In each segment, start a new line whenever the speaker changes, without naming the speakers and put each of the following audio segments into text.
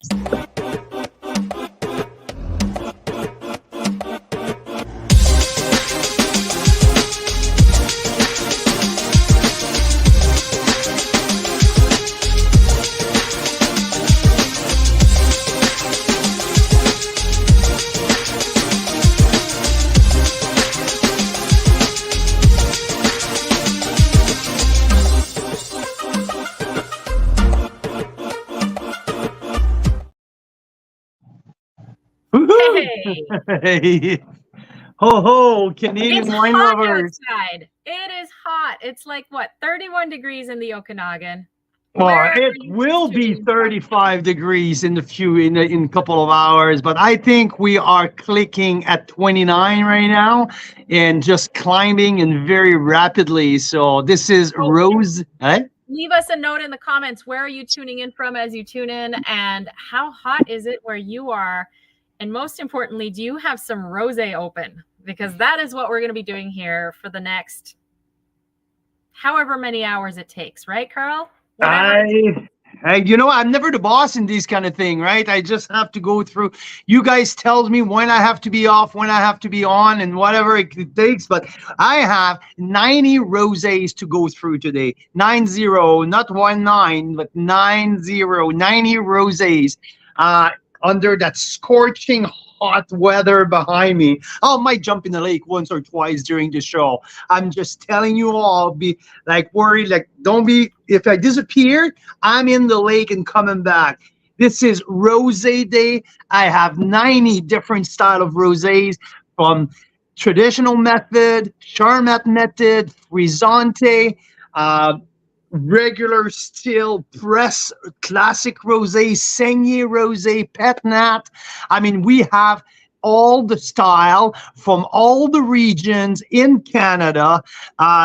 Hey,
Hey, ho ho, Canadian
it's
wine
hot
lovers.
outside. It is hot. It's like what, 31 degrees in the Okanagan.
Well,
Where are
it
you
will be
tuning in from?
35 degrees in a couple of hours, but I think we are clicking at 29 right now and just climbing and very rapidly. So this is
Oh,
Rose. Eh?
leave us a note in the comments. Where are you tuning in from as you tune in, and how hot is it where you are? And most importantly, do you have some rosé open? Because that is what we're going to be doing here for the next however many hours it takes, right, Carl? Whatever.
I'm never the boss in these kind of thing, right? I just have to go through. You guys tells me when I have to be off, when I have to be on, and whatever it takes. But I have 90 rosés to go through today. 90, not 19, but 90 rosés. Under that scorching hot weather behind me. I might jump in the lake once or twice during the show. I'm just telling you all, be like worried, like don't be, if I disappear, I'm in the lake and coming back. This is Rosé Day. I have 90 different style of rosés from traditional method, Charmat method, Frisante, regular still press, classic rosé, saignée rosé, pet nat. I mean, we have all the style from all the regions in Canada.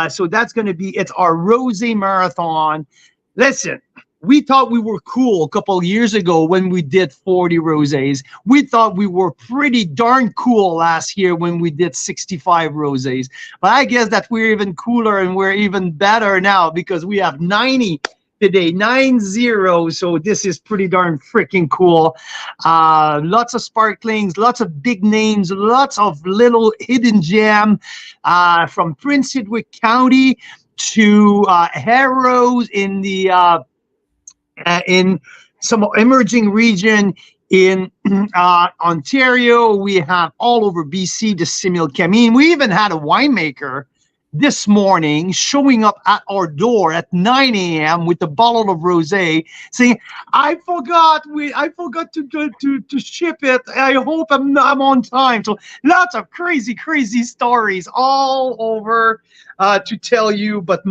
So that's going to be, it's our rosé marathon. Listen, we thought we were cool a couple of years ago when we did 40 rosés. We thought we were pretty darn cool last year when we did 65 rosés. But I guess that we're even cooler and we're even better now because we have 90 today, 90. So this is pretty darn freaking cool. Lots of sparklings, lots of big names, lots of little hidden gem from Prince Edward County to Harrows in some emerging region in Ontario. We have all over BC the Simil Camine. We even had a winemaker this morning showing up at our door at 9 a.m. with a bottle of rosé, saying, I forgot to ship it. I hope I'm on time. So lots of crazy stories all over to tell you, but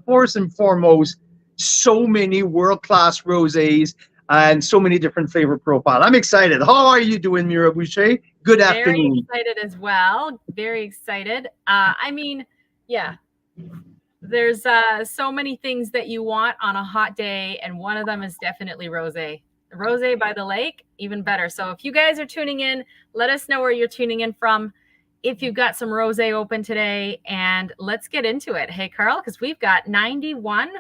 first and foremost, so many world-class rosés and so many different flavor profiles. I'm excited. How are you doing, Mira Boucher? Good afternoon.
Very excited as well. Very excited. Yeah, there's so many things that you want on a hot day, and one of them is definitely rosé. Rosé by the lake, even better. So if you guys are tuning in, let us know where you're tuning in from. If you've got some rosé open today, and let's get into it. Hey, Carl, because we've got 91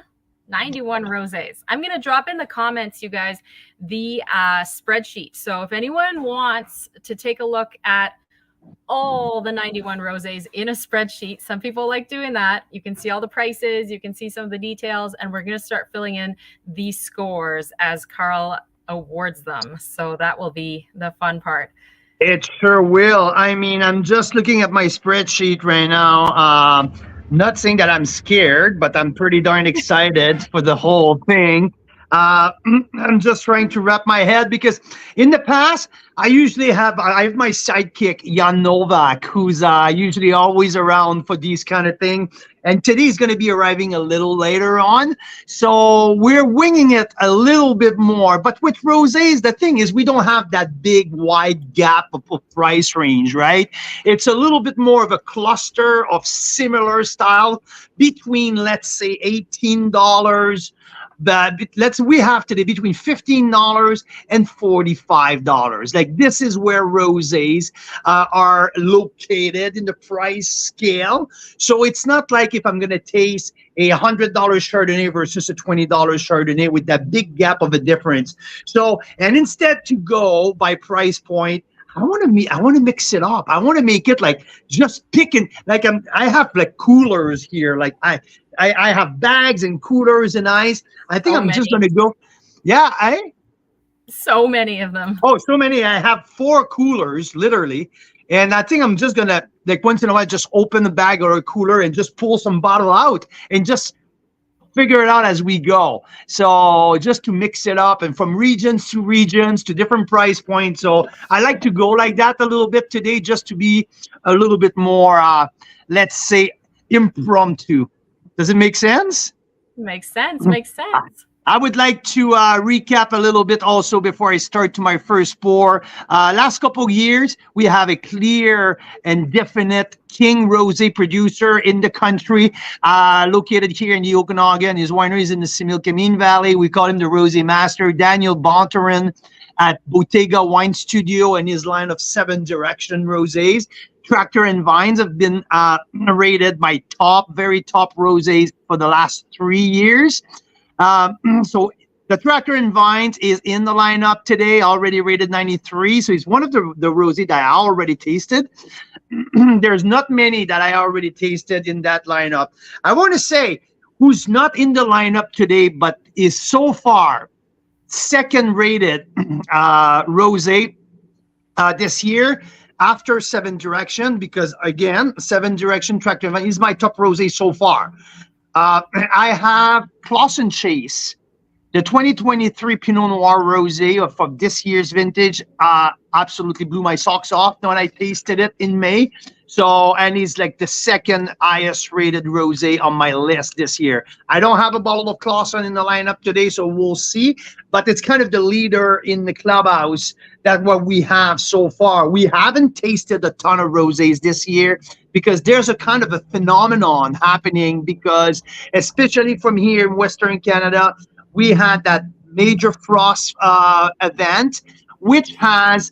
rosés. I'm going to drop in the comments, you guys, the spreadsheet. So if anyone wants to take a look at all the 91 rosés in a spreadsheet, some people like doing that. You can see all the prices, you can see some of the details, and we're going to start filling in the scores as Carl awards them. So that will be the fun part.
It sure will. I mean, I'm just looking at my spreadsheet right now. Not saying that I'm scared, but I'm pretty darn excited for the whole thing. I'm just trying to wrap my head because in the past, I have my sidekick, Jan Novak, who's usually always around for these kind of things. And today's going to be arriving a little later on. So we're winging it a little bit more. But with rosés, the thing is we don't have that big, wide gap of price range, right? It's a little bit more of a cluster of similar style between, let's say, $18 but we have today between $15 and $45. Like this is where rosés are located in the price scale. So it's not like if I'm going to taste $100 Chardonnay versus a $20 Chardonnay with that big gap of a difference. So, and instead to go by price point, I want to mix it up. I want to make it like just picking, like I have like coolers here. Like I have bags and coolers and ice. I think I'm just going to go. Yeah.
So many of them.
Oh, so many. I have 4 coolers literally. And I think I'm just going to, like, once in a while, just open the bag or a cooler and just pull some bottle out and just figure it out as we go. So just to mix it up and from regions to different price points. So I like to go like that a little bit today, just to be a little bit more, let's say, impromptu. Does it make sense?
Makes sense. Makes sense.
I would like to recap a little bit also before I start to my first pour. Last couple of years, we have a clear and definite king rosé producer in the country, located here in the Okanagan. His winery is in the Similkameen Valley. We call him the Rosé Master, Daniel Bontarin at Bottega Wine Studio and his line of 7 Direction rosés. Tractor and Vines have been rated my very top rosés for the last 3 years. So the Tractor and Vines is in the lineup today, already rated 93. So he's one of the rosé that I already tasted. There's not many that I already tasted in that lineup. I want to say who's not in the lineup today, but is so far second rated rosé this year after 7 Direction, because again, 7 Direction Tractor and Vines is my top rosé so far. I have Clausen Chase, the 2023 Pinot Noir Rosé of this year's vintage. Absolutely blew my socks off when I tasted it in May. So, and he's like the second highest rated rosé on my list this year. I don't have a bottle of Clausen in the lineup today, so we'll see. But it's kind of the leader in the clubhouse. That's what we have so far. We haven't tasted a ton of rosés this year, because there's a kind of a phenomenon happening, because especially from here in Western Canada, we had that major frost event, which has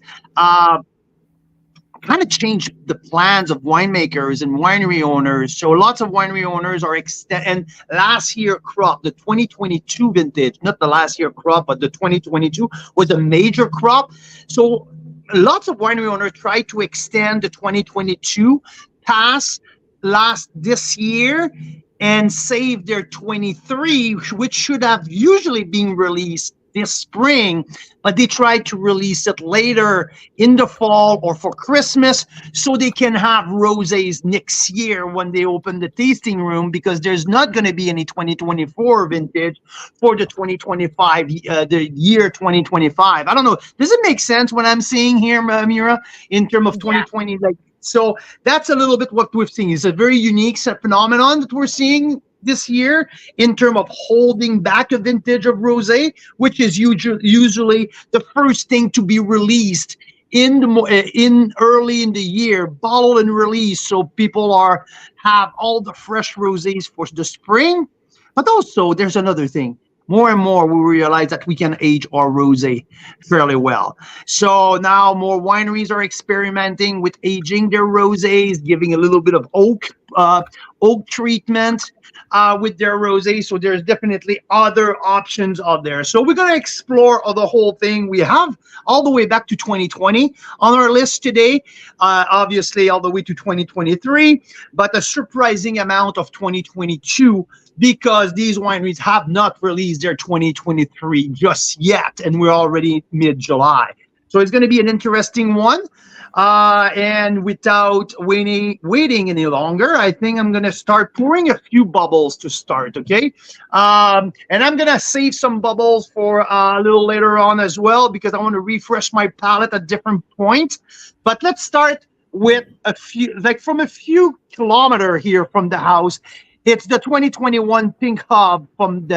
kind of changed the plans of winemakers and winery owners. So lots of winery owners are and last year crop, the 2022 vintage, not the last year crop, but the 2022 was a major crop. So lots of winery owners tried to extend the 2022 past this year and save their 23, which should have usually been released this spring, but they tried to release it later in the fall or for Christmas, so they can have rosés next year when they open the tasting room, because there's not going to be any 2024 vintage for the 2025, the year 2025. I don't know. Does it make sense what I'm saying here, Mira, in terms of 2020? Like, so that's a little bit what we've seen. It's a very unique phenomenon that we're seeing this year in terms of holding back a vintage of rosé, which is usually the first thing to be released in early in the year, bottle and release, so people have all the fresh rosés for the spring. But also there's another thing. More and more we realize that we can age our rosé fairly well. So now more wineries are experimenting with aging their rosés, giving a little bit of oak treatment with their rosé. So there's definitely other options out there. So we're going to explore the whole thing. We have all the way back to 2020 on our list today, obviously all the way to 2023, but a surprising amount of 2022, because these wineries have not released their 2023 just yet, and we're already mid-July. So it's going to be an interesting one. And without waiting any longer, I think I'm going to start pouring a few bubbles to start, okay? And I'm going to save some bubbles for a little later on as well, because I want to refresh my palate at different points. But let's start with a few, like from a few kilometers here from the house. It's the 2021 Pink Hub from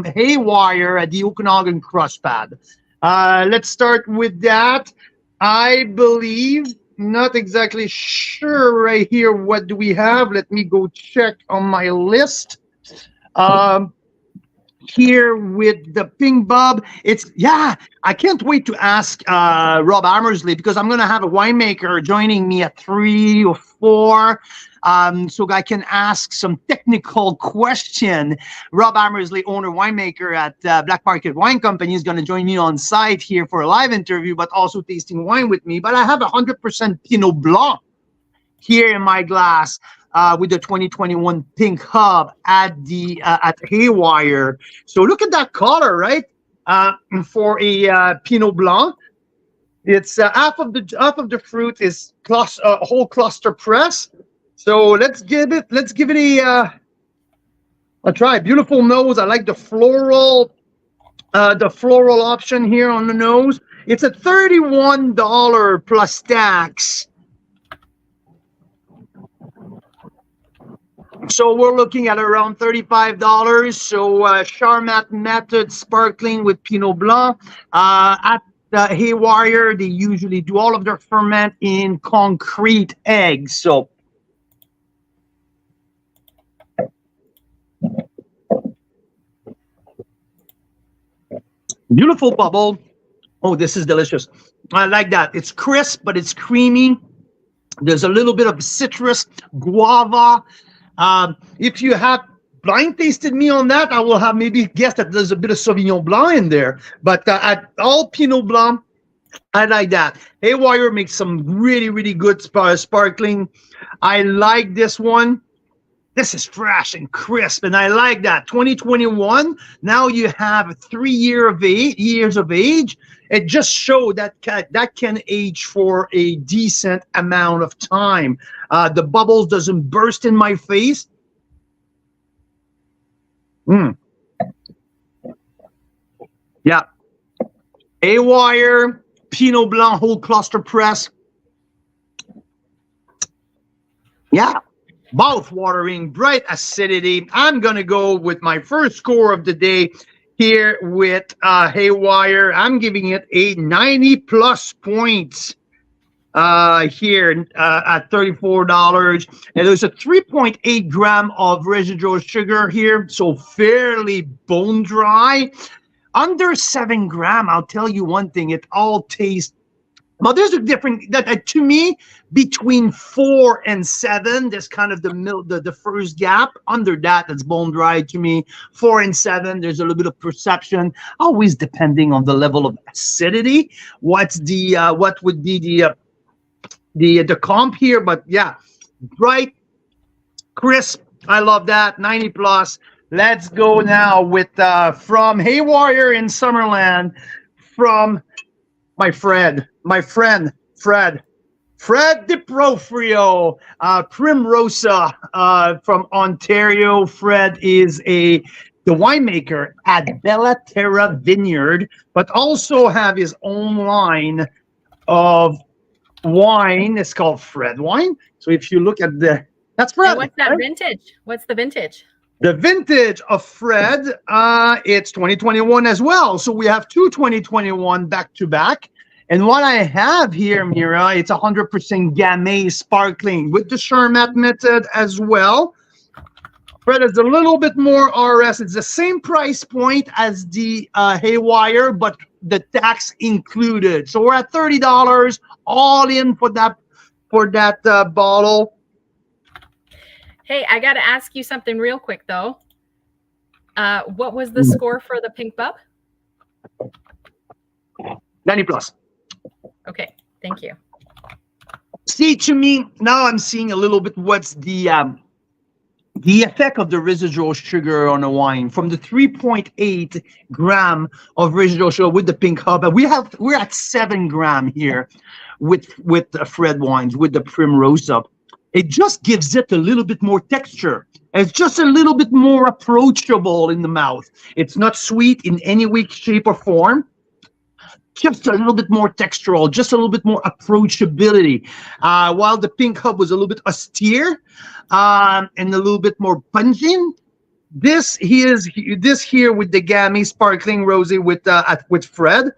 Haywire at the Okanagan Crush Pad. Let's start with that. I believe, not exactly sure right here, what do we have? Let me go check on my list. here with the Pink Bub. I can't wait to ask Rob Amersley, because I'm going to have a winemaker joining me at 3 or 4. So I can ask some technical question. Rob Amersley, owner winemaker at Black Market Wine Company, is going to join me on site here for a live interview, but also tasting wine with me. But I have 100% Pinot Blanc here in my glass with the 2021 Pink Hub at Haywire. So look at that color, right? For a Pinot Blanc. It's half of the fruit is whole cluster press. So let's give it a try. Beautiful nose. I like the floral option here on the nose. It's at $31 plus tax. So we're looking at around $35. So Charmat Method sparkling with Pinot Blanc. At Haywire, they usually do all of their ferment in concrete eggs. So beautiful bubble. Oh, this is delicious. I like that. It's crisp, but it's creamy. There's a little bit of citrus, guava. If you have blind tasted me on that, I will have maybe guessed that there's a bit of Sauvignon Blanc in there. But at all Pinot Blanc, I like that. Haywire makes some really, really good sparkling. I like this one. This is fresh and crisp, and I like that. 2021, now you have 3 years of age. It just showed that can age for a decent amount of time. The bubbles doesn't burst in my face. Yeah. Haywire, Pinot Blanc, whole cluster press. Yeah. Mouth-watering, bright acidity. I'm going to go with my first score of the day here with Haywire. I'm giving it a 90-plus points here at $34. And there's a 3.8 gram of residual sugar here, so fairly bone dry. Under 7 gram, I'll tell you one thing, it all tastes. Well, there's a different that to me between 4 and 7. There's kind of the first gap. Under that's bone dry to me. 4 and 7. There's a little bit of perception, always depending on the level of acidity. What would be the comp here? But yeah, bright, crisp. I love that. 90 plus. Let's go now with from Haywire in Summerland from my friend Fred DiProfrio, Primrosa from Ontario. Fred is the winemaker at Bella Terra Vineyard, but also have his own line of wine. It's called Fred Wine. So if you look at that's Fred.
And what's that vintage? What's the vintage?
The vintage of Fred, it's 2021 as well. So we have two 2021 back to back. And what I have here, Mira, it's 100% Gamay sparkling with the Charmat method as well. Fred is a little bit more RS. It's the same price point as the Haywire, but the tax included. So we're at $30 all in for that bottle.
Hey, I got to ask you something real quick, though. What was the score for the Pink Bub?
90 plus.
Okay, thank you.
See, to me, now I'm seeing a little bit what's the effect of the residual sugar on a wine from the 3.8 gram of residual sugar with the Pink Hub. We're at 7 gram here with the Fred wines, with the Primrosa. It just gives it a little bit more texture. It's just a little bit more approachable in the mouth. It's not sweet in any way, shape, or form. Just a little bit more textural, just a little bit more approachability. While the Pink Hub was a little bit austere and a little bit more pungent, this here with the Gamay sparkling rosé with Fred, a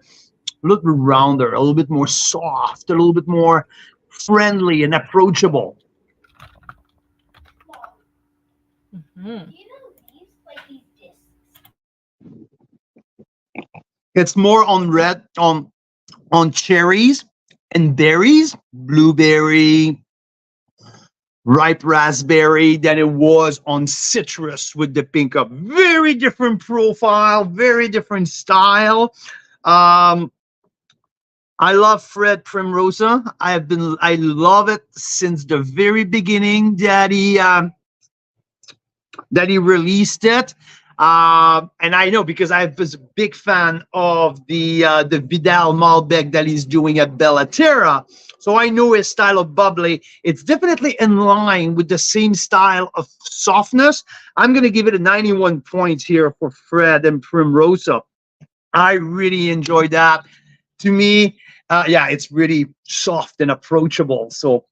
little bit rounder, a little bit more soft, a little bit more friendly and approachable.
Mm-hmm.
It's more on red on cherries and berries, blueberry, ripe raspberry than it was on citrus with the pink up. Very different profile, very different style. Um, I love Fred Primrosa. I love it since the very beginning that he released it. And I know because I was a big fan of the Vidal Malbec that he's doing at Bellaterra. So I know his style of bubbly. It's definitely in line with the same style of softness. I'm going to give it a 91 points here for Fred and Primrosa. I really enjoy that. To me, yeah, it's really soft and approachable. So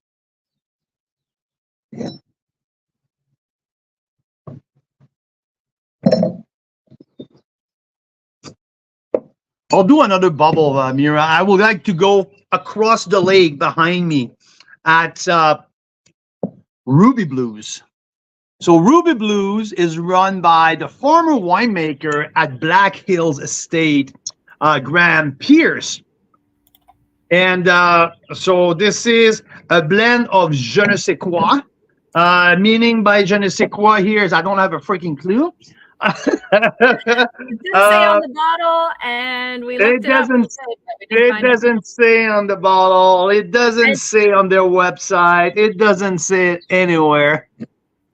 I'll do another bubble, Mira. I would like to go across the lake behind me at Ruby Blues. So Ruby Blues is run by the former winemaker at Black Hills Estate, Graham Pierce. And so this is a blend of je ne sais quoi. Meaning by je ne sais quoi here is I don't have a freaking clue.
It didn't say on the bottle, and we looked it up.
It doesn't say on the bottle. It doesn't say on their website. It doesn't say it anywhere.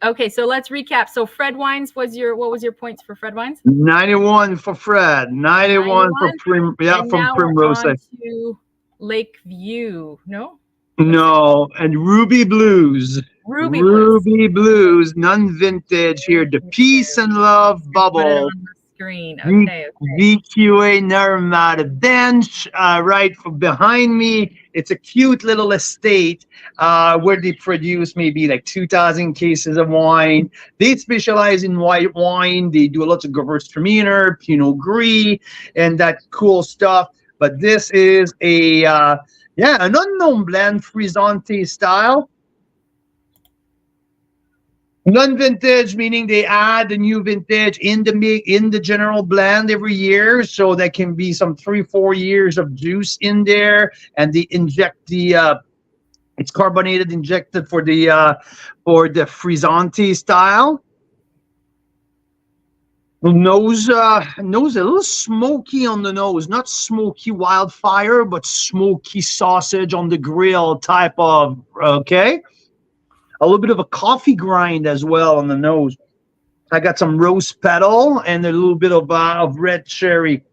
Okay, so let's recap. So Fred Wines what was your points for Fred Wines?
91 for Fred. 91 for from Primrose.
On to Lakeview. No?
No, and Ruby Blues. Ruby Blues, non-vintage here. The Peace and Love Bubble.
Screen. Okay.
VQA Narmada Bench, right behind me. It's a cute little estate where they produce maybe like 2,000 cases of wine. They specialize in white wine. They do lots of Gewürztraminer, Pinot Gris, and that cool stuff. But this is an unknown blend, Frizzante style. Non-vintage, meaning they add a new vintage in the general blend every year, so there can be some 3-4 years of juice in there, and they inject it's carbonated, injected for the Frizzante style. Nose a little smoky on the nose, not smoky wildfire, but smoky sausage on the grill type of, okay? A little bit of a coffee grind as well on the nose. I got some rose petal and a little bit of red cherry.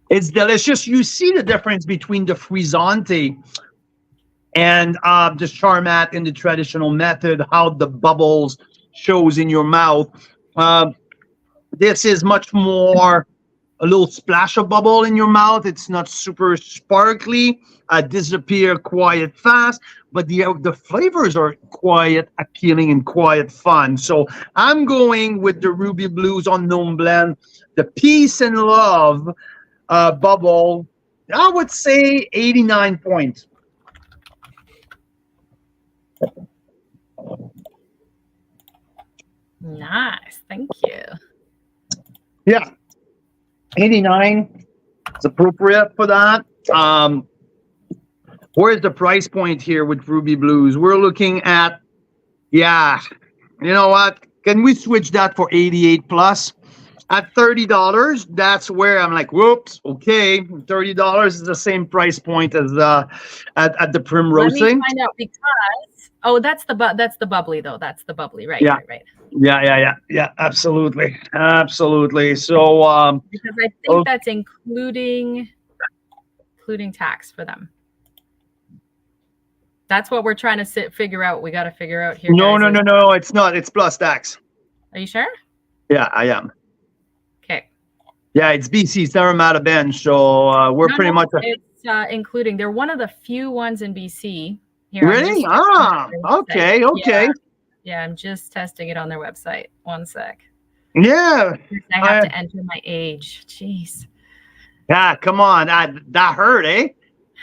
It's delicious. You see the difference between the Frizzante and the Charmat in the traditional method, how the bubbles shows in your mouth. This is much more a little splash of bubble in your mouth. It's not super sparkly, disappear quite fast, but the flavors are quite appealing and quite fun. So I'm going with the Ruby Blues Unknown Blend, the Peace and Love bubble. I would say 89 points.
Nice, thank you.
Yeah. 89 is appropriate for that. Where's the price point here with Ruby Blues? We're looking at, yeah, you know what? Can we switch that for 88 plus? At $30, that's where I'm like, whoops, okay. $30 is the same price point as at the Primrose.
Let me find out because that's the bubbly though. That's the bubbly, right?
Yeah.
Right.
Yeah, absolutely. So
because I think that's including tax for them. That's what we're trying to figure out. We got to figure out here.
No, it's not. It's plus tax.
Are you sure?
Yeah, I am.
Okay.
Yeah, it's BC Saramata Bench, so we're pretty much.
It's including. They're one of the few ones in BC. Here,
really? Okay.
Yeah, I'm just testing it on their website. One sec.
Yeah.
I have to enter my age. Jeez.
Yeah, come on. That hurt, eh?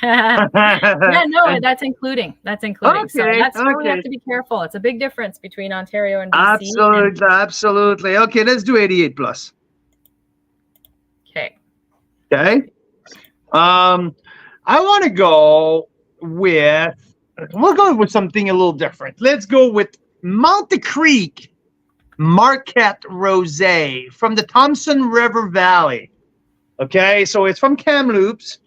Yeah, no, that's including. That's including. So
Okay,
that's where we have
okay.
to be careful. It's a big difference between Ontario and BC.
Absolutely, absolutely. Okay, let's do 88 plus.
Okay.
Okay. I want to go with. We'll go with something a little different. Let's go with Monte Creek Marquette Rosé from the Thompson River Valley. Okay, so it's from Kamloops.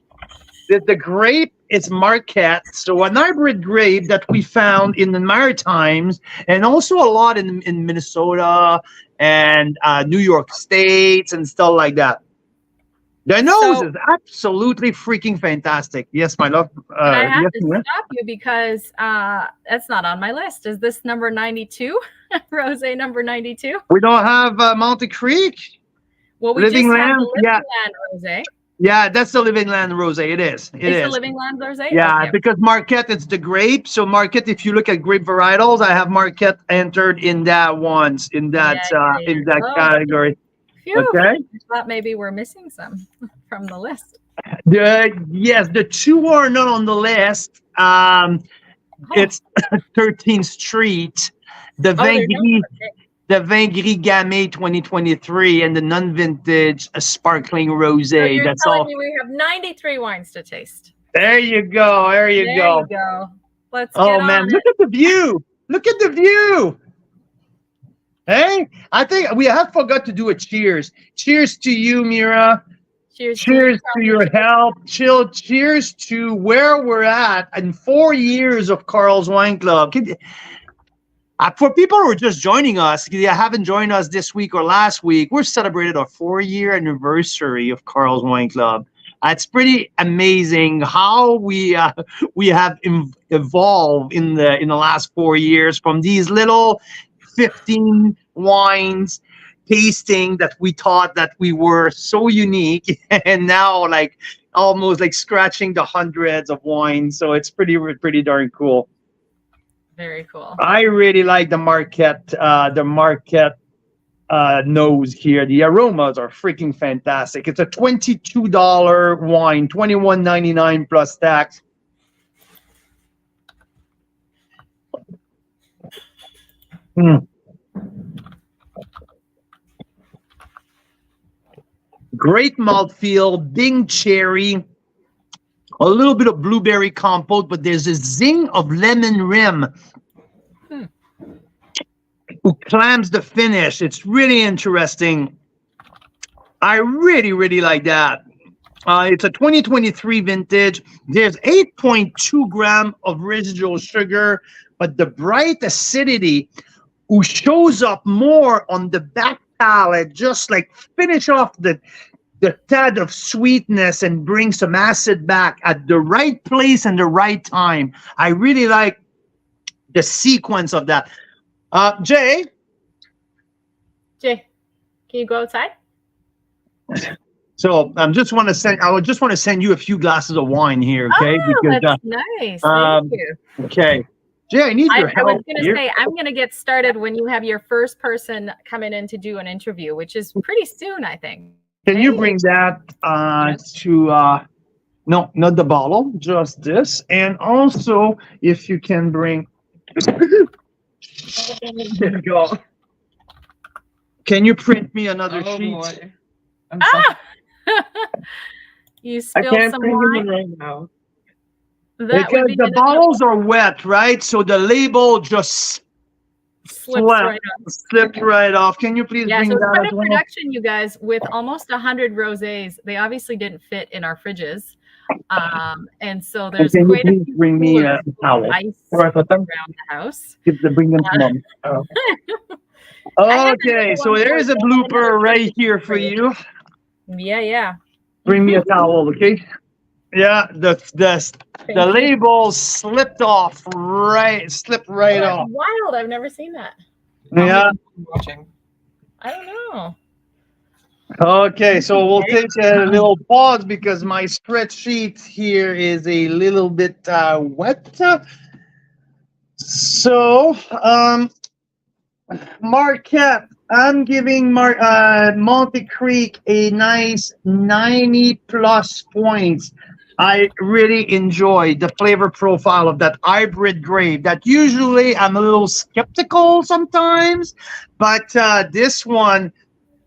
The grape is Marquette, so an hybrid grape that we found in the Maritimes and also a lot in Minnesota and New York States and stuff like that. The nose
So
is absolutely freaking fantastic. Yes, my love.
but I have
Yes,
to
Mira?
stop you because that's not on my list. Is this number 92? Rosé number 92?
We don't have Monte Creek
Well, we
Living
just have the
Land. Yeah,
Living Land Rosé.
yeah, that's the Living Land Rosé. It is. It
It's the
is.
Living Land Rosé?
Yeah,
Okay.
because Marquette, it's the grape. So Marquette, if you look at grape varietals, I have Marquette entered in that once in that
Yeah. Oh,
category.
phew.
Okay.
I thought maybe we're missing some from the list.
Yes, the two are not on the list. It's 13th Street, the
Oh, they're
Vingry,
not. Okay.
the Vingry Gamay 2023, and the non-vintage sparkling
So
rosé.
you're
That's
telling
all.
me we have 93 wines to taste.
There you go. There you
There
go.
you go. Let's
Oh
get
man,
on
look
it.
at the view. Look at the view. Hey, I think we have forgot to do a cheers. Cheers to you, Mira.
Cheers
Cheers to
Carl.
your help. Cheers to where we're at in 4 years of Carl's Wine Club. For people who are just joining us, they haven't joined us this week or last week, we're celebrated our 4-year anniversary of Carl's Wine Club. It's pretty amazing how we have evolved in the last 4 years from these little 15 wines tasting that we thought that we were so unique, and now like almost like scratching the hundreds of wines. So it's pretty darn cool.
Very cool.
I really like the Marquette nose here. The aromas are freaking fantastic. It's a $22 wine, $21.99 plus tax. Great mouthfeel, Bing cherry, a little bit of blueberry compote, but there's a zing of lemon rim who clams the finish. It's really interesting. I really like that. It's a 2023 vintage. There's 8.2 grams of residual sugar, but the bright acidity who shows up more on the back palate, just like finish off the tad of sweetness and bring some acid back at the right place and the right time. I really like the sequence of that. Jay,
Can you go outside?
so I would just want to send you a few glasses of wine here, okay?
Oh,
because
that's nice. Thank you.
okay. Jay, I need your help.
I was going to
here.
say, I'm going to get started when you have your first person coming in to do an interview, which is pretty soon, I think.
Can you bring that to no, not the bottle, just this, and also if you can bring. There you go. Can you print me another sheet?
Boy. I'm sorry.
You
I
spilled
can't
some
bring
wine.
them right now.
That
Because
would be
the bottles are wet, right? So the label just
slips right off.
slipped right off. Can you please
Yeah,
bring
so it's
that
quite
as
a
well?
production, you guys, with almost 100 rosés. They obviously didn't fit in our fridges. And so there's
Can you
quite a
please
few
bring me
coolers
a
full of
towel?
ice
Right, but
around the house.
bring them to mom.
I have
Okay,
another
so
one
there
for
is a
you. I have another
blooper right
package
here for you.
Yeah.
Bring me a towel, okay? Yeah, the
Thank you.
label slipped off slipped right
Oh, that's
off.
wild. I've never seen that.
How
Yeah.
many people are watching?
I don't know.
Okay, so we'll take a little pause because my spreadsheet here is a little bit wet. So, Marquette, I'm giving Monte Creek a nice 90 plus points. I really enjoy the flavor profile of that hybrid grape. That usually I'm a little skeptical sometimes, but this one,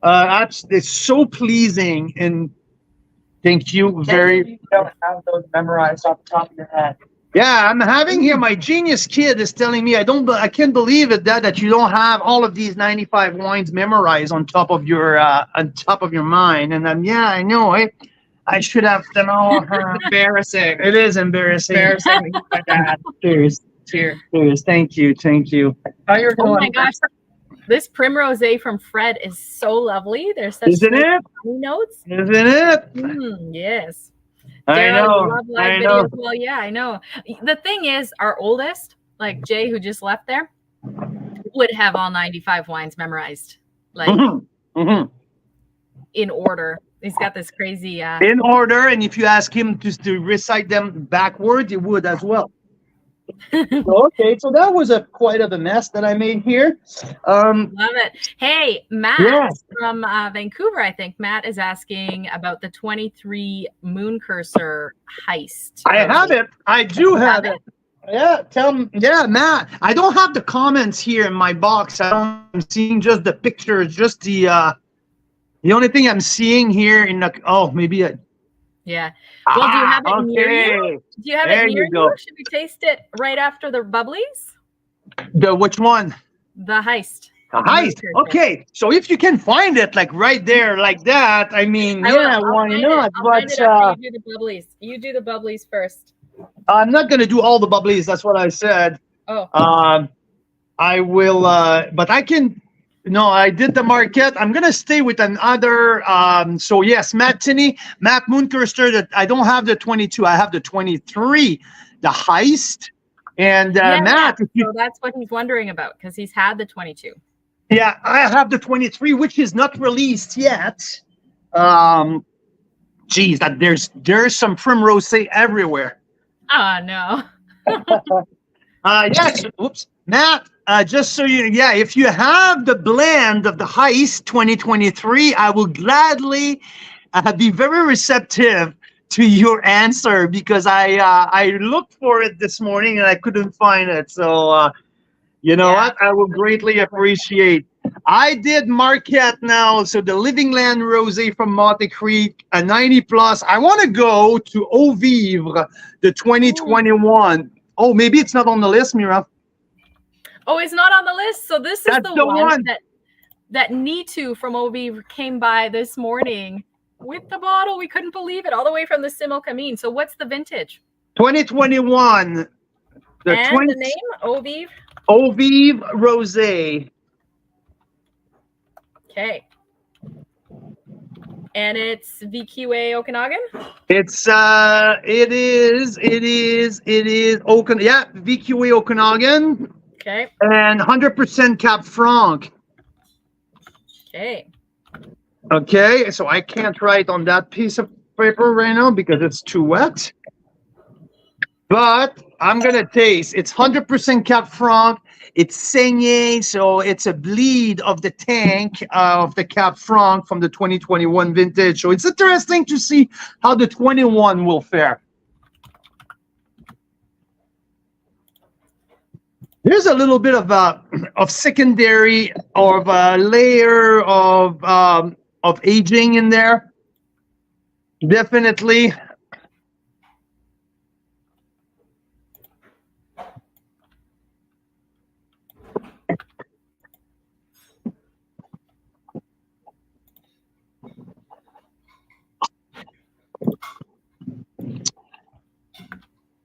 it's so pleasing. And thank you very.
You don't have those memorized off the top of your head.
Yeah, I'm having here. My genius kid is telling me I can't believe it that you don't have all of these 95 wines memorized on top of your mind. And yeah, I know. I should have them all.
Embarrassing.
It is embarrassing.
Embarrassing. My dad.
Cheers.
Cheers.
Cheers. Thank you. Thank you.
Oh, you're
Oh
going.
my gosh. This primrose from Fred is so lovely. There's such
Isn't
sweet
it?
honey notes.
Isn't it?
Yes.
I
Daryl, you
know.
love live
I know.
videos. Well, yeah, I know. The thing is, our oldest, like Jay, who just left there, would have all 95 wines memorized, like in order. He's got this crazy.
In order, and if you ask him just to recite them backwards, he would as well. Okay, so that was quite of a mess that I made here.
Love it. Hey, Matt
Yes.
from Vancouver, I think. Matt is asking about the 23 Moon Cursor heist.
I have it. I do have
have
it. Yeah, tell him. Yeah, Matt. I don't have the comments here in my box. I'm seeing just the pictures, just the only thing I'm seeing here in the maybe a.
Yeah. Well, do you have it near you?
Okay.
Do you have
There
it near
you go.
you? Should we taste it right after the bubblies?
Which one?
The heist.
A heist. Okay, so if you can find it like right there, like that, I mean,
I will.
yeah,
I'll
why
find
not?
it. I'll find
But
it after you do the bubblies. You do the bubblies first.
I'm not gonna do all the bubblies. That's what I said.
Oh.
I will, but I can. No, I did the market. I'm gonna stay with another. So yes, Matt Mooncurster. That I don't have the 22. I have the 23, the heist. And Matt,
so that's what he's wondering about because he's had the 22.
Yeah, I have the 23, which is not released yet. Geez, that there's some primrose everywhere.
Oh no.
Yes. Whoops, Matt. Just so if you have the blend of the heist 2023, I will gladly be very receptive to your answer because I looked for it this morning and I couldn't find it. So you know what? I will greatly appreciate. I did Marquette now, so the Living Land Rosé from Monte Creek, a 90 plus. I want to go to Eau Vivre, the 2021. Oh, maybe it's not on the list, Mira.
Oh, it's not on the list. So this is
That's
the one
one
that Nitu from OV came by this morning with the bottle. We couldn't believe it, all the way from the Similkameen. So what's the vintage?
2021.
The name? Ovive?
Ovive Rosé.
Okay. And it's VQA Okanagan?
It is Okanagan. Yeah, VQA Okanagan.
Okay.
And 100% Cap Franc.
Okay.
Okay, so I can't write on that piece of paper right now because it's too wet. But I'm gonna taste. It's 100% Cap Franc. It's saigné, so it's a bleed of the tank of the Cap Franc from the 2021 vintage. So it's interesting to see how the 21 will fare. There's a little bit of secondary or of a layer of aging in there. Definitely.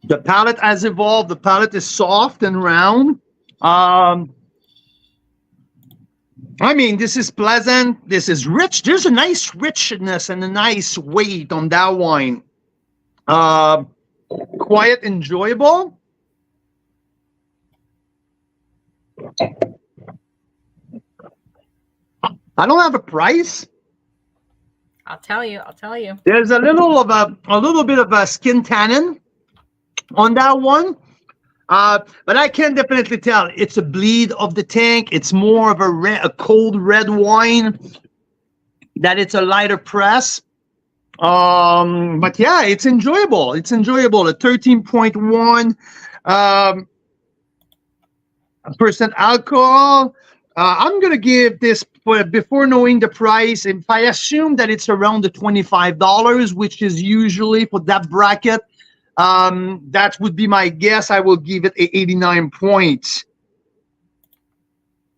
The palate has evolved. The palate is soft and round. I mean, this is pleasant. This is rich. There's a nice richness and a nice weight on that wine. Quite enjoyable. I don't have a price.
I'll tell you.
There's a little bit of a skin tannin on that one. But I can definitely tell it's a bleed of the tank. It's more of a cold red wine, that it's a lighter press. But yeah, it's enjoyable. It's enjoyable. A 13.1 percent alcohol. I'm gonna give this before knowing the price. If I assume that it's around the $25, which is usually for that bracket, that would be my guess. I will give it a 89 points.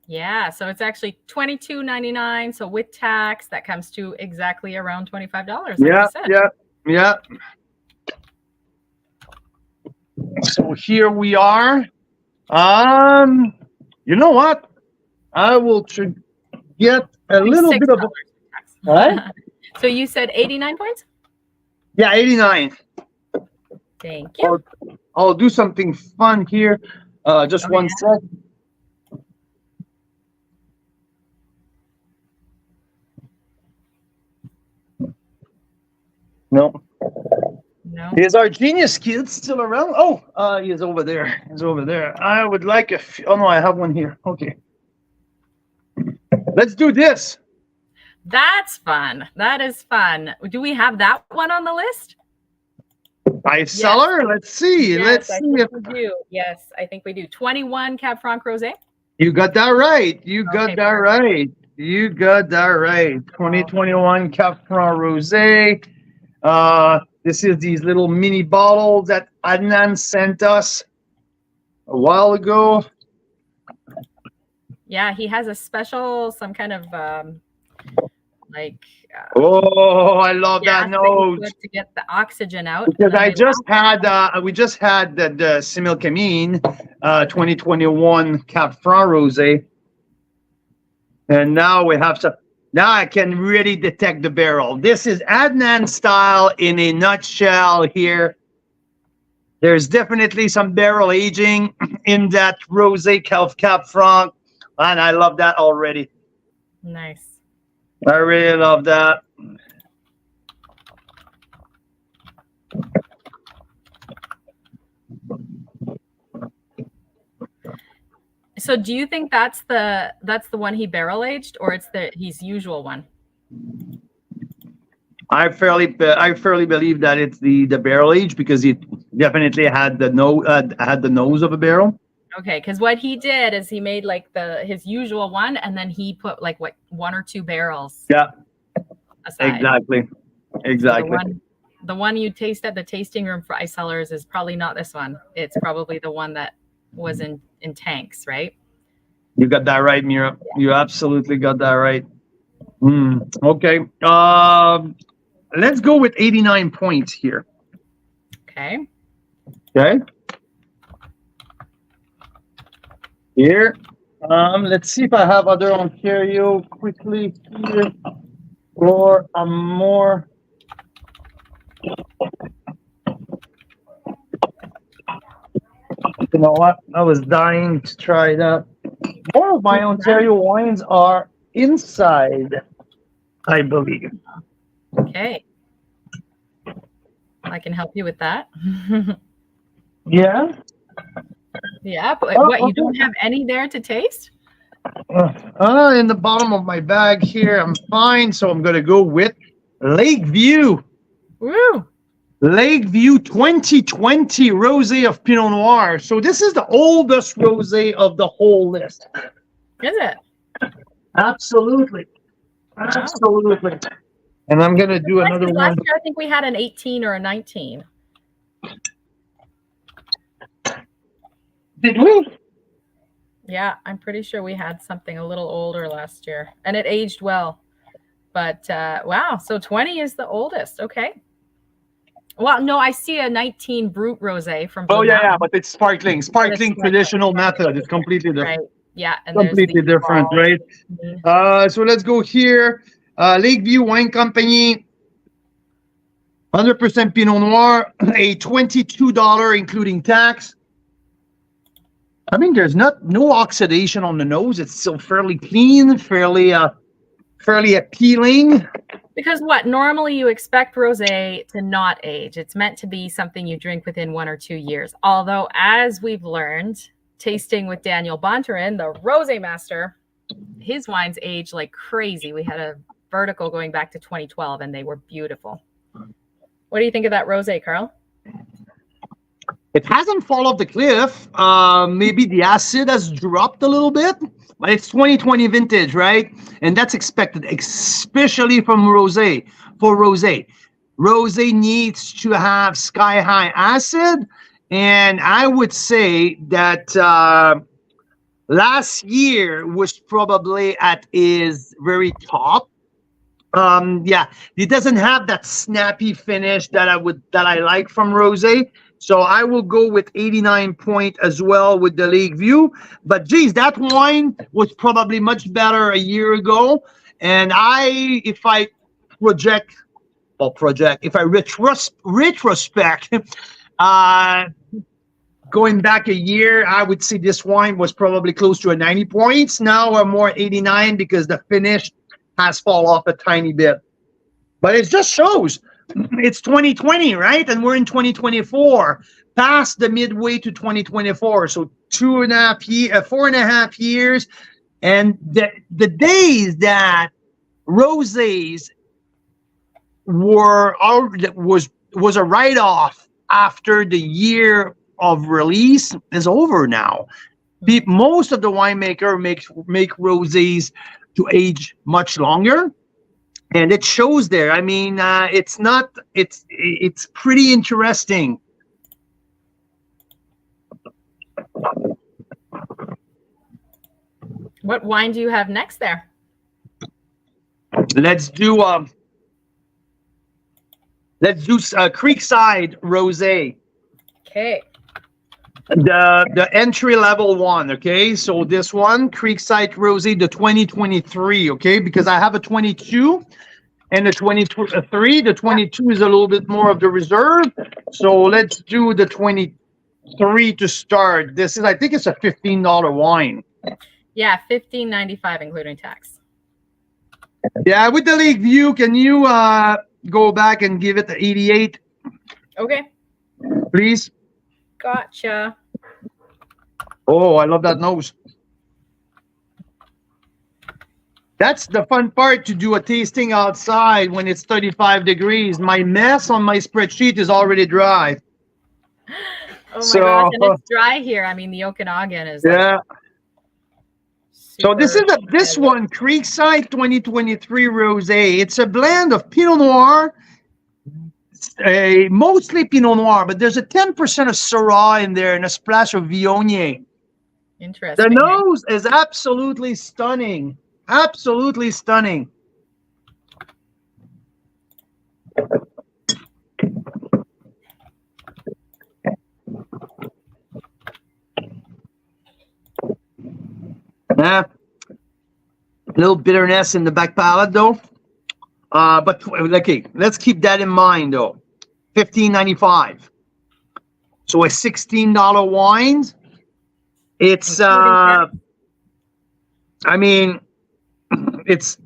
Yeah, so it's actually $22.99. So with tax, that comes to exactly around $25. Like
Yeah,
you said.
yeah. So here we are. You know what? I will get a little bit of. What?
So you said 89 points?
Yeah, 89.
Thank you.
I'll do something fun here. Just one sec. No. Is our genius kid still around? Oh, he is over there. He's over there. I would like a. Oh no, I have one here. Okay. Let's do this.
That's fun. That is fun. Do we have that one on the list?
Ice cellar. Let's see.
Yes,
Let's
I
see
think
if
we do. Yes, I think we do. 21 Cab Franc Rosé.
you got that right. You got
Okay,
that right. You got that right. 2021 Cab Franc Rosé. This is these little mini bottles that Adnan sent us a while ago.
Yeah, he has a special, some kind of like.
Oh, I love that nose.
To get the oxygen out.
Because we just had the Similkameen 2021 Cab Franc Rosé, and now we have to. Now I can really detect the barrel. This is Adnan style in a nutshell here. There's definitely some barrel aging in that Rosé Cab Franc, and I love that already.
Nice.
I really love that.
So do you think that's the one he barrel aged, or it's his usual one?
I fairly believe that it's the barrel age, because it definitely had the nose of a barrel.
Okay, because what he did is he made like his usual one, and then he put like one or two barrels.
Yeah.
Aside.
Exactly.
So the one you taste at the tasting room for Ice Cellars is probably not this one. It's probably the one that was in tanks, right?
You got that right, Mira. You absolutely got that right. Okay. Let's go with 89 points here.
Okay.
Here. Let's see if I have other Ontario quickly here. Or a more. You know what? I was dying to try that. More of my Ontario wines are inside, I believe.
Okay. I can help you with that.
Yeah?
Yeah, but what, you don't have any there to taste?
In the bottom of my bag here, I'm fine. So I'm going to go with Lakeview.
Woo!
Lakeview 2020 Rosé of Pinot Noir. So this is the oldest rosé of the whole list.
Is it?
Absolutely.
Wow.
Absolutely. And I'm going to do another one.
Last year, I think we had an 18 or a 19.
Did we?
Yeah, I'm pretty sure we had something a little older last year, and it aged well. But wow, so 20 is the oldest. Okay. Well, no, I see a 19 Brut Rosé from Blue
yeah, but it's sparkling traditional method. It's completely different.
Right. Yeah, and
completely different, right? So let's go here. Lakeview Wine Company, 100% Pinot Noir, a $22 including tax. I mean, there's no oxidation on the nose. It's still fairly clean, fairly appealing.
Because what normally you expect rosé to not age. It's meant to be something you drink within 1 or 2 years. Although, as we've learned, tasting with Daniel Bonterin, the rosé master, his wines age like crazy. We had a vertical going back to 2012, and they were beautiful. What do you think of that rosé, Carl?
It hasn't fallen off the cliff. Maybe the acid has dropped a little bit, but it's 2020 vintage, right? And that's expected, especially from rosé. For rosé, rosé needs to have sky high acid, and I would say that last year was probably at his very top. Yeah, it doesn't have that snappy finish that I like from rosé. So I will go with 89 point as well with the Lake View. But geez, that wine was probably much better a year ago. And if I retrospect, going back a year, I would say this wine was probably close to a 90 points. Now I'm more 89 because the finish has fallen off a tiny bit. But it just shows it's 2020, right? And we're in 2024, past the midway to 2024. So 4.5 years. And the days that rosés was a write-off after the year of release is over now. Most of the winemaker make rosés to age much longer. And it shows there. I mean, it's pretty interesting.
What wine do you have next there?
Let's do Creekside Rosé.
Okay.
The entry level one, okay? So this one, Creekside Rosé, the 2023, okay? Because I have a 22 and a 23. The 22 is a little bit more of the reserve. So let's do the 23 to start. I think it's a $15 wine.
Yeah, $15.95 including tax.
Yeah, with the Lake View, can you go back and give it the 88?
Okay.
Please.
Gotcha.
Oh, I love that nose. That's the fun part, to do a tasting outside when it's 35 degrees. My mess on my spreadsheet is already dry.
Oh my gosh, and it's dry here. I mean, the Okanagan is
yeah. So this is this
good.
one, Creekside 2023 Rosé. It's a blend of Pinot Noir, mostly Pinot Noir, but there's a 10% of Syrah in there and a splash of Viognier.
Interesting.
The nose is absolutely stunning. Absolutely stunning. A little bitterness in the back palate, though. But okay, let's keep that in mind, though. $15.95. So a $16 wine. It's I mean, it's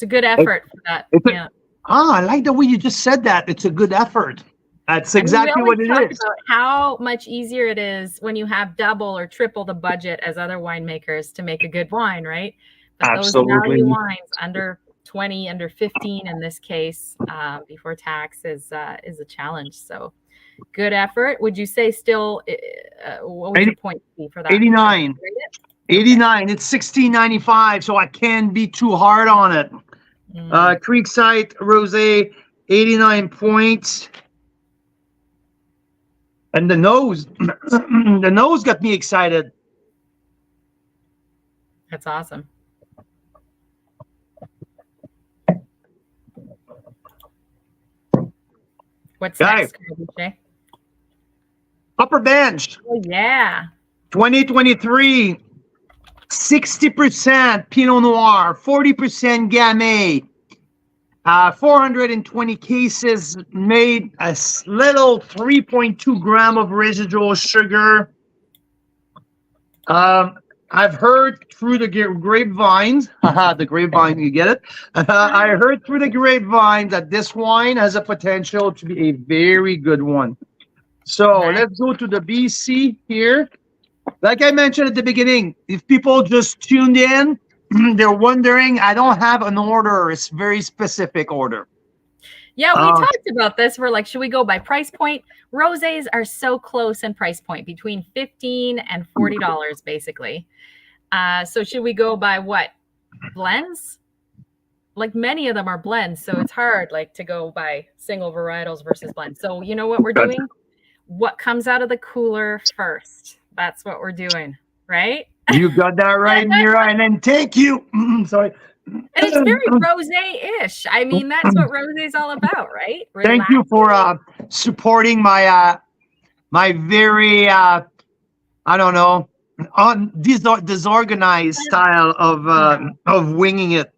a good effort for that. Yeah.
I like the way you just said that. It's a good effort. That's exactly what it is.
About how much easier it is when you have double or triple the budget as other winemakers to make a good wine, right? But
absolutely.
Those value wines under 20, under 15 in this case, before tax is a challenge. So good effort. Would you say still, what would your point be for that?
89. 89. It's $16.95, so I can't be too hard on it. Creekside Rosé, 89 points. And the nose, the nose got me excited.
That's awesome. What's next, Jay?
Upper Bench.
Oh, yeah.
2023, 60% Pinot Noir, 40% Gamay. 420 cases made, a little 3.2 gram of residual sugar. I've heard through the grapevines, the grapevine, you get it? I heard through the grapevine that this wine has a potential to be a very good one. So let's go to the BC here. Like I mentioned at the beginning, if people just tuned in, they're wondering, I don't have an order. It's very specific order.
Yeah, we
Uh,
talked about this. We're like, should we go by price point? Rosés are so close in price point, between $15 and $40, basically. So should we go by what? Blends? Like many of them are blends, so it's hard like to go by single varietals versus blends. So you know what we're
Gotcha.
doing? What comes out of the cooler first? That's what we're doing, right?
You got that right, Mira. And then thank you. Sorry.
And it's very rosé-ish. I mean, that's what rosé is all about, right?
Thank you for supporting my my very I don't know disorganized style of winging it.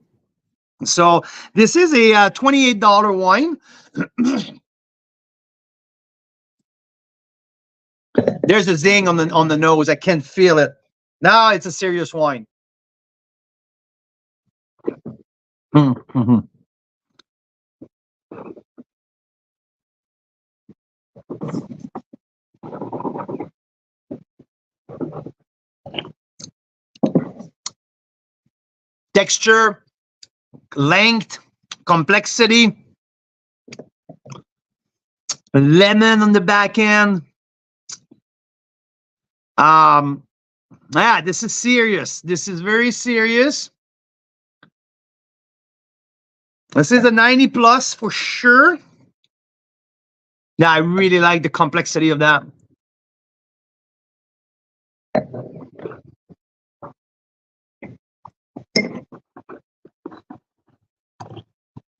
So this is a $28 wine. There's a zing on the nose. I can feel it. Now it's a serious wine. Mm-hmm. Texture, length, complexity, lemon on the back end. Yeah, this is serious. This is very serious. This is a 90 plus for sure. Yeah, I really like the complexity of that.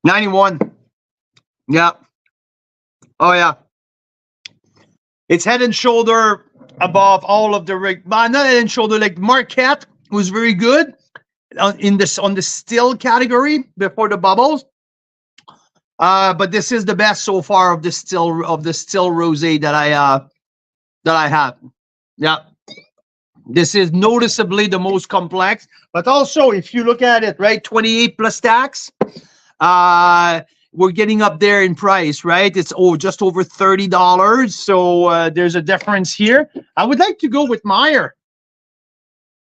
$91. Yeah. Oh yeah. It's head and shoulder above all of the not head and shoulder. Like Marquette was very good in this on the still category before the bubbles. But this is the best so far of the still rosé that I have. Yeah. This is noticeably the most complex, but also if you look at it, right, 28 plus tax, we're getting up there in price, right? It's just over $30. So there's a difference here. I would like to go with Meyer.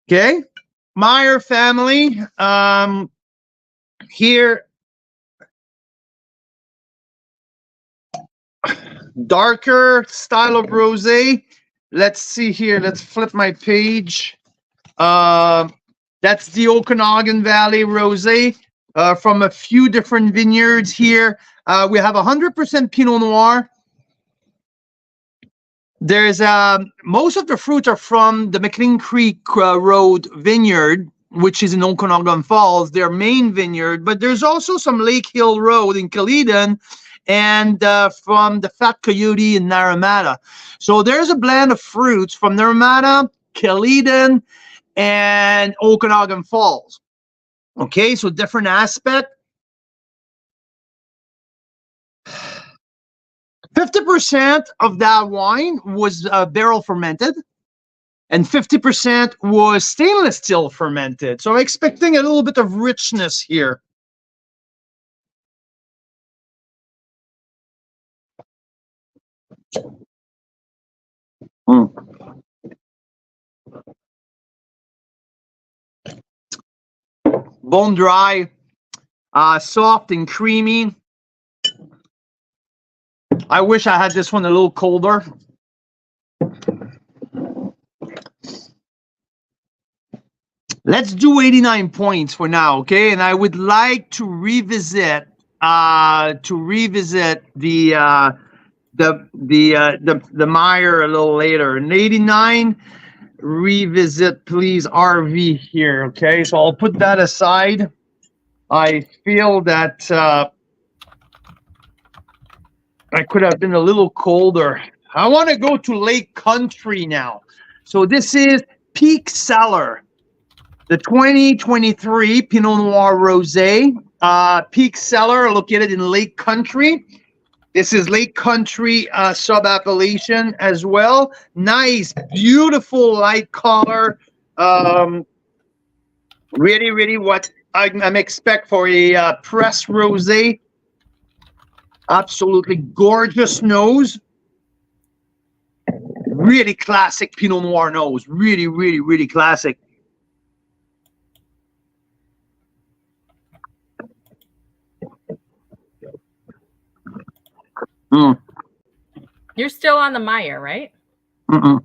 Okay, Meyer family. Here, darker style of rosé. Let's see here. Let's flip my page. That's the Okanagan Valley Rosé from a few different vineyards here. We have 100% Pinot Noir. There's most of the fruits are from the McLean Creek Road vineyard, which is in Okanagan Falls, their main vineyard. But there's also some Lake Hill Road in Caledon, and from the Fat Coyote in Naramata. So there's a blend of fruits from Naramata, Caledon, and Okanagan Falls. Okay, so different aspect. 50% of that wine was barrel fermented, and 50% was stainless steel fermented. So I'm expecting a little bit of richness here. Bone dry, soft and creamy. I wish I had this one a little colder. Let's do 89 points for now, okay? And I would like to revisit the Meyer a little later. An 89, revisit please RV here, okay? So I'll put that aside. I feel that I could have been a little colder. I want to go to Lake Country now. So this is Peak Cellar, the 2023 Pinot Noir Rosé. Peak Cellar located in Lake Country. This is Lake Country sub-appellation as well. Nice, beautiful light color. Really, really what I'm expect for a pressed rosé. Absolutely gorgeous nose. Really classic Pinot Noir nose. Really, really, really classic. Mm.
You're still on the Meyer, right?
Mm-mm.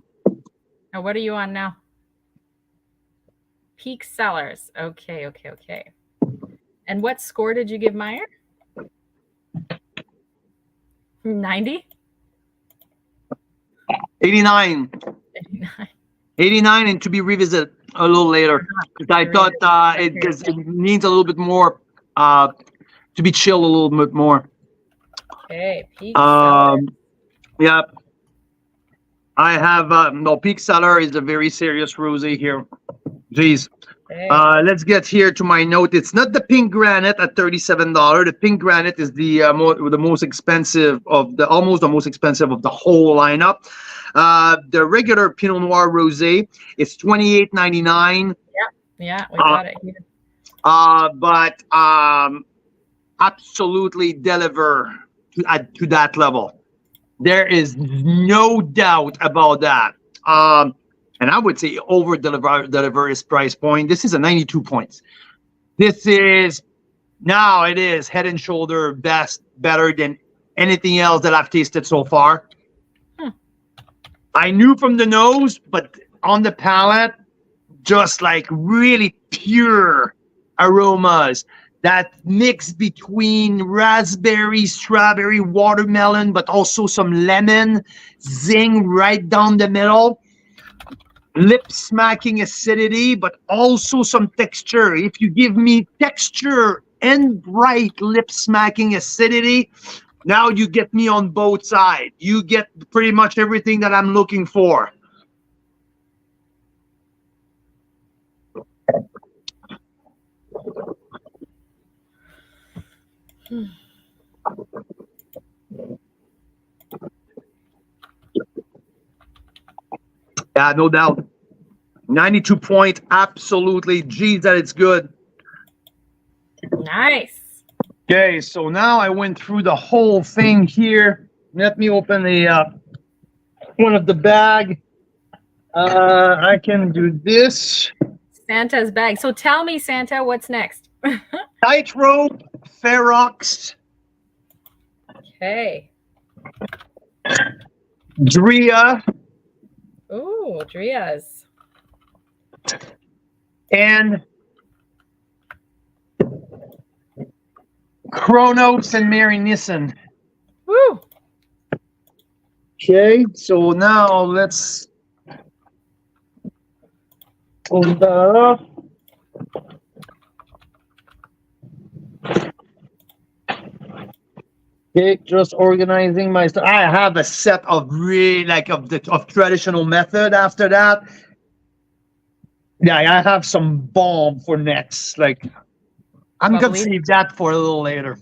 Or what are you on now? Peak Sellers. Okay. And what score did you give Meyer? 90?
89. 89 and to be revisited a little later. I thought it needs a little bit more to be chilled a little bit more.
Okay, Peak Seller.
Yeah. I have no, Peak Seller is a very serious rosé here. Jeez.
Okay.
Let's get here to my note. It's not the pink granite at $37. The pink granite is the most expensive of the almost the most expensive of the whole lineup. The regular Pinot Noir rosé is $28.99.
Yeah, we got it here.
But absolutely deliver to that level. There is no doubt about that. And I would say over deliver his price point. This is a 92 points. This is now it is head and shoulder better than anything else that I've tasted so far. I knew from the nose, but on the palate, just like really pure aromas. That mix between raspberry, strawberry, watermelon, but also some lemon, zing right down the middle. Lip smacking acidity, but also some texture. If you give me texture and bright lip smacking acidity, now you get me on both sides. You get pretty much everything that I'm looking for. Yeah, no doubt. 92 point, absolutely. Geez, that it's good.
Nice.
Okay, so now I went through the whole thing here. Let me open the one of the bag. I can do this.
Santa's bag. So tell me, Santa, what's next?
Tightrope, Ferox,
Okay.
Drea,
Ooh, Drias.
and Kronos and Mary Nissen.
Woo.
Okay, so now let's open that up. Okay, just organizing my stuff. I have a set of really of traditional method after that. Yeah, I have some bomb for next. Like I'm gonna save that for a little later.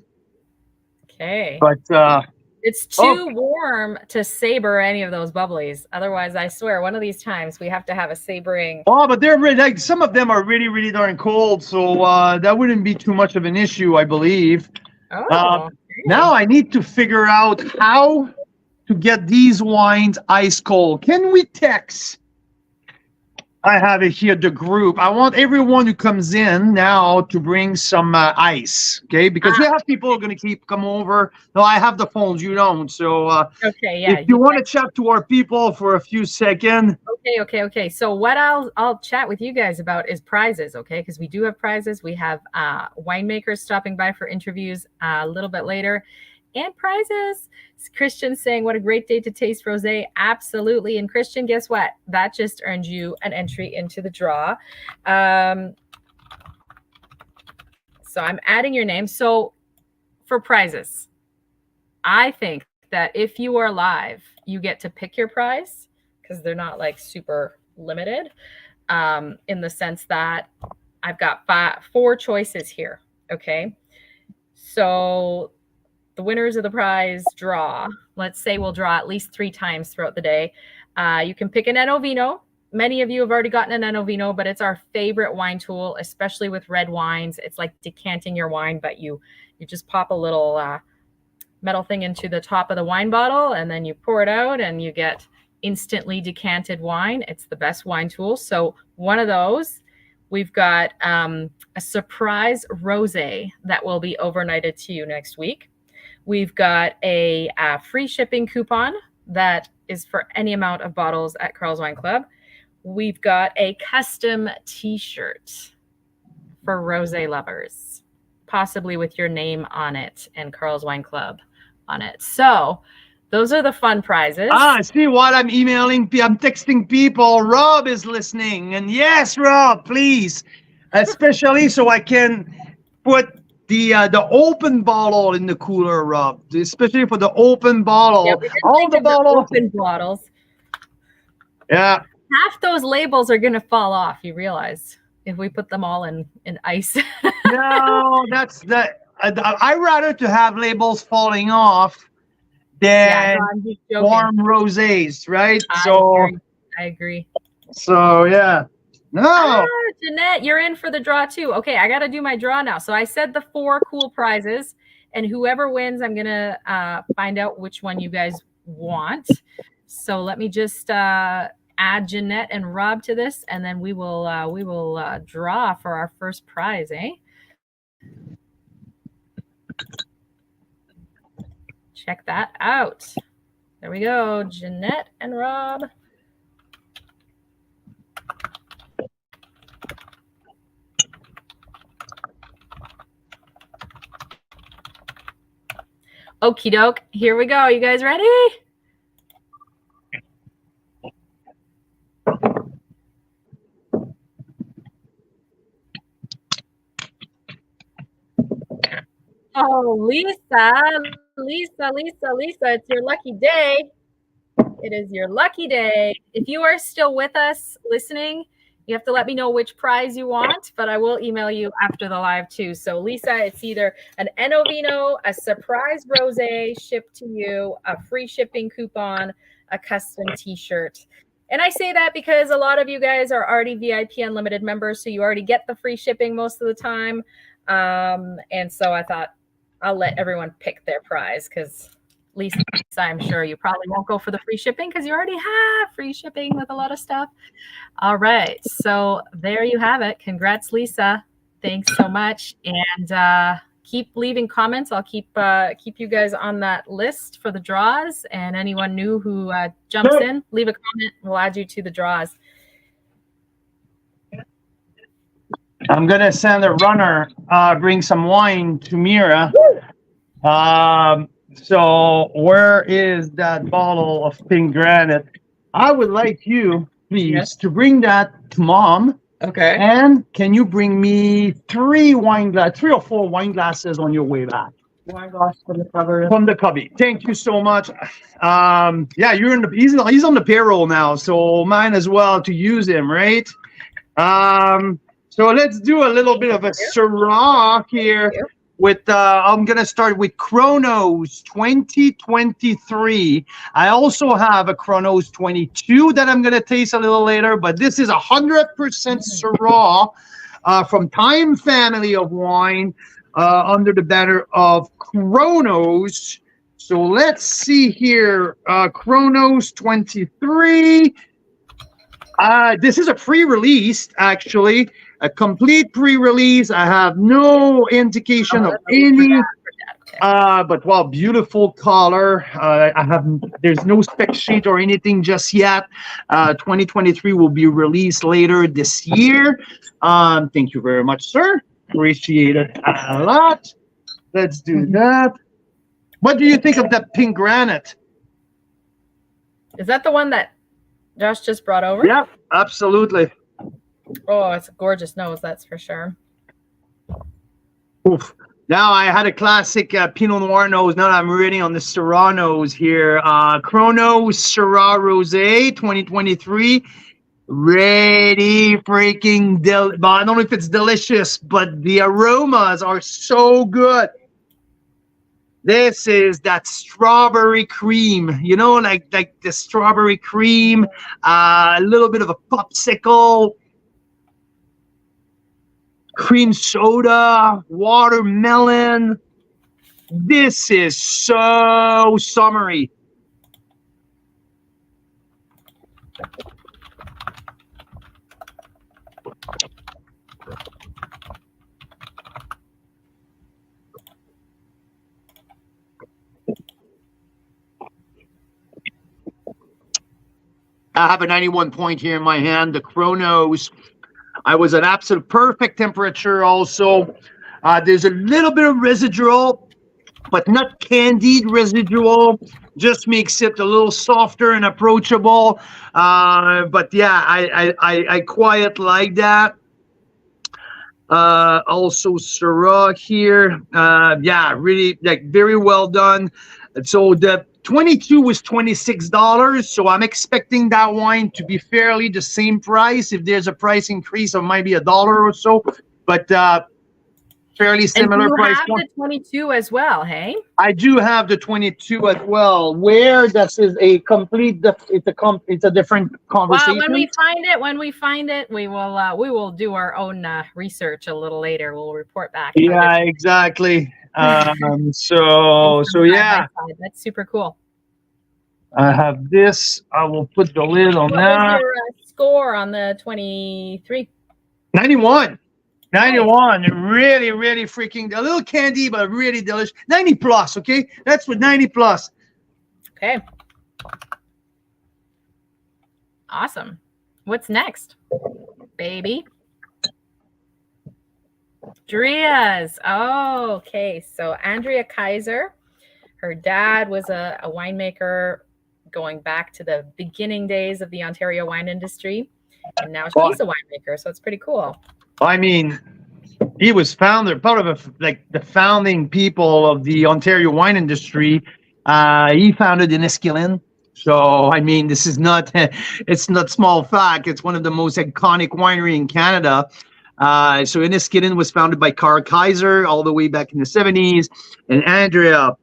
Okay.
But
it's too warm to saber any of those bubblies. Otherwise, I swear, one of these times we have to have a sabering.
Oh, but they're really, like some of them are really, really darn cold, so that wouldn't be too much of an issue, I believe.
Oh.
Now I need to figure out how to get these wines ice cold. Can we text? I have it here, the group. I want everyone who comes in now to bring some ice, okay? Because we have people who are going to come over. No, I have the phones, you don't. So
okay, yeah.
If you want to chat to our people for a few seconds.
Okay. So what I'll chat with you guys about is prizes, okay? Because we do have prizes. We have winemakers stopping by for interviews a little bit later. And prizes. Christian saying, what a great day to taste rosé. Absolutely. And Christian, guess what? That just earned you an entry into the draw. So I'm adding your name. So for prizes, I think that if you are live, you get to pick your prize because they're not like super limited in the sense that I've got 4 choices here. Okay. So the winners of the prize draw. Let's say we'll draw at least 3 times throughout the day. You can pick an Enovino. Many of you have already gotten an Enovino, but it's our favorite wine tool, especially with red wines. It's like decanting your wine, but you just pop a little metal thing into the top of the wine bottle, and then you pour it out, and you get instantly decanted wine. It's the best wine tool. So one of those. We've got a surprise rosé that will be overnighted to you next week. We've got a free shipping coupon that is for any amount of bottles at Carl's Wine Club. We've got a custom t-shirt for rosé lovers, possibly with your name on it and Carl's Wine Club on it. So those are the fun prizes.
See what I'm emailing, I'm texting people. Rob is listening. And yes, Rob, please. Especially so I can put the open bottle in the cooler, Rob. Especially for the open bottle.
Yeah, we didn't
All
think
the
of
bottles.
open bottles.
Yeah.
Half those labels are going to fall off, you realize, if we put them all in ice.
No, that's the. I rather to have labels falling off
Yeah,
than
no, I'm just joking.
warm rosés, right?
I agree.
So yeah. No.
Jeanette, you're in for the draw too. Okay, I got to do my draw now. So I said the 4 cool prizes, and whoever wins, I'm gonna find out which one you guys want. So let me just add Jeanette and Rob to this, and then we will draw for our first prize, eh? Check that out. There we go, Jeanette and Rob. Okie doke. Here we go. You guys ready? Oh, Lisa, it's your lucky day. It is your lucky day. If you are still with us listening, you have to let me know which prize you want, but I will email you after the live too. So Lisa, it's either an Enovino, a surprise rosé shipped to you, a free shipping coupon, a custom t-shirt. And I say that because a lot of you guys are already VIP Unlimited members, so you already get the free shipping most of the time. And so I thought I'll let everyone pick their prize because Lisa, I'm sure you probably won't go for the free shipping because you already have free shipping with a lot of stuff. All right. So there you have it. Congrats, Lisa. Thanks so much. And keep leaving comments. I'll keep you guys on that list for the draws. And anyone new who jumps in, leave a comment. We'll add you to the draws.
I'm gonna send a runner, bring some wine to Mira. So where is that bottle of pink granite? I would like you, please, to bring that to Mom.
Okay.
And can you bring me 3 or 4 wine glasses on your way back?
Wine glass from the cover.
From the cubby. Thank you so much. Yeah, he's on the payroll now, so might as well to use him, right? So let's do a little bit of a Syrah here with, I'm going to start with Chronos 2023. I also have a Chronos 22 that I'm going to taste a little later, but this is 100% Syrah from Time Family of Wine under the banner of Chronos. So let's see here, Chronos 23. This is a pre-release, actually. A complete pre-release. I have no indication of any, but wow, beautiful color. There's no spec sheet or anything just yet. 2023 will be released later this year. Thank you very much, sir. Appreciate it a lot. Let's do that. What do you think of that pink granite?
Is that the one that Josh just brought over?
Yeah, absolutely.
Oh, it's a gorgeous nose, that's for sure.
Oof. Now I had a classic Pinot Noir nose. Now I'm reading on the Syrah nose here. Chronos Syrah Rosé 2023. Ready freaking I don't know if it's delicious, but the aromas are so good. This is that strawberry cream, you know, like the strawberry cream, a little bit of a popsicle, cream soda, watermelon. This is so summery. I have a 91 point here in my hand. The Chronos. I was at absolute perfect temperature also. There's a little bit of residual, but not candied residual. Just makes it a little softer and approachable. But yeah, I quite like that. Also Syrah here. Yeah, really like very well done. So the 22 was $26. So I'm expecting that wine to be fairly the same price. If there's a price increase of maybe $1 or so, but fairly similar
and you
price
have
point.
the 22 as well, hey?
I do have the 22 as well. Where this is a complete, it's a different conversation.
Well, when we find it, we will do our own research a little later. We'll report back.
Yeah, exactly. So yeah,
that's super cool.
I have this. I will put the lid on
What
that.
was your score on the 23?
91. 91.
Nice.
Really, really freaking a little candy, but really delicious. 90 plus. Okay, that's what 90 plus.
Okay. Awesome. What's next, baby? Dria's. Oh, okay. So Andrea Kaiser, her dad was a winemaker going back to the beginning days of the Ontario wine industry, and now she's a winemaker. So it's pretty cool.
I mean, he was part of the founding people of the Ontario wine industry. He founded Enniskillen. So, I mean, this is not, it's not small fact. It's one of the most iconic winery in Canada. So Enniskillen was founded by Carl Kaiser all the way back in the 70s. And Andrea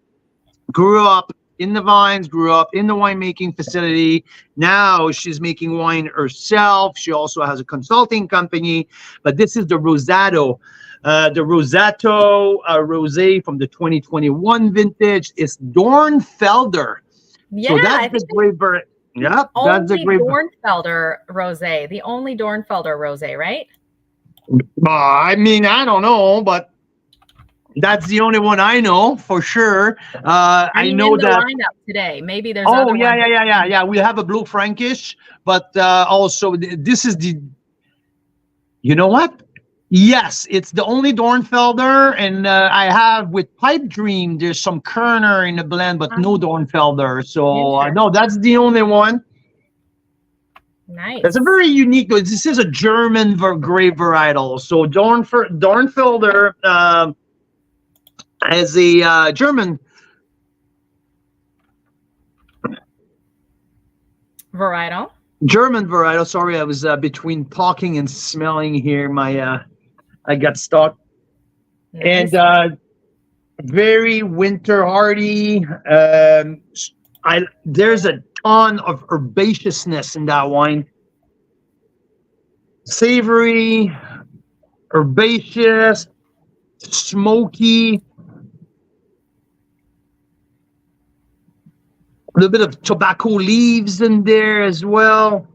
grew up in the vines, grew up in the winemaking facility. Now she's making wine herself. She also has a consulting company. But this is the Rosato. The Rosato rosé from the 2021 vintage is Dornfelder.
Yeah,
so that's a great bird. Yeah, that's a great
Dornfelder rosé. The only Dornfelder rosé, right?
I mean, I don't know, but that's the only one I know for sure. I know
in the
that
lineup today. Maybe there's
Oh
other
yeah. We have a Blue Frankish, but also this is the. You know what? Yes, it's the only Dornfelder, and I have with Pipe Dream. There's some Kerner in the blend, but no Dornfelder. So no, that's the only one.
Nice.
It's a very unique. This is a German grape varietal. So Dornfelder as a German
varietal.
Sorry, I was between talking and smelling here. I got stuck. Nice. And very winter hardy. There's a ton of herbaceousness in that wine. Savory, herbaceous, smoky. A little bit of tobacco leaves in there as well.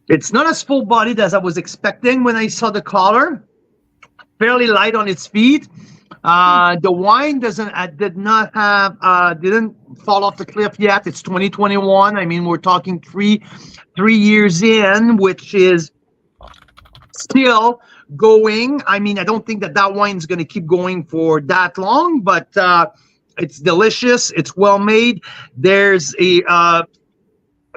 It's not as full-bodied as I was expecting when I saw the color. Fairly light on its feet. The wine didn't fall off the cliff yet. It's 2021. I mean, we're talking three years in, which is still going. I mean, I don't think that wine's going to keep going for that long, but it's delicious. It's well made. There's a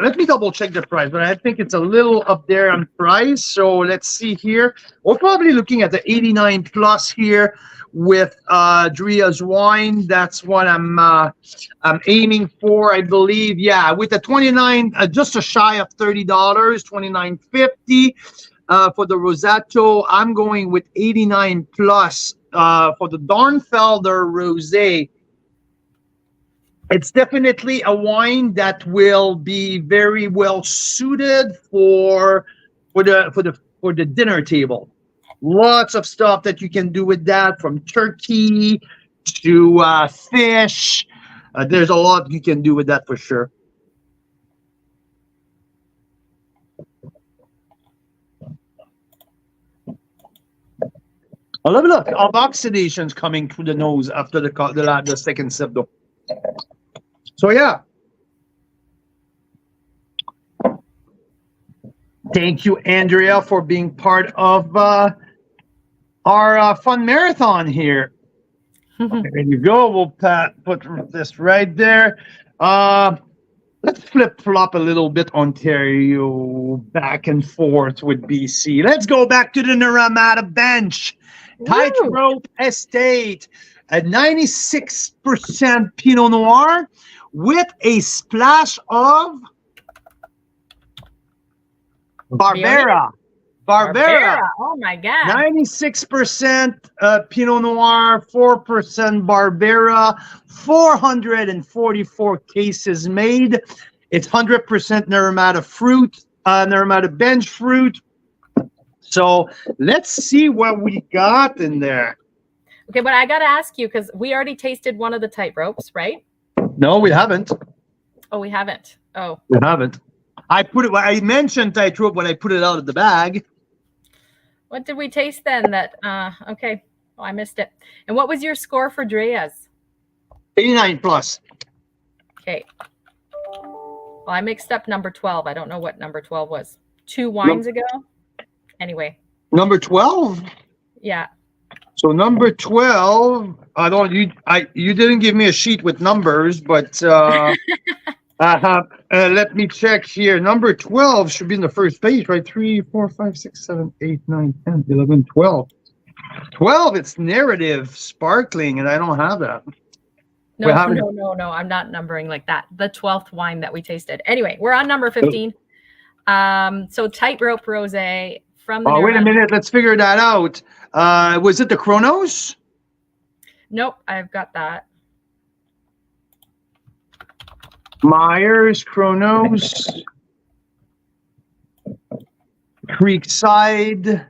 let me double check the price, but I think it's a little up there on price. So let's see here. We're probably looking at the 89 plus here with Dria's wine. That's what I'm aiming for, I believe. Yeah, with the 29, just a shy of $30, $29.50 for the Rosato. I'm going with 89 plus for the Dornfelder Rosé. It's definitely a wine that will be very well suited for the dinner table. Lots of stuff that you can do with that, from turkey to fish. There's a lot you can do with that for sure. A little bit of oxidations coming through the nose after the second sip, though. So yeah. Thank you, Andrea, for being part of our fun marathon here. There you go. We'll put this right there. Let's flip-flop a little bit Ontario back and forth with BC. Let's go back to the Naramata bench. Tightrope Estate, a 96% Pinot Noir with a splash of Barbera.
Oh my God.
96% Pinot Noir, 4% Barbera, 444 cases made. It's 100% Naramata fruit, Naramata bench fruit. So let's see what we got in there.
Okay, but I got to ask you, because we already tasted one of the tight ropes, right?
No, we haven't.
Oh, we haven't. Oh.
We haven't. I mentioned tightrope when I put it out of the bag.
What did we taste then? Okay. Oh, I missed it. And what was your score for Drea's?
89 plus.
Okay. Well, I mixed up number 12. I don't know what number 12 was. 2 wines ago? Anyway.
Number 12?
Yeah.
So number 12, you didn't give me a sheet with numbers, but let me check here. Number 12 should be in the first page, right? 3, 4, 5, 6, 7, 8, 9, 10, 11, 12. 12, it's narrative sparkling, and I don't have that.
No. I'm not numbering like that. The 12th wine that we tasted. Anyway, we're on number 15. So tightrope rosé from the
wait a minute. Let's figure that out. Was it the Chronos?
Nope, I've got that.
Myers, Chronos, Creekside.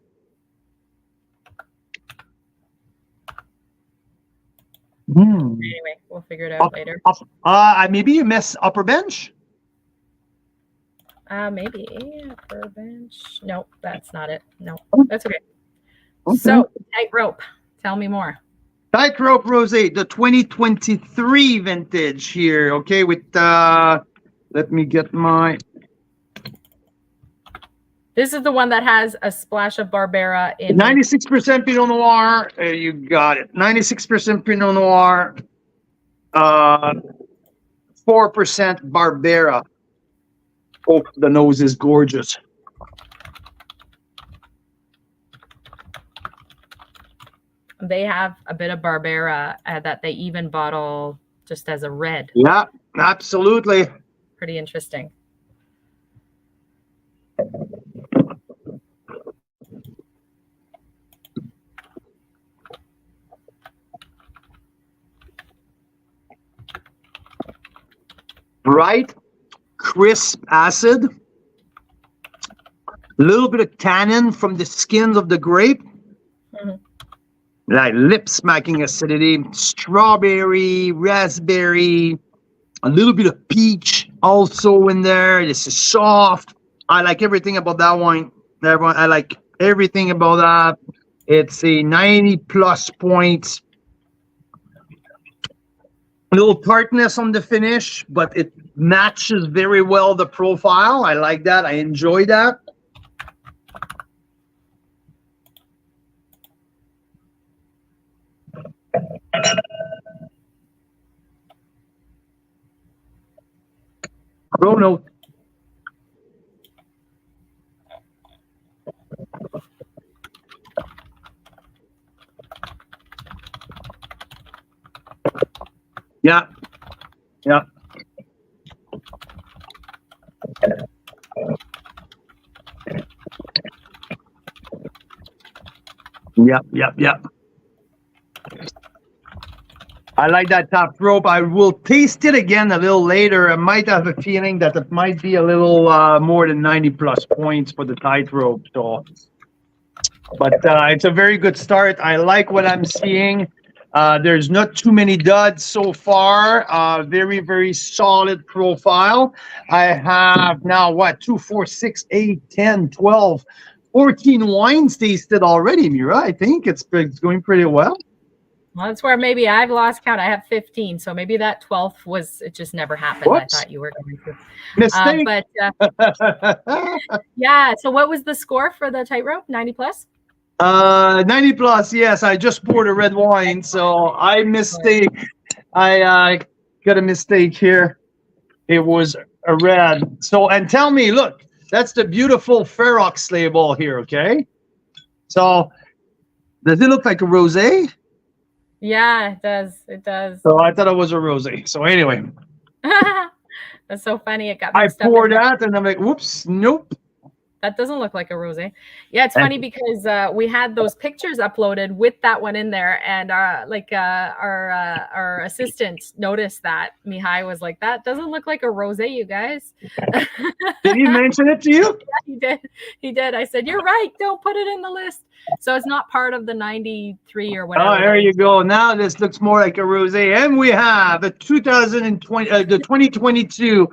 Anyway, we'll figure it out later.
Maybe you miss Upper Bench?
Maybe Upper Bench. Nope, that's not it. No,
Oh.
that's okay. So, tightrope. Tell me more.
Tightrope Rosé, the 2023 vintage here. Okay, with let me get my.
This is the one that has a splash of Barbera in
96% Pinot Noir. You got it. 96% Pinot Noir. 4% Barbera. Oh, the nose is gorgeous.
They have a bit of Barbera that they even bottle just as a red.
Yeah, absolutely.
Pretty interesting.
Bright, crisp acid. A little bit of tannin from the skins of the grape. Like lip smacking acidity, strawberry, raspberry, a little bit of peach also in there. This is soft. I like everything about that wine. I like everything about that. It's a 90 plus points. A little tartness on the finish, but it matches very well the profile. I like that. I enjoy that. Chrono. Yeah. Yeah. Yep. I like that top rope. I will taste it again a little later. I might have a feeling that it might be a little more than 90 plus points for the tightrope. So, but it's a very good start. I like what I'm seeing. There's not too many duds so far. Very, very solid profile. I have now 2, 4, 6, 8, 10, 12, 14 wines tasted already, Mira. I think it's going pretty well.
Well, that's where maybe I've lost count. I have 15, so maybe that 12th was it just never happened.
Whoops.
I thought you were going to.
Mistake.
Yeah. So what was the score for the tightrope? 90 plus?
90 plus. Yes, I just poured a red wine, so I got a mistake here. It was a red. So, and tell me, look, that's the beautiful Ferox label here. Okay. So, does it look like a rosé?
Yeah, it does. It does.
So I thought it was a rosé. So anyway,
That's so funny. It got
I
mixed up.
poured that, and I'm like, whoops, nope.
That doesn't look like a rosé. Yeah, it's funny because we had those pictures uploaded with that one in there, and our assistant noticed that. Mihai was like, "That doesn't look like a rosé, you guys."
Did he mention it to you?
Yeah, he did. He did. I said, "You're right. Don't put it in the list." So it's not part of the 93 or whatever.
Oh, there you go. Now this looks more like a rosé, and we have the 2022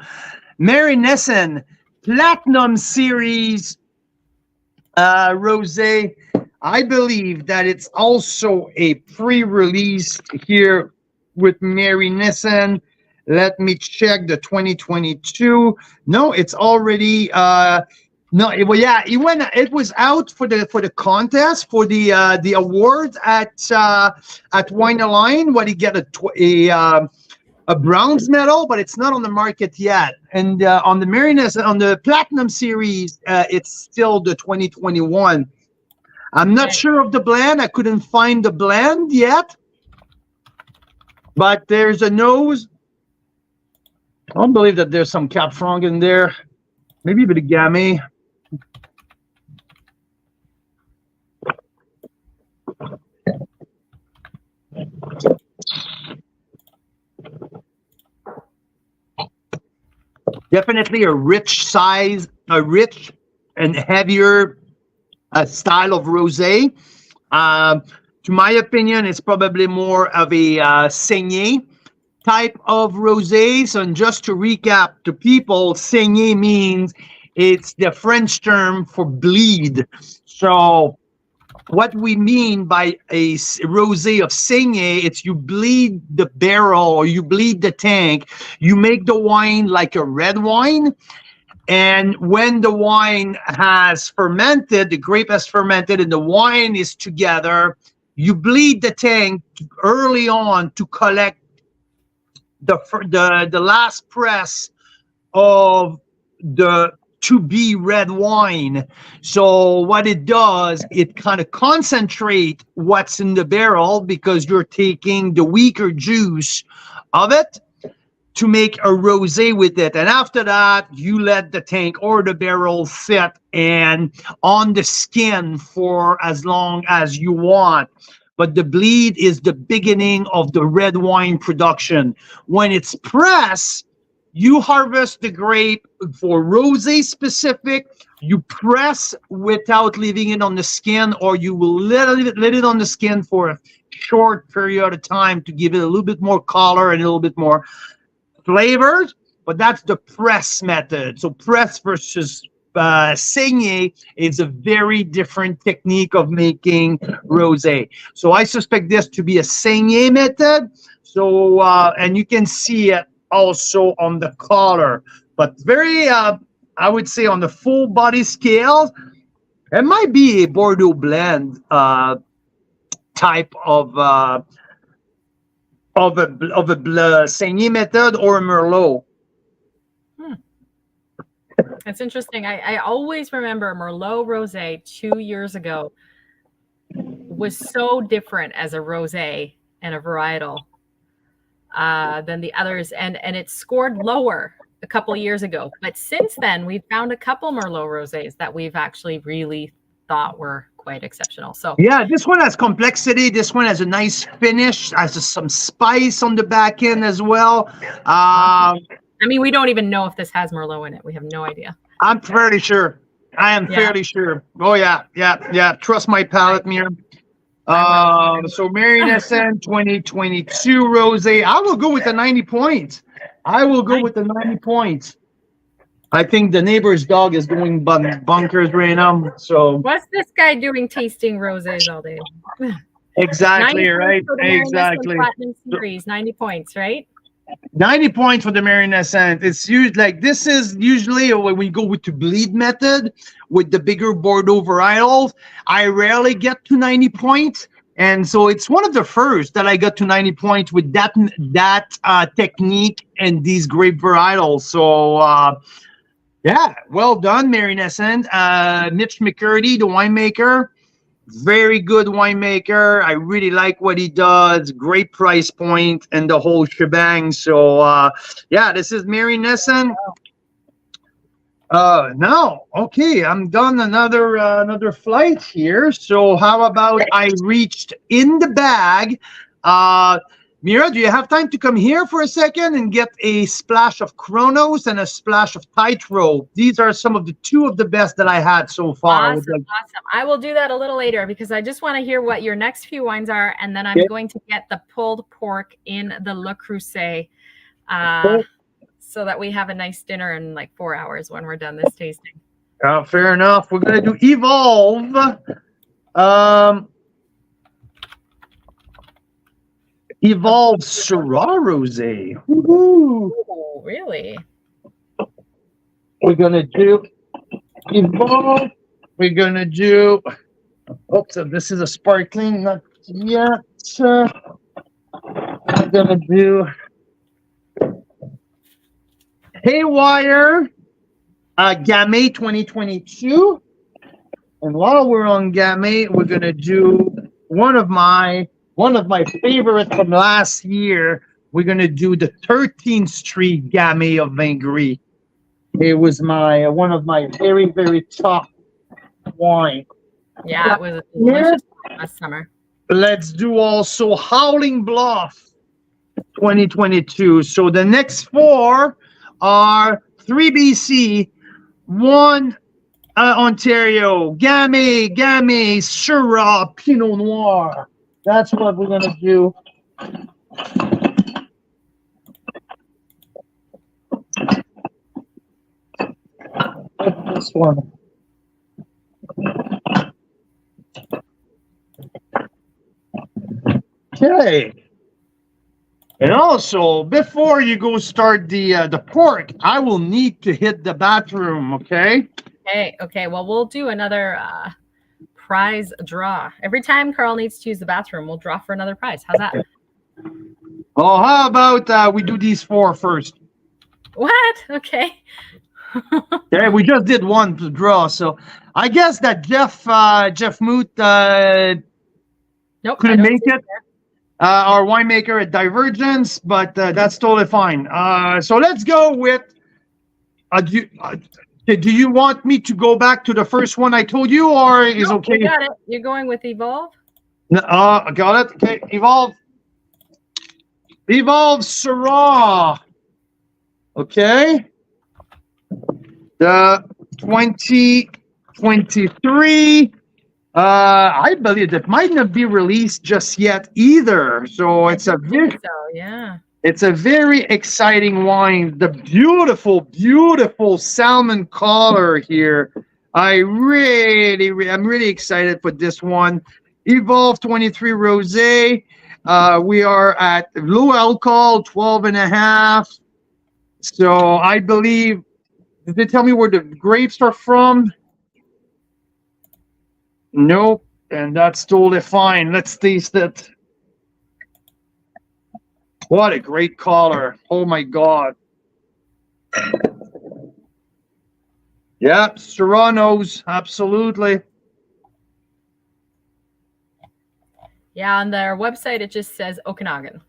Mary Nissen Platinum Series rosé. I believe that it's also a pre-release here with Mary Nissen. Let me check the 2022. No, it's already no. Well, yeah, it was out for the contest for the award at Wine Line. What he get a bronze medal, but it's not on the market yet. And on the Mary Nissen, on the Platinum Series, it's still the 2021. I'm not sure of the blend. I couldn't find the blend yet, but there's a nose. I don't believe that there's some Cap Franc in there. Maybe a bit of Gamay. Definitely a rich and heavier style of rosé. To my opinion, it's probably more of a saigné type of rosé. So, and just to recap to people, saigné means it's the French term for bleed. So what we mean by a rosé of saigné, it's you bleed the barrel or you bleed the tank. You make the wine like a red wine. And when the wine has fermented, the grape has fermented and the wine is together, you bleed the tank early on to collect the last press of the to-be red wine. So what it does, it kind of concentrate what's in the barrel because you're taking the weaker juice of it to make a rosé with it. And after that, you let the tank or the barrel sit and on the skin for as long as you want. But the bleed is the beginning of the red wine production. When it's pressed, you harvest the grape for rosé specific. You press without leaving it on the skin, or you will let it on the skin for a short period of time to give it a little bit more color and a little bit more flavors. But that's the press method. So press versus saigné is a very different technique of making rosé. So I suspect this to be a saigné method. So and you can see it also on the color, but very I would say on the full body scale, it might be a Bordeaux blend type of a saigné method or a Merlot.
That's interesting. I always remember Merlot rosé 2 years ago was so different as a rosé and a varietal than the others, and it scored lower a couple of years ago. But since then, we've found a couple Merlot rosés that we've actually really thought were quite exceptional. So
yeah, this one has complexity. This one has a nice finish, has some spice on the back end as well.
I mean, we don't even know if this has Merlot in it. We have no idea.
I'm fairly sure. I am fairly sure. Oh yeah. Trust my palate, Mira. So Mary Nissen 2022 rosé. I will go with the 90 points. I will go with the 90 points. I think the neighbor's dog is doing bunkers right now. So
What's this guy doing tasting roses all day? 90
exactly right.
points for the Mary Nesson
Exactly.
Platinum Series. 90 points, right?
90 points for the Mary Nesson. It's used like this is usually when we go with the bleed method with the bigger Bordeaux varietals. I rarely get to 90 points. And so it's one of the first that I got to 90 points with that technique and these grape varietals. So yeah, well done, Mary Nesson. Mitch McCurdy, the winemaker, very good winemaker. I really like what he does. Great price point and the whole shebang. So yeah, this is Mary Nesson. No, okay, I'm done. Another flight here. So how about I reached in the bag? Mira, do you have time to come here for a second and get a splash of Chronos and a splash of Tightrope? These are some of the two of the best that I had so far.
Awesome. I will do that a little later because I just want to hear what your next few wines are, and then I'm going to get the pulled pork in the Le Creuset, so that we have a nice dinner in like 4 hours when we're done this tasting.
Fair enough. We're gonna do Evolve. Evolve Syrah Rosé.
Oh, really?
We're gonna do Evolve. We're gonna do. Oops, this is a sparkling, not yet. We're gonna do Haywire Gamay 2022. And while we're on Gamay, we're gonna do one of my favorites from last year. We're gonna do the 13th Street Gamay of Vingry. It was one of my very, very top wine.
Yeah, it was a delicious wine last summer.
Let's do also Howling Bluff 2022. So the next four are 3 BC, 1 Ontario, Gamay, Syrah, Pinot Noir. That's what we're gonna do. This one. Okay. And also, before you go start the pork, I will need to hit the bathroom. Okay.
Okay. Well, we'll do another prize draw. Every time Carl needs to use the bathroom, we'll draw for another prize. How's that?
Well, how about we do these four first?
What? Okay.
Yeah, we just did one to draw, so I guess that Jeff Moot
Nope.
couldn't make it. Our winemaker at Divergence, but that's totally fine. So let's go with. Do you want me to go back to the first one I told you, or is okay?
You got it. You're going with Evolve?
Got it. Okay, Evolve Syrah. Okay. The 2023. I believe it might not be released just yet either. So it's a very exciting wine. The beautiful salmon color here. I'm really excited for this one. Evolve 23 Rosé. We are at low alcohol, 12.5. So I believe. Did they tell me where the grapes are from? Nope, and that's totally fine. Let's taste it. What a great color. Oh my God. Yep, Serranos, absolutely.
Yeah, on their website, it just says Okanagan.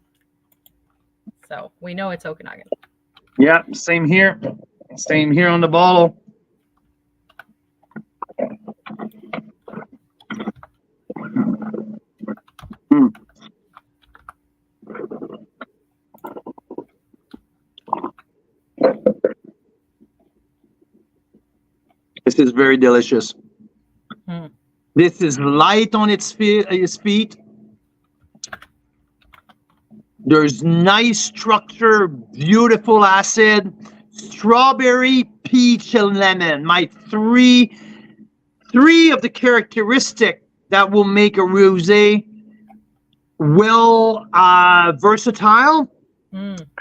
So we know it's Okanagan.
Yep, same here. Same here on the bottle. This is very delicious. This is light on its feet. There's nice structure, beautiful acid, strawberry, peach, and lemon. My three of the characteristic that will make a rosé versatile.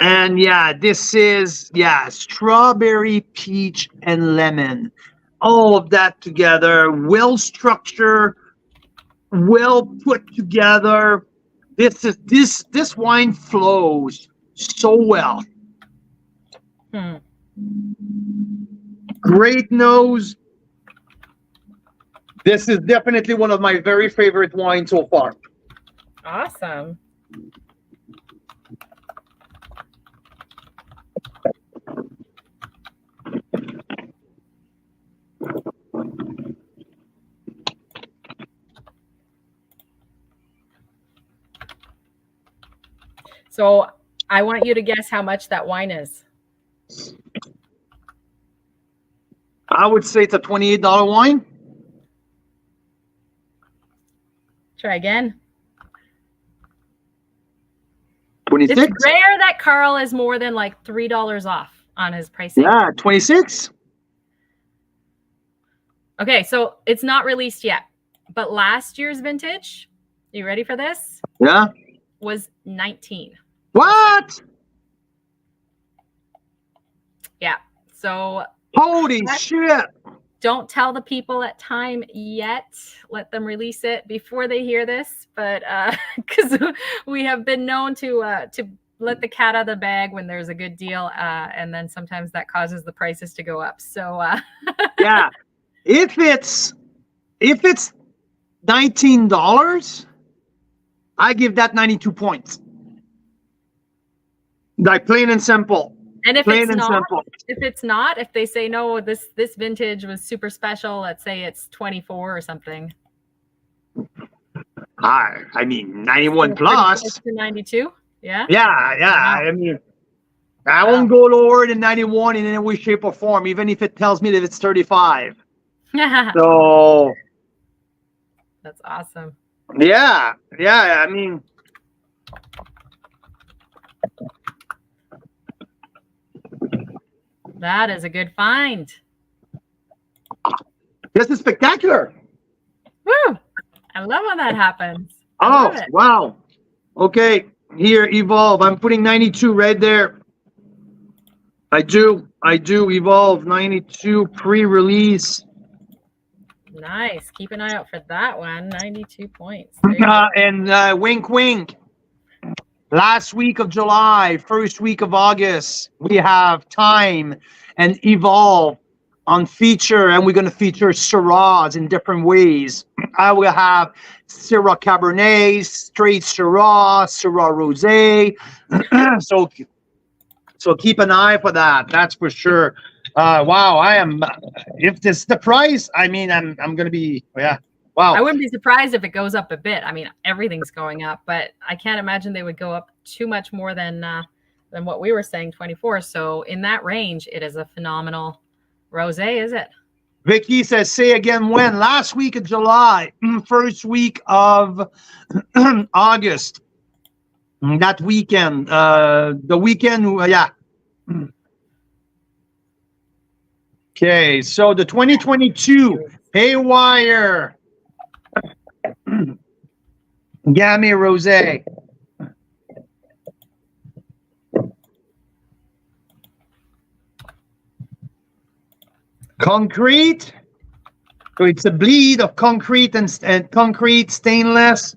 And yeah, this is strawberry, peach, and lemon. All of that together, well structured, well put together. This wine flows so well. Great nose. This is definitely one of my very favorite wines so far.
Awesome. So I want you to guess how much that wine is.
I would say it's a $28 wine.
Try again.
26?
It's rare that Carl is more than like $3 off on his pricing.
Yeah, 26.
Okay, so it's not released yet, but last year's vintage, you ready for this?
Yeah.
Was 19.
What?
Yeah. So
holy shit.
Don't tell the people at time yet. Let them release it before they hear this. But because we have been known to let the cat out of the bag when there's a good deal, and then sometimes that causes the prices to go up. So
yeah, if it's $19, I give that 92 points. Like plain and simple.
And if
plain
it's
and
not, if they say no, this vintage was super special, let's say it's 24 or something.
I mean 91 plus.
92. Yeah.
Yeah.
Wow.
I mean, I won't go lower than 91 in any way, shape, or form, even if it tells me that it's 35. So
that's awesome.
Yeah. I mean,
that is a good find.
This is spectacular.
Woo! I love when that happens.
Oh, wow. Okay, here, Evolve. I'm putting 92 right there. I do. Evolve 92 pre-release.
Nice. Keep an eye out for that one. 92 points.
And wink, wink. Last week of July, first week of August, we have Time and Evolve on feature, and we're going to feature Syrahs in different ways. I will have Syrah Cabernet, straight Syrah, Syrah Rosé. So keep an eye for that. That's for sure. Wow, I am. If this the price, I mean, I'm going to be Wow.
I wouldn't be surprised if it goes up a bit. I mean, everything's going up, but I can't imagine they would go up too much more than what we were saying, 24. So in that range, it is a phenomenal rosé, is it?
Vicky says, say again when? Last week of July, first week of August. That weekend, the weekend, yeah. Okay, so the 2022 Haywire Gamay Rosé. Concrete. So it's a bleed of concrete and concrete stainless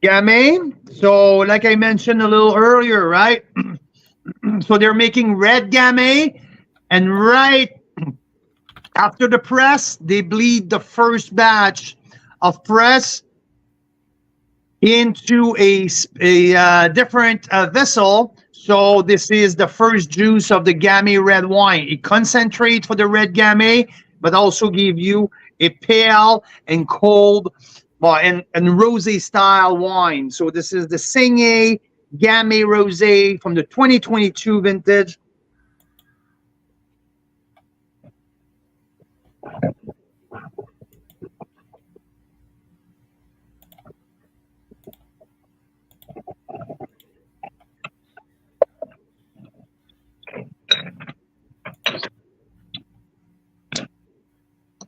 Gamay. So like I mentioned a little earlier, right? So they're making red Gamay, and right after the press, they bleed the first batch of press into a different vessel. So this is the first juice of the Gamay red wine. It concentrates for the red Gamay, but also give you a pale and cold, and rosé style wine. So this is the Saignée Gamay Rosé from the 2022 vintage.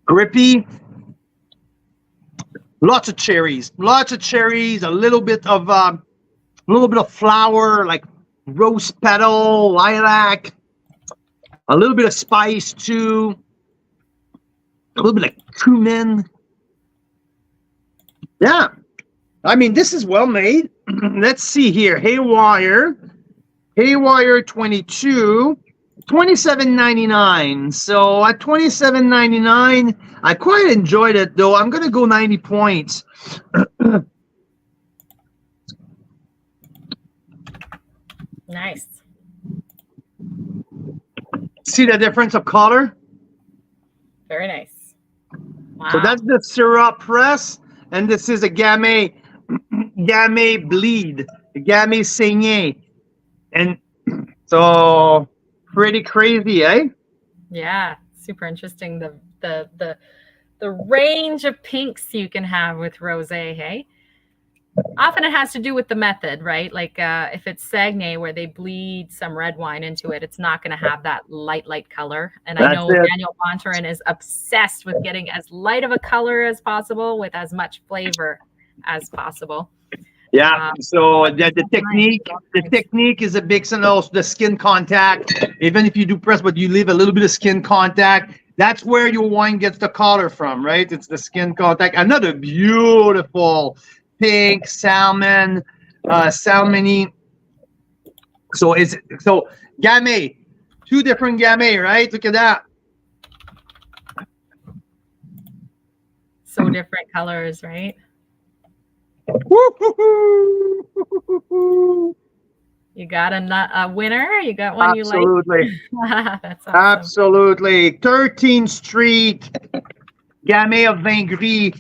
grippy. Lots of cherries. Lots of cherries. A little bit of flower, like rose petal, lilac. A little bit of spice too. A little bit of cumin. Yeah. I mean, this is well made. Let's see here. Haywire 22, $27.99. So at $27.99, I quite enjoyed it though. I'm gonna go 90 points.
Nice.
See the difference of color?
Very nice. Wow.
So that's the Syrah press, and this is a Gamay bleed, Gamay Saigné. And so pretty crazy, eh?
Yeah, super interesting. The range of pinks you can have with rosé, hey? Often it has to do with the method, right? Like if it's Saguenay where they bleed some red wine into it, it's not going to have that light color. And I know Daniel Bontorin is obsessed with getting as light of a color as possible with as much flavor as possible.
Yeah. So the technique is a big thing. Also, the skin contact. Even if you do press, but you leave a little bit of skin contact. That's where your wine gets the color from, right? It's the skin contact. Another beautiful pink salmon, salmony. So Gamay, 2 different Gamay, right? Look at that.
So different colors, right? You got a winner? You got one
Absolutely.
you like? That's awesome.
Absolutely. 13th Street, Gamay of Vingry,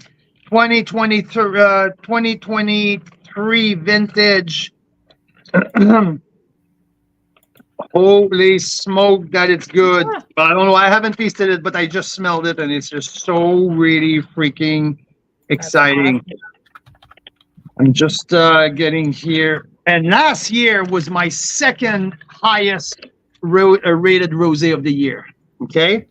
2023 vintage. Holy smoke, that it's good. I don't know. I haven't tasted it, but I just smelled it, and it's just so really freaking exciting. Awesome. I'm just getting here. And last year was my second highest rated rosé of the year. Okay.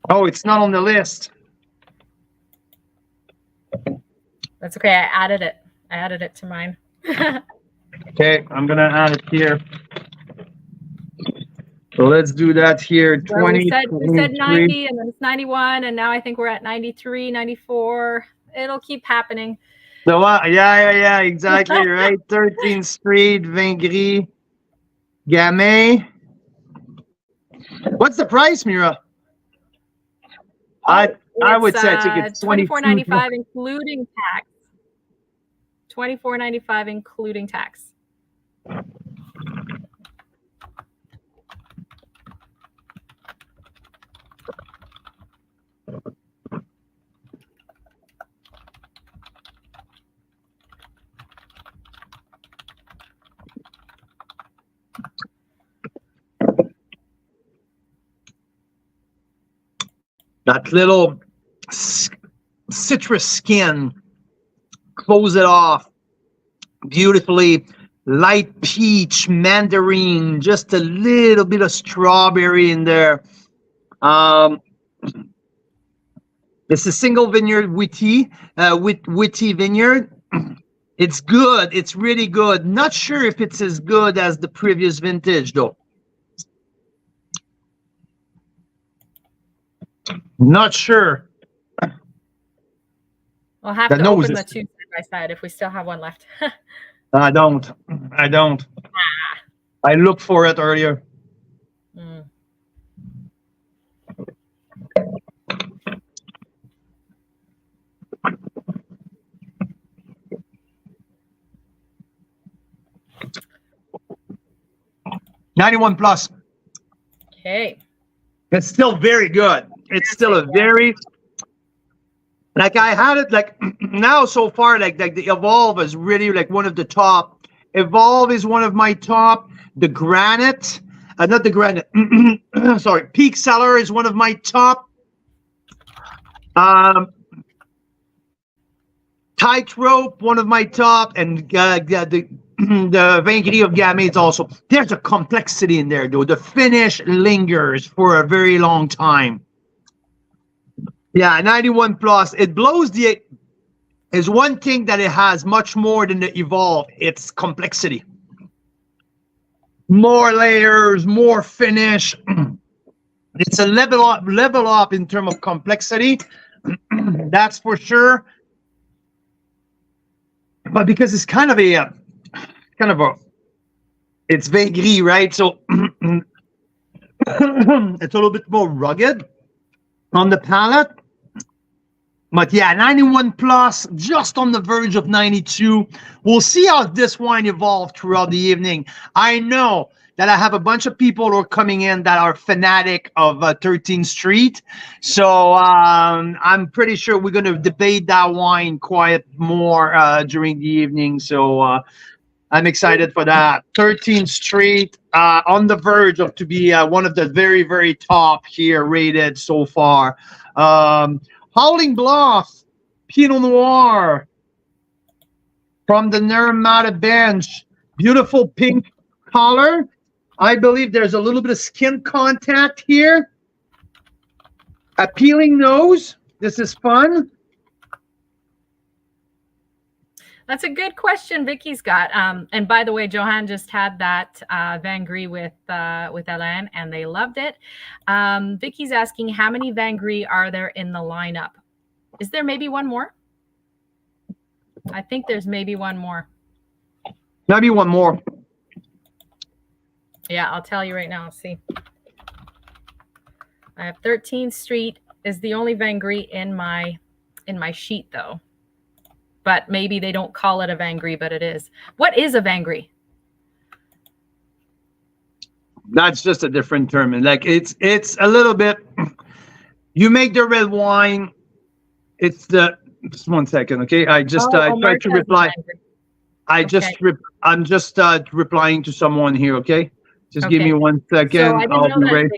Oh, it's not on the list.
That's okay. I added it. I added it to mine.
Okay, I'm gonna add it here. So let's do that here.
So we said 90, and then it's 91, and now I think we're at 93, 94. It'll keep happening.
So yeah, exactly right. 13th Street, Vingry, Gamay. What's the price, Mira? I would say I think it's
$24.95 including tax. $24.95 including tax.
That little citrus skin, close it off beautifully. Light peach, mandarin, just a little bit of strawberry in there. This is single vineyard Witty vineyard. It's good. It's really good. Not sure if it's as good as the previous vintage though. Not sure.
We'll have to open the two side by side if we still have one left.
I don't. I looked for it earlier.
Mm.
$91 plus.
Okay.
It's still very good. It's still a very, like I had it like now so far, like the Evolve is really like one of the top. Evolve is one of my top. The Granite, not the Granite, sorry, Peak Cellar is one of my top. Tightrope, one of my top, and the the Vin Gris of Gamay is also, there's a complexity in there, though. The finish lingers for a very long time. Yeah, 91 plus. It blows the, is one thing that it has much more than the Evolve. It's complexity. More layers, more finish. It's a level up in terms of complexity. That's for sure. But because it's kind of a, it's Vin Gris, right? So it's a little bit more rugged on the palate. But yeah, 91 plus, just on the verge of 92. We'll see how this wine evolves throughout the evening. I know that I have a bunch of people who are coming in that are fanatic of 13th Street. So I'm pretty sure we're going to debate that wine quite more during the evening. So I'm excited for that. 13th Street, on the verge of to be one of the very, very top here rated so far. Howling Bluff, Pinot Noir from the Naramata bench. Beautiful pink color. I believe there's a little bit of skin contact here. Appealing nose. This is fun.
That's a good question Vicky's got. And by the way, Johan just had that Vin Gris with Alain, and they loved it. Vicky's asking, how many Vin Gris are there in the lineup? Is there maybe one more? I think there's maybe one more.
Maybe one more.
Yeah, I'll tell you right now. Let's see. I have 13th Street is the only Vin Gris in my sheet, though. But maybe they don't call it a Vin Gris, but it is. What is a Vin Gris?
That's just a different term. And like it's a little bit. You make the red wine. It's the. Just 1 second, okay? I just tried to reply. I'm just replying to someone here, okay? Just give me 1 second.
So I didn't know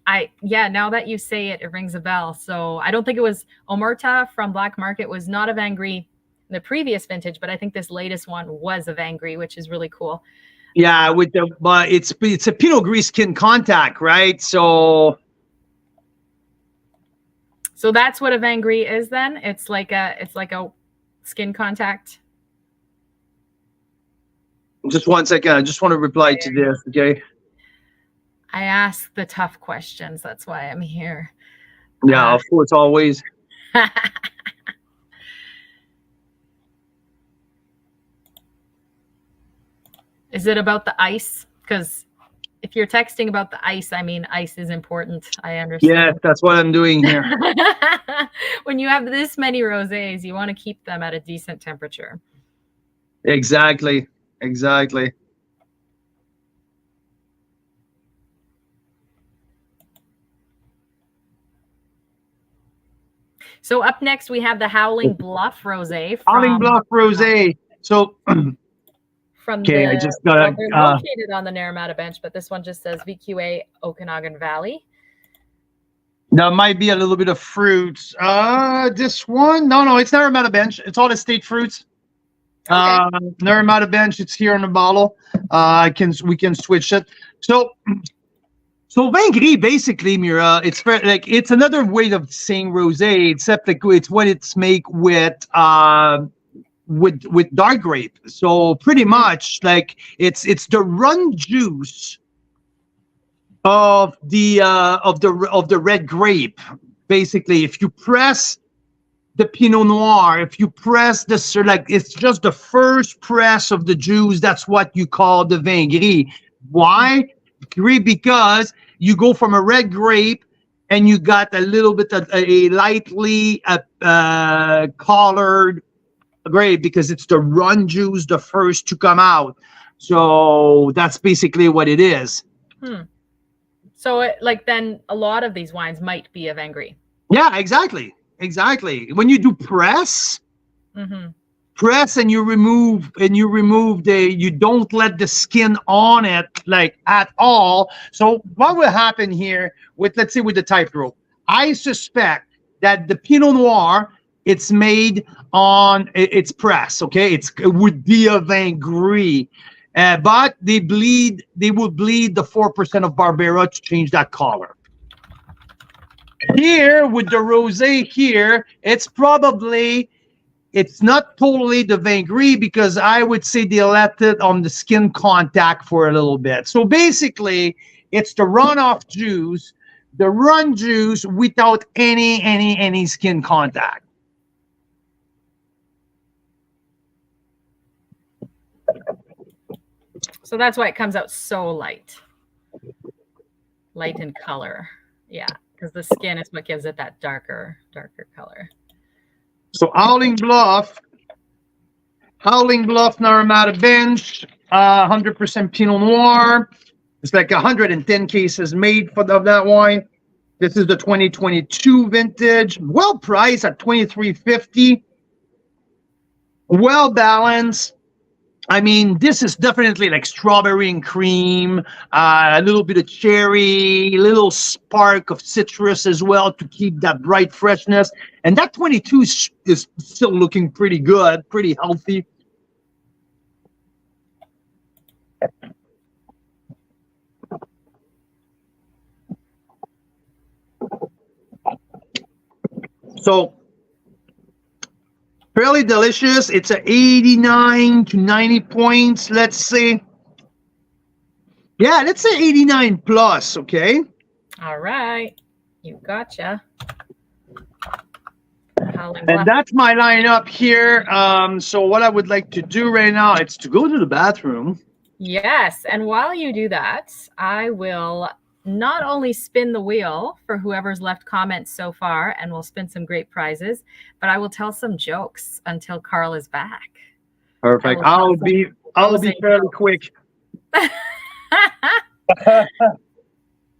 that. Yeah, now that you say it, it rings a bell. So I don't think it was Omerta from Black Market was not a Vin Gris. The previous vintage, but I think this latest one was a Vin Gris, which is really cool.
Yeah, but it's a Pinot Gris skin contact, right? So
that's what a Vin Gris is then. It's like a skin contact.
Just 1 second. I just want to reply to this, okay?
I ask the tough questions. That's why I'm here.
Yeah, of course, always.
Is it about the ice? Because if you're texting about the ice, I mean, ice is important. I understand.
Yeah, that's what I'm doing here.
When you have this many rosés, you want to keep them at a decent temperature.
Exactly. Exactly.
So up next, we have the Howling Bluff Rosé.
Howling Bluff Rosé. So...
From
okay, I just got
they're located on the Naramata bench, but this one just says VQA Okanagan Valley.
There might be a little bit of fruits. This one, no, it's Naramata bench. It's all estate fruits. Okay. Naramata bench. It's here on the bottle. We can switch it. So Vin Gris basically, Mira, it's another way of saying rosé, except like it's what it's made with dark grape. So pretty much like it's the run juice of the red grape. Basically, if you press the Pinot Noir, if you press this, like it's just the first press of the juice, that's what you call the Vin Gris. Why? Because you go from a red grape and you got a little bit of a lightly colored grape, because it's the run juice, the first to come out. So that's basically what it is.
So then a lot of these wines might be a Vin Gris.
Yeah, exactly. When you do press, press and you remove you don't let the skin on it like at all. So what will happen here with, let's say with the tightrope, I suspect that the Pinot Noir, it's made on its press, okay? It would be a Vin Gris. But they would bleed the 4% of Barbera to change that color. Here with the rosé here, it's not totally the vin gris, because I would say they left it on the skin contact for a little bit. So basically, it's the runoff juice, the run juice without any skin contact.
So that's why it comes out so light in color. Yeah, because the skin is what gives it that darker color.
So Howling Bluff, Naramata Bench, 100% Pinot Noir. It's like 110 cases made of that wine. This is the 2022 vintage. Well priced at $23.50. Well balanced. I mean, this is definitely like strawberry and cream, a little bit of cherry, a little spark of citrus as well to keep that bright freshness. And that 22 is still looking pretty good, pretty healthy. So fairly delicious. It's a 89 to 90 points, let's say. Yeah, let's say 89 plus, okay?
All right. You gotcha.
And that's my lineup here. So what I would like to do right now is to go to the bathroom.
Yes. And while you do that, I will not only spin the wheel for whoever's left comments so far, and we'll spin some great prizes, but I will tell some jokes until Carl is back.
Perfect. I'll be fairly quick.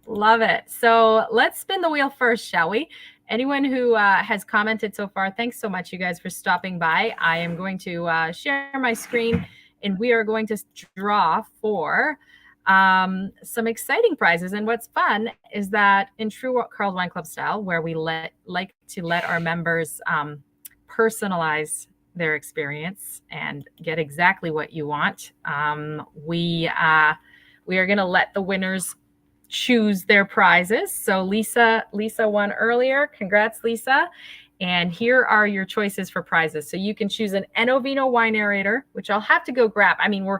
Love it. So let's spin the wheel first, shall we? Anyone who has commented so far, thanks so much, you guys, for stopping by. I am going to share my screen, and we are going to draw for some exciting prizes. And what's fun is that in true Carl's Wine Club style, where we like to let our members personalize their experience and get exactly what you want, we are going to let the winners choose their prizes. So Lisa won earlier. Congrats, Lisa. And here are your choices for prizes. So you can choose an Enovino wine aerator, which I'll have to go grab. I mean, we're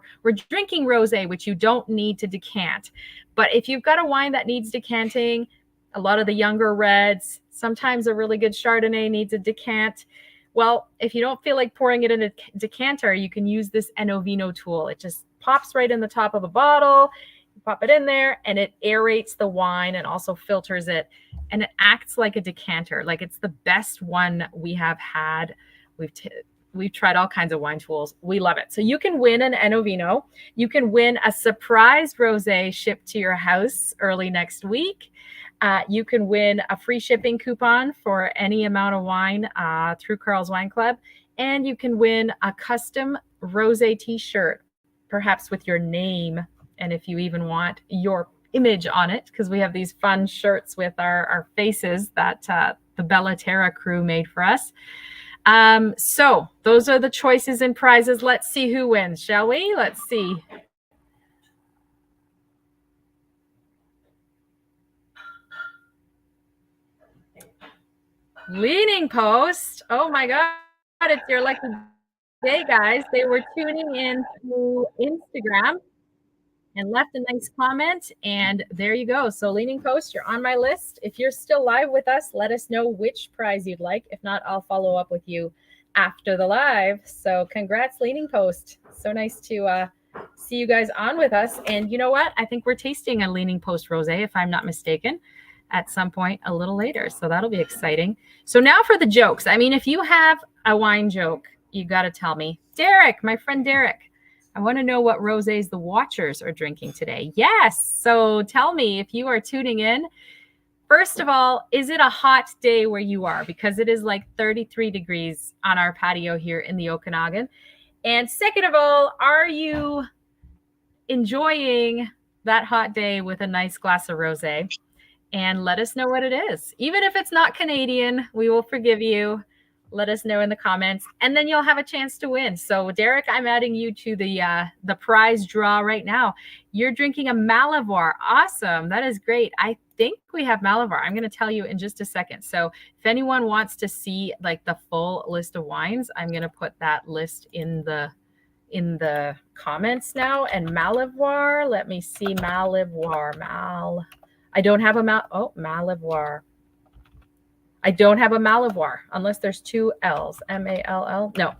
drinking rosé, which you don't need to decant. But if you've got a wine that needs decanting, a lot of the younger reds, sometimes a really good Chardonnay needs a decant. Well, if you don't feel like pouring it in a decanter, you can use this Enovino tool. It just pops right in the top of the bottle. You pop it in there, and it aerates the wine and also filters it. And it acts like a decanter. Like, it's the best one we have had. We've tried all kinds of wine tools. We love it. So you can win an Enovino. You can win a surprise rosé shipped to your house early next week. You can win a free shipping coupon for any amount of wine through Carl's Wine Club. And you can win a custom rosé t-shirt, perhaps with your name. And if you even want your image on it, because we have these fun shirts with our faces that the Bella Terra crew made for us. So those are the choices and prizes. Let's see who wins, shall we? Let's see. Leaning Post. Oh my God, it's your lucky day, guys. They were tuning in through Instagram and left a nice comment, and there you go. So Leaning Post, you're on my list. If you're still live with us, let us know which prize you'd like. If not, I'll follow up with you after the live. So congrats, Leaning Post. So nice to see you guys on with us. And you know what? I think we're tasting a Leaning Post rosé, if I'm not mistaken, at some point a little later. So that'll be exciting. So now for the jokes. I mean, if you have a wine joke, you got to tell me. Derek, my friend Derek, I want to know what rosés the watchers are drinking today. Yes. So tell me if you are tuning in. First of all, is it a hot day where you are? Because it is like 33 degrees on our patio here in the Okanagan. And second of all, are you enjoying that hot day with a nice glass of rosé? And let us know what it is. Even if it's not Canadian, we will forgive you. let us know in the comments, and then you'll have a chance to win. So Derek, I'm adding you to the prize draw right now. You're drinking a Malabar. Awesome. That is great. I think we have Malabar. I'm going to tell you in just a second. So if anyone wants to see like the full list of wines, I'm going to put that list in the comments now. And Malabar, let me see. Malabar. I don't have a Malabar. I don't have a Malabar unless there's two L's. M-A-L-L. No,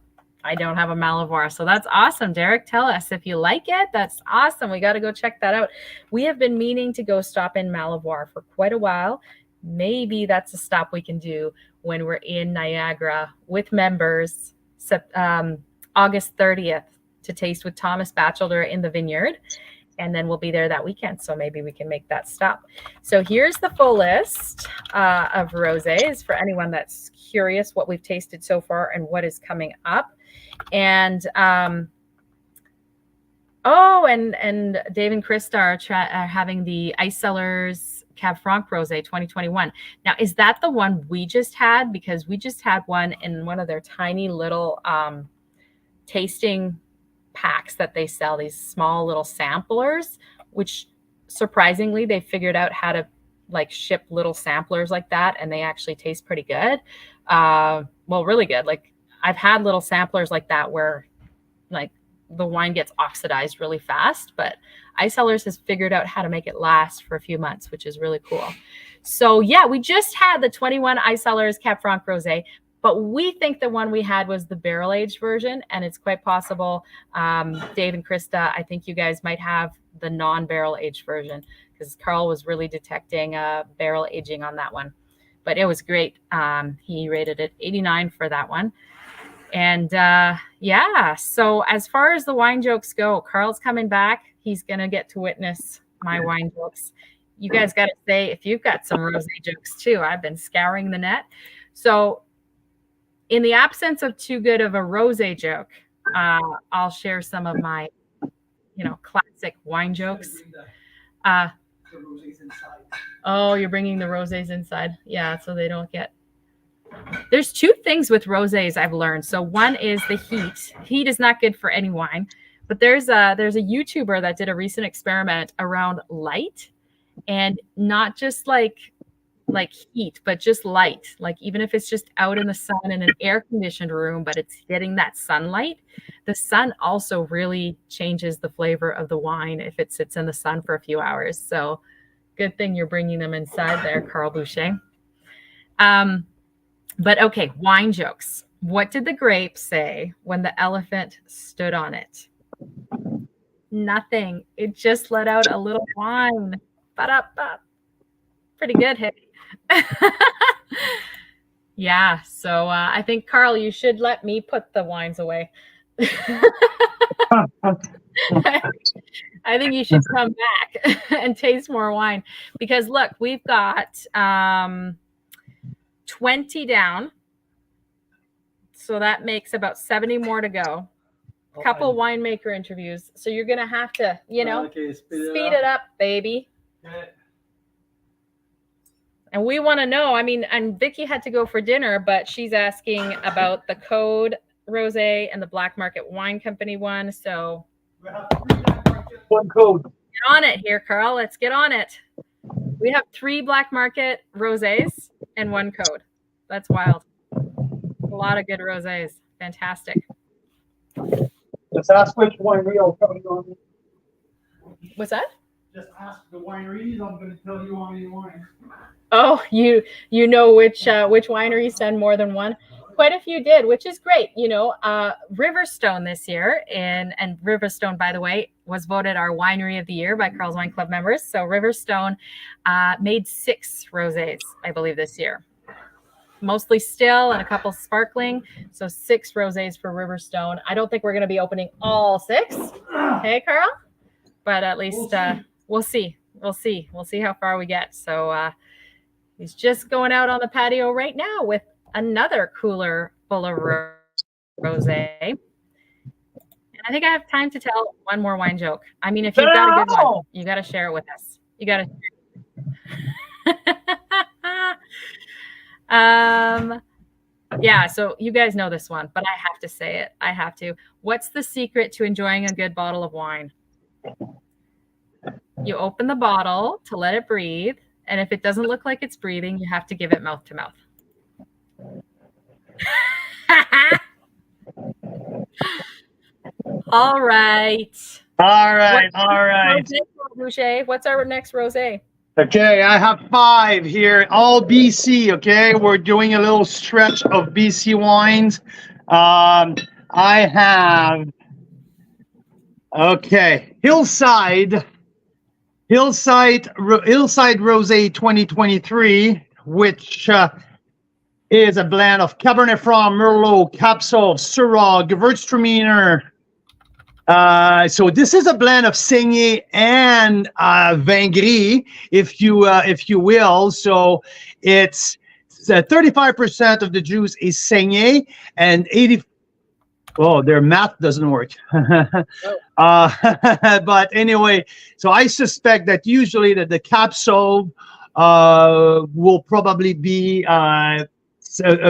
I don't have a Malabar. So that's awesome. Derek, tell us if you like it. That's awesome. We got to go check that out. We have been meaning to go stop in Malabar for quite a while. Maybe that's a stop we can do when we're in Niagara with members August 30th to taste with Thomas Batchelder in the vineyard. And then we'll be there that weekend. So maybe we can make that stop. So here's the full list of rosés for anyone that's curious what we've tasted so far and what is coming up. And and Dave and Krista are having the Ice Cellars Cab Franc Rosé 2021. Now, is that the one we just had? Because we just had one in one of their tiny little tasting packs that they sell, these small little samplers, which surprisingly they figured out how to like ship little samplers like that, and they actually taste pretty good. Well, really good. Like I've had little samplers like that where like the wine gets oxidized really fast, but Ice Cellars has figured out how to make it last for a few months, which is really cool. So yeah, we just had the 21 Ice Cellars Cab Franc Rosé, but we think the one we had was the barrel-aged version, and it's quite possible, Dave and Krista, I think you guys might have the non-barrel-aged version because Carl was really detecting barrel aging on that one. But it was great. He rated it 89 for that one. And yeah, so as far as the wine jokes go, Carl's coming back. He's going to get to witness my wine jokes. You guys got to say if you've got some rosé jokes too. I've been scouring the net. So in the absence of too good of a rosé joke, I'll share some of my, classic wine jokes. Oh, you're bringing the rosés inside. Yeah, so they don't get. There's two things with rosés I've learned. So one is the heat. Heat is not good for any wine, but there's a YouTuber that did a recent experiment around light, and not just like heat, but just light. Like even if it's just out in the sun in an air-conditioned room, but it's getting that sunlight, the sun also really changes the flavor of the wine if it sits in the sun for a few hours. So good thing you're bringing them inside there, Carl Boucher. But okay, wine jokes. What did the grape say when the elephant stood on it? Nothing. It just let out a little wine. Ba-da-ba. Pretty good, hey? Yeah, so I think, Carl, you should let me put the wines away. I think you should come back and taste more wine because look, we've got 20 down. So that makes about 70 more to go. A couple winemaker interviews. So you're going to have to, speed it up, baby. Okay. And we want to know, and Vicky had to go for dinner, but she's asking about the Code Rosé and the Black Market Wine Company one. So
one code.
Get on it here, Carl. Let's get on it. We have 3 Black Market Rosés and 1 Code. That's wild. A lot of good rosés. Fantastic.
Just ask which winery I'll tell you on.
What's that?
Just ask the wineries. I'm going to tell you on any wine.
Oh, you know which wineries send more than one? Quite a few did, which is great. Riverstone this year, and Riverstone, by the way, was voted our winery of the year by Carl's Wine Club members. So Riverstone made 6 rosés, I believe, this year. Mostly still and a couple sparkling. So 6 rosés for Riverstone. I don't think we're going to be opening all 6. Hey, Carl? But at least we'll see. We'll see how far we get. So he's just going out on the patio right now with another cooler full of rosé. And I think I have time to tell one more wine joke. If you've got a good one, you got to share it with us. You got to. Yeah, so you guys know this one, but I have to say it. I have to. What's the secret to enjoying a good bottle of wine? You open the bottle to let it breathe, and if it doesn't look like it's breathing, you have to give it mouth to mouth. All right.
All right, all right.
Rosé, what's our next rosé?
Okay, I have 5 here, all BC. Okay, we're doing a little stretch of BC wines. I have, okay, Hillside Rosé 2023, which is a blend of Cabernet Franc, Merlot, Cab Sauv, Syrah, Gewürztraminer. So this is a blend of Saignée and Vin Gris, if you will. So it's 35% of the juice is Saignée and 80. Oh, their math doesn't work. But anyway, so I suspect that usually that the Cab Sauv will probably be a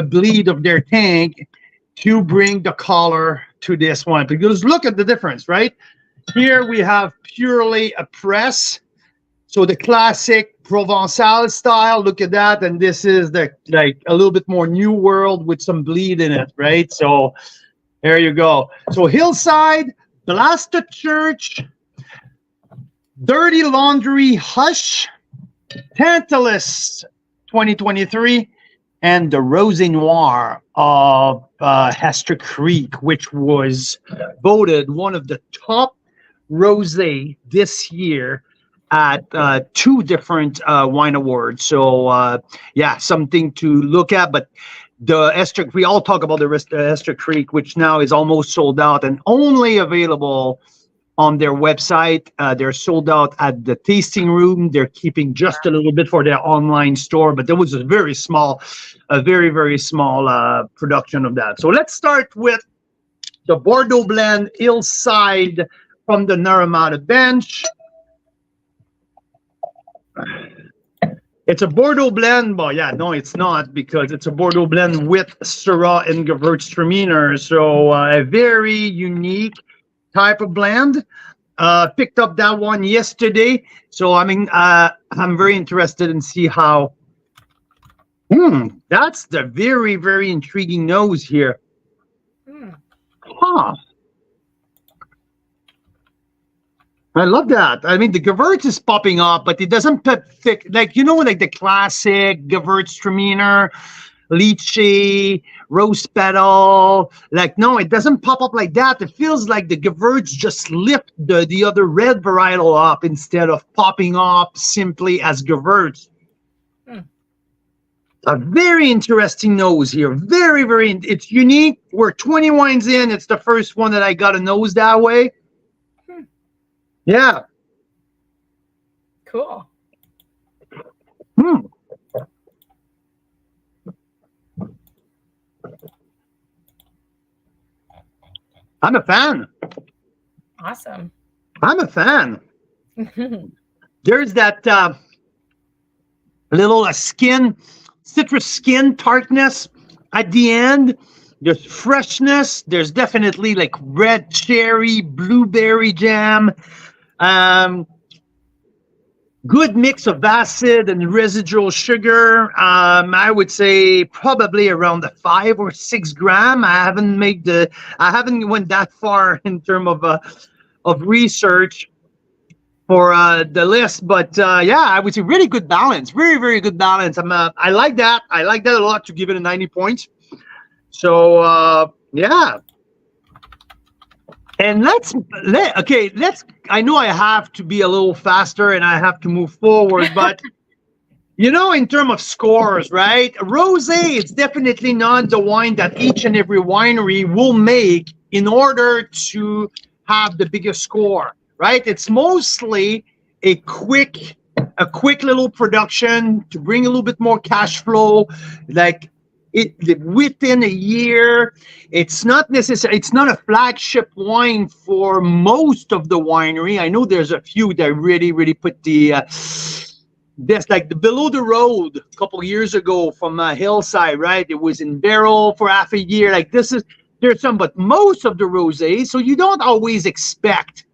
bleed of their tank to bring the color to this one, because look at the difference, right? Here we have purely a press, so the classic Provençal style. Look at that, and this is the like a little bit more new world with some bleed in it, right? So there you go. So Hillside, Blasted Church, Dirty Laundry Hush, Tantalus 2023, and the Rosé Noir of Hester Creek, which was voted one of the top rosé this year at 2 different wine awards. So yeah, something to look at. But the Hester, we all talk about the Hester Creek, which now is almost sold out and only available on their website. They're sold out at the tasting room. They're keeping just a little bit for their online store, but there was a very small, very small production of that. So let's start with the Bordeaux blend Hillside from the Naramata bench. It's a Bordeaux blend, but yeah, no, it's not, because it's a Bordeaux blend with Syrah and Gewürztraminer. So a very unique type of blend. Picked up that one yesterday, so I mean, I'm very interested in see how. That's the very intriguing nose here. Huh. I love that. I mean, the Gewürz is popping up, but it doesn't pop thick, like, you know, like the classic Gewürztraminer, lychee, rose petal. Like, no, it doesn't pop up like that. It feels like the Gewürz just lift the other red varietal up instead of popping up simply as Gewürz. A very interesting nose here. Very, it's unique. We're 20 wines in. It's the first one that I got a nose that way. Yeah.
Cool.
I'm a fan.
Awesome.
I'm a fan. There's that little citrus skin tartness at the end. There's freshness. There's definitely like red cherry, blueberry jam. Good mix of acid and residual sugar. I would say probably around the 5 or 6 gram. I haven't went that far in terms of research for the list, but yeah, I would say really good balance. Very good balance. I like that. I like that a lot to give it a 90 points. So yeah. And let's I know I have to be a little faster and I have to move forward, but you know, in terms of scores, right? Rosé is definitely not the wine that each and every winery will make in order to have the biggest score, right? It's mostly a quick little production to bring a little bit more cash flow, like within a year. It's not necessary. It's not a flagship wine for most of the winery. I know there's a few that really put the This like below the road a couple of years ago from Hillside, right? It was in barrel for half a year. Like this is there's some, but most of the rosés. So you don't always expect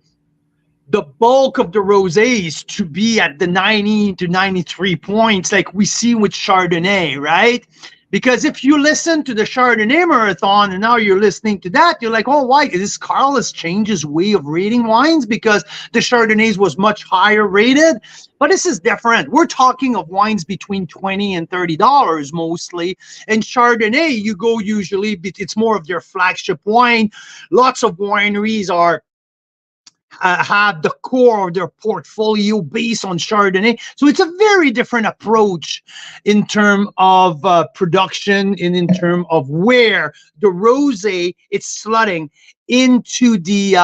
the bulk of the rosés to be at the 90 to 93 points like we see with Chardonnay, right? Because if you listen to the Chardonnay marathon and now you're listening to that, you're like, oh, why? This Carl has changed his way of rating wines because the Chardonnays was much higher rated. But this is different. We're talking of wines between $20 and $30 mostly. And Chardonnay, you go usually, it's more of their flagship wine. Lots of wineries are have the core of their portfolio based on Chardonnay. So it's a very different approach in terms of production and in terms of where the rosé it's slotting into the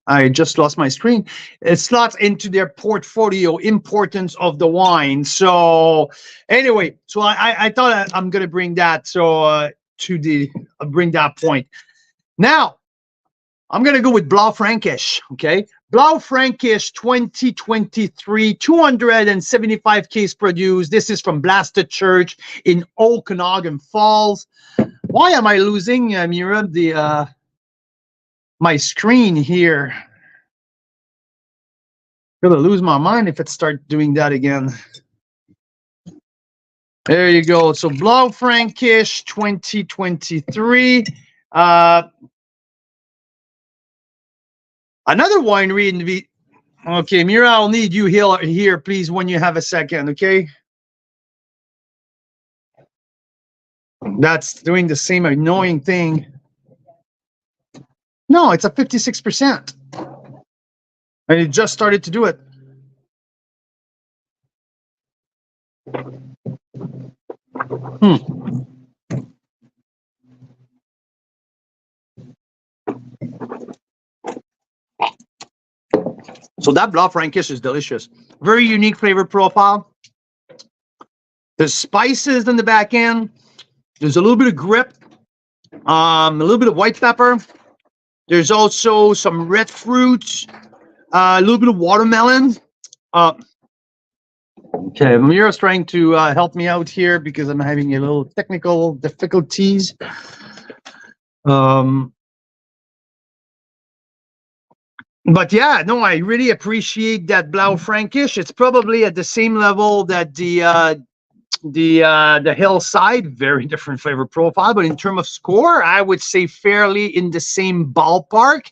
I just lost my screen. It slots into their portfolio importance of the wine. So anyway, so I thought I'm going to bring that bring that point. Now, I'm going to go with Blaufränkisch, okay? Blaufränkisch 2023, 275 case produced. This is from Blasted Church in Okanagan Falls. Why am I losing, Mira, my screen here? I'm going to lose my mind if it starts doing that again. There you go. So Blaufränkisch 2023. Another winery in the okay, Mira, I'll need you here, please, when you have a second, okay? That's doing the same annoying thing. No, it's a 56%. And it just started to do it. So that Blaufränkisch is delicious. Very unique flavor profile. There's spices in the back end. There's a little bit of grip. A little bit of white pepper. There's also some red fruits. A little bit of watermelon. Okay, Mira's trying to help me out here because I'm having a little technical difficulties. But yeah, no, I really appreciate that Blaufränkisch. It's probably at the same level that the Hillside, very different flavor profile, but in terms of score, I would say fairly in the same ballpark.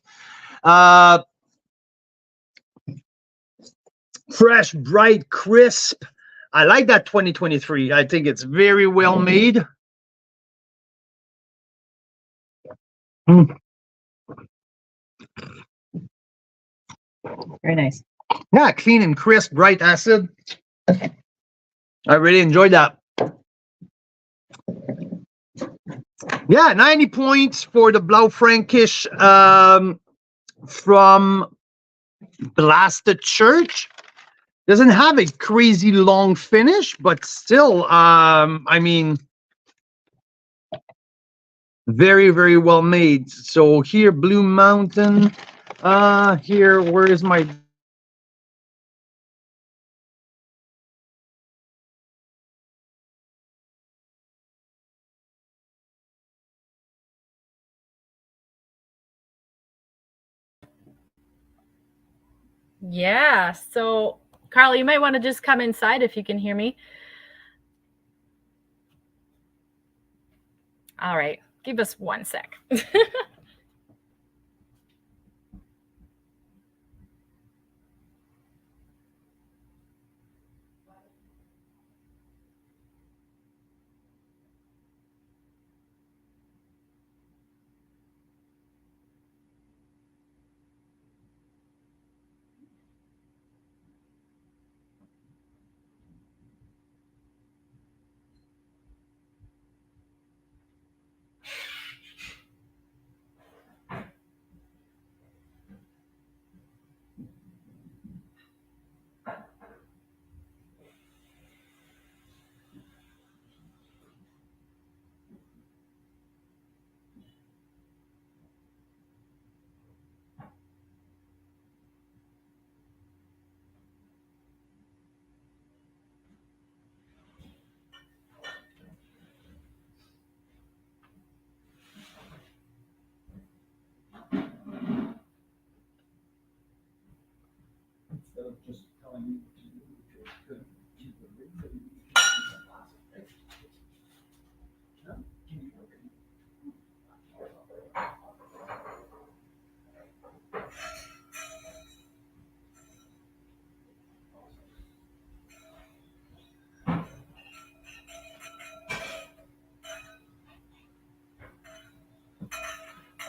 Fresh, bright, crisp. I like that 2023. I think it's very well made.
Very nice.
Yeah, clean and crisp, bright acid. I really enjoyed that. Yeah, 90 points for the Blaufränkisch from Blasted Church. Doesn't have a crazy long finish, but still, I mean, very, very well made. So here, Blue Mountain. Here, where is my...
Yeah. So, Carl, you might want to just come inside if you can hear me. All right. Give us 1 sec.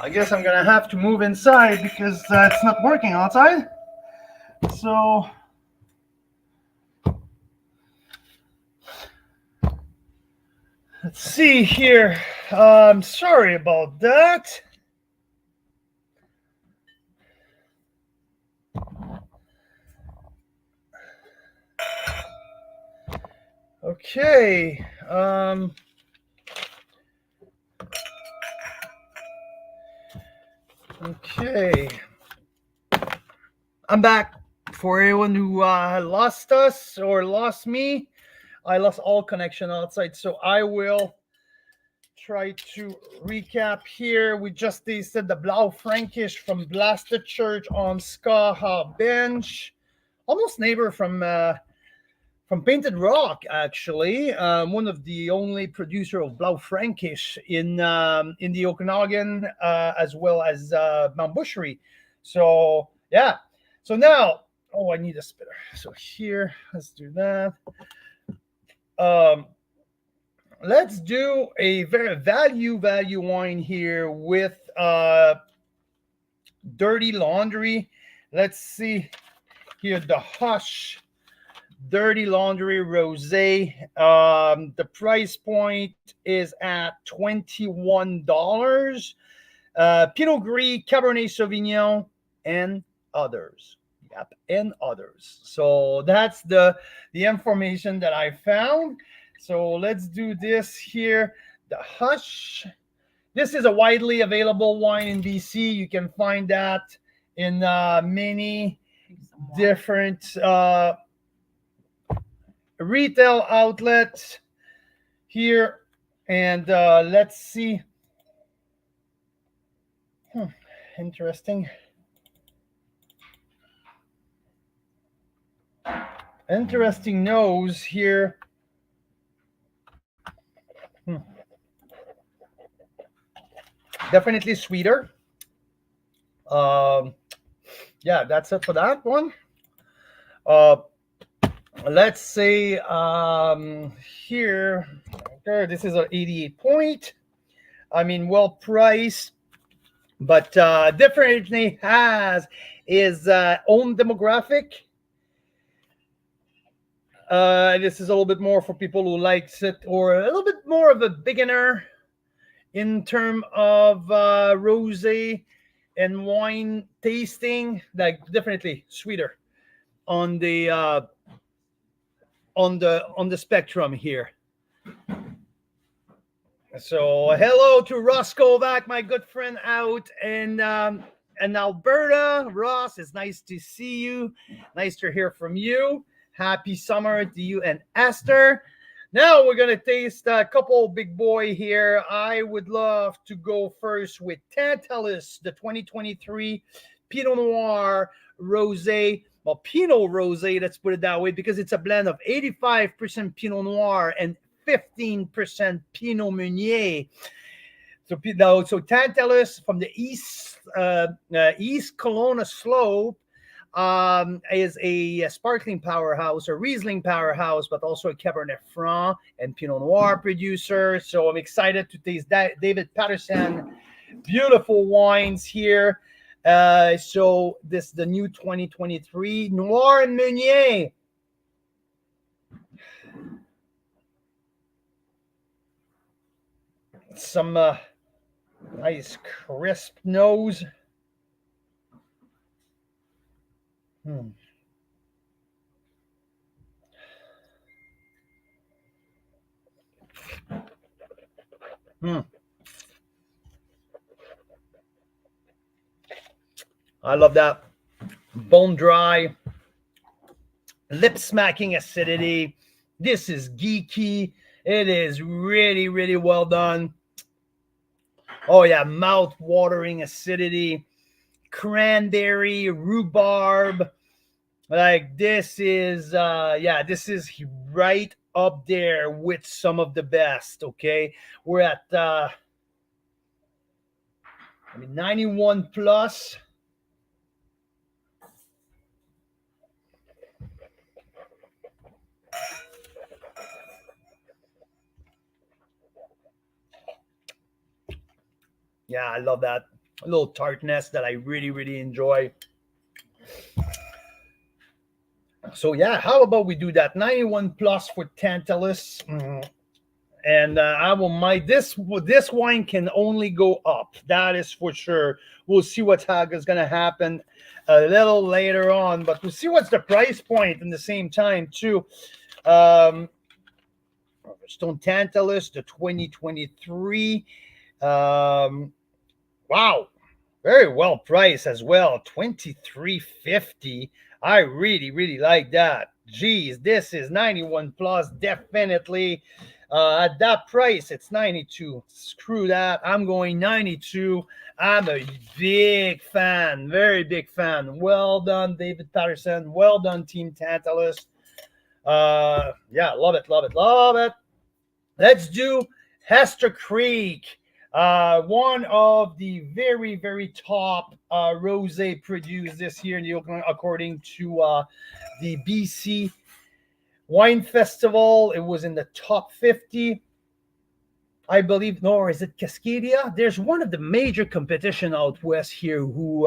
I guess I'm gonna have to move inside because it's not working outside. So let's see here. Sorry about that. Okay. Okay. I'm back. For everyone who lost us or lost me, I lost all connection outside. So I will try to recap here. We just tasted the Blau Frankish from Blasted Church on Skaha Bench. Almost neighbor from Painted Rock, actually. One of the only producer of Blau Frankish in the Okanagan, as well as Mount Boucherie. So yeah. So now, oh, I need a spitter. So here, let's do that. Let's do a very value wine here with Dirty Laundry. Let's see here, the Hush Dirty Laundry Rosé. The price point is at $21. Pinot Gris, Cabernet Sauvignon, and others. Yep, and others. So that's the information that I found. So let's do this here. The Hush. This is a widely available wine in BC. You can find that in many different retail outlets here. And let's see. Interesting. Interesting nose here. Definitely sweeter. Yeah, that's it for that one. Let's say here, this is an 88 point. I mean, well priced, but definitely has his own demographic. This is a little bit more for people who likes it, or a little bit more of a beginner in terms of rosé and wine tasting. Like definitely sweeter on the spectrum here. So hello to Ross Kovac, my good friend out in Alberta. Ross, it's nice to see you. Nice to hear from you. Happy summer to you and Esther. Now we're going to taste a couple big boy here. I would love to go first with Tantalus, the 2023 Pinot Noir Rosé. Well, Pinot Rosé, let's put it that way, because it's a blend of 85% Pinot Noir and 15% Pinot Meunier. So Tantalus from the East Kelowna slope is a sparkling powerhouse, a Riesling powerhouse, but also a Cabernet Franc and Pinot Noir producer. So I'm excited to taste that David Patterson beautiful wines here. So this is the new 2023 Noir and Meunier. Some nice crisp nose. I love that. Bone dry, lip smacking acidity. This is geeky. It is really, really well done. Oh yeah, mouth watering acidity, cranberry, rhubarb, Like this is this is right up there with some of the best. Okay, we're at 91 plus. Yeah, I love that little tartness that I really, really enjoy. So yeah, how about we do that 91 plus for Tantalus? And I will my this wine can only go up. That is for sure. We'll see what's is going to happen a little later on, but we'll see what's the price point in the same time too. Stone Tantalus, the 2023. Wow, very well priced as well. 23.50. I really, really like that. Geez, this is 91 plus, definitely. At that price, it's 92. Screw that. I'm going 92. I'm a big fan, very big fan. Well done, David Patterson. Well done, Team Tantalus. Yeah, love it, love it, love it. Let's do Hester Creek. One of the very, very top rosé produced this year, according to the BC Wine Festival. It was in the top 50, I believe. No, or is it Cascadia? There's one of the major competition out west here who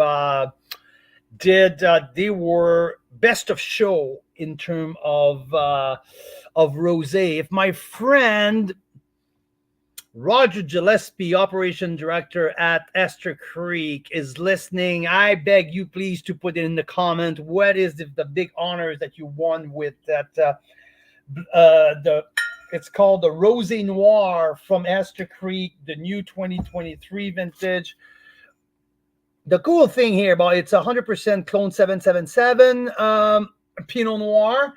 they were best of show in terms of rosé. If my friend Roger Gillespie, operation director at Hester Creek, is listening, I beg you please to put in the comment what is the big honors that you won with that. It's called the Rosé Noir from Hester Creek, the new 2023 vintage. The cool thing here about it's 100% Clone 777 Pinot Noir.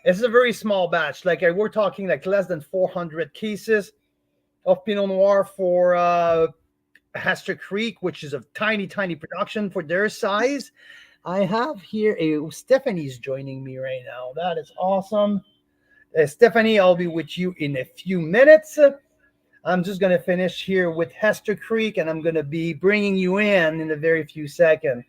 It's a very small batch. Like we're talking like less than 400 cases of Pinot Noir for Hester Creek, which is a tiny, tiny production for their size. I have here Stephanie's joining me right now. That is awesome. Stephanie, I'll be with you in a few minutes. I'm just going to finish here with Hester Creek, and I'm going to be bringing you in a very few seconds.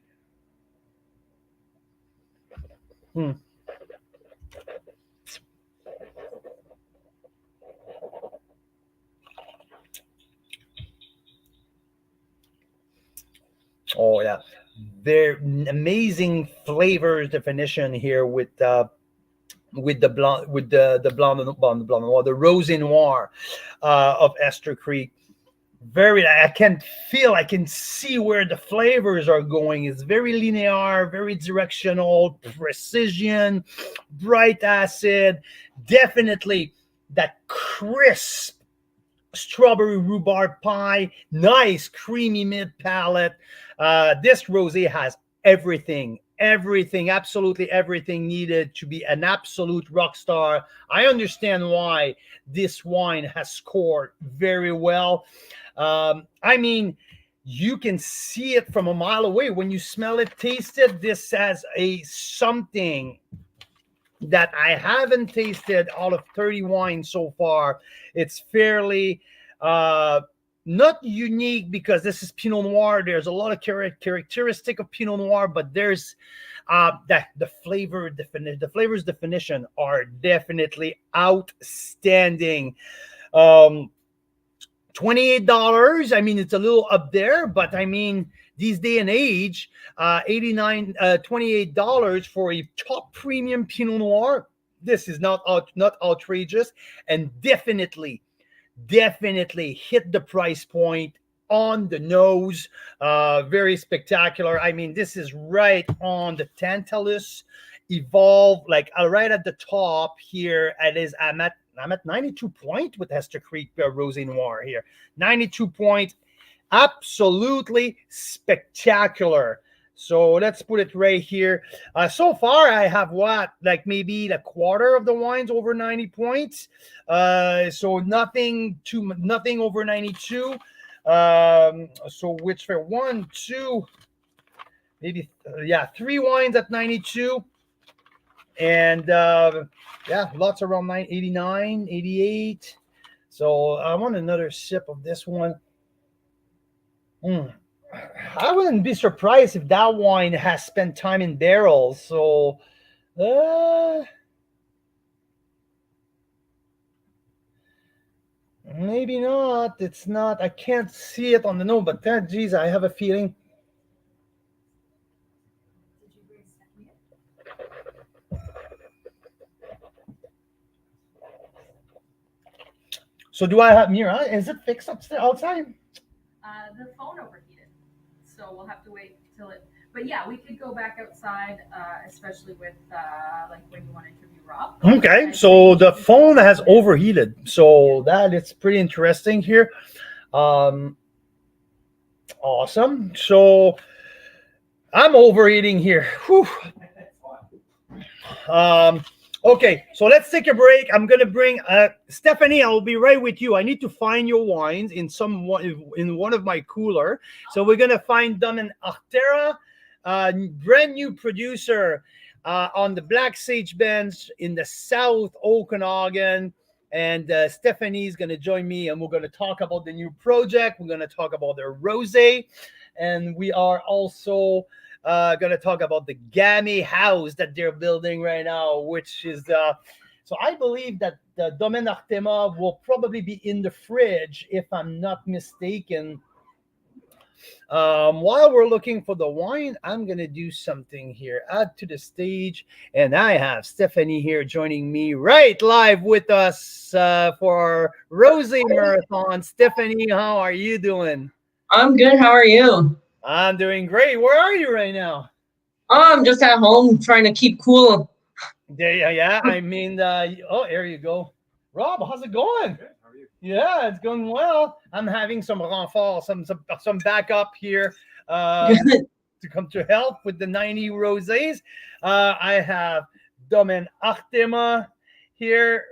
Oh yeah, very amazing flavors definition here with the blonde, with the blonde noir, the rosé noir of Hester Creek. I can see where the flavors are going. It's very linear, very directional, precision, bright acid, definitely that crisp strawberry rhubarb pie, nice creamy mid palate. This rosé has everything, absolutely everything needed to be an absolute rock star. I understand why this wine has scored very well. I mean, you can see it from a mile away when you smell it, taste it. This has something that I haven't tasted out of 30 wines so far. It's fairly not unique because this is Pinot Noir. There's a lot of characteristic of Pinot Noir, but there's the flavors definition are definitely outstanding. $28. I mean, it's a little up there, but I mean, these day and age, $28 for a top premium Pinot Noir. This is not outrageous, and definitely hit the price point on the nose. Very spectacular. I mean, this is right on the Tantalus Evolve, like right at the top here. I'm at 92 point with Hester Creek Rosé Noir here. 92 point, absolutely spectacular. So let's put it right here. So far, I have maybe a quarter of the wines over 90 points. So nothing over 92. So which for 1, 2, maybe, yeah, 3 wines at 92. And yeah, lots around 89, 88. So I want another sip of this one. I wouldn't be surprised if that wine has spent time in barrels. So maybe not. It's not. I can't see it on the note, but geez, I have a feeling. So do I have Mira? Is it fixed upstairs outside?
The phone overheated, so we'll have to wait till it. But yeah, we could go back outside, especially with like when you want to interview Rob.
Okay, so the phone has overheated, so that is pretty interesting here. Awesome. So I'm overeating here. Whew. Okay, so let's take a break. I'm gonna bring Stephanie. I will be right with you. I need to find your wines in one of my cooler. So we're gonna find them in Artera, brand new producer on the Black Sage Bench in the South Okanagan. And Stephanie's gonna join me, and we're gonna talk about the new project. We're gonna talk about their rosé, and we are also gonna talk about the Gamay house that they're building right now, which is so I believe that the Domaine Artema will probably be in the fridge if I'm not mistaken. While we're looking for the wine, I'm gonna do something here. Add to the stage, and I have Stephanie here joining me right live with us for our Rosé Marathon. Stephanie, how are you doing?
I'm good. How are you?
I'm doing great. Where are you right now?
Oh, I'm just at home trying to keep cool.
Yeah. I mean, oh, there you go. Rob, how's it going?
Good. How are you?
Yeah, it's going well. I'm having some renfort, some backup here to come to help with the 90 rosés. I have Domaine Artema here.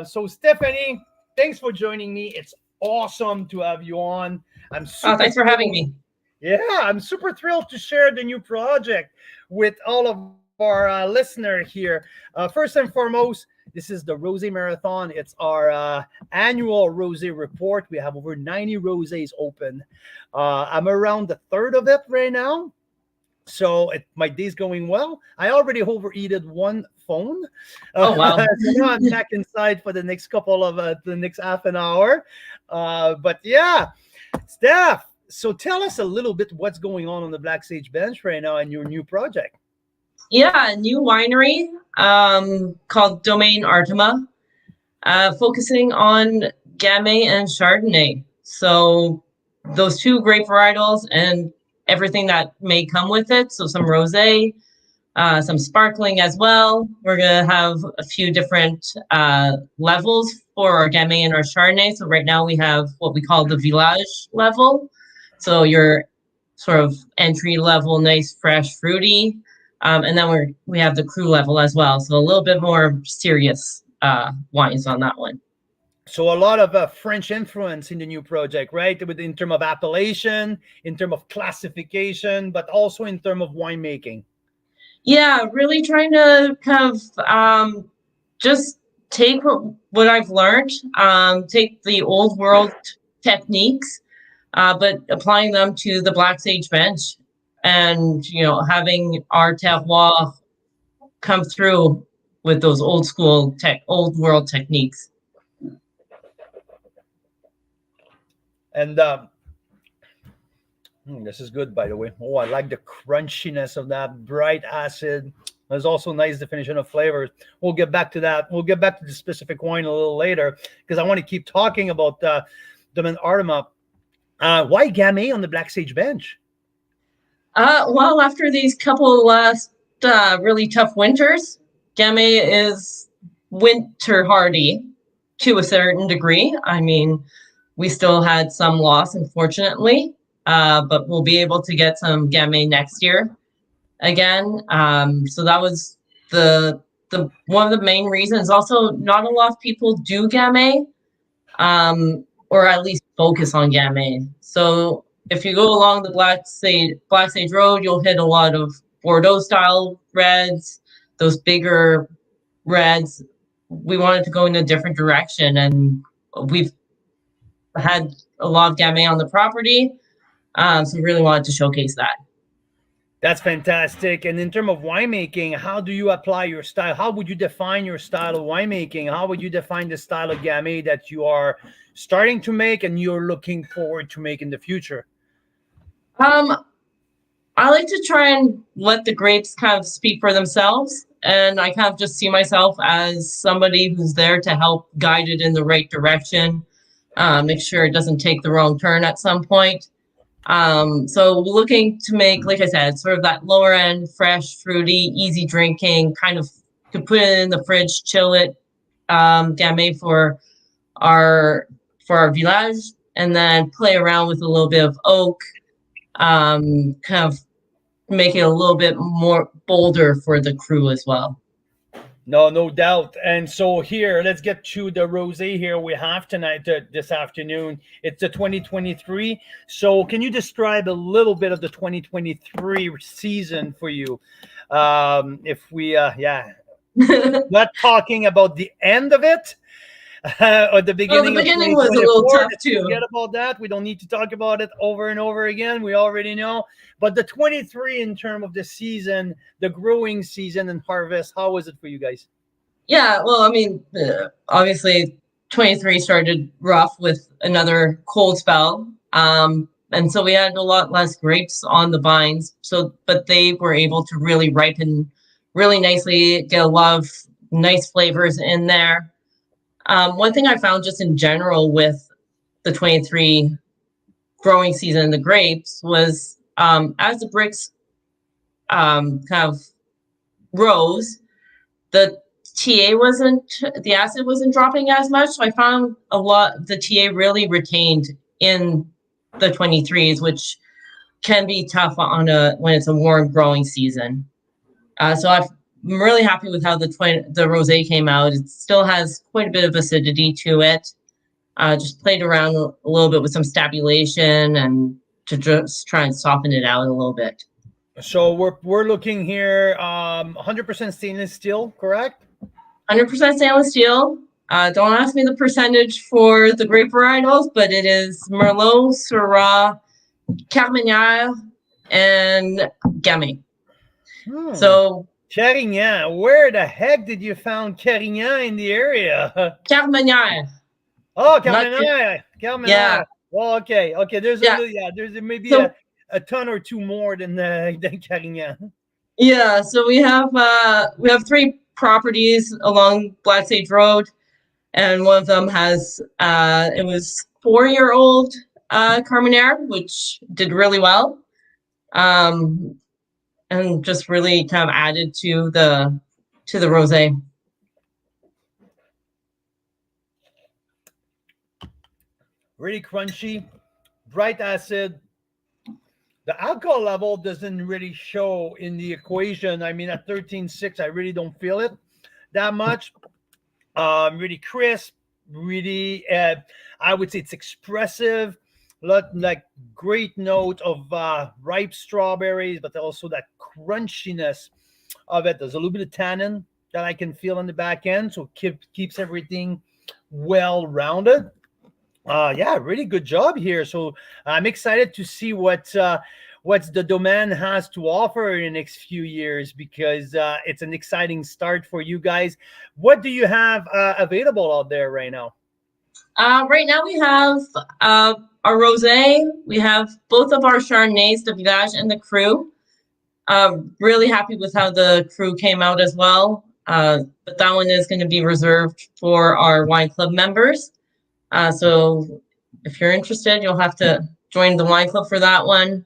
So Stephanie, thanks for joining me. It's awesome to have you on.
Thanks for having me.
Yeah, I'm super thrilled to share the new project with all of our listener here. First and foremost, this is the Rosé Marathon. It's our annual rosé report. We have over 90 rosés open. I'm around the third of it right now. So my day's going well. I already overeated one phone.
Oh, wow.
So now I'm back inside for the next couple of the next half an hour. But yeah, Steph, so tell us a little bit what's going on the Black Sage Bench right now and your new project.
Yeah, a new winery called Domaine Artema, focusing on Gamay and Chardonnay. So those two grape varietals and everything that may come with it. So some rosé, some sparkling as well. We're going to have a few different levels for our Gamay and our Chardonnay. So right now we have what we call the Village level. So your sort of entry level, nice, fresh, fruity. And then we have the cru level as well. So a little bit more serious wines on that one.
So a lot of French influence in the new project, right? In terms of appellation, in terms of classification, but also in terms of winemaking.
Yeah, really trying to kind of just take what I've learned, take the old world techniques, but applying them to the Black Sage Bench, and having our terroir come through with those old world techniques.
And this is good, by the way. Oh, I like the crunchiness of that bright acid. There's also nice definition of flavors. We'll get back to that. We'll get back to the specific wine a little later because I want to keep talking about Domaine Artema. Why Gamay on the Black Sage Bench?
Well, after these couple last really tough winters, Gamay is winter hardy to a certain degree. I mean, we still had some loss, unfortunately, but we'll be able to get some Gamay next year again. So that was the one of the main reasons. Also, not a lot of people do Gamay, or at least focus on Gamay. So if you go along the Black Sage Road, you'll hit a lot of Bordeaux style reds, those bigger reds. We wanted to go in a different direction, and we've had a lot of Gamay on the property, so we really wanted to showcase that.
That's fantastic. And in terms of winemaking, how do you apply your style? How would you define your style of winemaking? How would you define the style of Gamay that you are starting to make and you're looking forward to make in the future?
I like to try and let the grapes kind of speak for themselves. And I kind of just see myself as somebody who's there to help guide it in the right direction, make sure it doesn't take the wrong turn at some point. So looking to make, like I said, sort of that lower end, fresh, fruity, easy drinking, kind of could put it in the fridge, chill it, Gamay for our village, and then play around with a little bit of oak, kind of make it a little bit more bolder for the crew as well.
No doubt. And so here, let's get to the rosé here we have tonight, this afternoon. It's the 2023. So can you describe a little bit of the 2023 season for you? If we, not talking about the end of it, or the beginning.
Well, the beginning was a little tough too.
Forget about that. We don't need to talk about it over and over again. We already know. But the 23 in terms of the season, the growing season and harvest, how was it for you guys?
Yeah, well, I mean, obviously 23 started rough with another cold spell. And so we had a lot less grapes on the vines. But they were able to really ripen really nicely, get a lot of nice flavors in there. One thing I found just in general with the 23 growing season in the grapes was as the bricks kind of rose, the acid wasn't dropping as much. So I found the TA really retained in the 23s, which can be tough when it's a warm growing season. So I'm really happy with how the rosé came out. It still has quite a bit of acidity to it. Just played around a little bit with some stabulation and to just try and soften it out a little bit.
So we're looking here, 100% stainless steel, correct?
100% stainless steel. Don't ask me the percentage for the grape varietals, but it is Merlot, Syrah, Carmenère, and Gamay. So
Carignan, where the heck did you find Carignan in the area?
Carmenère.
Oh, Carmenère.
Yeah.
Well, okay. There's maybe a ton or two more than Carignan.
Yeah. So we have 3 properties along Black Sage Road, and one of them has it was 4-year-old Carmenère, which did really well, and just really kind of added to the rosé.
Really crunchy, bright acid. The alcohol level doesn't really show in the equation. I mean, at 13.6, I really don't feel it that much. Really crisp, really, I would say it's expressive. Like great note of ripe strawberries, but also that crunchiness of it. There's a little bit of tannin that I can feel on the back end, so keeps everything well rounded. Really good job here. So I'm excited to see what the domain has to offer in the next few years, because it's an exciting start for you guys. What do you have available out there right now?
Right now we have our rosé. We have both of our Chardonnays, the Village and the Cru. Really happy with how the Cru came out as well. But that one is going to be reserved for our wine club members. So if you're interested, you'll have to join the wine club for that one.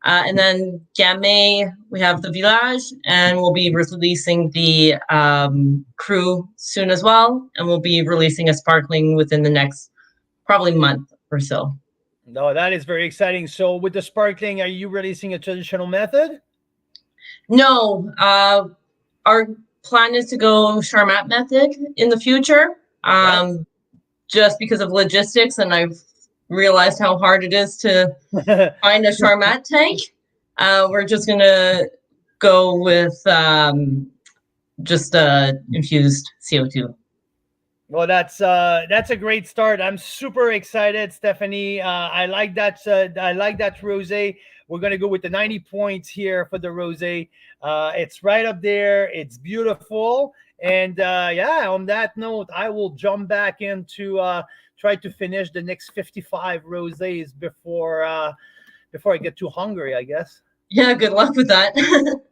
And then Gamay, we have the Village, and we'll be releasing the Cru soon as well. And we'll be releasing a sparkling within the next probably month or so.
No, that is very exciting. So with the sparkling, are you releasing a traditional method?
No, our plan is to go Charmat method in the future. Just because of logistics, and I've realized how hard it is to find a Charmat tank. We're just gonna go with just infused CO2.
Well, that's a great start. I'm super excited, Stephanie. I like that. I like that rosé. We're gonna go with the 90 points here for the rosé. It's right up there. It's beautiful. And yeah, on that note, I will jump back into try to finish the next 55 rosés before I get too hungry, I guess.
Yeah, good luck with that.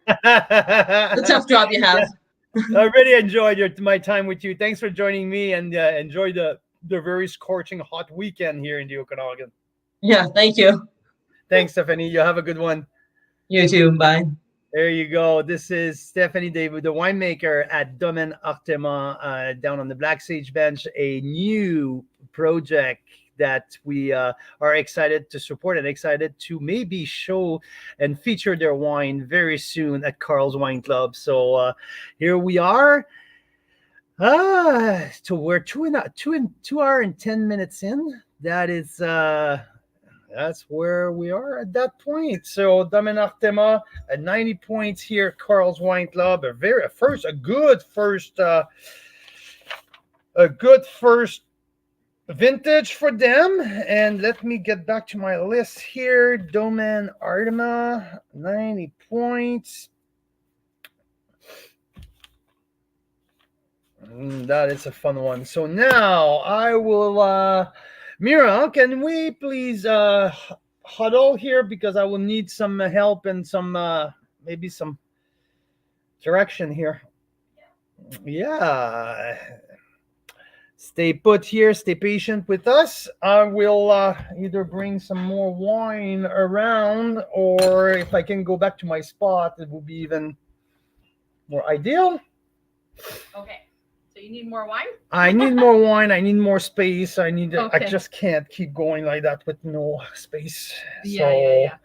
The tough job you have.
I really enjoyed my time with you. Thanks for joining me, and enjoy the very scorching hot weekend here in the Okanagan.
Yeah, thank you.
Thanks, Stephanie. You have a good one.
You too. Bye.
There you go. This is Stephanie David, the winemaker at Domaine Artema, down on the Black Sage Bench, a new project that we are excited to support and excited to maybe show and feature their wine very soon at Carl's Wine Club. So here we are. So we're 2 hours and 10 minutes in. That is that's where we are at that point. So Domaine Artema at 90 points here at Carl's Wine Club. A good first vintage for them. And let me get back to my list here. Domaine Artema, 90 points. That is a fun one. So now I will Mira, can we please huddle here, because I will need some help and some maybe some direction here. Yeah. Stay put here. Stay patient with us. I will either bring some more wine around, or if I can go back to my spot, it will be even more ideal.
Okay. So you need more wine?
I need more wine. I need more space.
Okay.
I just can't keep going like that with no space.
Yeah.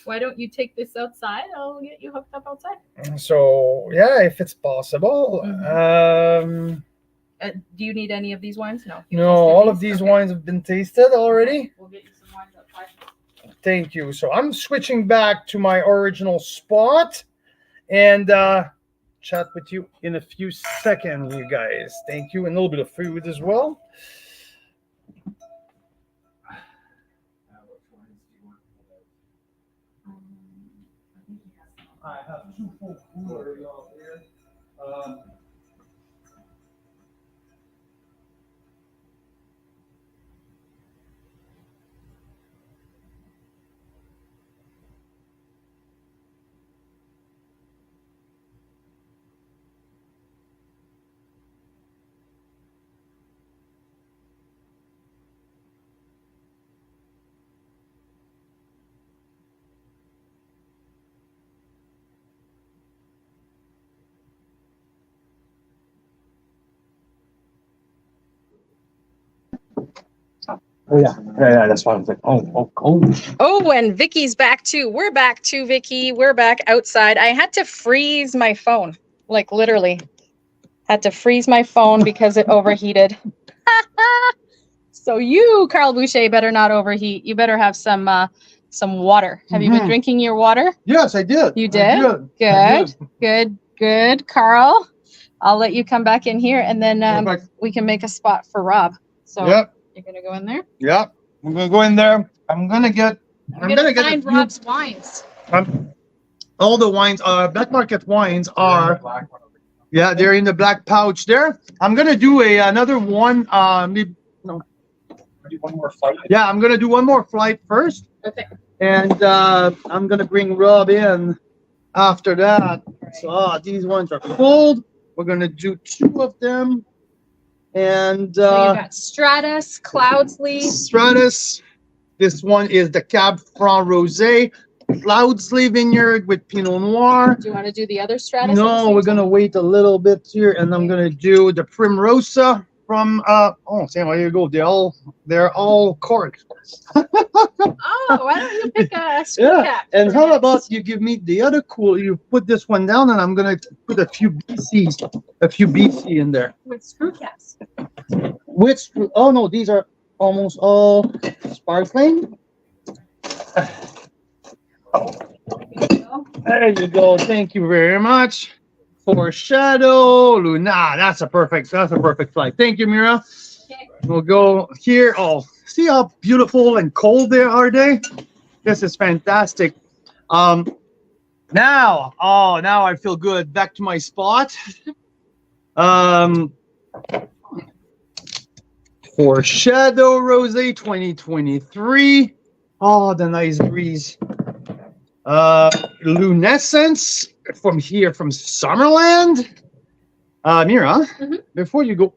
Why don't you take this outside? I'll get you hooked up outside.
So yeah, if it's possible.
Mm-hmm. Do you need any of these wines? No.
No, all of these wines have been tasted already.
Okay. We'll get you some wines outside.
Thank you. So I'm switching back to my original spot and chat with you in a few seconds, you guys. Thank you. And a little bit of food as well. I have 2 full coolers out here.
Oh yeah, that's why I was like, oh.
Oh, and Vicky's back too. We're back too, Vicky. We're back outside. I had to freeze my phone, like literally. Had to freeze my phone because it overheated. So you, Carl Boucher, better not overheat. You better have some water. Have you been drinking your water?
Yes, I did.
You did? Good, Carl. I'll let you come back in here, and then we can make a spot for Rob. So
Yep.
You're gonna go in there?
Yep. I'm gonna go in there. I'm gonna
find Rob's wines.
All the wines Black Market wines are they're in the black pouch there. I'm gonna do another one one more flight. Yeah, I'm gonna do one more flight first.
Okay.
And I'm gonna bring Rob in after that. So these ones are cold. We're gonna do 2 of them. And
so you got Stratus, Cloudsley.
Stratus. This one is the Cab Franc Rosé, Cloudsley Vineyard with Pinot Noir.
Do you want to do the other Stratus?
No, we're gonna wait a little bit here, and I'm gonna do the Primrosa from Sam, there you go. They're all corked.
Oh, why don't you pick a screw cap?
And how about you give me the other cool? You put this one down, and I'm gonna put a few BC in there.
With screw caps.
Which? Oh no, these are almost all sparkling. There you go. Thank you very much. Foreshadow, Luna. That's a perfect flight. Thank you, Mira.
Okay.
We'll go here. Oh, see how beautiful and cold they are they? This is fantastic. Now I feel good. Back to my spot. Foreshadow Rosé 2023. Oh, the nice breeze. Lunescence from here from Summerland. Mira, before you go,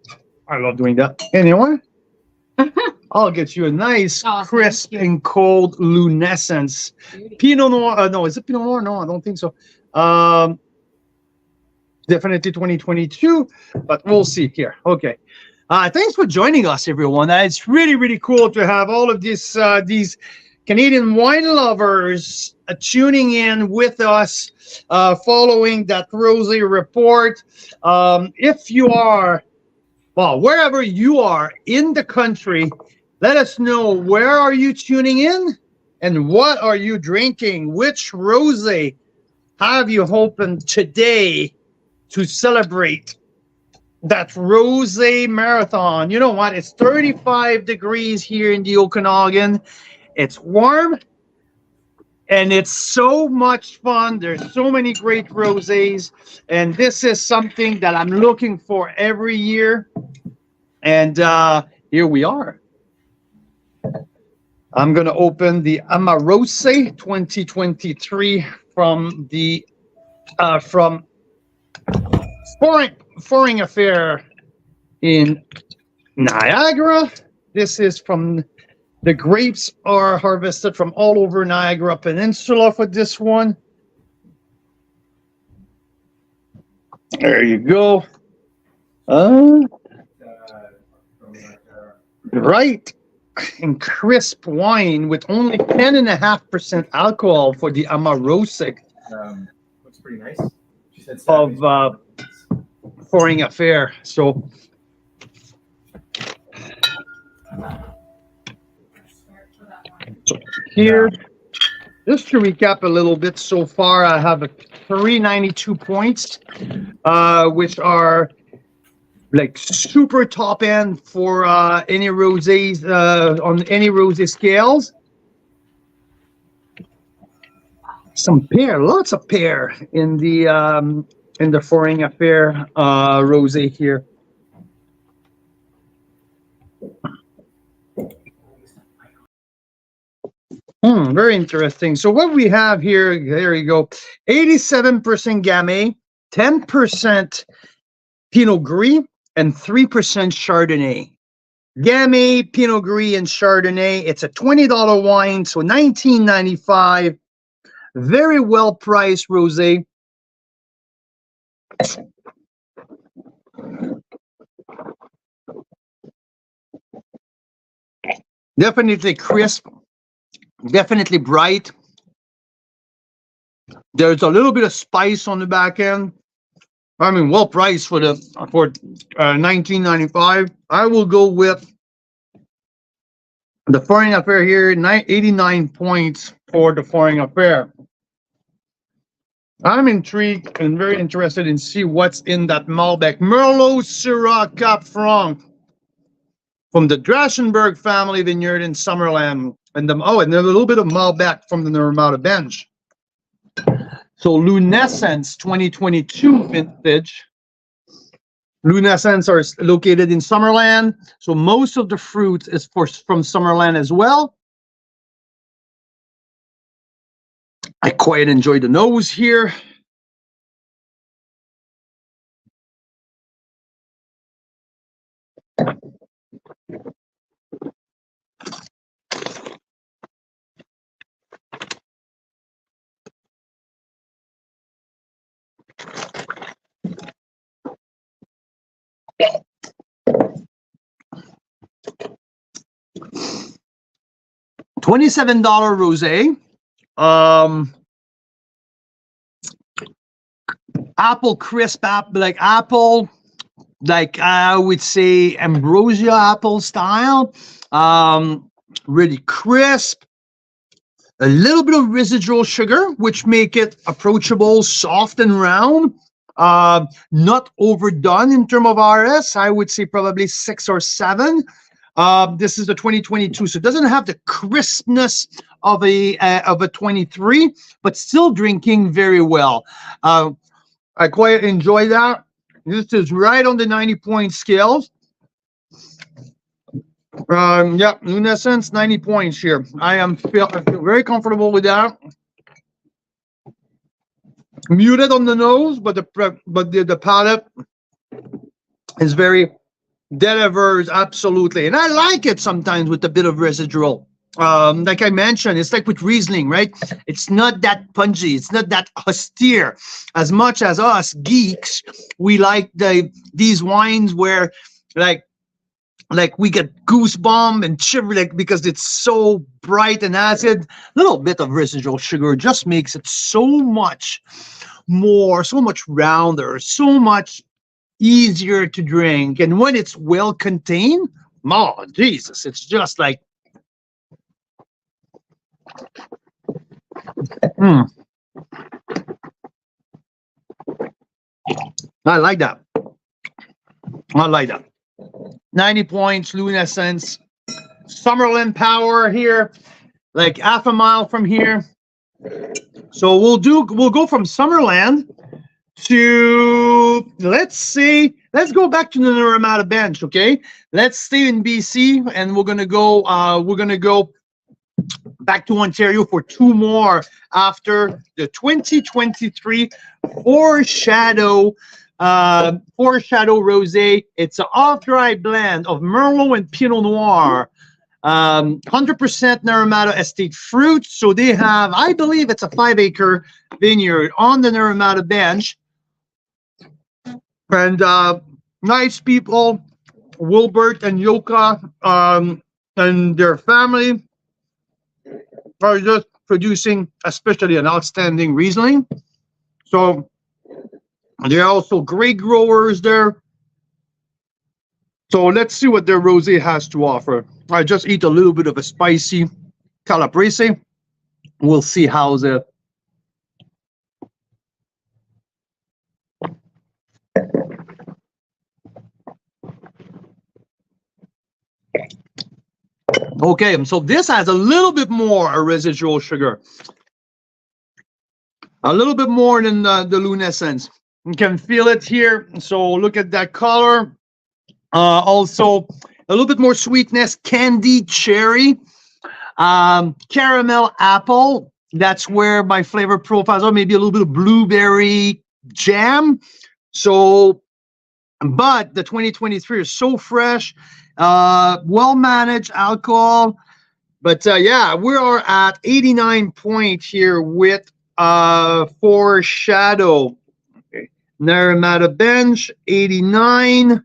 I love doing that. Anyone? I'll get you a nice, crisp and cold lunescence.
Beauty.
Pinot Noir. No, is it Pinot Noir? No, I don't think so. Definitely 2022, but we'll see here. Okay. Thanks for joining us, everyone. It's really, really cool to have all of these Canadian wine lovers tuning in with us, following that rosé report. If you are, well, wherever you are in the country, let us know where are you tuning in and what are you drinking? Which rosé have you opened today to celebrate that rosé marathon? You know what? It's 35 degrees here in the Okanagan. It's warm and it's so much fun. There's so many great rosés, and this is something that I'm looking for every year. And here we are. I'm going to open the Amarose 2023 from the from Foreign Affair in Niagara. This is from the grapes are harvested from all over Niagara Peninsula for this one. There you go. Right. And crisp wine with only 10.5% alcohol for the Amarose.
Looks pretty nice. She said
of Foreign Affair. So here, just to recap a little bit, so far I have 392 points, which are like super top end for any rosés on any rosé scales. Some pear, lots of pear in the Foreign Affair rosé here. Very interesting. So what we have here, there you go, 87% Gamay, 10% Pinot Gris, and 3% Chardonnay. Gamay, Pinot Gris, and Chardonnay. It's a $20 wine, so $19.95. Very well priced rosé. Definitely crisp, definitely bright. There's a little bit of spice on the back end. I mean, well priced for $19.95. I will go with the Foreign Affair here, 89 points for the Foreign Affair. I'm intrigued and very interested in see what's in that Malbec Merlot Syrah Cap Franc from the Drachenberg family vineyard in Summerland, and there's a little bit of Malbec from the Ramada Bench. So Lunescence 2022 vintage. Lunescence are located in Summerland, so most of the fruit is from Summerland as well. I quite enjoy the nose here. $27 rosé. Apple crisp, like apple, like I would say ambrosia apple style, really crisp, a little bit of residual sugar, which make it approachable, soft and round. Not overdone in terms of RS. I would say probably 6 or 7. This is the 2022, so it doesn't have the crispness of a 23, but still drinking very well. I quite enjoy that. This is right on the 90-point scales. Yeah, lunescence, 90 points here. I feel very comfortable with that. Muted on the nose, but the palate is very delivers absolutely, and I like it sometimes with a bit of residual. Like I mentioned, it's like with Riesling, right? It's not that punchy, it's not that austere. As much as us geeks, we like these wines where like we get goosebump and shiver, like, because it's so bright and acid. A little bit of residual sugar just makes it so much more, so much rounder, so much easier to drink. And when it's well contained, oh Jesus, it's just like I like that. I like that. 90 points, lunescence, Summerlin power here, like half a mile from here. So we'll go from Summerland to, let's go back to the Naramata bench, okay? Let's stay in BC, and we're gonna go back to Ontario for 2 more after the 2023 Foreshadow Rosé. It's an off-dry blend of Merlot and Pinot Noir. 100% Naramata estate fruit. So they have, I believe it's a 5-acre vineyard on the Naramata bench. And nice people, Wilbert and Yoka, and their family are just producing especially an outstanding Riesling. So they're also great growers there. So let's see what their rosé has to offer. I just eat a little bit of a spicy calabrese. We'll see how's it. Okay, so this has a little bit more residual sugar. A little bit more than the lunescence. You can feel it here. So look at that color. Also, a little bit more sweetness, candied cherry, caramel apple. That's where my flavor profiles are. Maybe a little bit of blueberry jam. So, but the 2023 is so fresh, well managed alcohol. But yeah, we are at 89 points here with Foreshadow. Okay. Naramata bench, 89.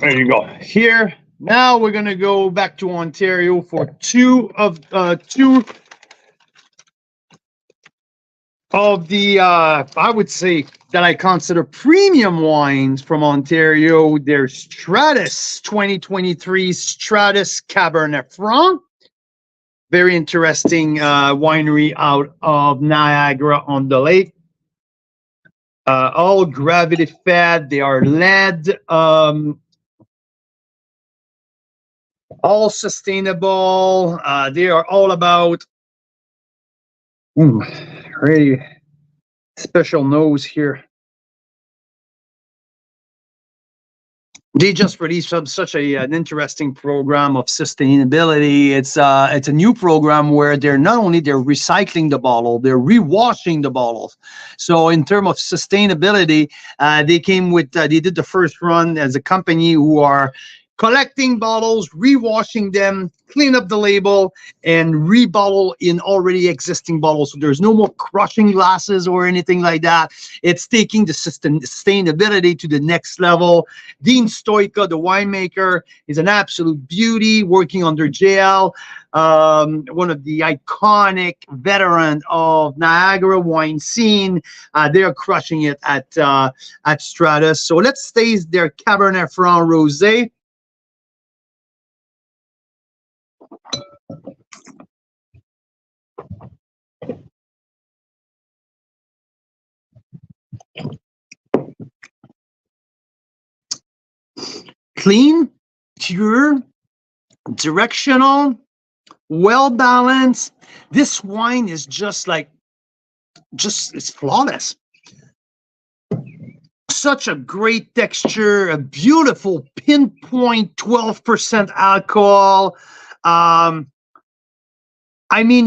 There you go. Here, now we're gonna go back to Ontario for two of the I would say that I consider premium wines from Ontario. There's Stratus 2023 Stratus Cabernet Franc. Very interesting winery out of Niagara on the Lake. All gravity fed. They are led. All sustainable. They are all about really special nose here. They just released such an interesting program of sustainability. It's a new program where they're recycling the bottle, they're rewashing the bottles. So in terms of sustainability, they did the first run as a company who are collecting bottles, rewashing them, clean up the label, and rebottle in already existing bottles. So there's no more crushing glasses or anything like that. It's taking the sustainability to the next level. Dean Stoica, the winemaker, is an absolute beauty, working under JL, one of the iconic veterans of Niagara wine scene. They're crushing it at Stratus. So let's taste their Cabernet Franc Rosé. Clean, pure, directional, well balanced. This wine is just it's flawless. Such a great texture, a beautiful pinpoint 12% alcohol. I mean,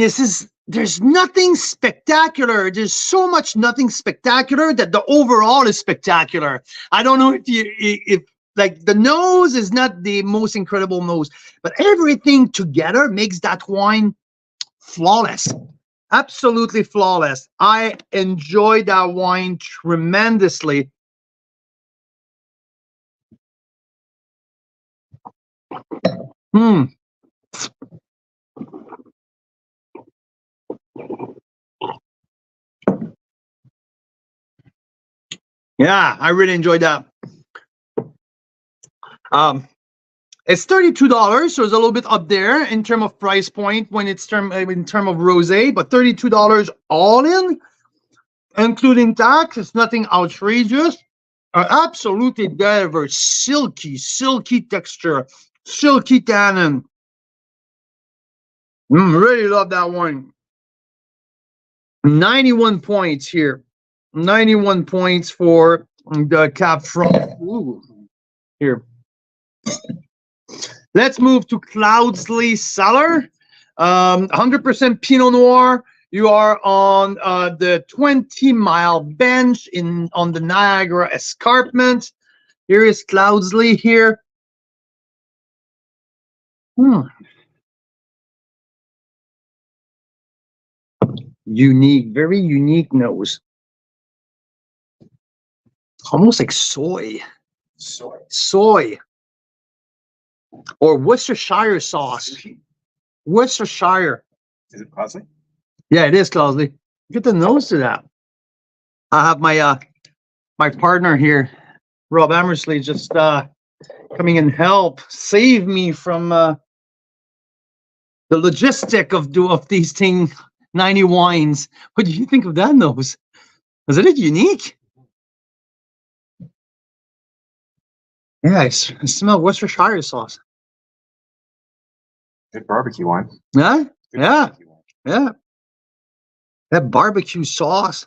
there's nothing spectacular. There's so much nothing spectacular that the overall is spectacular. I don't know if like the nose is not the most incredible nose, but everything together makes that wine flawless. Absolutely flawless. I enjoy that wine tremendously. Yeah, I really enjoyed that. It's $32, so it's a little bit up there in terms of price point when it's in term of rosé, but $32 all in, including tax. It's nothing outrageous. Absolutely diverse, silky texture, silky tannin. Really love that one. 91 points here. 91 points for the Cab Franc. Ooh, here. Let's move to Cloudsley Cellar. 100% Pinot Noir. You are on the 20-mile bench on the Niagara Escarpment. Here is Cloudsley here. Unique, very unique nose. Almost like soy. Soy. Or Worcestershire sauce. Worcestershire.
Is it Cloudsley?
Yeah, it is Cloudsley. Get the nose to that. I have my partner here, Rob Amersley, just coming and help save me from the logistic of these 90 wines. What do you think of that nose? Isn't it unique? Yeah, I smell Worcestershire sauce.
Good barbecue wine.
Yeah,
Good
yeah,
barbecue wine.
yeah. That barbecue sauce.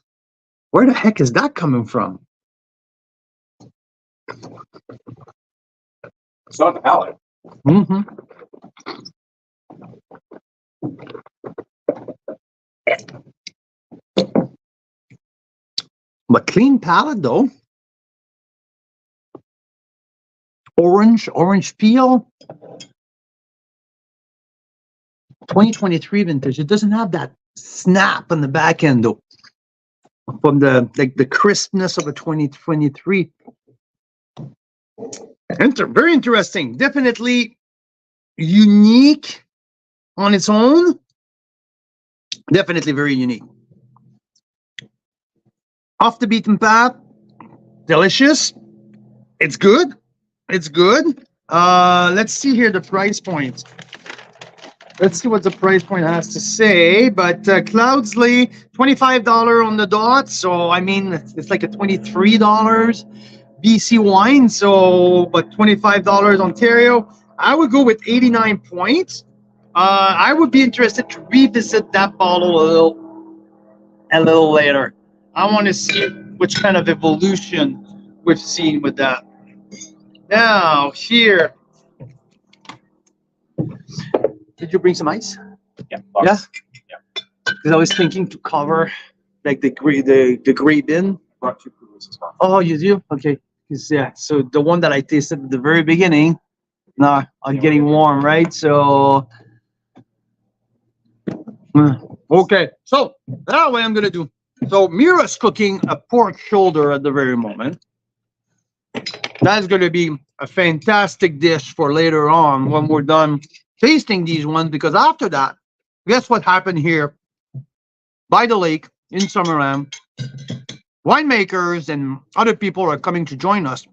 Where the heck is that coming from?
It's not the palate.
Mm-hmm. But clean palate though. Orange peel. 2023 vintage. It doesn't have that snap on the back end though. From the crispness of a 2023. Very interesting. Definitely unique on its own. Definitely very unique. Off the beaten path. Delicious. It's good. It's good. Let's see here the price point. Let's see what the price point has to say. But Cloudsley, $25 on the dot. So, I mean, it's like a $23 BC wine. So, but $25 Ontario. I would go with 89 points. I would be interested to revisit that bottle a little later. I want to see which kind of evolution we've seen with that. Now, here. Did you bring some ice?
Yeah.
Yeah. Because I was thinking to cover like the gray bin.
Brought 2 coolers as well.
Oh, you do? Okay. Yeah. So the one that I tasted at the very beginning No, I'm getting warm, right? So, okay. So that's what I'm gonna do. So Mira's cooking a pork shoulder at the very moment. That's gonna be a fantastic dish for later on when we're done tasting these ones. Because after that, guess what happened here by the lake in Summerland? Winemakers and other people are coming to join us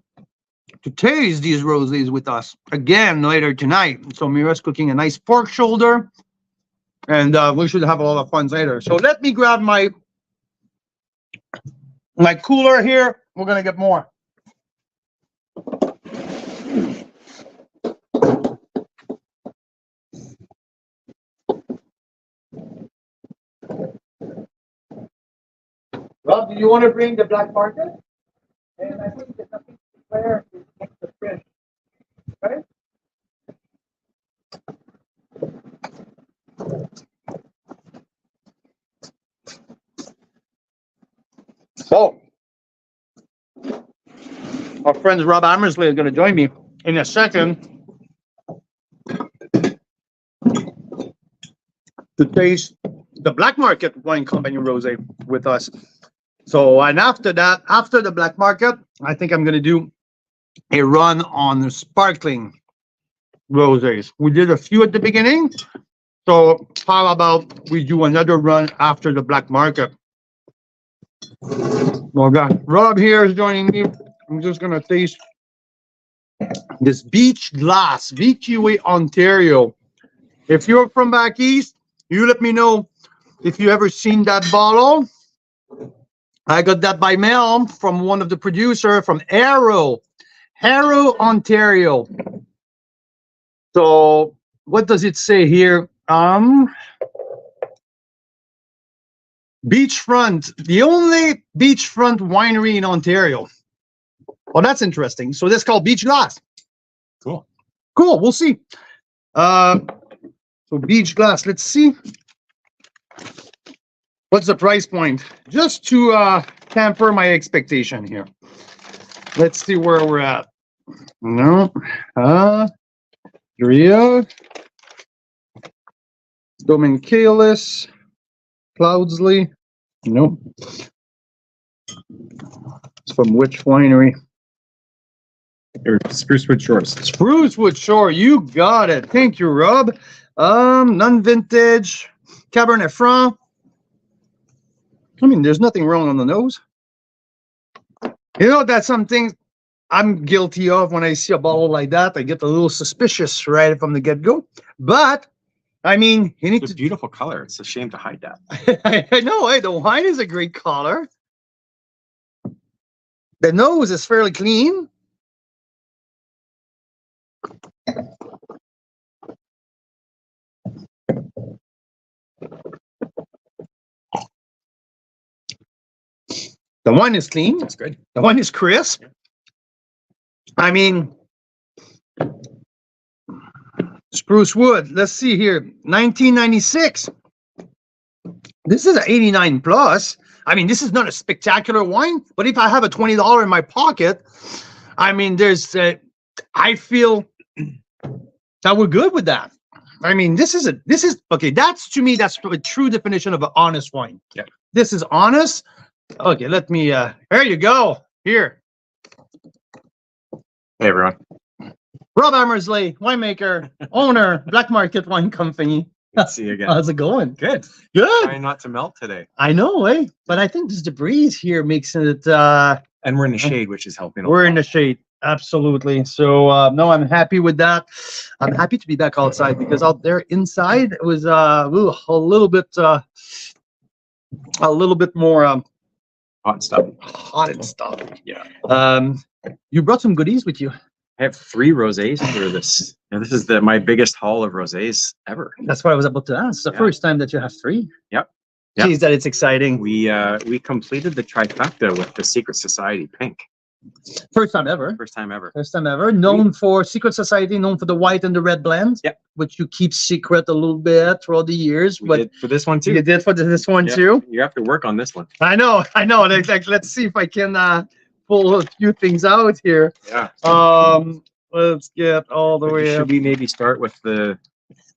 to taste these rosés with us again later tonight. So Mira's cooking a nice pork shoulder, and we should have a lot of fun later. So let me grab my cooler here. We're gonna get more. Rob, do you want to bring the black market? And I think there's nothing to declare to make the fish. Right? So, our friend Rob Amersley is going to join me in a second to taste the Black Market Wine Company rosé with us. So, and after that, after the Black Market, I think I'm going to do a run on the sparkling rosés. We did a few at the beginning. So how about we do another run after the Black Market? Oh God, Rob here is joining me. I'm just going to taste this Beach Glass, VQA, Ontario. If you're from back east, you let me know if you ever seen that bottle. I got that by mail from one of the producers from Harrow, Ontario. So what does it say here? Beachfront, the only beachfront winery in Ontario. Oh, that's interesting. So that's called Beach Glass.
Cool.
Cool. We'll see. So Beach Glass. Let's see. What's the price point? Just to temper my expectation here. Let's see where we're at. No. Rio. Domincalis. Cloudsley. Nope. It's from which winery?
Or Sprucewood Shores.
Sprucewood Shore. You got it. Thank you, Rob. Non-vintage. Cabernet Franc. I mean, there's nothing wrong on the nose. You know, that's something I'm guilty of when I see a bottle like that. I get a little suspicious right from the get-go. But, I mean, you need
It's a beautiful color. It's a shame to hide that.
I know, hey, the wine is a great color. The nose is fairly clean. The wine is clean.
That's good.
The wine is crisp. I mean, Spruce Wood. Let's see here. 1996. This is an 89 plus. I mean, this is not a spectacular wine, but if I have a $20 in my pocket, I mean, there's I feel that we're good with that. I mean, this is okay. That's, to me, that's a true definition of an honest wine.
Yeah.
This is honest. Okay, let me, there you go. Here.
Hey, everyone.
Rob Amersley, winemaker, owner, Black Market Wine Company.
Good to see you again.
How's it going?
Good.
Good.
Trying not to melt today.
I know, eh? But I think this debris here makes it,
And we're in the shade, which is helping.
we're in the shade. Absolutely. So, no, I'm happy with that. I'm happy to be back outside because out there inside it was a little bit more
Hot stuff.
hot and stuff.
Yeah.
You brought some goodies with you.
I have 3 rosés for this. And this is my biggest haul of rosés ever.
That's what I was about to ask. It's the
Yeah.
first time that you have 3.
Yep. Yep.
Geez, that it's exciting.
We completed the trifecta with the Secret Society Pink.
First time ever.
First time ever.
First time ever. Known for Secret Society, known for the white and the red blend.
Yep.
Which you keep secret a little bit throughout the years.
We
But
did for this one too.
you did for this one
Yeah.
too.
You have to work on this one.
I know. Like, let's see if I can pull a few things out here.
Yeah.
Let's get all the way
Should
up.
we maybe start with the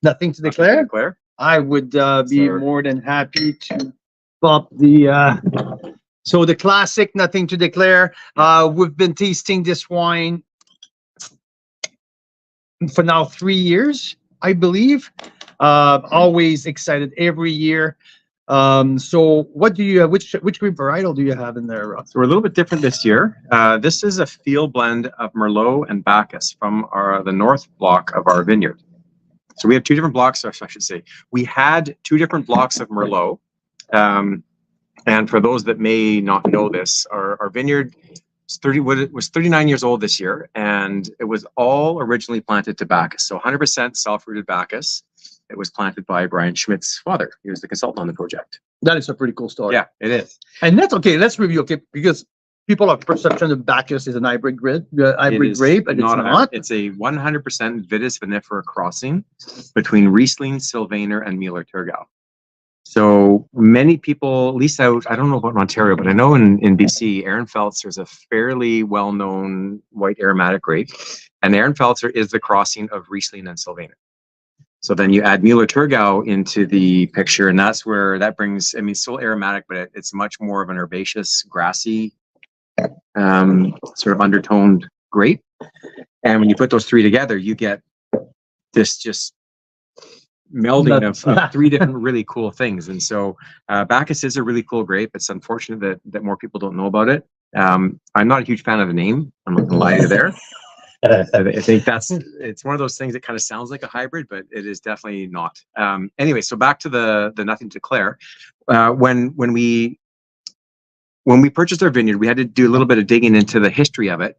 Nothing to
nothing to
declare?
declare?
I would be
Sure.
more than happy to pop the so the classic nothing to declare. We've been tasting this wine for now 3 years, I believe. Always excited every year. So what do you have? Which grape varietal do you have in there, Ross?
So we're a little bit different this year. This is a field blend of Merlot and Bacchus from the north block of our vineyard. So we have two different blocks, or I should say, we had two different blocks of Merlot. And for those that may not know this, our vineyard was 39 years old this year, and it was all originally planted to Bacchus. So 100% self-rooted Bacchus. It was planted by Brian Schmidt's father. He was the consultant on the project.
That is a pretty cool story.
Yeah, it is.
And that's okay. Let's review, okay, because people have perception that Bacchus is an hybrid grape, and it's not.
It's a 100% Vitis vinifera crossing between Riesling, Sylvaner, and Müller-Thurgau. So many people, at least out, I don't know about Ontario, but I know in BC, Ehrenfelser is a fairly well-known white aromatic grape. And Ehrenfelser is the crossing of Riesling and Sylvaner. So then you add Müller-Thurgau into the picture, and that's where that brings, I mean, still aromatic, but it's much more of an herbaceous, grassy, sort of undertoned grape. And when you put those three together, you get this just melding of three different really cool things. And so Bacchus is a really cool grape. It's unfortunate that more people don't know about it. I'm not a huge fan of the name. I'm not gonna lie to you there. I think it's one of those things that kind of sounds like a hybrid, but it is definitely not. Anyway, so back to the nothing to declare. When we purchased our vineyard, we had to do a little bit of digging into the history of it,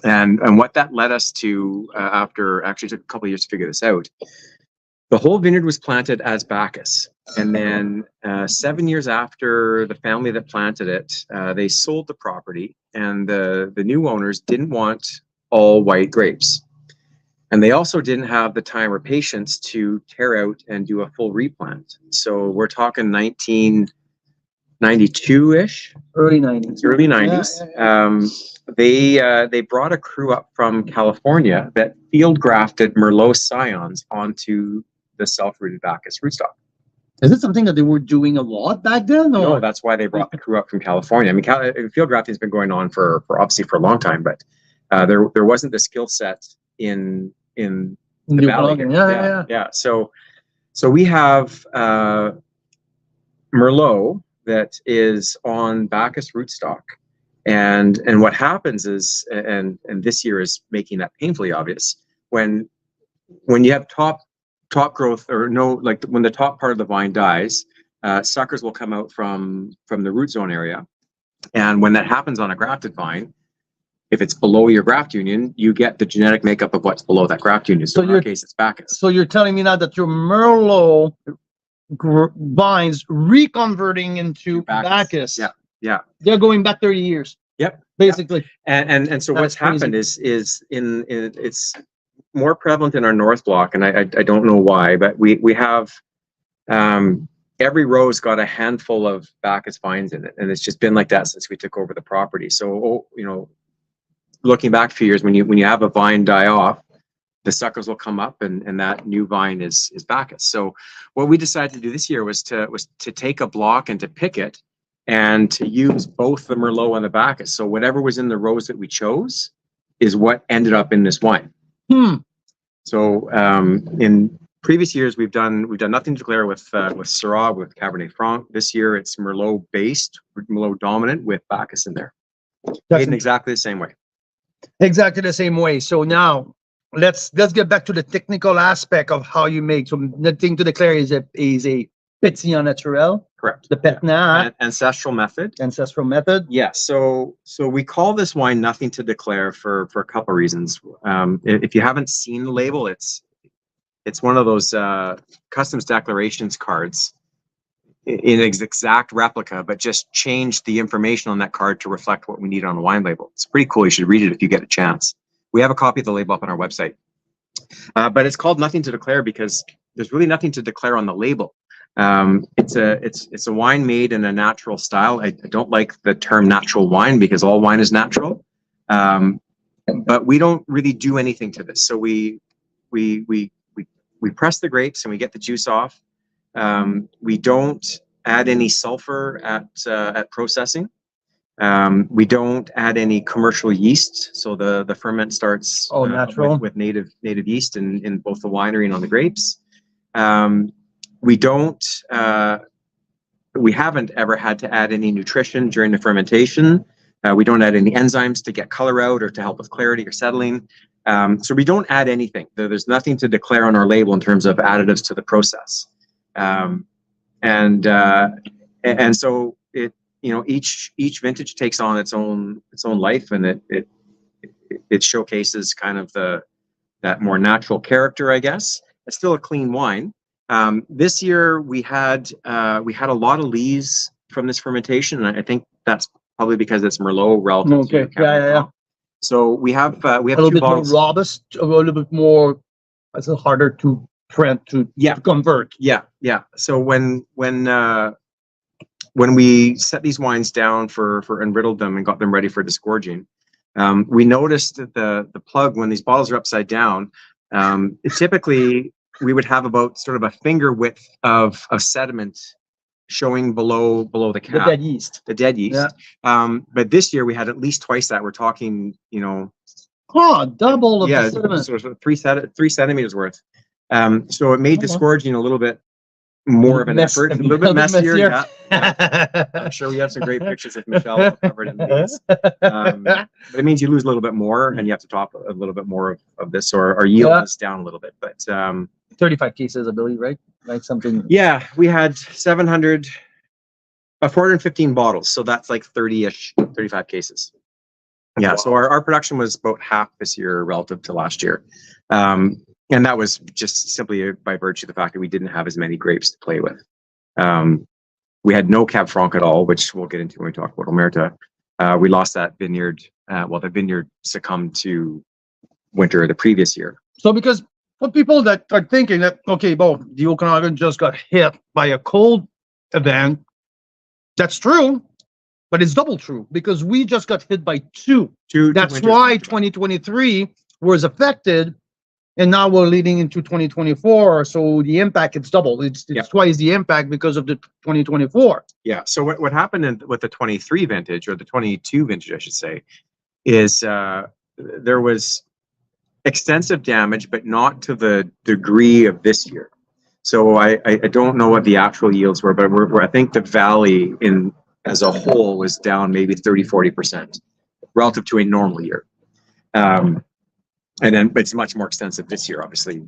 and what that led us to after actually took a couple of years to figure this out. The whole vineyard was planted as Bacchus, and then 7 years after the family that planted it, they sold the property, and the new owners didn't want all white grapes, and they also didn't have the time or patience to tear out and do a full replant. So we're talking 1992-ish,
Early 90s.
early 90s. They brought a crew up from California that field grafted Merlot scions onto the self-rooted Bacchus rootstock.
Is it something that they were doing a lot back then? Or?
No, that's why they brought the crew up from California. I mean, field grafting has been going on for obviously for a long time, but there wasn't the skill set in the valley. Yeah. So we have Merlot that is on Bacchus rootstock, and what happens is, and this year is making that painfully obvious, when you have top growth, or no, like when the top part of the vine dies, suckers will come out from the root zone area. And when that happens on a grafted vine, if it's below your graft union, you get the genetic makeup of what's below that graft union. So in our case, it's Bacchus.
So you're telling me now that your Merlot vines reconverting into Bacchus.
Yeah.
They're going back 30 years.
Yep.
Basically.
And so what's happened is in it's more prevalent in our north block, and I don't know why, but we have every row's got a handful of Bacchus vines in it, and it's just been like that since we took over the property. So looking back a few years, when you have a vine die off, the suckers will come up, and that new vine is Bacchus. So what we decided to do this year was to take a block and to pick it, and to use both the Merlot and the Bacchus. So whatever was in the rows that we chose is what ended up in this wine. So in previous years, we've done nothing to declare with Syrah, with Cabernet Franc. This year, it's Merlot based, Merlot dominant with Bacchus in there. Made in exactly the same way.
Exactly the same way. So now let's get back to the technical aspect of how you make. So nothing to declare is a pétillant naturel.
Correct.
The pétnat.
Ancestral method.
Ancestral method.
Yeah. So we call this wine nothing to declare for a couple of reasons. If you haven't seen the label, it's one of those customs declarations cards in its exact replica, but just change the information on that card to reflect what we need on the wine label. It's pretty cool. You should read it if you get a chance. We have a copy of the label up on our website. But it's called nothing to declare because there's really nothing to declare on the label. It's a wine made in a natural style. I don't like the term natural wine because all wine is natural. but we don't really do anything to this. So we press the grapes and we get the juice off. We don't add any sulfur at processing. We don't add any commercial yeast, so the ferment starts
natural
with native yeast in both the winery and on the grapes. We don't. We haven't ever had to add any nutrition during the fermentation. We don't add any enzymes to get color out or to help with clarity or settling. So we don't add anything. There's nothing to declare on our label in terms of additives to the process. And so it, each vintage takes on its own life, and it showcases kind of that more natural character, I guess. It's still a clean wine. This year we had a lot of lees from this fermentation, and I think that's probably because it's Merlot relative to Cabernet Franc. So we have
a little bit more robust, a little bit more. It's harder to convert.
Yeah. So when we set these wines down and riddled them and got them ready for disgorging, we noticed that the plug, when these bottles are upside down, typically we would have about sort of a finger width of sediment showing below the cap.
The dead yeast.
Yeah. But this year we had at least twice that. We're talking,
double of the sediment.
Sort of 3 centimeters worth. So it made disgorging a little bit more of an effort, a little bit messier. Yeah. I'm sure we have some great pictures of Michelle covered in these. But it means you lose a little bit more, and you have to top a little bit more of this, or our yield is down a little bit. But
35 cases, I believe, right? Like something.
Yeah, we had 415 bottles, so that's like 30-ish, 35 cases. Yeah, so our production was about half this year relative to last year. And that was just simply by virtue of the fact that we didn't have as many grapes to play with. We had no Cab Franc at all, which we'll get into when we talk about Omerta. We lost that vineyard. The vineyard succumbed to winter the previous year.
So because for people that are thinking that, okay, the Okanagan just got hit by a cold event, that's true, but it's double true because we just got hit by two. That's why 2023 was affected. And now we're leading into 2024, so the impact it's double. It's twice the impact because of the 2024.
Yeah. So what happened with the 23 vintage, or the 22 vintage, I should say, is there was extensive damage, but not to the degree of this year. So I don't know what the actual yields were, but I think the valley as a whole was down maybe 30-40% relative to a normal year. And then it's much more extensive this year, obviously.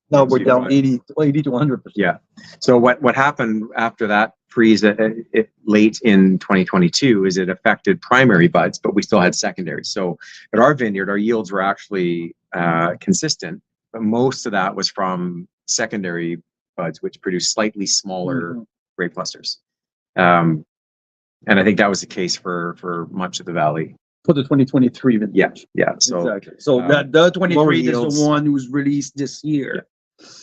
No, we're down 80 to 100%.
Yeah. So what happened after that freeze late in 2022 is it affected primary buds, but we still had secondaries. So at our vineyard, our yields were actually consistent, but most of that was from secondary buds, which produce slightly smaller grape clusters. And I think that was the case for much of the valley.
For the 2023 vintage.
Yeah. So
exactly. So the 23 is the one who's released this year.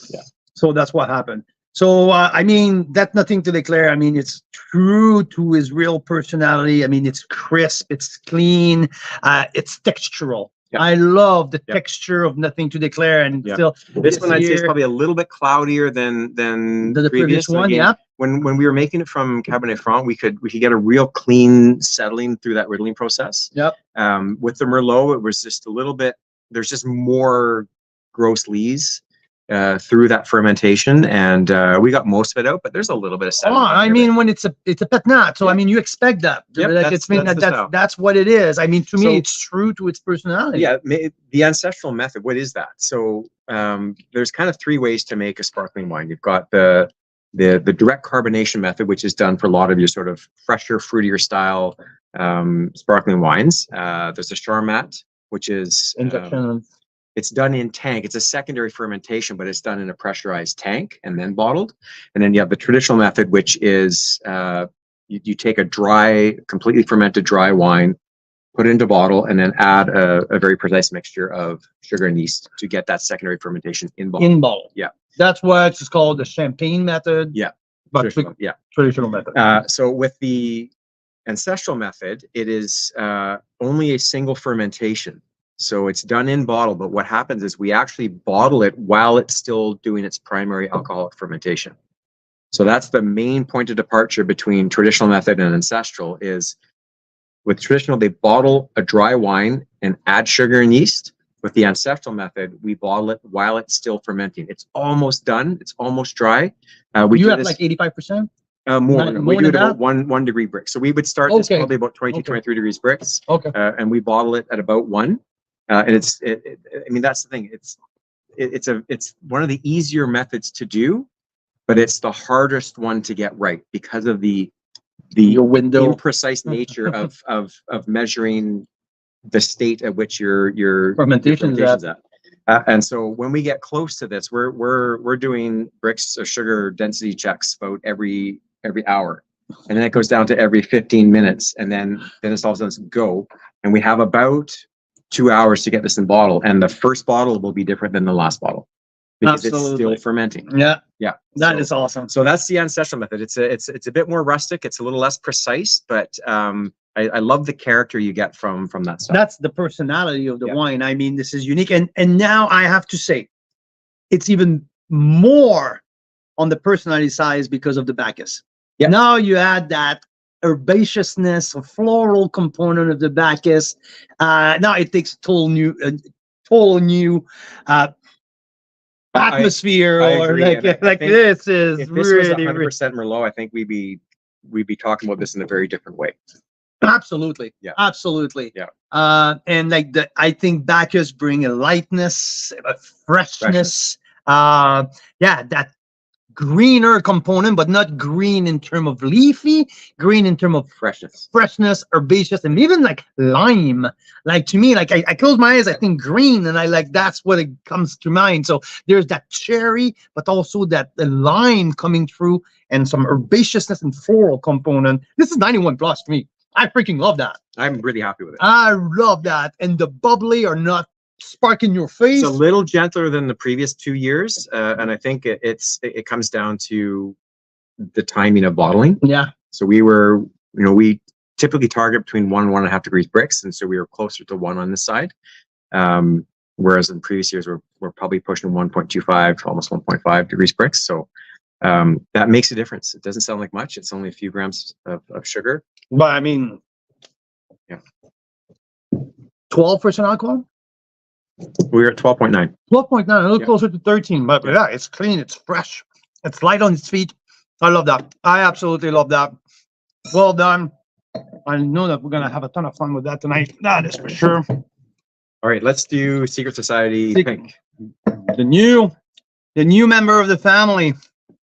Yeah.
So that's what happened. So I mean, that's nothing to declare. I mean, it's true to his real personality. I mean, it's crisp, it's clean, it's textural. Yeah. I love the texture of Nothing to Declare, and still
this one I'd say is probably a little bit cloudier than
the previous one. Again,
when we were making it from Cabernet Franc, we could get a real clean settling through that riddling process.
Yep.
With the Merlot, it was just a little bit. There's just more gross lees through that fermentation, and we got most of it out, but there's a little bit of settling.
I mean, when it's a pet nat, so I mean, you expect that.
Yep,
that's what it is. I mean, to me, it's true to its personality.
Yeah, the ancestral method. What is that? So there's kind of 3 ways to make a sparkling wine. You've got the direct carbonation method, which is done for a lot of your sort of fresher, fruitier style sparkling wines. There's a Charmat, which is
injection.
It's done in tank. It's a secondary fermentation, but it's done in a pressurized tank and then bottled. And then you have the traditional method, which is you take a completely fermented dry wine, put it into a bottle, and then add a very precise mixture of sugar and yeast to get that secondary fermentation in bottle.
In bottle.
Yeah.
That's why it's called the champagne method.
Yeah.
But traditional method.
So with the ancestral method, it is only a single fermentation. So it's done in bottle, but what happens is we actually bottle it while it's still doing its primary alcoholic fermentation. So that's the main point of departure between traditional method and ancestral. Is with traditional, they bottle a dry wine and add sugar and yeast. With the ancestral method, we bottle it while it's still fermenting. It's almost done. It's almost dry. We
You
do
have
this,
like 85%?
more.
Not-
We
more
do it
than
about
that?
1 degree Brix. So we would start this
Okay.
probably about 22,
Okay.
23 degrees Brix,
Okay.
and we bottle it at about 1. And I mean, that's the thing. It's one of the easier methods to do, but it's the hardest one to get right because of the
Your window.
imprecise nature of measuring the state at which your
Fermentation is
fermentation's at. And so when we get close to this, we're doing Brix or sugar density checks about every hour, and then it goes down to every 15 minutes, and then it's all of a sudden go, and we have about 2 hours to get this in bottle, and the first bottle will be different than the last bottle because it's
Absolutely.
still fermenting.
Yeah,
Yeah,
that
so-
is awesome.
So that's the ancestral method. It's a bit more rustic. It's a little less precise, but I love the character you get from that stuff.
That's the personality of the
Yeah.
wine. I mean, this is unique. And now I have to say, it's even more on the personality side because of the Bacchus.
Yeah.
Now you add that herbaceousness, a floral component of the Bacchus. Now it takes a total new atmosphere.
I
or
agree,
like,
and I
like
think
this is
If this was
really,
100% Merlot, I think we'd be talking about this in a very different way.
absolutely.
Yeah.
Absolutely.
Yeah.
And like I think Bacchus bring a lightness, a freshness. Yeah, that greener component, but not green in terms of leafy, green in terms of
Freshness.
herbaceous, and even like lime. Like to me, like I close my eyes, I think green, and I like that's what it comes to mind. So there's that cherry, but also the lime coming through, and some herbaceousness and floral component. This is 91 plus to me. I freaking love that.
I'm really happy with it.
I love that, and the bubbly are not sparking your face.
It's a little gentler than the previous 2 years, and I think it comes down to the timing of bottling.
Yeah.
So we typically target between 1 and 1.5 degrees Brix, and so we were closer to 1 on this side. Whereas in previous years, we're probably pushing 1.25 to almost 1.5 degrees Brix. So that makes a difference. It doesn't sound like much. It's only a few grams of sugar.
But I mean,
Yeah.
12% alcohol?
We were at 12.9.
12.9, a little
Yeah.
closer to 13, but yeah, it's clean, it's fresh, it's light on its feet. I love that. I absolutely love that. Well done. I know that we're gonna have a ton of fun with that tonight. That is for sure.
All right, let's do Secret Society
Sec-
Pink.
The new member of the family.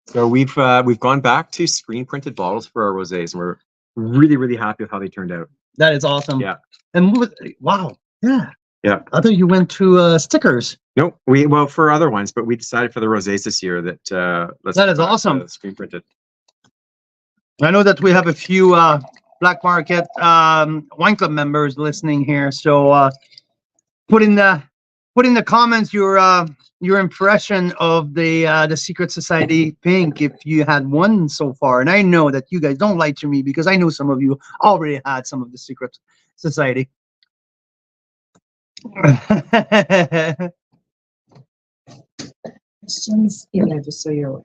So we've gone back to screen printed bottles for our rosés, and we're really, really happy with how they turned out.
That is awesome.
Yeah.
And wow. Yeah.
Yeah.
I thought you went to stickers.
No, for other ones, but we decided for the rosés this year that let's
That is
go back to
awesome.
screen printed.
I know that we have a few Black Market Wine Club members listening here, so put in the comments your impression of the Secret Society Pink, if you had one so far. And I know that you guys don't lie to me because I know some of you already had some of the Secret Society.
Questions in there, just so you're aware.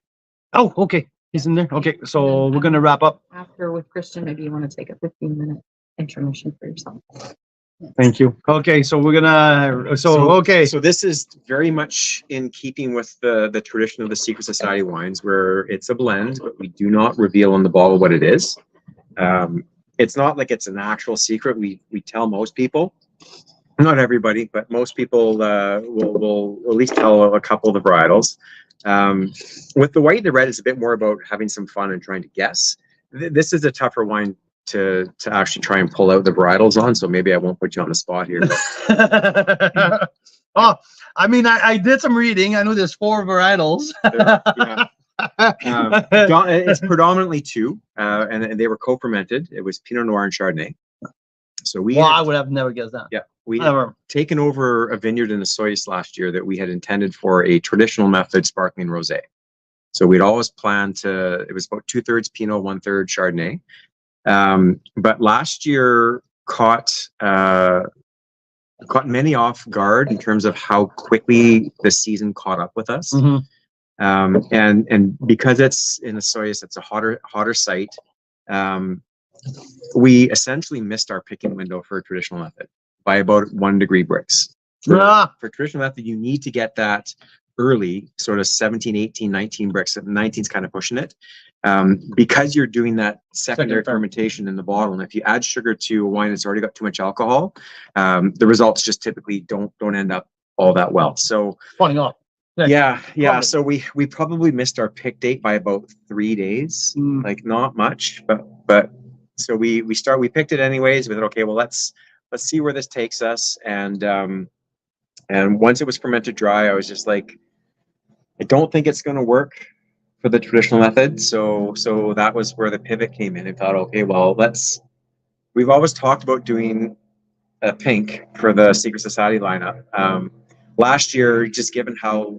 Oh, okay. He's in there. Okay, so we're gonna wrap up.
After with Christian, maybe you want to take a 15-minute intermission for yourself.
Thank you. Okay, so we're gonna. Okay.
So this is very much in keeping with the tradition of the Secret Society wines, where it's a blend, but we do not reveal on the bottle what it is. It's not like it's an actual secret. We tell most people, not everybody, but most people will at least tell a couple of the varietals. With the white and the red, it's a bit more about having some fun and trying to guess. This is a tougher wine to actually try and pull out the varietals on, so maybe I won't put you on the spot here.
Oh, I mean, I did some reading. I know there's 4 varietals.
Yeah. It's predominantly 2, and they were co-fermented. It was Pinot Noir and Chardonnay. So
I would have never guessed that.
yeah, we had
Never.
taken over a vineyard in the Soyuz last year that we had intended for a traditional method sparkling rosé. So we'd always planned it was about 2/3 Pinot, 1/3 Chardonnay. But last year caught caught many off guard in terms of how quickly the season caught up with us. And because it's in the Soyuz, it's a hotter site. We essentially missed our picking window for a traditional method by about 1 degree Brix. For traditional method, you need to get that early, sort of 17, 18, 19 Brix. 19 is kind of pushing it. Because you're doing that secondary fermentation in the bottle, and if you add sugar to a wine that's already got too much alcohol, the results just typically don't end up all that well. So
Funny off.
Yeah. So we probably missed our pick date by about 3 days, like not much, but so we picked it anyways. We thought, okay, well let's see where this takes us. And once it was fermented dry, I was just like, I don't think it's going to work for the traditional method. So that was where the pivot came in. I thought, okay, well we've always talked about doing a pink for the Secret Society lineup. Last year, just given how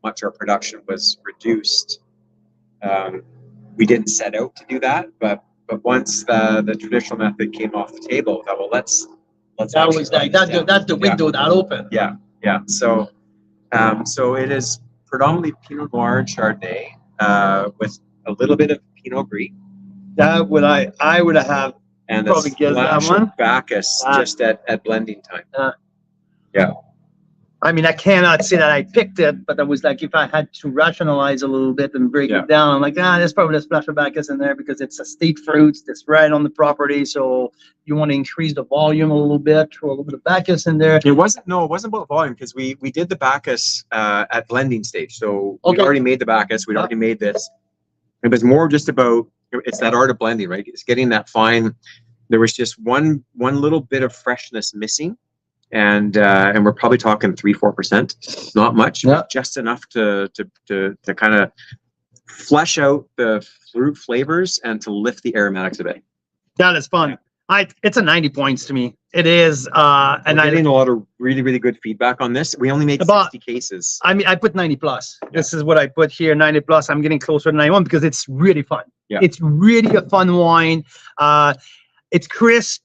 much our production was reduced, we didn't set out to do that. But once the traditional method came off the table, I thought, well, let's.
That was like that's the window that opened.
Yeah. So it is predominantly Pinot Noir and Chardonnay with a little bit of Pinot Gris.
That would I would have
and
probably guessed that one.
Bacchus just at blending time. Yeah.
I mean, I cannot say that I picked it, but I was like, if I had to rationalize a little bit and break it down, I'm like, there's probably a splash of Bacchus in there because it's a state fruits that's right on the property. So you want to increase the volume a little bit, throw a little bit of Bacchus in there.
It wasn't about volume because we did the Bacchus at blending stage. So we already made the Bacchus. We'd already made this. It was more just about, it's that art of blending, right? It's getting that fine. There was just one little bit of freshness missing. And we're probably talking 3-4%, not much, but just enough to kind of flesh out the fruit flavors and to lift the aromatics a bit.
That is fun. It's a 90 points to me. It is.
And we're getting a lot of really, really good feedback on this. We only made 60 cases.
I mean, I put 90 plus. This is what I put here, 90 plus. I'm getting closer to 91 because it's really fun.
Yeah.
It's really a fun wine. It's crisp.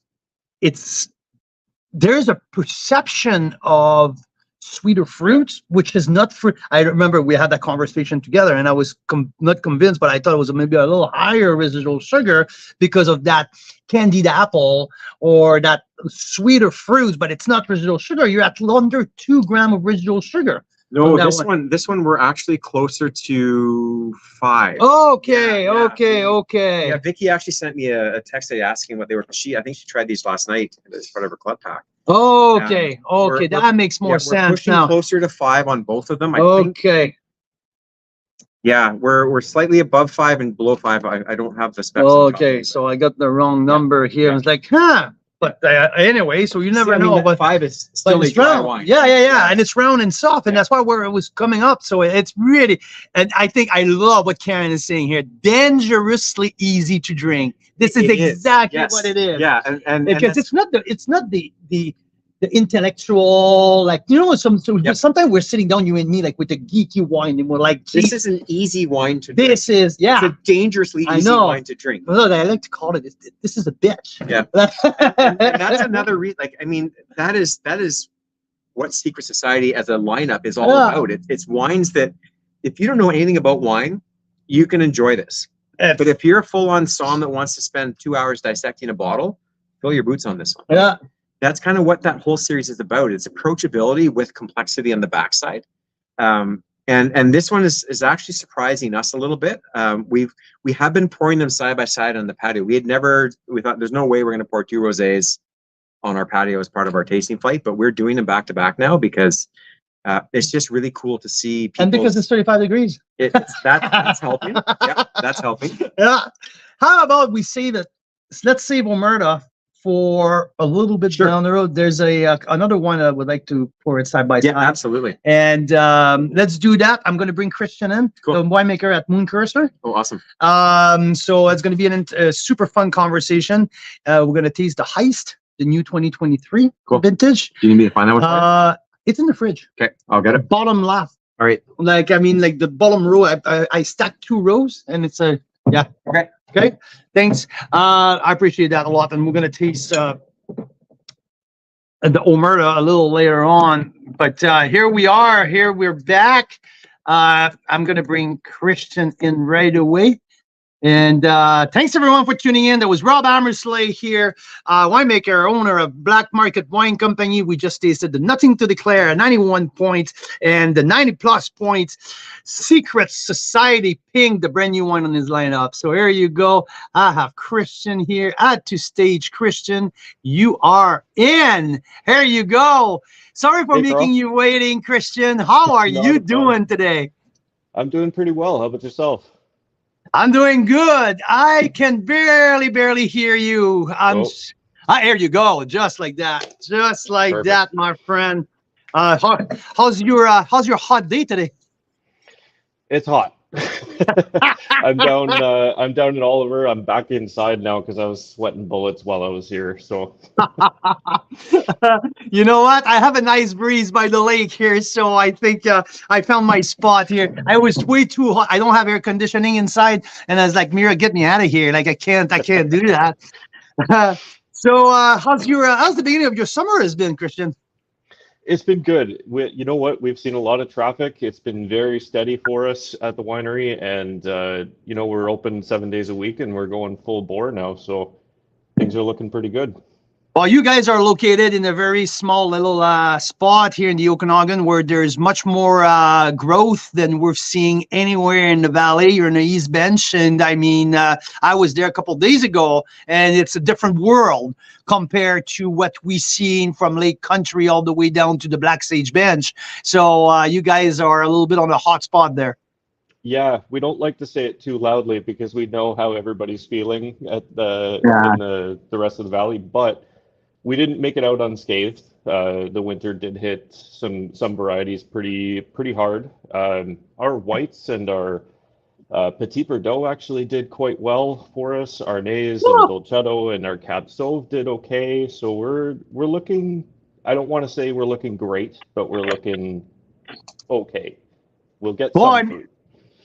There's a perception of sweeter fruits, which is not fruit. I remember we had that conversation together and I was not convinced, but I thought it was maybe a little higher residual sugar because of that candied apple or that sweeter fruits, but it's not residual sugar. You're at under 2 grams of residual sugar.
No, this one we're actually closer to 5.
Okay.
Yeah, Vicky actually sent me a text asking what they were. I think she tried these last night as part of her club pack.
Okay, that makes more sense
we're pushing
now.
Closer to 5 on both of them. I think. Yeah, we're slightly above 5 and below 5. I don't have the specs.
Okay, so I got the wrong number here. I was like, But anyway, so you never know. But
5 is still a dry wine.
Yeah, and it's round and soft, and that's why where it was coming up. So it's really, and I think I love what Karen is saying here. Dangerously easy to drink. This is exactly what it is.
Yeah, and
because it's not the intellectual, like, sometimes we're sitting down, you and me, like with the geeky wine, and we're like,
this is an easy wine to drink.
This is
it's a dangerously easy wine to drink.
Well, I like to call it this is a bitch.
Yeah. and that's another reason. Like, I mean, that is what Secret Society as a lineup is all about. It's wines that if you don't know anything about wine, you can enjoy this. But if you're a full-on som that wants to spend 2 hours dissecting a bottle, fill your boots on this one.
Yeah.
That's kind of what that whole series is about. It's approachability with complexity on the backside. And this one is actually surprising us a little bit. We have been pouring them side by side on the patio. We thought there's no way we're going to pour 2 rosés on our patio as part of our tasting flight, but we're doing them back to back now because it's just really cool to see people.
And because it's 35 degrees.
That's helping. Yeah, that's helping.
Yeah. How about we say that, let's save Omerta for a little bit down the road. There's another one I would like to pour it side by side.
Yeah, absolutely.
And let's do that. I'm going to bring Christian in, the winemaker at Moon Cursor.
Oh, awesome.
So it's going to be a super fun conversation. We're going to taste the Heist, the new 2023 vintage.
Do you need me to find that one?
It's in the fridge.
Okay, I'll get it.
Bottom left.
All right.
Like the bottom row. I stacked 2 rows, and it's Okay. Thanks. I appreciate that a lot. And we're going to taste the Omerta a little later on. But here we are. Here we're back. I'm going to bring Christian in right away. And thanks everyone for tuning in. That was Rob Amersley here, winemaker, owner of Black Market Wine Company. We just tasted the Nothing to Declare, 91 points, and the 90 plus points Secret Society Pink, the brand new wine on his lineup. So here you go. I have Christian here. Add to stage, Christian. You are in. Here you go. Sorry for making you waiting, Christian. How are you doing today?
I'm doing pretty well. How about yourself?
I'm doing good. I can barely hear you. Here you go. Just like that. Just like
Perfect.
that, my friend. How's your hot day today?
It's hot. I'm down. I'm down in Oliver. I'm back inside now because I was sweating bullets while I was here. So,
you know what? I have a nice breeze by the lake here, so I think I found my spot here. I was way too hot. I don't have air conditioning inside, and I was like, Mira, get me out of here! Like I can't do that. So, how's the beginning of your summer has been, Christian?
it's been good. You know what? We've seen a lot of traffic. It's been very steady for us at the winery, and you know, we're open 7 days a week, and we're going full bore now. So things are looking pretty good.
Well, you guys are located in a very small little spot here in the Okanagan where there's much more growth than we're seeing anywhere in the valley. You're in the East Bench, and I mean, I was there a couple of days ago, and it's a different world compared to what we seen from Lake Country all the way down to the Black Sage Bench. So you guys are a little bit on the hot spot there.
Yeah, we don't like to say it too loudly because we know how everybody's feeling at in the rest of the valley, but we didn't make it out unscathed. The winter did hit some varieties pretty hard. Our whites and our Petit Verdot actually did quite well for us. Our Nays and Dolcetto and our Cab Sauv did okay. So we're looking. I don't want to say we're looking great, but we're looking okay. We'll get some fruit.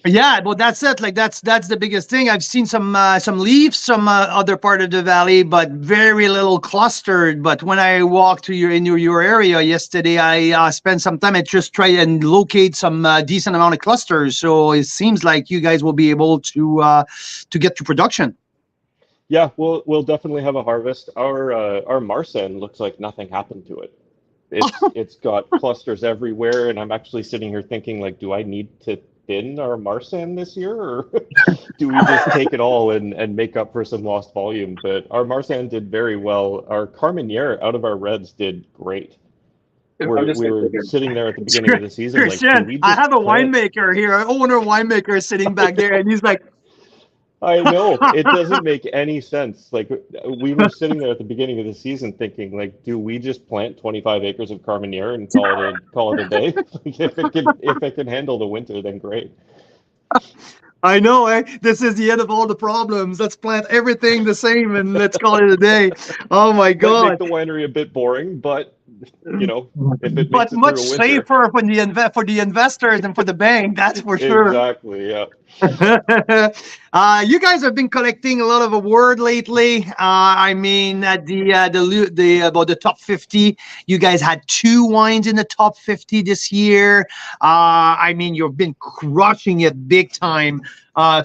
Yeah, well, that's it. Like that's the biggest thing. I've seen some leaves, some other part of the valley, but very little clustered. But when I walked to your area yesterday, I spent some time. I just tried and locate some decent amount of clusters. So it seems like you guys will be able to get to production.
Yeah, we'll definitely have a harvest. Our Marsanne looks like nothing happened to it. It's got clusters everywhere, and I'm actually sitting here thinking, like, do I need to thin our Marsanne this year, or do we just take it all and make up for some lost volume? But our Marsanne did very well. Our Carmenere out of our reds did great. We were sitting there at the beginning of the season.
Christian, I have a winemaker here, an owner winemaker sitting back there, and he's like,
I know, it doesn't make any sense. Like, we were sitting there at the beginning of the season thinking, like, do we just plant 25 acres of Carmenere and call it a day? Like, if it can handle the winter, then great.
I know, eh? This is the end of all the problems. Let's plant everything the same and let's call it a day. Oh my God!
Might make the winery a bit boring, but you know, if it
but much safer for the investors and for the bank. That's for sure.
Exactly. Yeah.
You guys have been collecting a lot of awards lately. I mean, at about the top 50, you guys had 2 wines in the top 50 this year. I mean, you've been crushing it big time.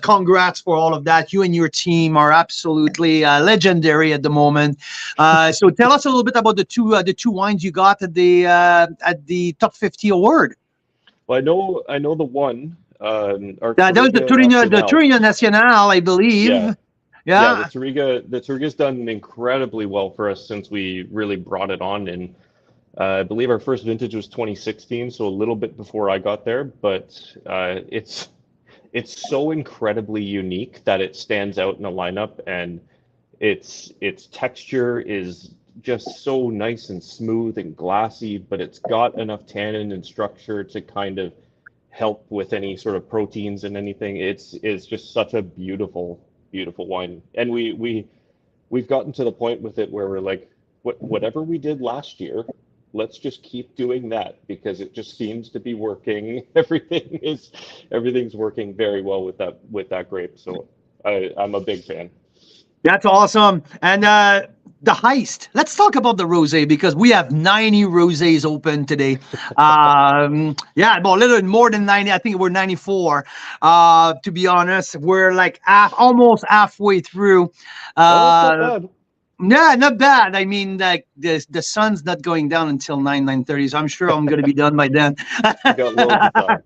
Congrats for all of that. You and your team are absolutely legendary at the moment. So tell us a little bit about the two wines you got at the top 50 award.
Well, I know the one.
That was the Tourignon National, I believe.
Yeah, the Touriga's done incredibly well for us since we really brought it on. And I believe our first vintage was 2016, so a little bit before I got there. But it's so incredibly unique that it stands out in the lineup, and its texture is just so nice and smooth and glassy, but it's got enough tannin and structure to kind of help with any sort of proteins and anything. It's just such a beautiful wine, and we've gotten to the point with it where we're like, whatever we did last year, let's just keep doing that because it just seems to be working. Everything's working very well with that grape. So I'm a big fan.
That's awesome. And the heist. Let's talk about the rosé because we have 90 rosés open today. Yeah, well, a little more than 90. I think we're 94. To be honest, we're like almost halfway through.
Oh, that's not bad.
Yeah, not bad. I mean, like the sun's not going down until 9:30, so I'm sure I'm going to be done by then.
You got loads of time.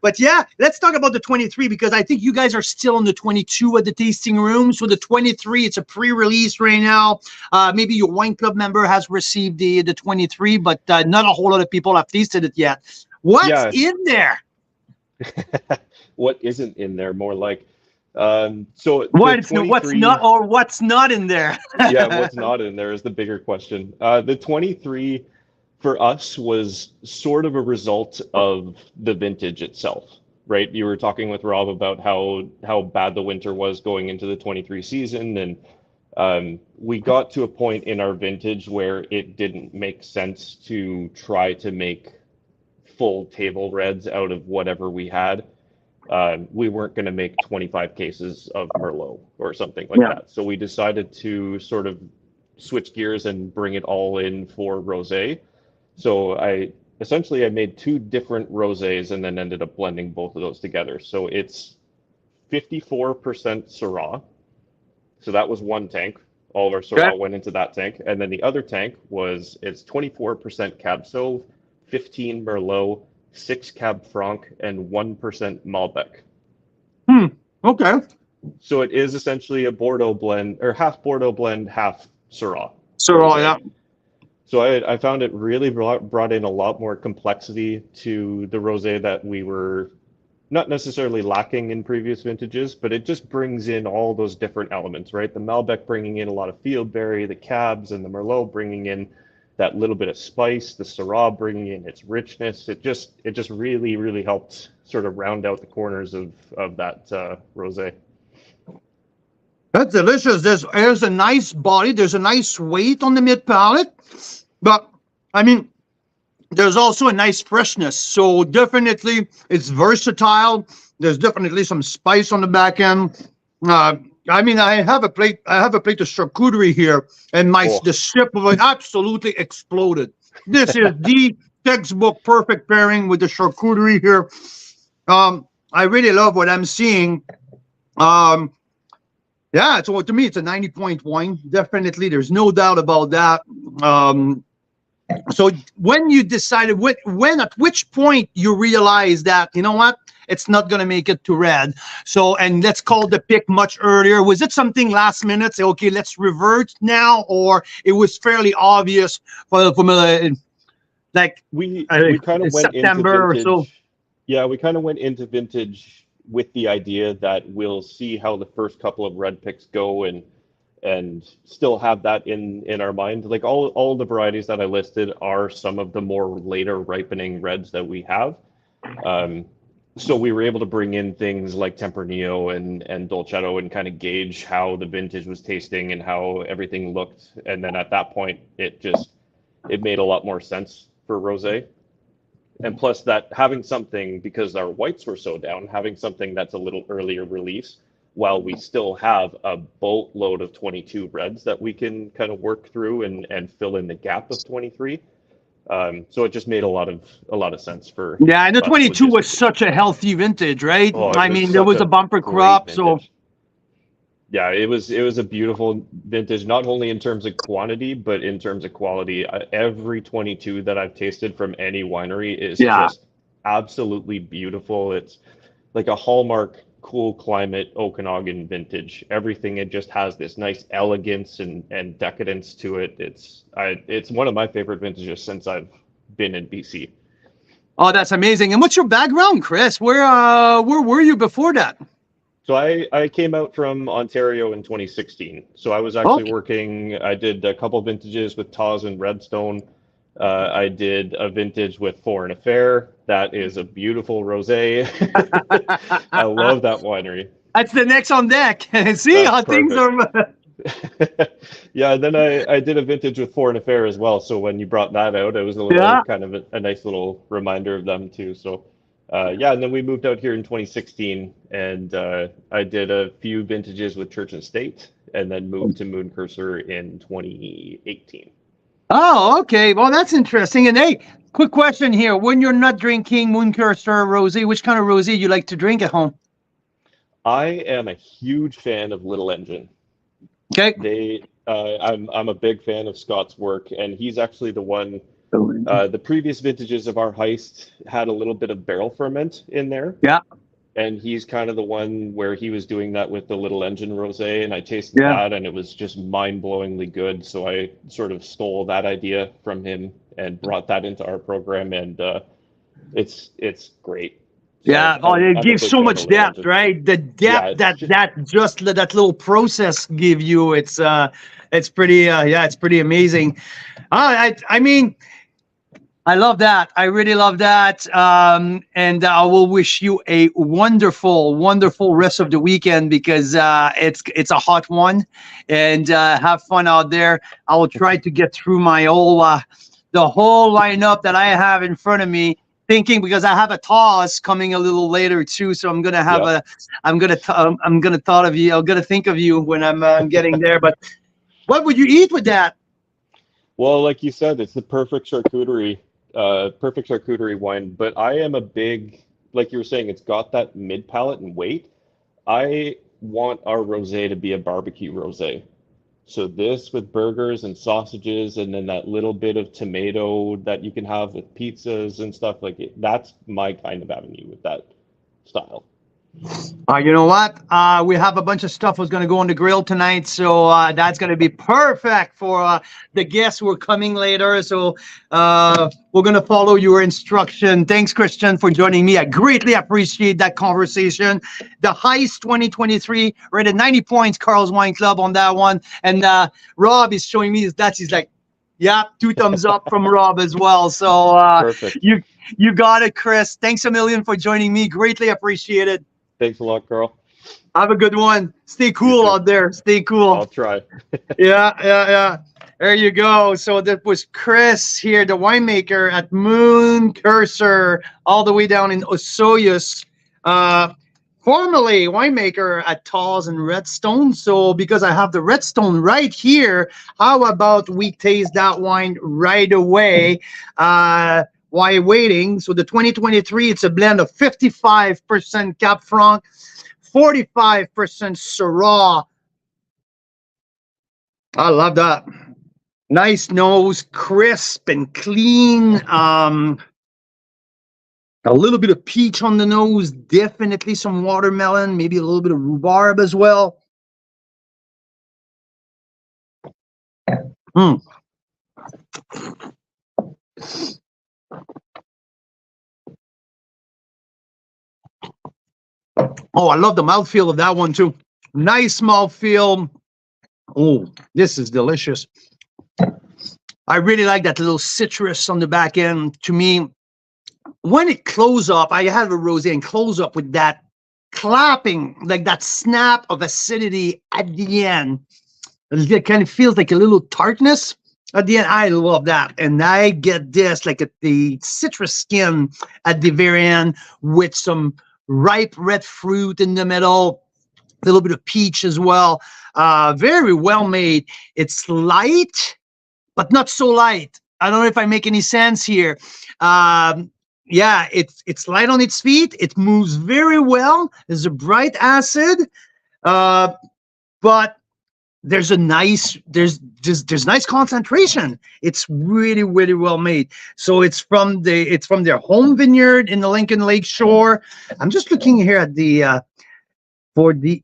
But yeah, let's talk about the 23 because I think you guys are still in the 22 at the tasting room. So the 23, it's a pre-release right now. Maybe your wine club member has received the 23, but not a whole lot of people have tasted it yet. What's in there?
What isn't in there? More like, so
what's not in there?
Yeah, what's not in there is the bigger question. The 23 for us was sort of a result of the vintage itself, right? You were talking with Rob about how bad the winter was going into the 23 season, and we got to a point in our vintage where it didn't make sense to try to make full table reds out of whatever we had. We weren't going to make 25 cases of Merlot or something like that. So we decided to sort of switch gears and bring it all in for rosé. So I made two different rosés and then ended up blending both of those together. So it's 54% Syrah. So that was one tank. All of our Syrah went into that tank. And then the other tank it's 24% Cab Sauv, 15 Merlot, 6 Cab Franc, and 1% Malbec.
Okay.
So it is essentially a Bordeaux blend, or half Bordeaux blend, half Syrah.
Syrah, yeah.
So I found it really brought in a lot more complexity to the rosé that we were not necessarily lacking in previous vintages, but it just brings in all those different elements, right? The Malbec bringing in a lot of fieldberry, the Cabs and the Merlot bringing in that little bit of spice, the Syrah bringing in its richness. It just really, really helped sort of round out the corners of that rosé.
That's delicious. There's a nice body. There's a nice weight on the mid palate, but I mean, there's also a nice freshness. So definitely, it's versatile. There's definitely some spice on the back end. I mean, I have a plate of charcuterie here, and the ship of it absolutely exploded. This is the textbook perfect pairing with the charcuterie here. I really love what I'm seeing. Yeah, so to me, it's a 90-point wine. Definitely, there's no doubt about that. So when you decided, at which point you realized that, you know what, it's not going to make it to red. So, and let's call the pick much earlier. Was it something last minute? Say, okay, let's revert now, or it was fairly obvious from like
we kind of went
September
into vintage,
or so?
Yeah, we kind of went into vintage with the idea that we'll see how the first couple of red picks go and still have that in our mind. Like all the varieties that I listed are some of the more later ripening reds that we have. So we were able to bring in things like Tempranillo and Dolcetto and kind of gauge how the vintage was tasting and how everything looked. And then at that point, it made a lot more sense for rosé. And plus that having something, because our whites were so down, having something that's a little earlier release, while we still have a boatload of 22 reds that we can kind of work through and fill in the gap of 23. So it just made a lot of sense for.
Yeah, and the 22 was such a healthy vintage, right?
Oh,
I mean, there was a bumper crop, so.
Yeah, it was a beautiful vintage, not only in terms of quantity, but in terms of quality. Every 22 that I've tasted from any winery is just absolutely beautiful. It's like a hallmark cool climate Okanagan vintage. Everything, it just has this nice elegance and decadence to it. It's one of my favorite vintages since I've been in BC.
Oh, that's amazing. And what's your background, Chris? Where were you before that?
So I came out from Ontario in 2016. So I was actually working, I did a couple vintages with Taz and Redstone. I did a vintage with Foreign Affair. That is a beautiful rosé. I love that winery.
That's the next on deck. See how things are.
Yeah, then I did a vintage with Foreign Affair as well. So when you brought that out, it was a little kind of a nice little reminder of them too. So and then we moved out here in 2016, and I did a few vintages with Church and State, and then moved to Moon Cursor in 2018.
Oh, okay. Well, that's interesting. And hey, quick question here: when you're not drinking Moon Cursor rosé, which kind of rosé you like to drink at home?
I am a huge fan of Little Engine.
Okay.
I'm a big fan of Scott's work, and he's actually the one. The previous vintages of our heist had a little bit of barrel ferment in there.
Yeah.
And he's kind of the one where he was doing that with the Little Engine rosé, and I tasted
Yeah.
that, and it was just mind-blowingly good. So I sort of stole that idea from him and brought that into our program, and it's great. So
Yeah, oh, it
I'm a
gives
big
so
fan of
much
Little
depth,
Engine.
right? The depth
Yeah,
that little process give you, it's pretty it's pretty amazing. I mean, I love that. I really love that. And I will wish you a wonderful, wonderful rest of the weekend because it's a hot one, and have fun out there. I will try to get through my the whole lineup that I have in front of me. Thinking because I have a toss coming a little later too, so I'm gonna have
Yeah.
I'm gonna thought of you. I'm gonna think of you when I'm getting there. But what would you eat with that?
Well, like you said, it's the perfect charcuterie wine. But I am a big, like you were saying, it's got that mid palate and weight. I want our rosé to be a barbecue rosé. So this with burgers and sausages, and then that little bit of tomato that you can have with pizzas and stuff like it. That's my kind of avenue with that style.
You know what? We have a bunch of stuff was going to go on the grill tonight, so that's going to be perfect for the guests who are coming later. So we're going to follow your instruction. Thanks, Christian, for joining me. I greatly appreciate that conversation. The Heist 2023 rated 90 points, Carl's Wine Club on that one. And Rob is showing me that he's like, yeah, 2 thumbs up from Rob as well. So
Perfect.
you got it, Chris. Thanks a million for joining me. Greatly appreciated.
Thanks a lot, Carl.
Have a good one. Stay cool out there. Stay cool.
I'll try.
Yeah. There you go. So that was Chris here, the winemaker at Moon Cursor, all the way down in Osoyoos. Formerly winemaker at Tawes and Redstone. So because I have the Redstone right here, how about we taste that wine right away? While waiting. So the 2023, it's a blend of 55% Cap Franc, 45% Syrah. I love that. Nice nose, crisp and clean. A little bit of peach on the nose, definitely some watermelon, maybe a little bit of rhubarb as well. Oh, I love the mouthfeel of that one too. Nice mouthfeel. Oh, this is delicious. I really like that little citrus on the back end. To me, when it close up, I have a rosé and close up with that clapping, like that snap of acidity at the end. It kind of feels like a little tartness at the end. I love that. And I get this, like the citrus skin at the very end with some ripe red fruit in the middle, a little bit of peach as well. Very well made. It's light, but not so light. I don't know if I make any sense here. Yeah, it's light on its feet. It moves very well. There's a bright acid, but there's nice concentration. It's really, really well made. So it's from their home vineyard in the Lincoln Lake Shore. I'm just looking here at the for the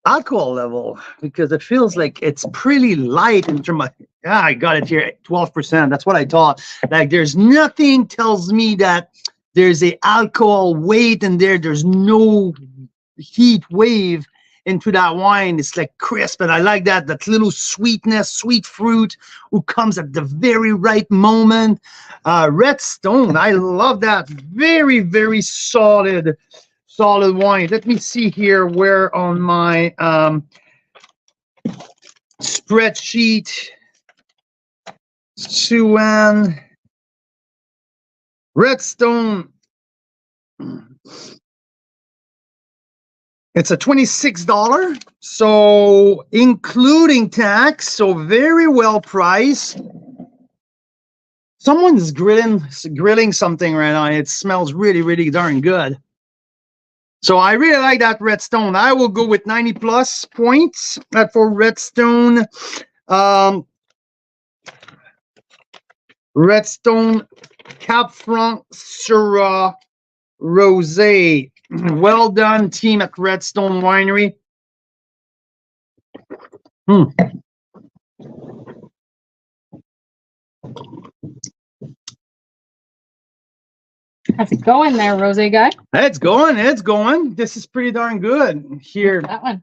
alcohol level because it feels like it's pretty light in terms of I got it here 12%. That's what I thought. Like there's nothing tells me that there's a alcohol weight in there. There's no heat wave into that wine. It's like crisp, and I like that little sweetness, sweet fruit who comes at the very right moment. Redstone, I love that. Very, very solid wine. Let me see here where on my spreadsheet, Suan, Redstone. It's a $26, so including tax, so very well priced. Someone's grilling something right now. It smells really, really darn good. So I really like that Redstone. I will go with 90 plus points for Redstone. Redstone Cap Franc Syrah Rosé. Well done, team at Redstone Winery.
How's it going there, rosé guy?
It's going. It's going. This is pretty darn good here.
That one.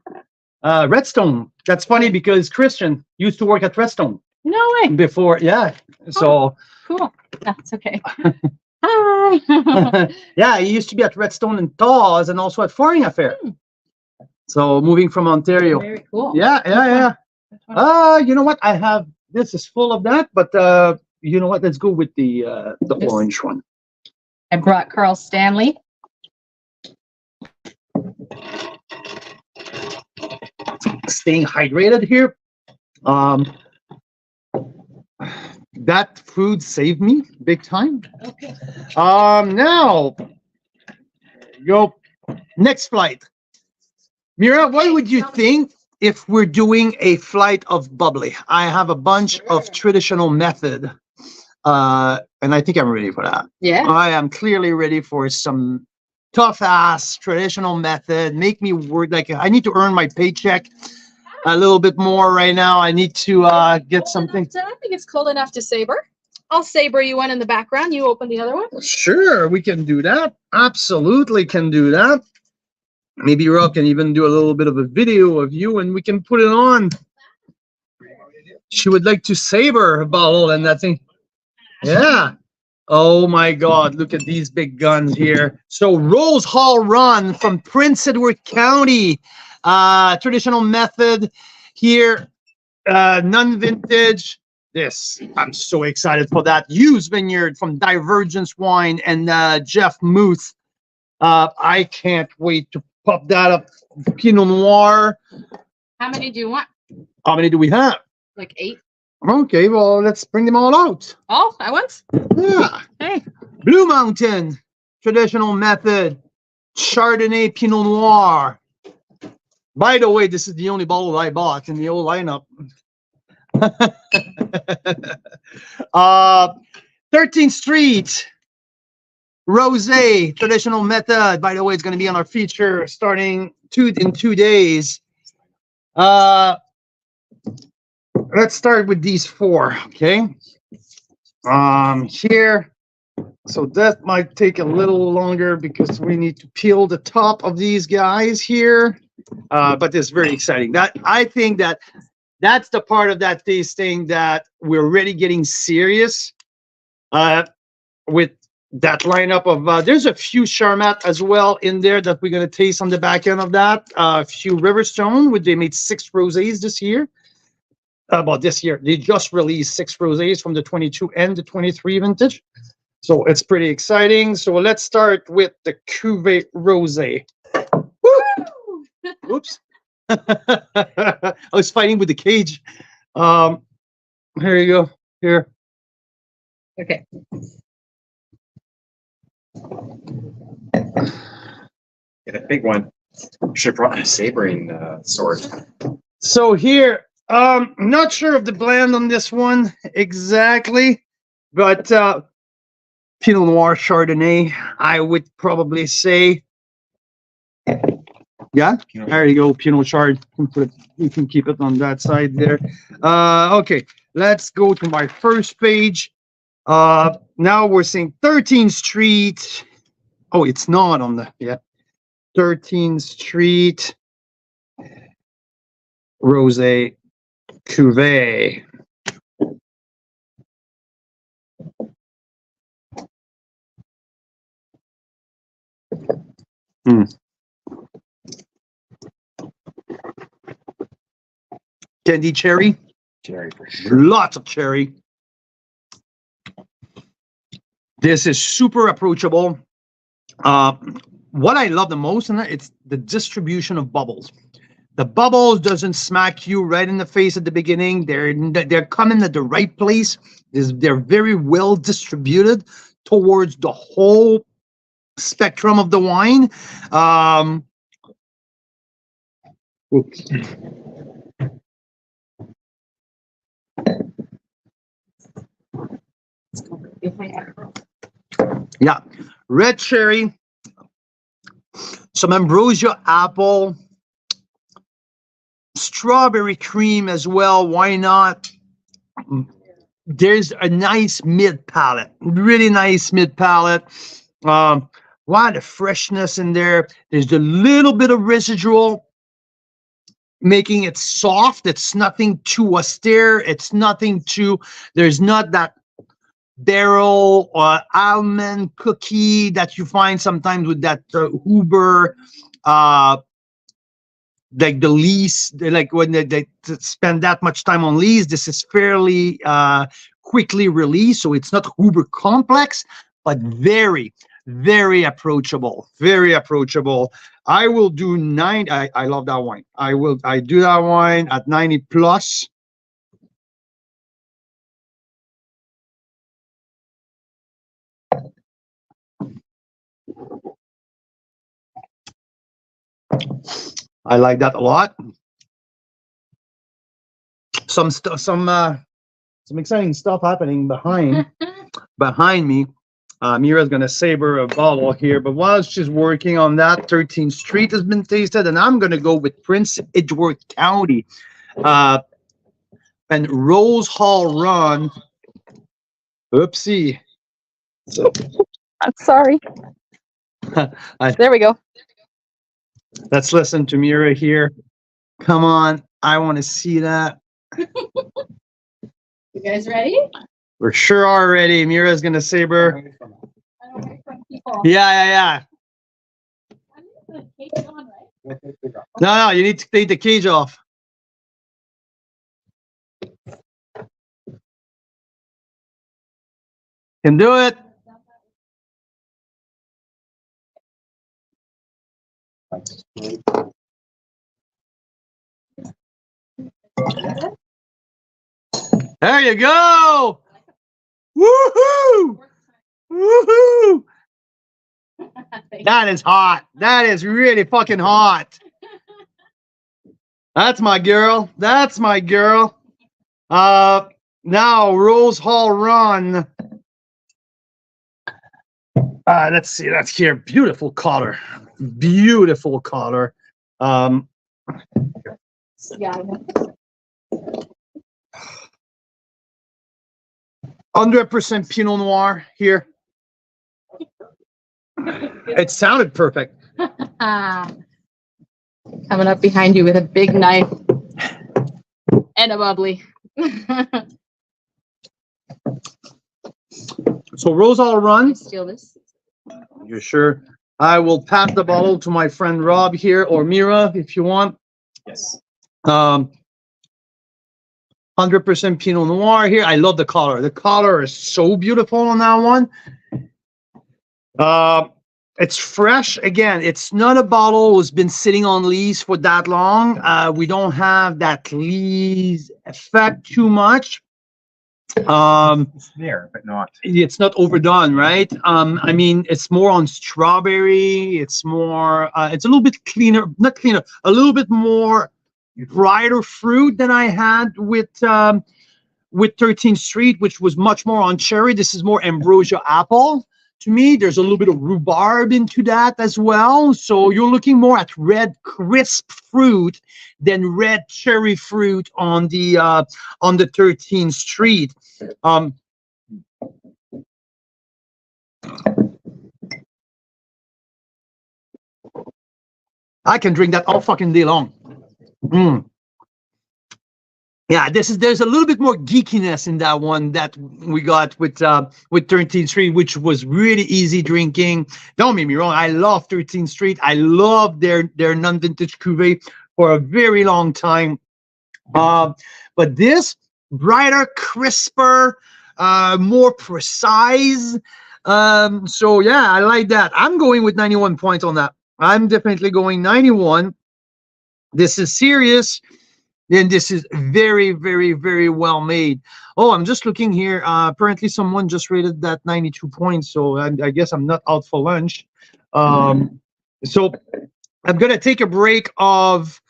Redstone. That's funny because Christian used to work at Redstone
No way.
before. Yeah. So.
Cool. That's okay. Hi.
Yeah, he used to be at Redstone and Thaws and also at Foreign Affair. So moving from Ontario.
Very cool.
Yeah. You know what? I have this is full of that, but you know what? Let's go with the orange one.
I brought Carl Stanley.
Staying hydrated here. That food saved me big time.
Okay.
Now go next flight. Mira, what would you think if we're doing a flight of bubbly? I have a bunch of traditional method, and I think I'm ready for that.
Yeah.
I am clearly ready for some tough ass traditional method. Make me work like I need to earn my paycheck a little bit more right now. I need to get something.
I think it's cold enough to saber. I'll saber you one in the background. You open the other one.
Sure, we can do that. Absolutely can do that. Maybe Rob can even do a little bit of a video of you and we can put it on. She would like to saber a bottle and that thing. Yeah. Oh my God, look at these big guns here. So Rose Hall Run from Prince Edward County. Traditional method here, non-vintage. This, I'm so excited for that. Used Vineyard from Divergence Wine and Jeff Muth. I can't wait to pop that up. Pinot Noir.
How many do you want?
How many do we have?
Like 8.
Okay, well, let's bring them all out.
All at once?
Yeah.
Hey.
Blue Mountain, traditional method. Chardonnay Pinot Noir. By the way, this is the only bottle I bought in the old lineup. 13th Street Rosé, traditional method. By the way, it's going to be on our feature starting in 2 days. Let's start with these 4, okay? Here. So that might take a little longer because we need to peel the top of these guys here. But it's very exciting. That I think that's the part of that tasting that we're really getting serious with that lineup of there's a few Charmat as well in there that we're going to taste on the back end of that. A few Riverstone, which they made 6 rosés this year. This year they just released 6 rosés from the 22 and the 23 vintage. So it's pretty exciting. So let's start with the Cuvée Rosé. Oops. I was fighting with the cage. Here you go. Here.
Okay.
Get a big one. Should have brought a sabering sword.
So here, not sure of the blend on this one exactly, but Pinot Noir Chardonnay, I would probably say. Yeah, there you go, Pinot Chard. You can keep it on that side there. Okay, let's go to my first page. Now we're seeing 13th Street. Oh, it's not on the, yeah. 13th Street Rosé Cuvée. Candy cherry.
Cherry for sure.
Lots of cherry. This is super approachable. what I love the most in it, it's the distribution of bubbles. The bubbles doesn't smack you right in the face at the beginning. They're coming at the right place. They're very well distributed towards the whole spectrum of the wine. Oops. Yeah, red cherry, some ambrosia apple, strawberry cream as well. Why not? There's a nice mid palate, really nice mid palate. A lot of freshness in there. There's a little bit of residual, making it soft. It's nothing too austere. It's nothing too. There's not that barrel or almond cookie that you find sometimes with that Huber, like the lees, like when they spend that much time on lees. This is fairly quickly released, so it's not Huber complex, but very, very approachable. Very approachable. I will do 9. I love that wine. I do that wine at 90 plus. I like that a lot. Some exciting stuff happening behind me. Mira's gonna saber a bottle here, but while she's working on that, 13th Street has been tasted, and I'm gonna go with Prince Edward County and Rose Hall Run. Oopsie. So,
I'm sorry. There we go.
Let's listen to Mira here. Come on, I want to see that.
You guys ready?
We're sure are ready. Mira's gonna saber. Yeah. No, you need to take the cage off. Can do it. There you go. Woohoo! Woohoo! That is hot. That is really fucking hot. That's my girl. That's my girl. Now Rose Hall Run. Let's see. That's here. Beautiful color. Beautiful color.
Yeah.
100% Pinot Noir here. It sounded perfect.
Coming up behind you with a big knife and a bubbly.
So Rose Hall Run.
Steal this.
You're sure? I will pass the bottle to my friend Rob here, or Mira if you want.
Yes.
100% Pinot Noir here. I love the color. The color is so beautiful on that one. It's fresh. Again, it's not a bottle that's been sitting on lees for that long. We don't have that lees effect too much.
It's there, but not.
It's not overdone, right? I mean, it's more on strawberry. It's more. It's a little bit cleaner, not cleaner. A little bit more brighter fruit than I had with 13th Street, which was much more on cherry. This is more ambrosia apple. To me, there's a little bit of rhubarb into that as well. So you're looking more at red crisp fruit than red cherry fruit on the 13th Street. I can drink that all fucking day long. Yeah, there's a little bit more geekiness in that one that we got with 13th Street, which was really easy drinking. Don't get me wrong, I love 13th Street. I love their non-vintage cuvee for a very long time. But this brighter, crisper, more precise, So yeah, I like that. I'm going with 91 points on that. I'm definitely going 91. This is serious. Then this is very, very, very well made. Oh, I'm just looking here. Apparently, someone just rated that 92 points. So I guess I'm not out for lunch. So I'm gonna take a break of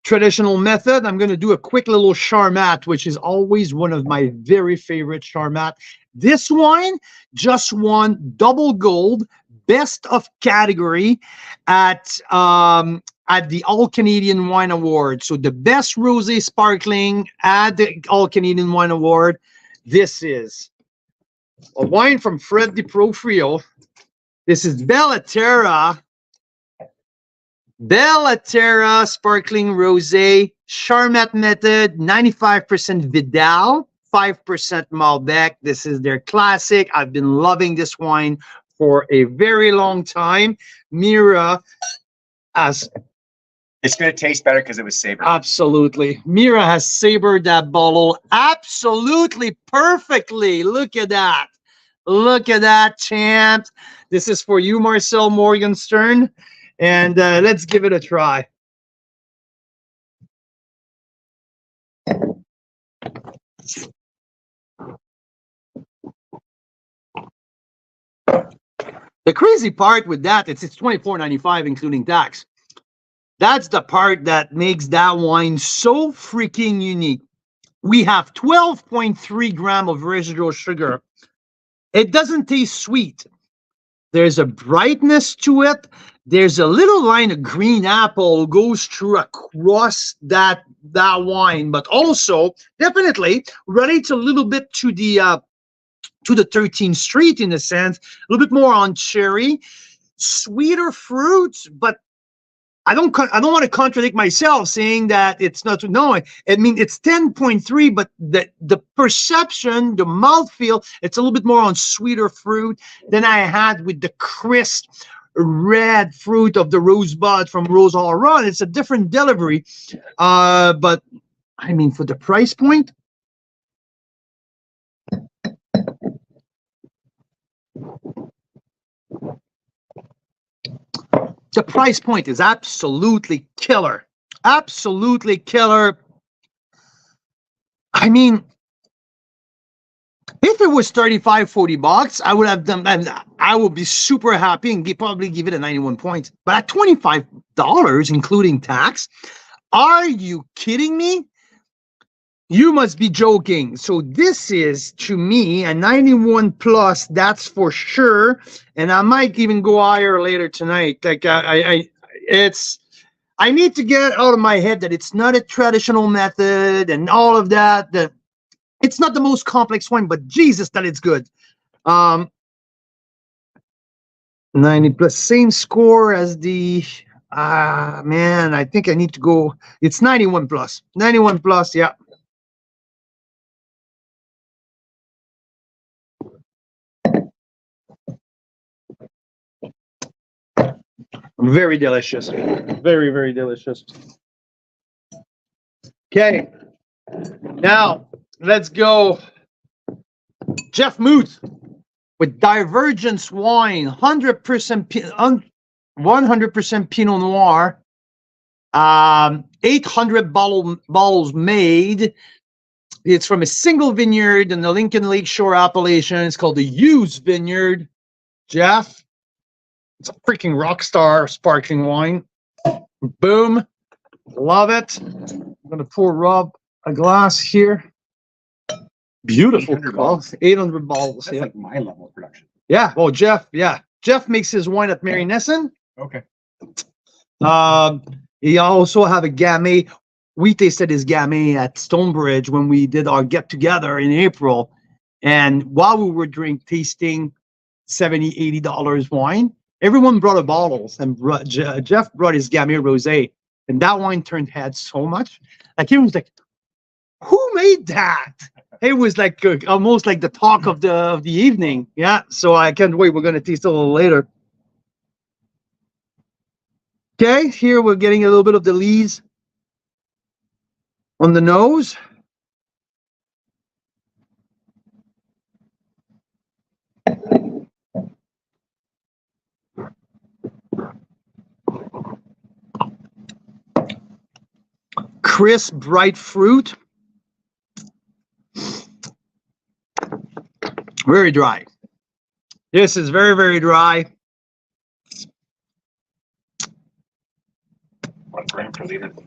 traditional method. I'm gonna do a quick little Charmat, which is always one of my very favorite Charmat. This wine just won double gold, best of category at the All Canadian Wine Award. So the best rosé sparkling at the All Canadian Wine Award. This is a wine from Fred DiProfrio. This is Bellaterra Sparkling Rosé, Charmat method, 95% Vidal, 5% Malbec. This is their classic. I've been loving this wine for a very long time. Mira has
It's going to taste better because it was savored.
absolutely. Mira has savored that bottle absolutely perfectly. Look at that. Look at that, champ. This is for you, Marcel Morgenstern. And let's give it a try. The crazy part with that, it's $24.95 including tax. That's the part that makes that wine so freaking unique. We have 12.3 grams of residual sugar. It doesn't taste sweet. There's a brightness to it. There's a little line of green apple goes through across that wine, but also definitely relates a little bit to the 13th Street in a sense, a little bit more on cherry, sweeter fruits, but I don't want to contradict myself saying that it's not. No, I mean it's 10.3, but the perception, the mouthfeel, it's a little bit more on sweeter fruit than I had with the crisp red fruit of the rosebud from Rose All Run. It's a different delivery, but I mean for the price point. The price point is absolutely killer. Absolutely killer. I mean, if it was 35, 40 bucks, I would have done, I would be super happy and probably give it a 91 points. But at $25, including tax, are you kidding me? You must be joking. So this is, to me, a 91 plus, that's for sure. And I might even go higher later tonight. Like I need to get out of my head that it's not a traditional method and all of that. That it's not the most complex one, but Jesus, that it's good. 90 plus, same score as the man. I think I need to go. It's 91 plus. 91 plus, yeah. Very delicious. Very, very delicious. Okay. Now, let's go. Jeff Muth with Divergence Wine, 100% Pinot Noir, 800 bottles made. It's from a single vineyard in the Lincoln Lakeshore appellation. It's called the Hughes Vineyard. Jeff, it's a freaking rock star sparkling wine. Boom. Love it. I'm going to pour Rob a glass here. Beautiful. 800 bottles. 800 bottles.
That's like my level of production.
Yeah. Well, Jeff, yeah. Jeff makes his wine at Mary Nesson.
Okay.
He also have a Gamay. We tasted his Gamay at Stonebridge when we did our get together in April. And while we were tasting $70, $80 wine, everyone brought a bottles, and Jeff brought his Gamay Rosé, and that wine turned heads so much. Like he was like, "Who made that?" It was like almost like the talk of the evening. Yeah, so I can't wait. We're gonna taste a little later. Okay, here we're getting a little bit of the lees on the nose. crisp, bright fruit. Very dry. This is very, very dry.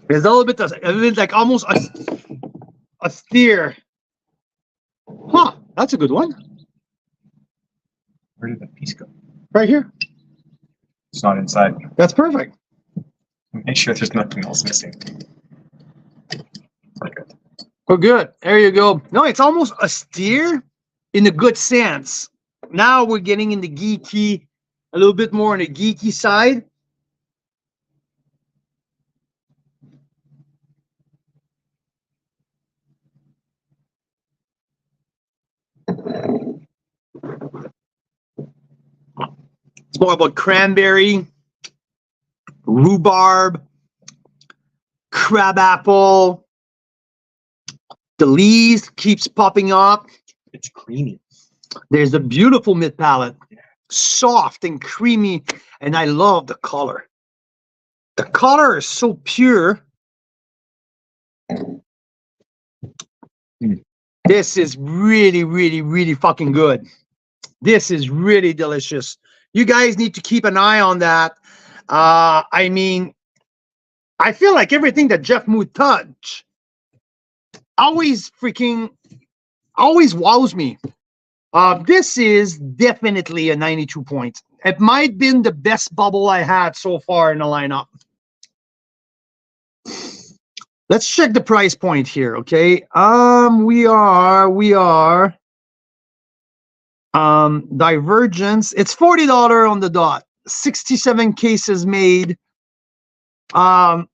There's a little bit like almost a steer. Huh, that's a good one.
Where did that piece go?
Right here.
It's not inside.
That's perfect.
Make sure there's nothing else missing. Okay.
Oh, good. There you go. No, it's almost a steer in a good sense. Now we're getting in the geeky, a little bit more on the geeky side. It's more about cranberry, rhubarb, crabapple. The leaves keeps popping up.
It's creamy.
There's a beautiful mid palate, soft and creamy, and I love the color. The color is so pure. This is really, really, really fucking good. This is really delicious. You guys need to keep an eye on that. I mean, I feel like everything that Jeff Mood touch always wows me. This is definitely a 92 points. It might have been the best bubble I had so far in the lineup. Let's check the price point here, okay? We are Divergence. It's $40 on the dot. 67 cases made. I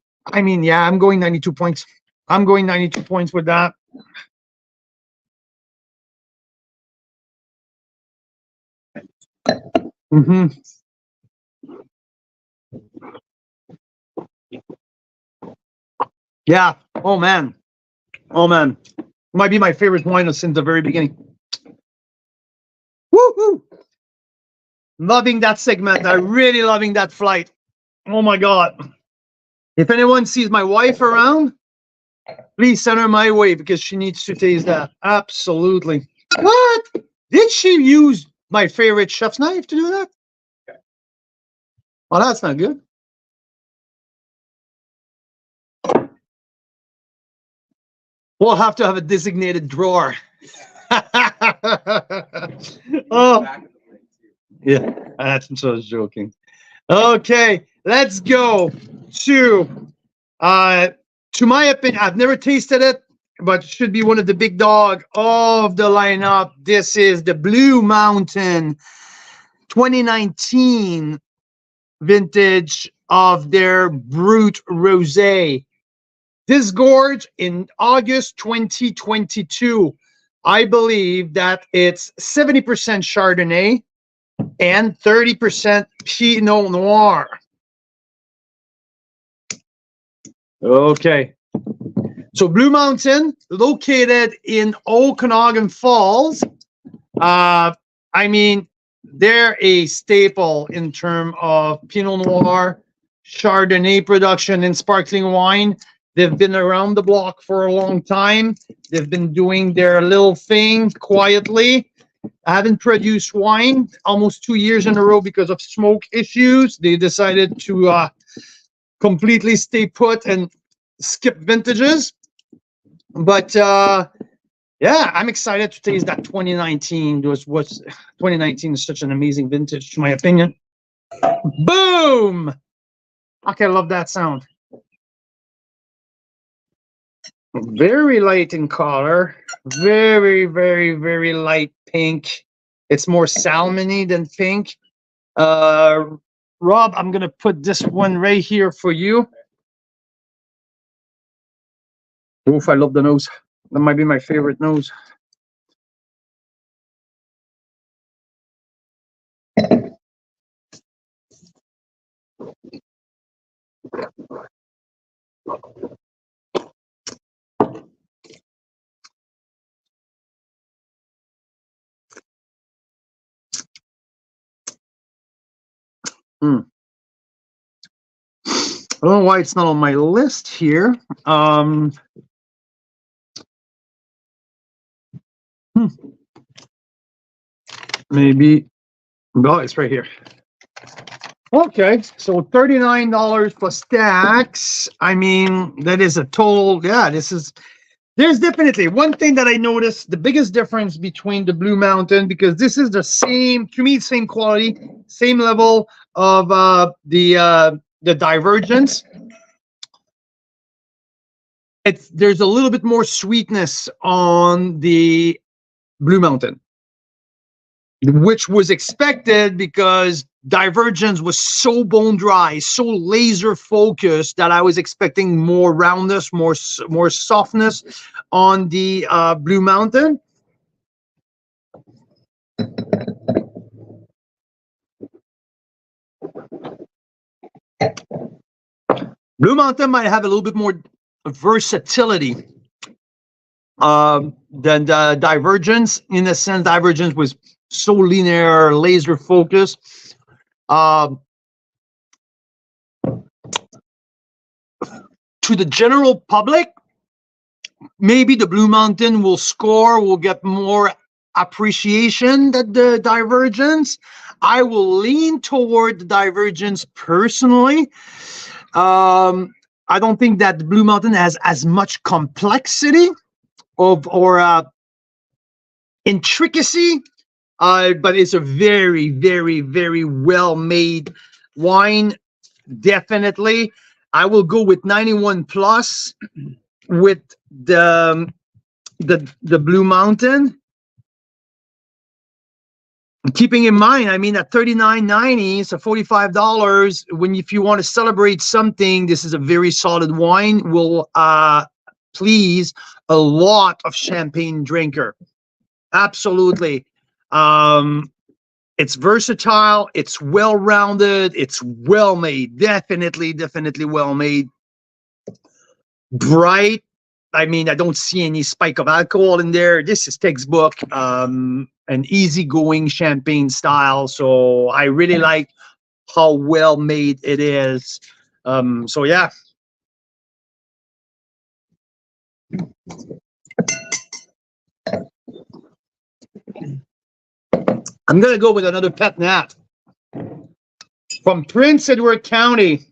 mean, yeah, I'm going 92 points. I'm going 92 points with that. Mm-hmm. Yeah. Oh man. Oh man. Might be my favorite wine since the very beginning. Woo-hoo! Loving that segment. I'm really loving that flight. Oh my God. If anyone sees my wife around, please send her my way because she needs to taste that. Absolutely. What? Did she use my favorite chef's knife to do that? Well, that's not good. We'll have to have a designated drawer. Oh, yeah, that's so I was joking. Okay, let's go to my opinion, I've never tasted it, but it should be one of the big dog of the lineup. This is the Blue Mountain 2019 vintage of their Brut Rosé. This gorge in August 2022. I believe that it's 70% Chardonnay and 30% Pinot Noir. Okay. So Blue Mountain, located in Okanagan Falls. I mean, they're a staple in terms of Pinot Noir, Chardonnay production, and sparkling wine. They've been around the block for a long time. They've been doing their little thing quietly. I haven't produced wine almost 2 years in a row because of smoke issues. They decided to completely stay put and skip vintages. But yeah, I'm excited to taste that 2019. 2019 is such an amazing vintage, to my opinion. Boom! Okay, I love that sound. Very light in color. Very, very, very light pink. It's more salmony than pink. Rob, I'm gonna put this one right here for you. Oof, I love the nose. That might be my favorite nose. I don't know why it's not on my list here. Maybe, oh, it's right here. Okay, so $39 plus tax. I mean, that is a total, yeah, there's definitely one thing that I noticed, the biggest difference between the Blue Mountain, because this is the same, to me, same quality, same level of the Divergence. There's a little bit more sweetness on the Blue Mountain, which was expected because Divergence was so bone dry, so laser focused that I was expecting more roundness, more softness on the Blue Mountain. Blue Mountain might have a little bit more versatility than the Divergence. In a sense, Divergence was so linear, laser focused. To the general public, maybe the Blue Mountain will get more appreciation than the Divergence. I will lean toward the Divergence personally. I don't think that the Blue Mountain has as much complexity or intricacy, but it's a very, very, very well-made wine. Definitely, I will go with 91 plus with the Blue Mountain. Keeping in mind, I mean, at $39.90, so $45. If you want to celebrate something, this is a very solid wine. Will please a lot of champagne drinker. Absolutely. It's versatile. It's well-rounded. It's well-made. Definitely well-made. Bright. I mean, I don't see any spike of alcohol in there. This is textbook, an easygoing champagne style. So I really like how well made it is. So yeah. I'm gonna go with another Pet Nat from Prince Edward County.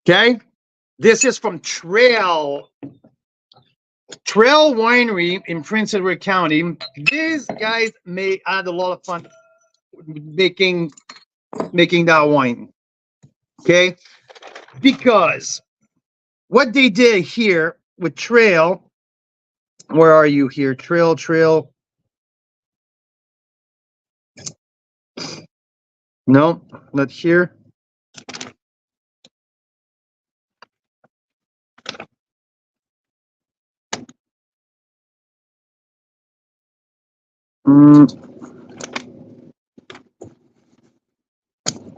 Okay. This is from Trail Winery in Prince Edward County. These guys had a lot of fun making that wine. Okay, because what they did here with Trail, where are you here? Trail. No, not here.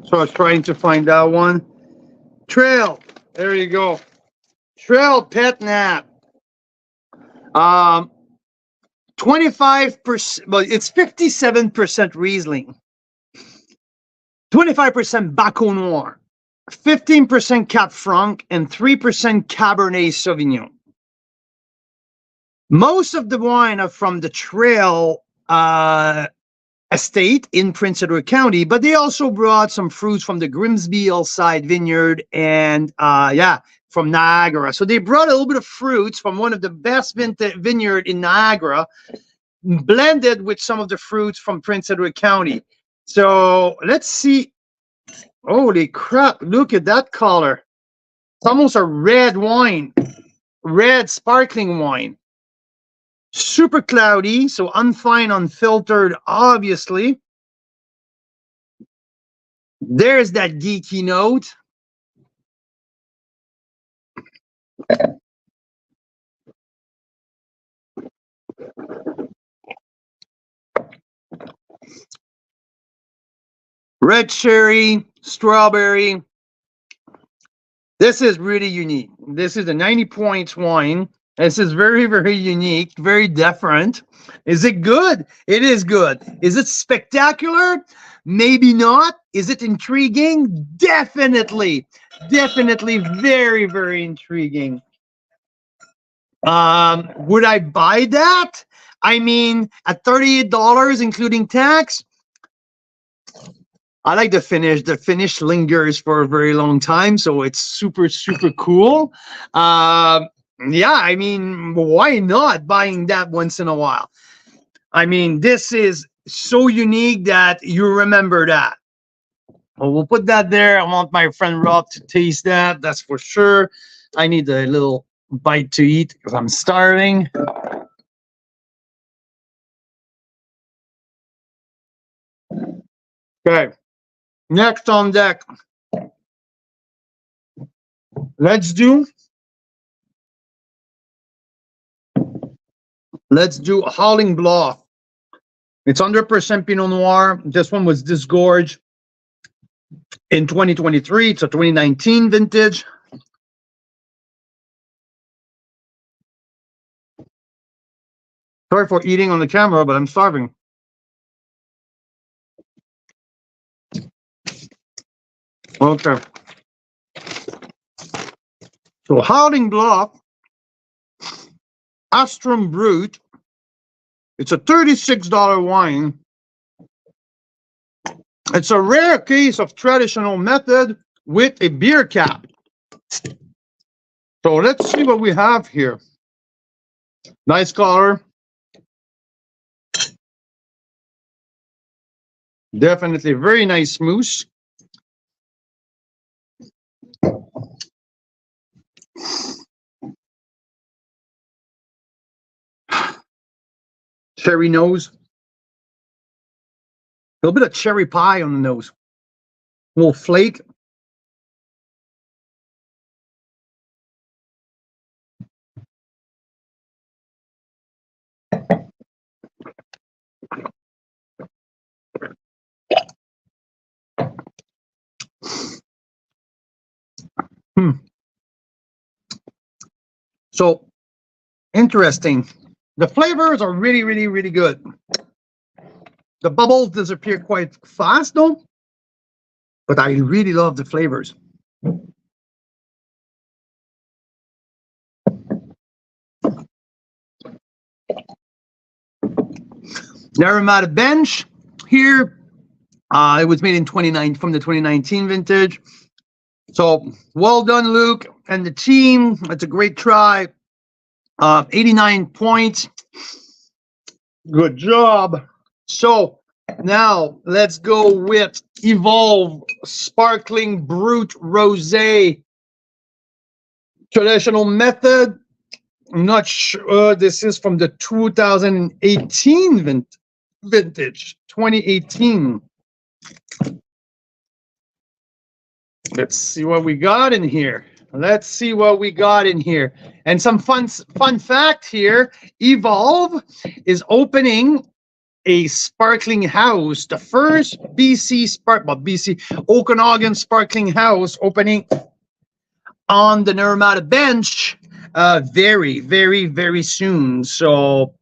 So I was trying to find that one. Trail. There you go. Trail Pet Nat. 25%, well, it's 57% Riesling, 25% Baco Noir, 15% Cab Franc, and 3% Cabernet Sauvignon. Most of the wine are from the Trail estate in Prince Edward County, but they also brought some fruits from the Grimsby Hillside Vineyard and from Niagara. So they brought a little bit of fruits from one of the best vineyard in Niagara, blended with some of the fruits from Prince Edward County. So let's see. Holy crap, look at that color. It's almost a red wine, red sparkling wine. Super cloudy, so unfine, unfiltered, obviously. There's that geeky note. Red cherry, strawberry. This is really unique. This is a 90 points wine. This is very, very unique, very different. Is it good? It is good. Is it spectacular? Maybe not. Is it intriguing? Definitely. Definitely very, very intriguing. Would I buy that? I mean, at $38, including tax, I like the finish. The finish lingers for a very long time, so it's super, super cool. Yeah, I mean, why not buying that once in a while? I mean, this is so unique that you remember that. Well, we'll put that there. I want my friend Rob to taste that. That's for sure. I need a little bite to eat because I'm starving. Okay. Next on deck. Let's do Howling Bluff. It's 100% Pinot Noir. This one was disgorged in 2023. It's a 2019 vintage. Sorry for eating on the camera, but I'm starving. Okay. So Howling Bluff, Astrum Brut. It's a $36 wine. It's a rare case of traditional method with a beer cap. So let's see what we have here. Nice color. Definitely very nice mousse. Cherry nose. A little bit of cherry pie on the nose. A little flake. So interesting. The flavors are really, really, really good. The bubbles disappear quite fast though, but I really love the flavors. Naramata Bench here. It was made in 29 from the 2019 vintage. So well done, Luke and the team. It's a great try. 89 points. Good job. So now let's go with Evolve Sparkling Brut Rosé. Traditional method. I'm not sure. This is from the 2018 vintage. 2018. Let's see what we got in here. Let's see what we got in here. And some fun fact here. Evolve is opening a sparkling house. The first BC Okanagan sparkling house opening on the Naramata Bench very, very, very soon. So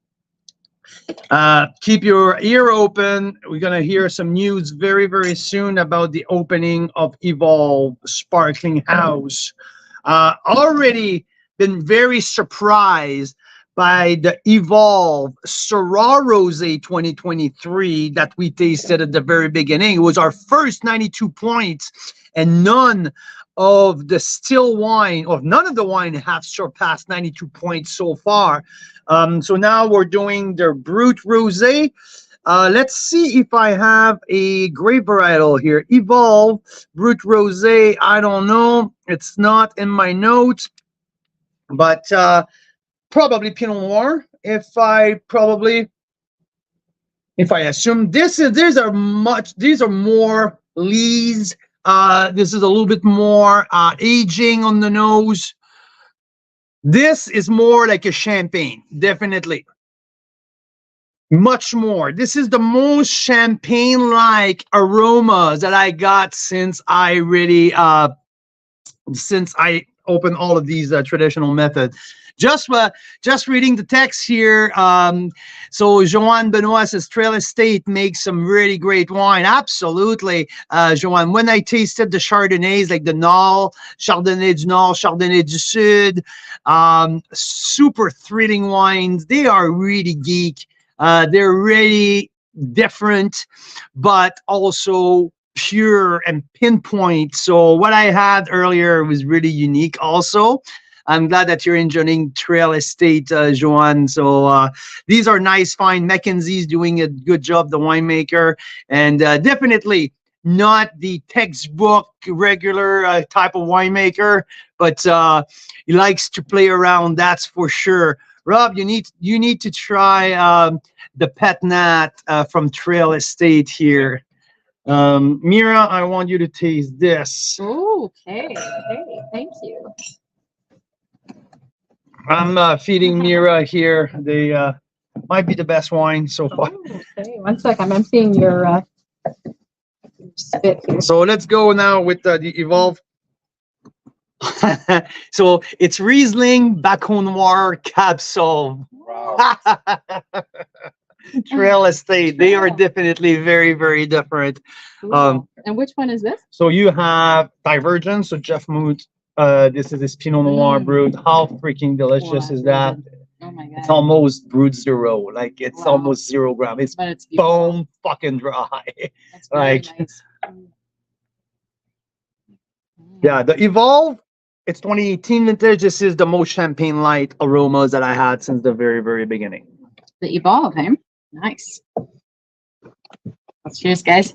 keep your ear open. We're going to hear some news very, very soon about the opening of Evolve Sparkling House. Already been very surprised by the Evolve Syrah Rosé 2023 that we tasted at the very beginning. It was our first 92 points, and none of the wine have surpassed 92 points so far. So now we're doing the Brut Rosé. Let's see if I have a grape varietal here. Evolve Brut Rosé. I don't know. It's not in my notes, but probably Pinot Noir. If I assume these are more lees. This is a little bit more aging on the nose. This is more like a champagne, definitely. Much more. This is the most champagne-like aromas that I got since I opened all of these traditional methods. Just reading the text here. So Joanne Benoit says Trail Estate makes some really great wine. Absolutely, Joanne. When I tasted the Chardonnays, like the Nord, Chardonnay du Nord, Chardonnay du Sud, super thrilling wines. They are really geek. They're really different, but also pure and pinpoint. So what I had earlier was really unique also. I'm glad that you're enjoying Trail Estate, Joanne. So these are nice, fine. Mackenzie's doing a good job, the winemaker, and definitely not the textbook regular type of winemaker, but he likes to play around. That's for sure. Rob, you need to try the Pet Nat from Trail Estate here. Mira, I want you to taste this.
Okay. Thank you.
I'm feeding Mira here. They might be the best wine so far.
Okay, 1 sec. I'm emptying your spit here.
So let's go now with the Evolve. So it's Riesling, Baco Noir, Cab Sauv.
Wow.
Trail Estate. They are definitely very, very different.
Cool. And which one is this?
So you have Divergence. So Jeff Moot. This is this Pinot Noir brewed. How freaking delicious is that?
Oh my god!
It's almost brewed zero. Like it's almost 0 gram. It's bone fucking dry.
That's really nice.
Yeah, the Evolve. It's 2018 vintage. This is the most champagne light aromas that I had since the very, very beginning.
The Evolve, eh? Nice. Let's cheers, guys.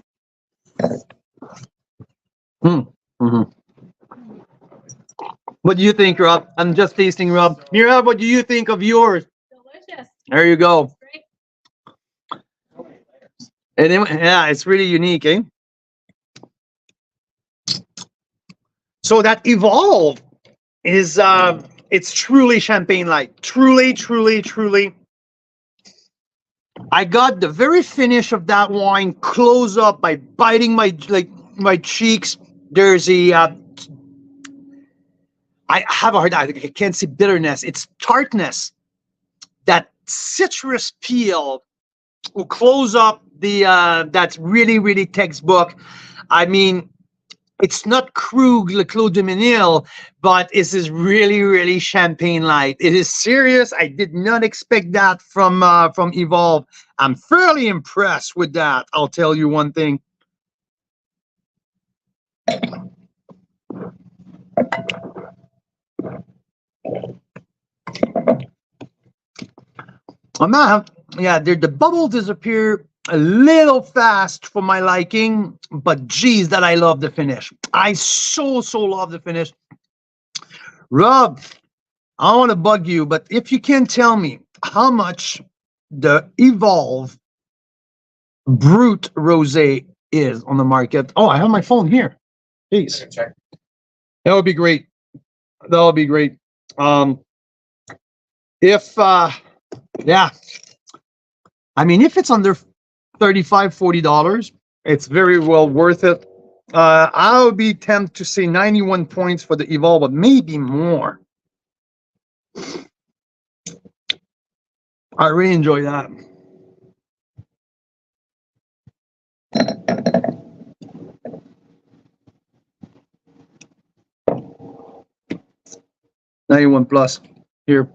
What do you think, Rob? I'm just tasting, Rob. Mira, what do you think of yours?
Delicious.
There you go.
Great.
And yeah, it's really unique, eh? So that Evolve is it's truly champagne light. Truly. I got the very finish of that wine close up by biting my cheeks. There's a I have a hard time. I can't see bitterness. It's tartness. That citrus peel will close up the that's really, really textbook. I mean, it's not Krug Le Clos de Menil, but this is really, really champagne light. It is serious. I did not expect that from Evolve. I'm fairly impressed with that. I'll tell you one thing. The bubbles disappear a little fast for my liking, but geez, that I love the finish. I so love the finish. Rob, I don't want to bug you, but if you can tell me how much the Evolve Brut Rosé is on the market. Oh, I have my phone here. Please. That would be great. That would be great. Yeah, I mean, if it's under $35-40, it's very well worth it. I would be tempted to say 91 points for the Evolve, but maybe more. I really enjoy that. $91 plus. Here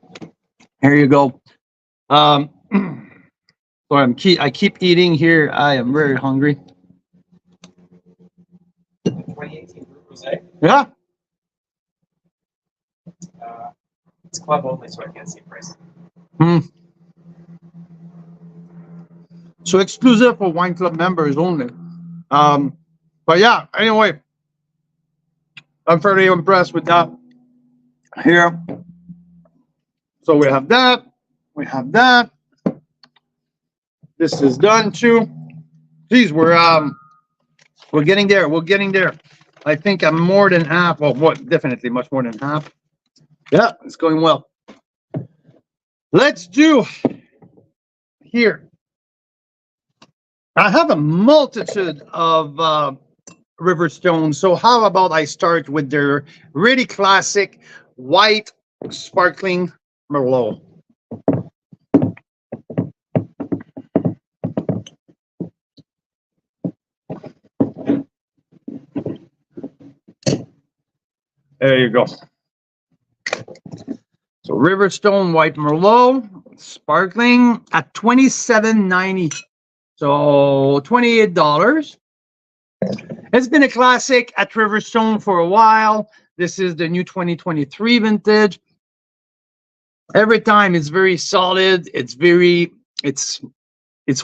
you go. Sorry, I keep eating here. I am very hungry.
2018 Rosé.
Yeah.
It's club only, so I can't see price.
So exclusive for wine club members only. But yeah, anyway, I'm fairly impressed with that. Here. So we have that. We have that. This is done too. Geez, we're getting there. We're getting there. I think I'm more than half. Well, what? Definitely much more than half. Yeah, it's going well. Let's do here. I have a multitude of Riverstone. So how about I start with their really classic white sparkling Merlot. There you go. So Riverstone White Merlot, sparkling at $27.90. So $28. It's been a classic at Riverstone for a while. This is the new 2023 vintage. Every time it's very solid. It's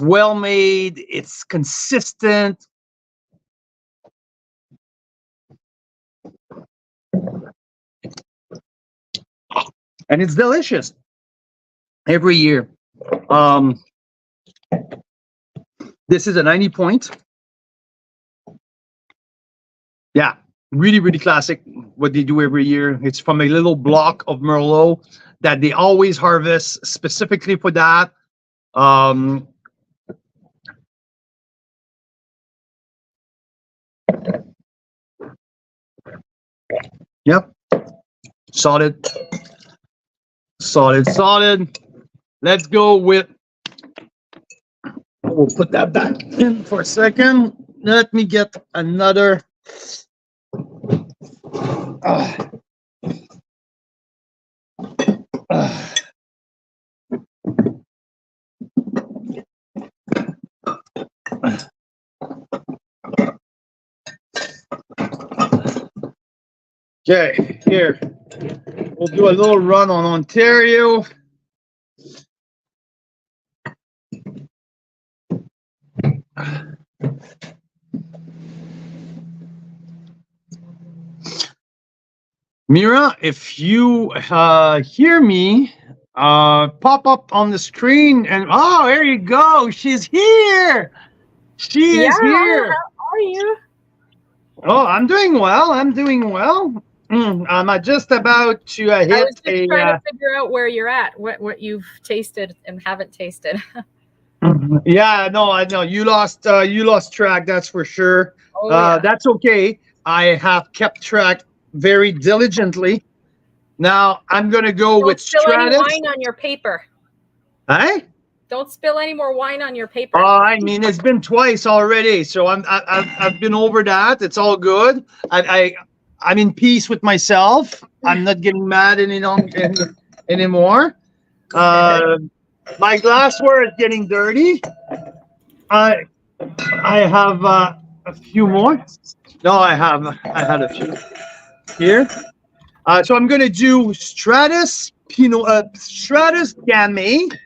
well made. It's consistent. And it's delicious every year. This is a 90 point. Yeah, really, really classic what they do every year. It's from a little block of Merlot that they always harvest specifically for that. Yep. Solid. Let's go with, we'll put that back in for a second. Let me get another. Okay, here. We'll do a little run on Ontario. Mira, if you hear me, pop up on the screen and there you go. She's here. She is here.
How are you?
Oh, I'm doing well. I'm just about to hit
I was just trying to figure out where you're at, what you've tasted and haven't tasted.
Yeah, no, I know you lost track. That's for sure.
Oh, yeah.
That's okay. I have kept track very diligently. Now I'm gonna go with
Don't spill
Stratus.
any wine on your paper.
Hey?
Don't spill any more wine on your paper.
I mean, it's been twice already, so I've been over that. It's all good. I'm in peace with myself. I'm not getting mad anymore. My glassware is getting dirty. I have a few more. No, I had a few here. So I'm gonna do Stratus Gamay.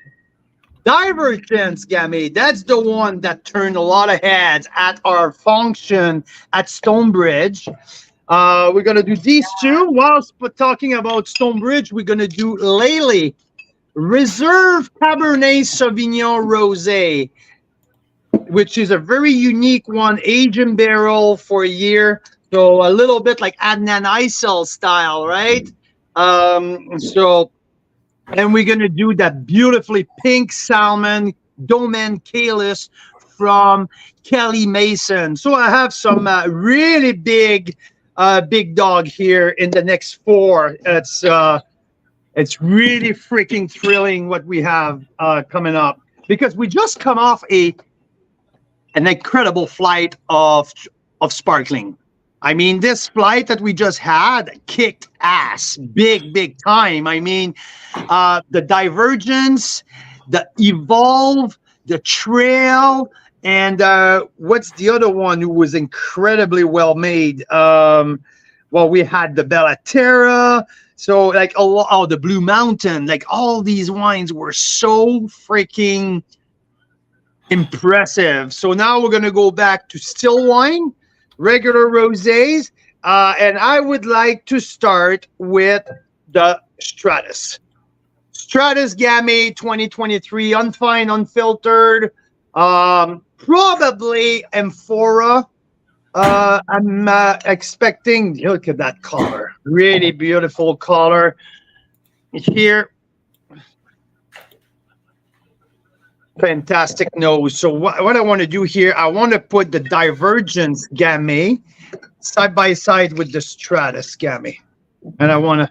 Divergence Gamay. That's the one that turned a lot of heads at our function at Stonebridge. We're gonna do these two. Whilst talking about Stonebridge, we're gonna do Lele Reserve Cabernet Sauvignon Rosé, which is a very unique one, Asian barrel for a year. So a little bit like Adnan Aysel style, right? And we're gonna do that beautifully pink salmon Domaine Kalis from Kelly Mason. So I have some really big dog here in the next four. It's really freaking thrilling what we have coming up, because we just come off an incredible flight of sparkling. I mean, this flight that we just had kicked ass, big time. I mean, the Divergence, the Evolve, the Trail, and what's the other one who was incredibly well made? Well, we had the Bellaterra. So like the Blue Mountain, like all these wines were so freaking impressive. So now we're going to go back to still wine, regular rosés, and I would like to start with the Stratus Gamay 2023, unfined, unfiltered, probably Amphora. I'm expecting, look at that color, really beautiful color here. Fantastic nose. So what I want to do here, I want to put the Divergence Gamay side by side with the Stratus Gamay. And I want to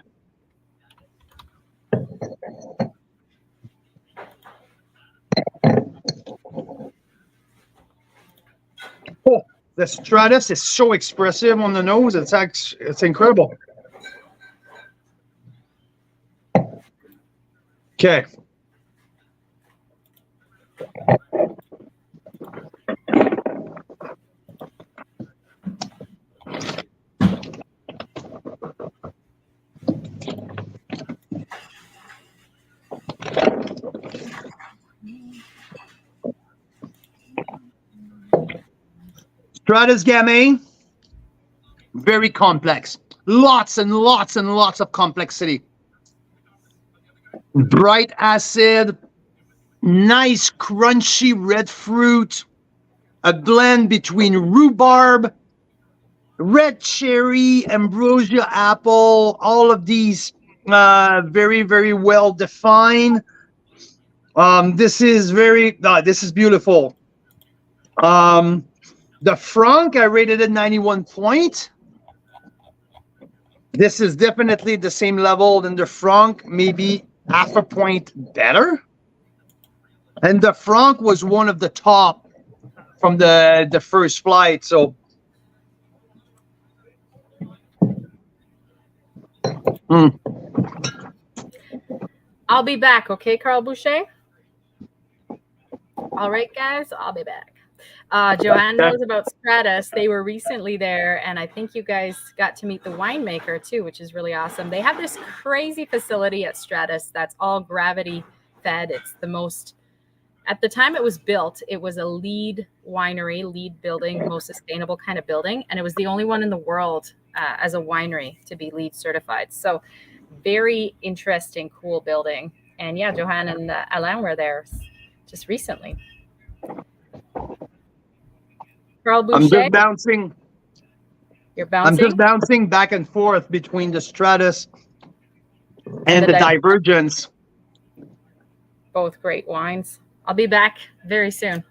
The Stratus is so expressive on the nose. It's incredible. Okay. Stratus Gamay, very complex. Lots and lots and lots of complexity. Bright acid, nice crunchy red fruit, a blend between rhubarb, red cherry, ambrosia apple, all of these very, very well defined. This is beautiful. The Franc, I rated it 91 point. This is definitely the same level than the Franc, maybe half a point better. And the Franc was one of the top from the first flight. So
I'll be back, okay, Carl Boucher? All right, guys, I'll be back. Joanne knows about Stratus. They were recently there, and I think you guys got to meet the winemaker too, which is really awesome. They have this crazy facility at Stratus that's all gravity fed. It's the most, at the time it was built, it was a LEED winery, LEED building, most sustainable kind of building, and it was the only one in the world as a winery to be LEED certified. So very interesting, cool building. And yeah, Joanne and Alain were there just recently. Carl Boucher,
I'm just bouncing.
You're bouncing?
I'm just bouncing back and forth between the Stratus and the Divergence.
Both great wines. I'll be back very soon.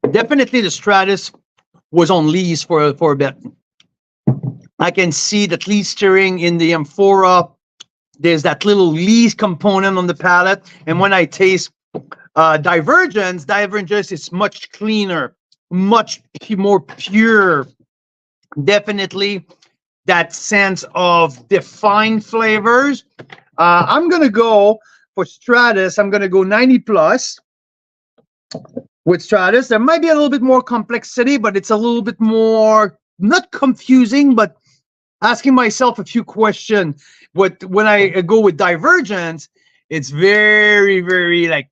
Definitely the Stratus was on lees for a bit. I can see that lees stirring in the amphora. There's that little lees component on the palate. And when I taste Divergence is much cleaner, much more pure. Definitely that sense of defined flavors. I'm going to go for Stratus. I'm going to go 90 plus with Stratus. There might be a little bit more complexity, but it's a little bit more, not confusing, but asking myself a few questions. When I go with Divergence, it's very, very like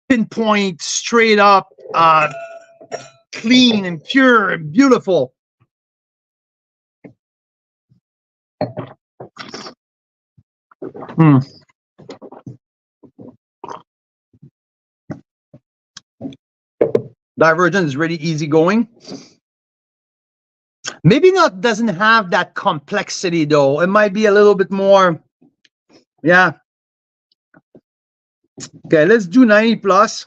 pinpoint, straight up, clean and pure and beautiful. Divergence is really easygoing. Maybe doesn't have that complexity though. It might be a little bit more, yeah. Okay, let's do 90 plus.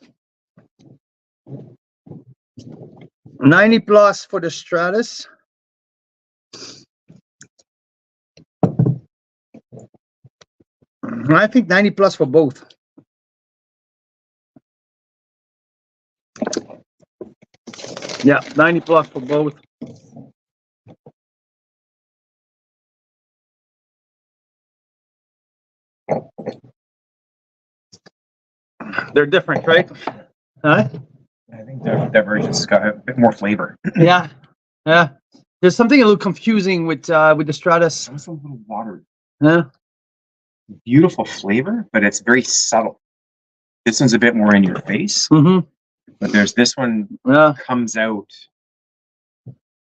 90 plus for the Stratus. I think 90 plus for both. Yeah, 90 plus for both. They're different, right? Huh?
I think the Divergence got a bit more flavor.
Yeah, yeah. There's something a little confusing with the Stratus.
It's a little watered.
Yeah.
Beautiful flavor, but it's very subtle. This one's a bit more in your face, but there's this one comes out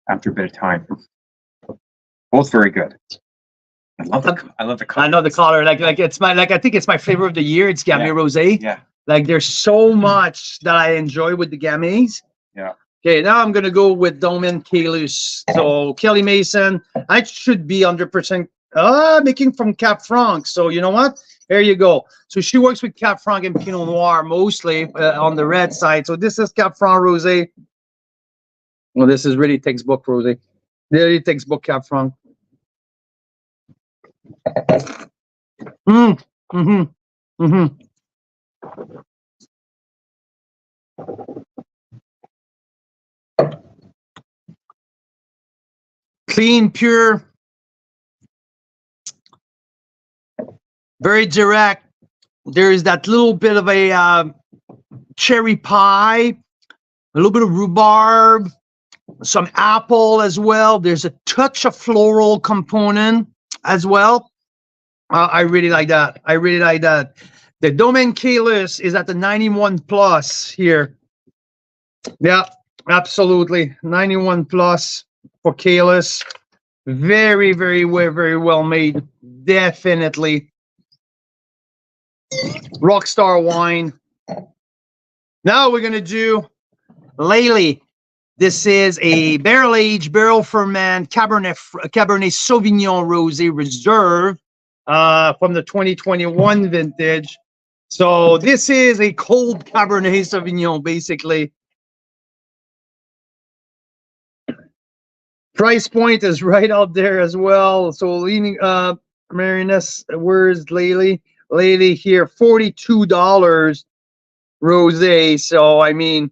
after a bit of time. Both very good. I love the color.
I know the color. Like it's my I think it's my flavor of the year. It's Gamay Rosé.
Yeah.
Like there's so much that I enjoy with the Gamays.
Yeah.
Okay, now I'm gonna go with Domaine Caylus. So Kelly Mason, I should be 100% making from Cap Franc. So you know what? There you go. So she works with Cap Franc and Pinot Noir mostly on the red side. So this is Cap Franc Rosé. Well, this is really textbook Rosé. Really textbook Cap Franc. Clean, pure, very direct. There's that little bit of a cherry pie, a little bit of rhubarb, some apple as well. There's a touch of floral component as well. I really like that. I really like that. The Domaine Keyless is at the 91 plus here. Yeah, absolutely. 91 plus for Keyless. Very, very well made. Definitely. Rockstar wine. Now we're going to do Lely. This is a barrel-aged, barrel ferment Cabernet Sauvignon Rosé Reserve from the 2021 vintage. So this is a cold Cabernet Sauvignon, basically. Price point is right out there as well. So leaning Marinus, where's Lely? Lely here, $42 rosé. So I mean,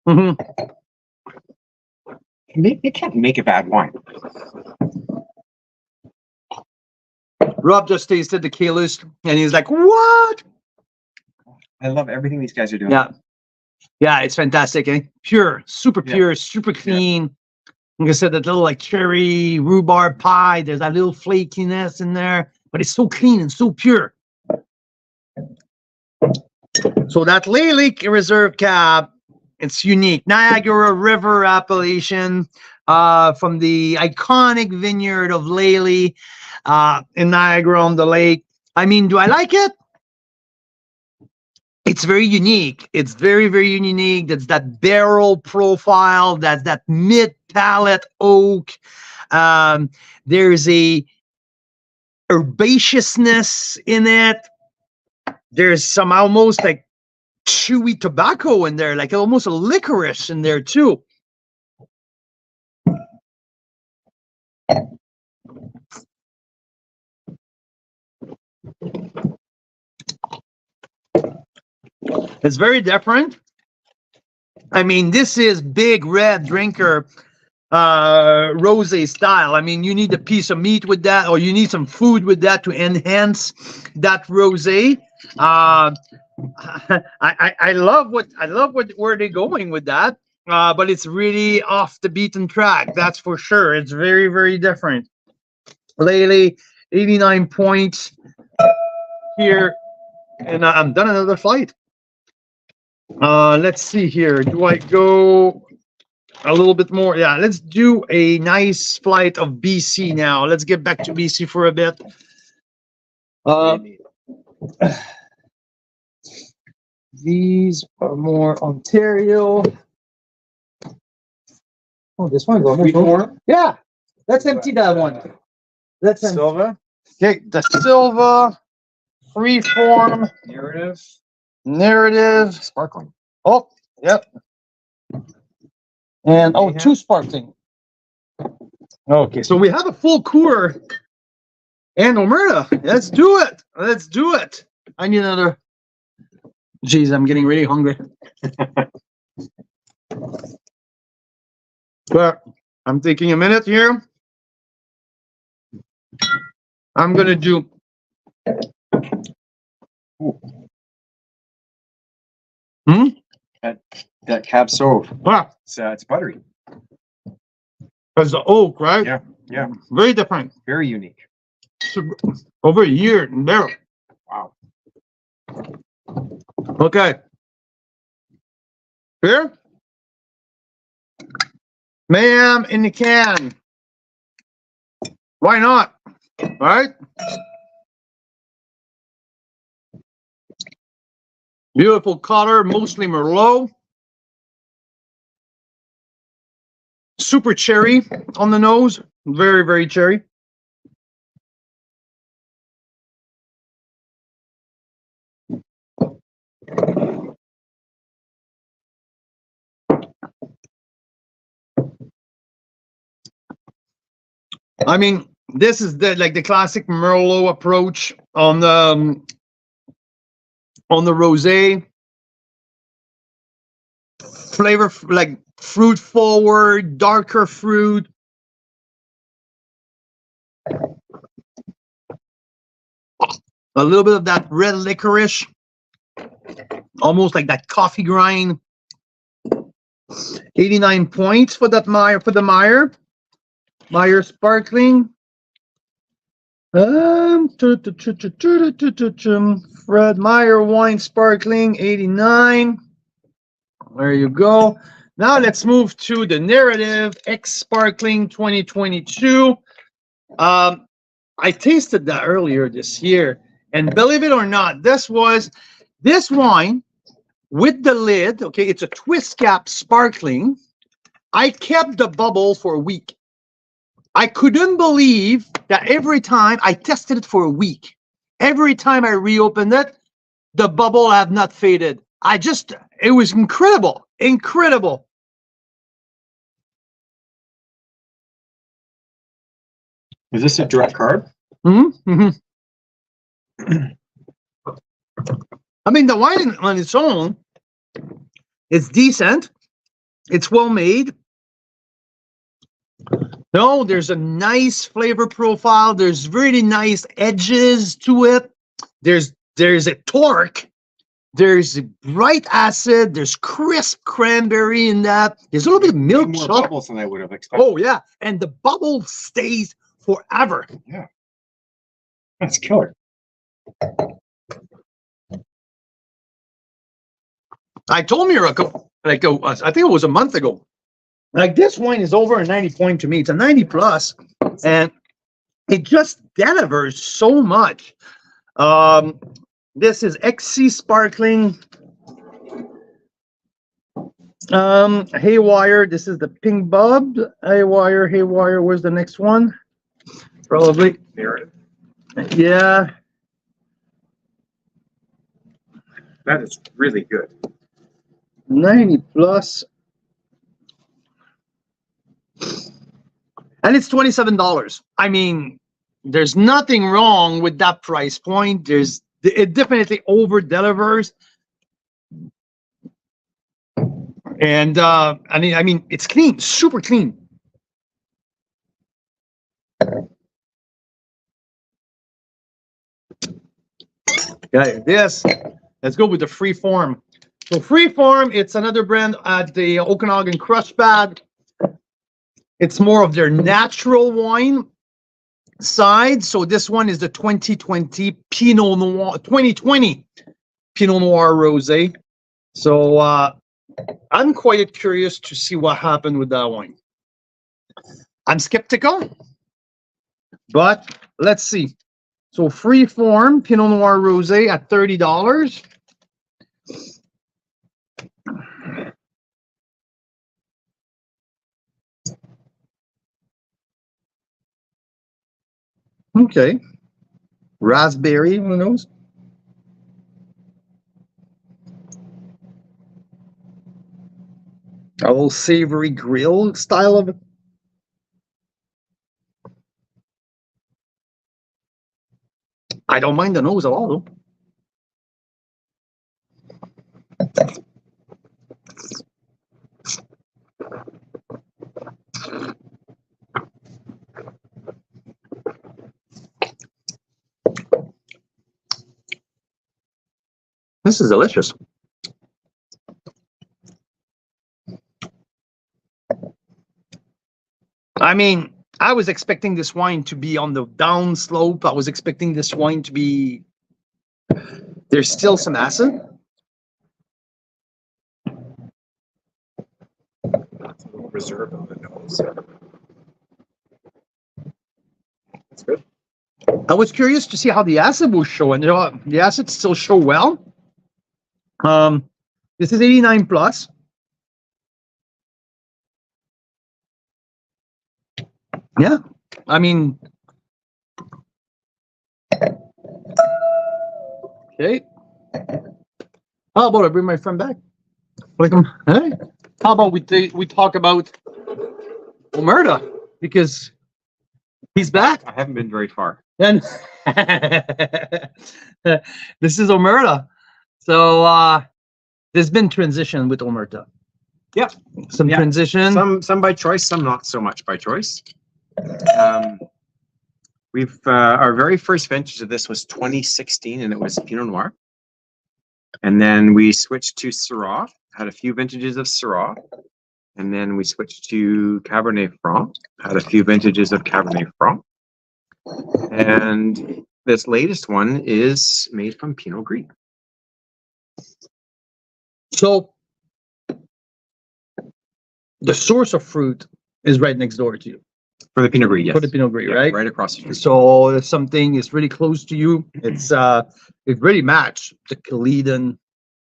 You can't make a bad wine.
Rob just tasted the Keyless and he's like, what?
I love everything these guys are doing.
Yeah. Yeah, it's fantastic, eh? Pure, super pure, super clean. Like I said, that little like cherry rhubarb pie, there's that little flakiness in there, but it's so clean and so pure. So that Lely Reserve Cab, it's unique. Niagara River appellation from the iconic vineyard of Lely in Niagara on the lake. I mean, do I like it? It's very unique. It's very unique. That's that barrel profile. That's that mid-palate oak. There's a herbaceousness in it. There's some almost like chewy tobacco in there, like almost a licorice in there too. It's very different. I mean, this is big red drinker rosé style. I mean, you need a piece of meat with that, or you need some food with that to enhance that rosé. I love where they're going with that. But it's really off the beaten track, that's for sure. It's very different. Lely, 89 points here, and I'm done another flight. Let's see here. Do I go a little bit more? Yeah, let's do a nice flight of BC now. Let's get back to BC for a bit. These are more Ontario. Oh, this one goes more. Yeah, let's empty that one. Let's Silva. Okay, the Silva Freeform narrative
Sparkling.
Oh, yep. And oh, two sparkling. Okay, so we have a full cooler and Omerta. Let's do it. Let's do it. I need another. Jeez, I'm getting really hungry. But I'm taking a minute here. I'm gonna do.
That Cab Sauv.
Ah,
It's buttery.
that's the oak, right?
Yeah.
Very different.
Very unique.
Over a year in barrel.
Wow.
Okay. Here. Mayhem in the can. Why not? All right. Beautiful color, mostly Merlot. Super cherry on the nose. Very cherry. I mean, This is the classic Merlot approach on the rosé. Flavor like fruit forward, darker fruit. A little bit of that red licorice, almost like that coffee grind. 89 points for that Meyer, for the Meyer sparkling. Fred Meyer wine sparkling 89. There you go. Now let's move to the narrative X sparkling 2022. I tasted that earlier this year, and believe it or not, this wine with the lid. Okay, it's a twist cap sparkling. I kept the bubble for a week. I couldn't believe that every time I tested it for a week, every time I reopened it, the bubble have not faded. It was incredible, incredible.
Is this a direct card?
Mm-hmm. I mean, the wine on its own, it's decent. It's well made. No, there's a nice flavor profile. There's really nice edges to it. There's a torque. There's a bright acid. There's crisp cranberry in that. There's a little bit of milk
More
chocolate.
bubbles than I would have expected.
Oh yeah, and the bubble stays forever.
Yeah, that's killer.
I told Mira, I think it was a month ago. Like, this wine is over a 90 point to me. It's a 90 plus, and it just delivers so much. This is XC Sparkling. Haywire. This is the Pink Bub. Haywire. Where's the next one? Probably. Yeah.
That is really good.
90 plus. And it's $27. I mean, there's nothing wrong with that price point. It definitely over delivers. And I mean, it's clean, super clean. Okay, let's go with the Freeform. So Freeform, it's another brand at the Okanagan Crush Pad. It's more of their natural wine side. So this one is the 2020 Pinot Noir Rosé. So I'm quite curious to see what happened with that wine. I'm skeptical, but let's see. So Freeform Pinot Noir Rosé at $30. Okay. Raspberry, who knows? A little savory grill style of it. I don't mind the nose at all, though. This is delicious. I mean, I was expecting this wine to be on the down slope. I was expecting this wine to be, there's still some acid.
That's a little reserve on the nose. That's good.
I was curious to see how the acid will show, and the acid still show well. This is 89 plus. Yeah, I mean, okay. How about I bring my friend back? Welcome. Hey, how about we talk about Omerta, because He's back.
I haven't been very far.
And this is Omerta. So there's been transition with Omerta.
Yeah.
Some transition.
Some by choice, some not so much by choice. We've our very first vintage of this was 2016, and it was Pinot Noir. And then we switched to Syrah. Had a few vintages of Syrah. And then we switched to Cabernet Franc. Had a few vintages of Cabernet Franc. And this latest one is made from Pinot Gris.
So the source of fruit is right next door to you.
For the Pinot Gris, yes.
For the Pinot Gris,
Yeah,
right?
right across the street.
So if something is really close to you, it's it really matched the Caledon.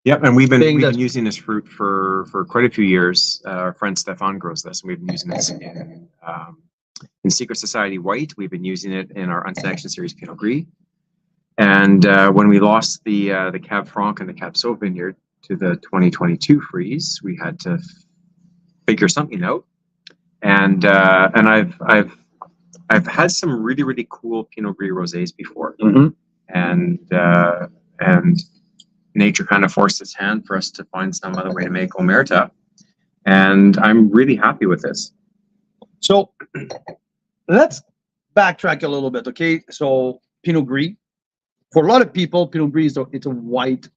Yep, and we've
thing
been using this fruit for quite a few years. Our friend Stefan grows this, and we've been using this in Secret Society White. We've been using it in our Unsanctioned Series Pinot Gris. And when we lost the Cab Franc and the Cab Sauv vineyard to the 2022 freeze, we had to figure something out. And I've had some really cool Pinot Gris rosés before, and nature kind of forced its hand for us to find some other way to make Omerta, and I'm really happy with this.
So let's backtrack a little bit, okay? So Pinot Gris, for a lot of people, Pinot Gris it's a white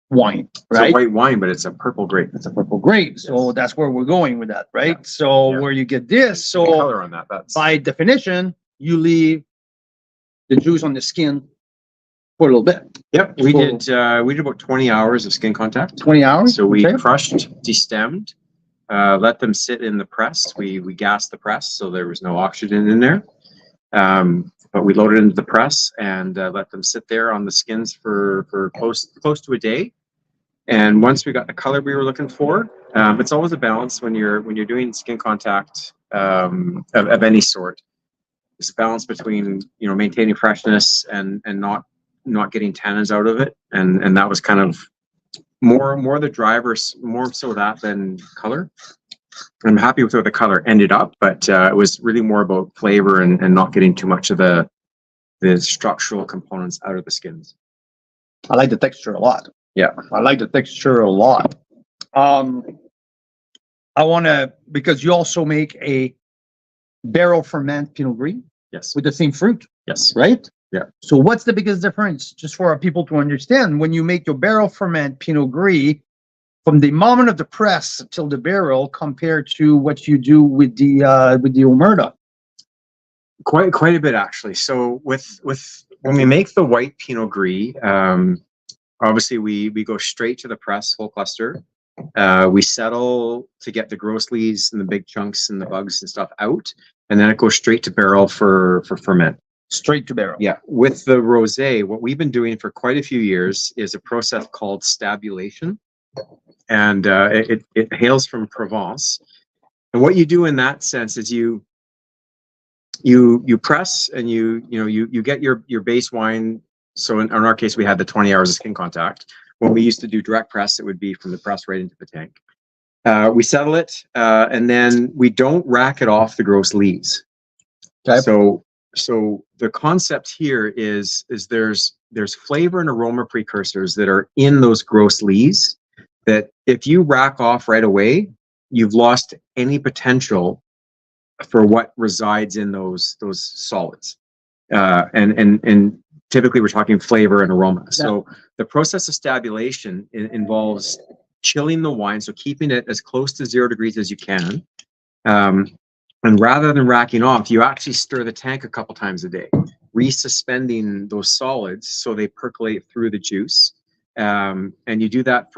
wine, right?
It's a white wine, but it's a purple grape.
It's a purple grape, so that's where we're going with that, right?
Yeah.
So
Yeah.
where you get this, so
The color on that, that's
by definition, you leave the juice on the skin for a little bit.
Yep, we did about 20 hours of skin contact.
20 hours.
So we
okay.
crushed, destemmed, let them sit in the press. We gassed the press, so there was no oxygen in there. But we loaded into the press and let them sit there on the skins for close to a day. And once we got the color we were looking for, it's always a balance when you're doing skin contact of any sort. It's a balance between maintaining freshness and not getting tannins out of it, and that was kind of more the drivers, more so that than color. I'm happy with where the color ended up, but it was really more about flavor and not getting too much of the structural components out of the skins.
I like the texture a lot.
Yeah,
I like the texture a lot. I want to, because you also make a barrel ferment Pinot Gris.
Yes.
With the same fruit.
Yes.
Right?
Yeah.
So what's the biggest difference, just for our people to understand, when you make your barrel ferment Pinot Gris from the moment of the press till the barrel compared to what you do with the Omerta?
Quite a bit, actually. So with when we make the white Pinot Gris, obviously we go straight to the press, whole cluster. We settle to get the gross lees and the big chunks and the bugs and stuff out, and then it goes straight to barrel for ferment.
Straight to barrel.
Yeah. With the rosé, what we've been doing for quite a few years is a process called stabulation, and it hails from Provence. And what you do in that sense is you press and you get your base wine. So in our case, we had the 20 hours of skin contact. When we used to do direct press, it would be from the press right into the tank. We settle it, and then we don't rack it off the gross lees.
Okay.
So the concept here is there's flavor and aroma precursors that are in those gross lees that if you rack off right away, you've lost any potential for what resides in those solids. And typically we're talking flavor and aroma. So the process of stabulation involves chilling the wine, so keeping it as close to 0 degrees as you can. And rather than racking off, you actually stir the tank a couple times a day, resuspending those solids so they percolate through the juice. And you do that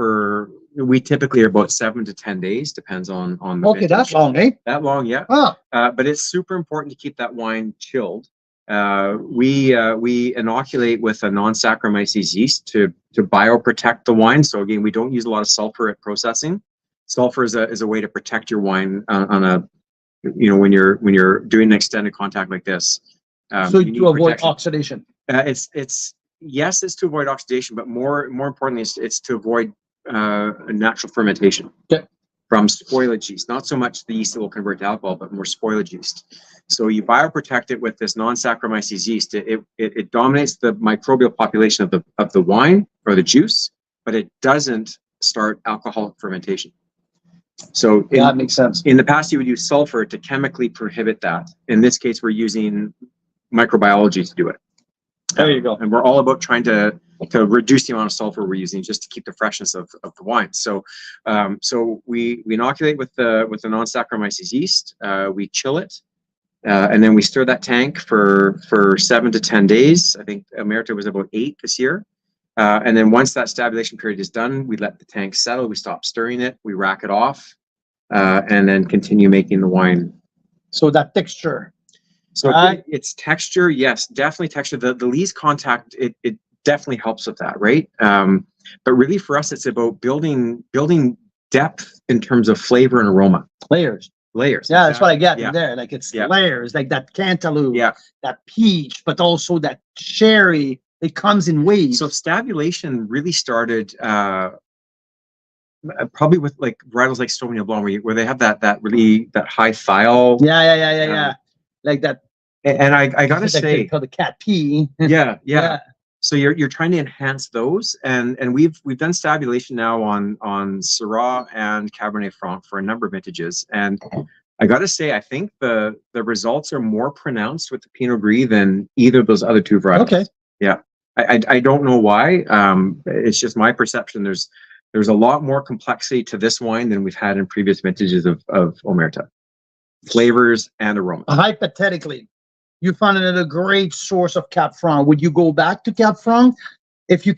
we typically are about 7 to 10 days, depends on the
Okay,
vintage.
that's long, eh?
That long, yeah.
Oh.
But it's super important to keep that wine chilled. We inoculate with a non-Saccharomyces yeast to bioprotect the wine. So again, we don't use a lot of sulfur at processing. Sulfur is a way to protect your wine on a when you're doing an extended contact like this.
So to avoid oxidation.
It's to avoid oxidation, but more importantly, it's to avoid natural fermentation.
Okay.
from spoilage yeast. Not so much the yeast that will convert to alcohol, but more spoilage yeast. So you bioprotect it with this non-Saccharomyces yeast. It dominates the microbial population of the wine or the juice, but it doesn't start alcoholic fermentation. So
that makes sense.
in the past, you would use sulfur to chemically prohibit that. In this case, we're using microbiology to do it.
There you go.
And we're all about trying to reduce the amount of sulfur we're using just to keep the freshness of the wine. So so we inoculate with the non-Saccharomyces yeast. We chill it. And then we stir that tank for 7 to 10 days. I think Omerta was about 8 this year. And then once that stabilization period is done, we let the tank settle. We stop stirring it. We rack it off, and then continue making the wine.
So that texture.
So it's texture, yes, definitely texture. The lees contact, it definitely helps with that, right? But really for us, it's about building depth in terms of flavor and aroma.
Layers.
Layers.
Yeah, that's what I get
Yeah.
in there. Like it's
Yeah.
layers, like that cantaloupe,
Yeah.
that peach, but also that cherry. It comes in waves.
So stabulation really started probably with like varietals like Sauvignon Blanc, where they have that high thiol.
Yeah. Like that.
And I gotta
Like
say,
called the cat pea.
yeah. So you're trying to enhance those, and we've done stabulation now on Syrah and Cabernet Franc for a number of vintages, and I gotta say, I think the results are more pronounced with the Pinot Gris than either of those other two varietals.
Okay.
Yeah, I don't know why. It's just my perception. There's a lot more complexity to this wine than we've had in previous vintages of Omerta. Flavors and aroma.
Hypothetically, you found it a great source of Cap Franc. Would you go back to Cap Franc if you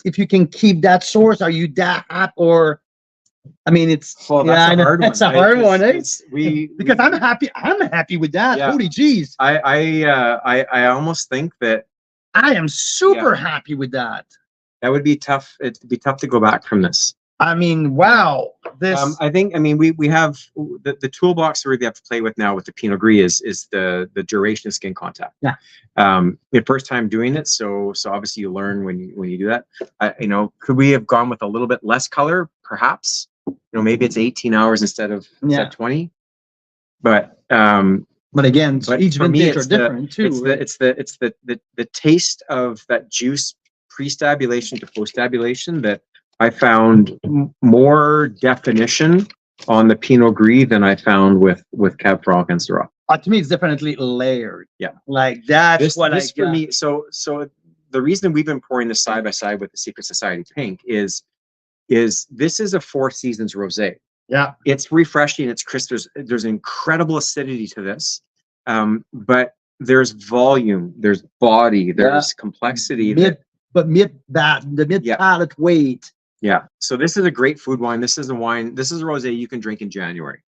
if you can keep that source? Are you that happy, or I mean, it's
Well, that's a hard one.
It's a hard one, eh?
Because
I'm happy with that.
Yeah.
Holy jeez.
I almost think that
I am super happy with that.
that would be tough. It'd be tough to go back from this.
I mean, wow. This
I mean, we have the toolbox we have to play with now with the Pinot Gris is the duration of skin contact.
Yeah.
The first time doing it, so obviously you learn when you do that. Could we have gone with a little bit less color, perhaps? Maybe it's 18 hours instead of 20. But
again, each
for me,
vintage are different too.
It's the taste of that juice pre-stabulation to post-stabulation that I found more definition on the Pinot Gris than I found with Cab Franc and Syrah.
To me, it's definitely layered.
Yeah,
like that's
this
what
for me. So the reason we've been pouring this side by side with the Secret Society Pink is this is a 4 Seasons rosé.
Yeah,
it's refreshing. It's crisp. There's incredible acidity to this, but there's volume, there's body, there's complexity.
The mid palate weight.
Yeah. So this is a great food wine. This is a rosé you can drink in January.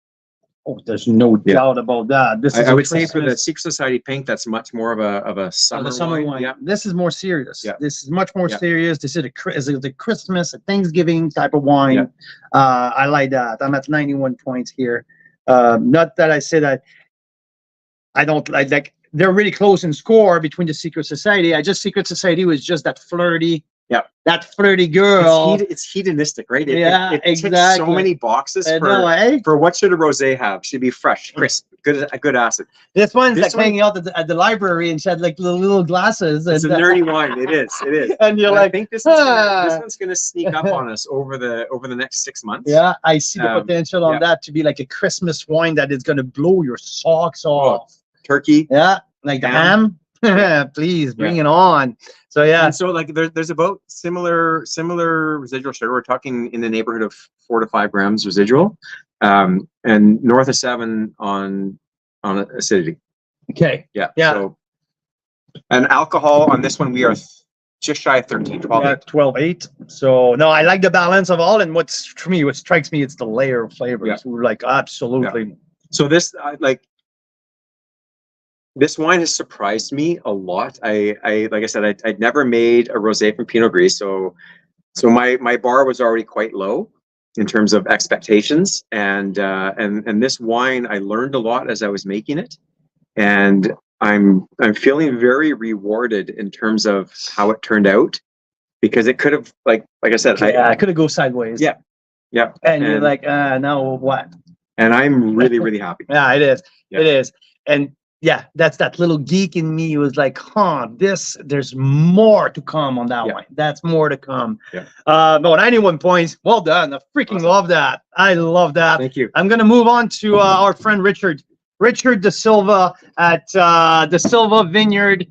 Oh, there's no doubt about that. This is
I would say for the Secret Society Pink, that's much more of a summer wine. Yeah.
This is more serious.
Yeah.
This is much more serious. This is a Christmas, a Thanksgiving type of wine. Yeah. I like that. I'm at 91 points here. Not that I say that I don't like they're really close in score between the Secret Society. Secret Society was just that flirty.
Yeah,
that flirty girl.
It's hedonistic, right?
It
ticks so many boxes for what should a rosé have? Should be fresh, crisp, good acid.
This one's hanging out at the library and she had like little glasses.
It's a nerdy wine. It is.
And you're
I think this one's gonna sneak up on us over the next 6 months.
Yeah, I see the potential on that to be like a Christmas wine that is gonna blow your socks off.
Turkey.
Yeah, like the ham. Please bring it on. So yeah.
And so like there's about similar residual sugar. We're talking in the neighborhood of 4 to 5 grams residual, and north of 7 on acidity.
Okay.
Yeah. So, and alcohol on this one we are just shy of 13, 12.
12.8. So no, I like the balance of all. And what strikes me, it's the layer of flavors. Yeah. We're like absolutely.
Yeah. So this this wine has surprised me a lot. I like I said, I'd never made a rosé from Pinot Gris, so my bar was already quite low in terms of expectations, and this wine I learned a lot as I was making it, and I'm feeling very rewarded in terms of how it turned out, because it could have like I said,
I could have go sideways.
Yeah. Yep.
And you're like, now what?
And I'm really, really happy.
Yeah, it is.
Yeah.
It is. And yeah, that's that little geek in me was like, there's more to come on that
Yeah.
one. That's more to come.
Yeah.
No, 91 points. Well done. I freaking love that. I love that.
Thank you.
I'm going to move on to our friend Richard De Silva at De Silva Vineyard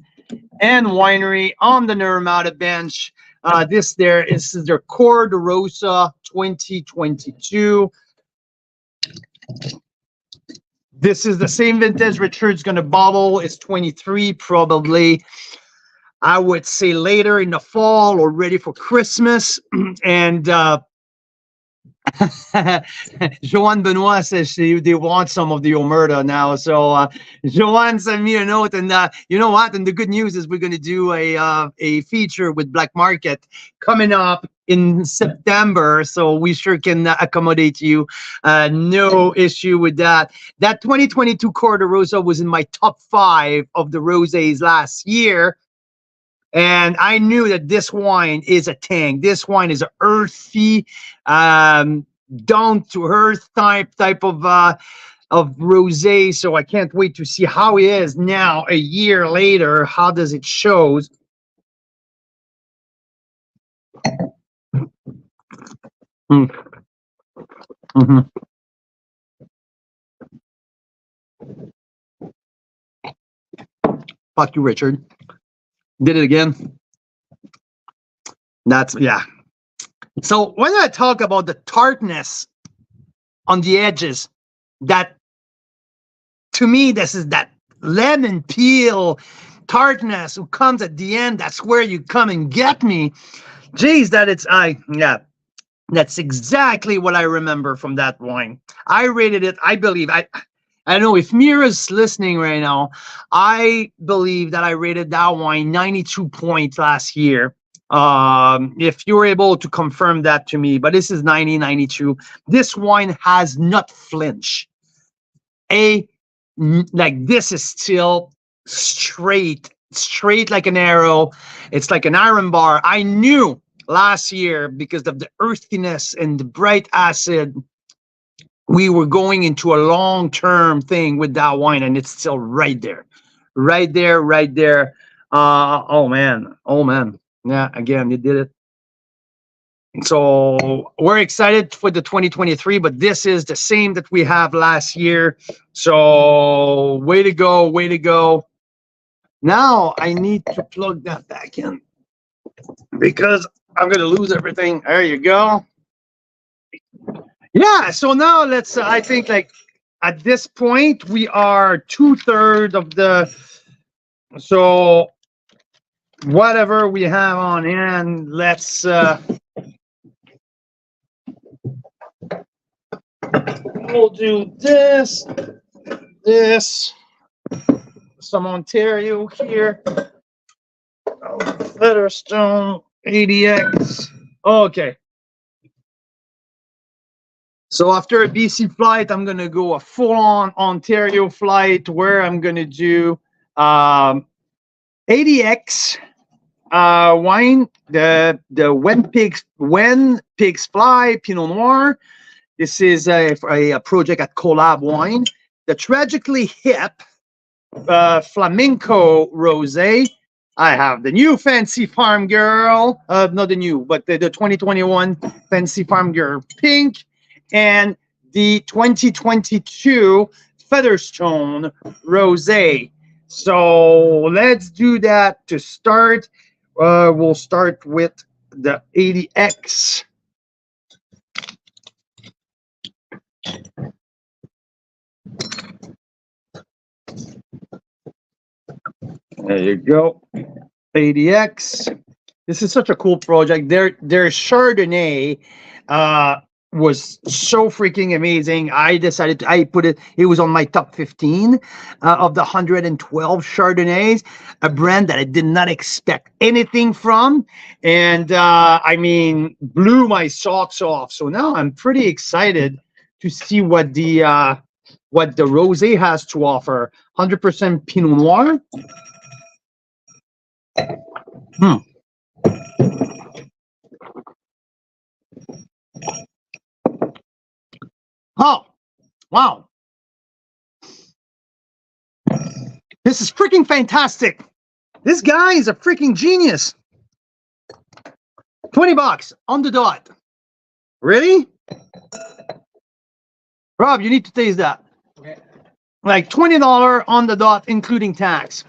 and Winery on the Naramata bench. This is their Core de Rosa 2022. This is the same vintage Richard's going to bottle. It's 23, probably, I would say, later in the fall or ready for Christmas. And Joanne Benoit says they want some of the Omerta now. So Joanne sent me a note, and you know what? And the good news is we're going to do a feature with Black Market coming up in September. So we sure can accommodate you. No issue with that. That 2022 Core de Rosa was in my top 5 of the rosés last year. And I knew that this wine is a tang. This wine is an earthy, down to earth type of rosé. So I can't wait to see how it is now, a year later. How does it shows? Mm-hmm. Fuck you, Richard. Did it again. That's, yeah. So when I talk about the tartness on the edges, that, to me, this is that lemon peel tartness who comes at the end. That's where you come and get me. Geez, that's exactly what I remember from that wine. I rated it, I believe, I know if Mira's listening right now, I believe that I rated that wine 92 points last year. If you're able to confirm that to me, but this is 92. This wine has not flinched. Like, this is still straight like an arrow. It's like an iron bar. I knew last year, because of the earthiness and the bright acid, we were going into a long-term thing with that wine, and it's still right there. Oh man. Yeah, again, you did it. So we're excited for the 2023, but this is the same that we have last year. So way to go. Now I need to plug that back in because I'm going to lose everything. There you go. Yeah, so now let's, I think, like, at this point, we are 2/3 of the, so whatever we have on hand, let's, we'll do this, some Ontario here, Featherstone, ADX, okay. So after a BC flight, I'm going to go a full-on Ontario flight where I'm going to do ADX wine, the When Pigs Fly Pinot Noir. This is a project at Collab Wine. The Tragically Hip Flamenco Rosé. I have the new Fancy Farm Girl, not the new, but the 2021 Fancy Farm Girl Pink, and the 2022 Featherstone Rosé. So let's do that to start. We'll start with the ADX. There you go. ADX. This is such a cool project. Their Chardonnay was so freaking amazing. I decided I put it, it was on my top 15 of the 112 Chardonnays, a brand that I did not expect anything from. And I mean, blew my socks off. So now I'm pretty excited to see what the rosé has to offer. 100% Pinot Noir. Oh, wow. This is freaking fantastic. This guy is a freaking genius. $20 on the dot. Really? Rob, you need to taste that.
Okay.
Like $20 on the dot, including tax.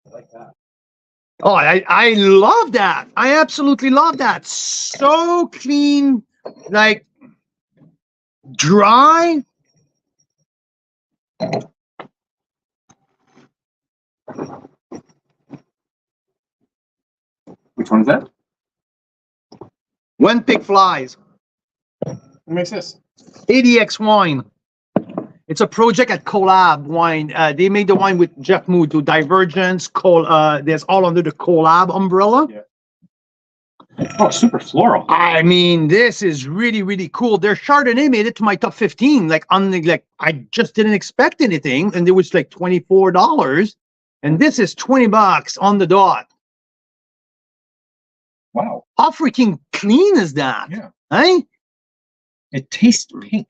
I like that.
Oh, I love that. I absolutely love that. So clean, like dry.
Which one is that?
When pig flies.
What makes this?
ADX wine. It's a project at Collab Wine. They made the wine with Jeff Mood to Divergence. There's all under the Collab umbrella.
Yeah. Oh, super floral.
I mean, this is really, really cool. Their Chardonnay made it to my top 15. Like I just didn't expect anything, and it was like $24, and this is $20 on the dot.
Wow.
How freaking clean is that?
Yeah.
Eh?
It tastes pink.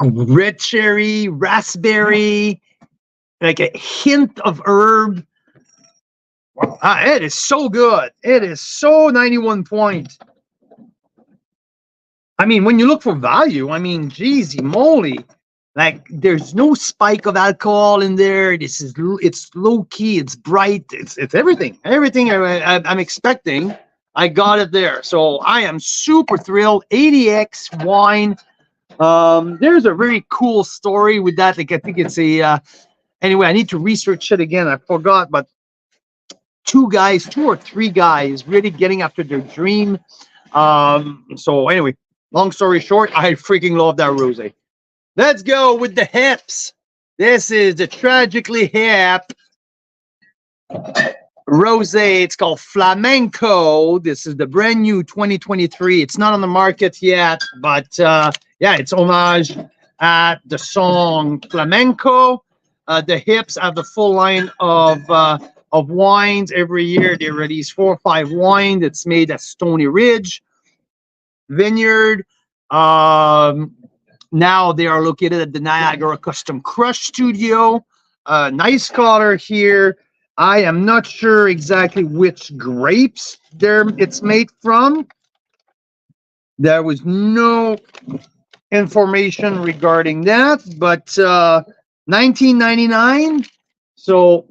Red cherry, raspberry, like a hint of herb.
Wow.
It is so good. It is so 91 point. I mean, when you look for value, I mean, geez moly. Like, there's no spike of alcohol in there. It's low key. It's bright. It's everything. Everything I'm expecting, I got it there. So I am super thrilled. ADX wine. There's a very cool story with that. Like, I think it's a. Anyway, I need to research it again. I forgot, but two or three guys really getting after their dream. So anyway, long story short, I freaking love that rosé. Let's go with the hips. This is the Tragically Hip rosé. It's called Flamenco. This is the brand new 2023. It's not on the market yet, but yeah, it's homage at the song Flamenco. The hips have the full line of wines. Every year they release 4 or 5 wines. It's made at Stony Ridge Vineyard. Now they are located at the Niagara Custom Crush Studio. Nice color here. I am not sure exactly which grapes it's made from. There was no information regarding that, but $19.99. So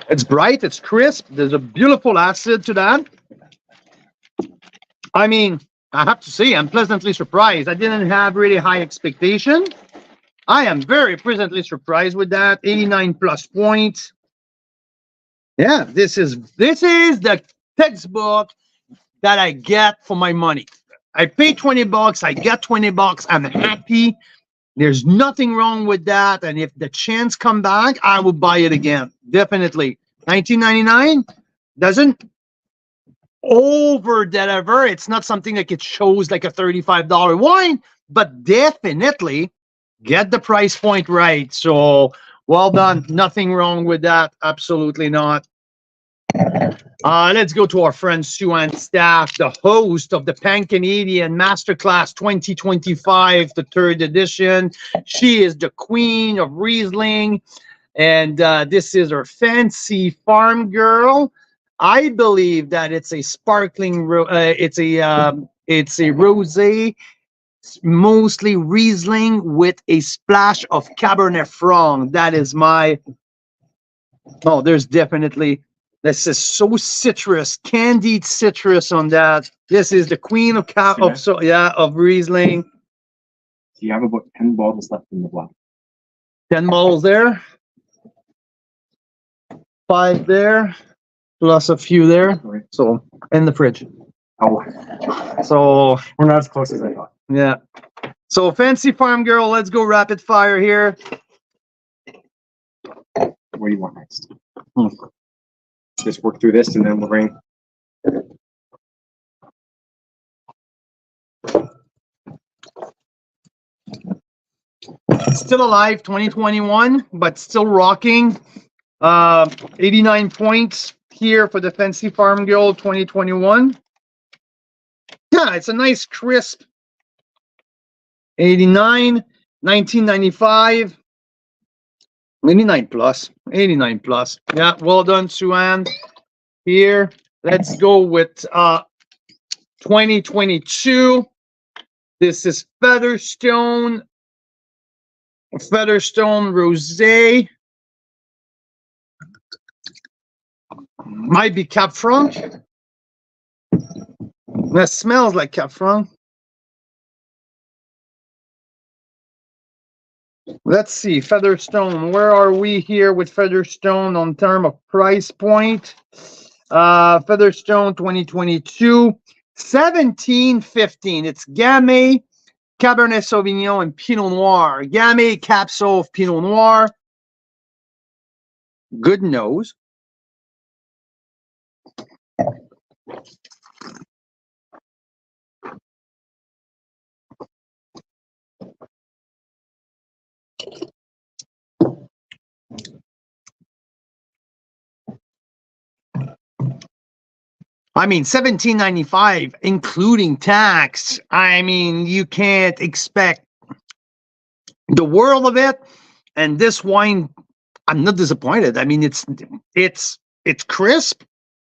it's bright, it's crisp. There's a beautiful acid to that. I mean, I have to say, I'm pleasantly surprised. I didn't have really high expectation. I am very pleasantly surprised with that. 89 plus points. Yeah, this is the textbook that I get for my money. I pay $20, I get $20, I'm happy. There's nothing wrong with that. And if the chance come back, I will buy it again. Definitely. $19.99 doesn't over deliver. It's not something like it shows like a $35 wine, but definitely get the price point right. So well done. Nothing wrong with that. Absolutely not. Let's go to our friend Sue Ann Staff, the host of the Pan Canadian Masterclass 2025, the 3rd edition. She is the queen of Riesling, and this is her Fancy Farm Girl. I believe that it's a sparkling, it's a rosé, mostly Riesling with a splash of Cabernet Franc. That is my. Oh, there's definitely. This is so citrus, candied citrus on that. This is the queen of of Riesling.
You have about 10 bottles left in the black.
10 bottles there. 5 there. Plus a few there. So in the fridge.
Oh.
So
We're not as close as I thought.
yeah. So Fancy Farm Girl, let's go rapid fire here.
What do you want next? Just work through this and then we'll bring.
Still alive, 2021, but still rocking. 89 points here for the Fancy Farm Girl 2021. Yeah, it's a nice crisp 89, 1995, 89 plus, 89 plus. Yeah, well done, Sue-Ann. Here, let's go with 2022. This is Featherstone Rosé. Might be Cap Franc. That smells like Cap Franc. Let's see, Featherstone. Where are we here with Featherstone on term of price point? Featherstone 2022, 17.15. It's Gamay, Cabernet Sauvignon, and Pinot Noir. Gamay, Cab Sauv, Pinot Noir. Good nose. I mean, $17.95, including tax. I mean, you can't expect the world of it. And this wine, I'm not disappointed. I mean, it's crisp.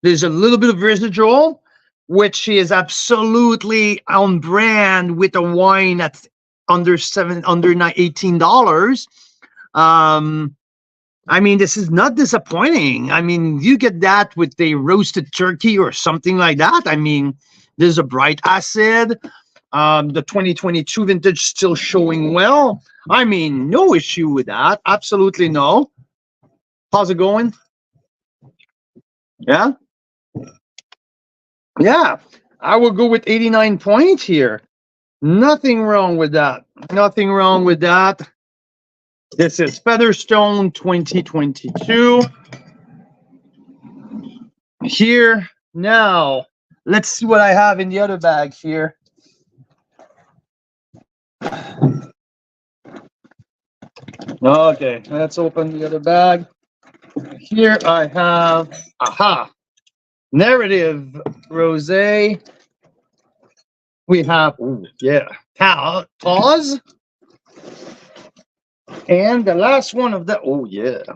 There's a little bit of residual, which is absolutely on brand with a wine that's under $18. I mean, this is not disappointing. I mean, you get that with a roasted turkey or something like that. I mean, there's a bright acid. The 2022 vintage still showing well. I mean, no issue with that. Absolutely no. How's it going? Yeah? Yeah. I will go with 89 points here. Nothing wrong with that. Nothing wrong with that. This is Featherstone 2022. Here, now, let's see what I have in the other bag here. Okay, let's open the other bag. Here I have, Narrative Rosé. We have, Pause. And the last one of the,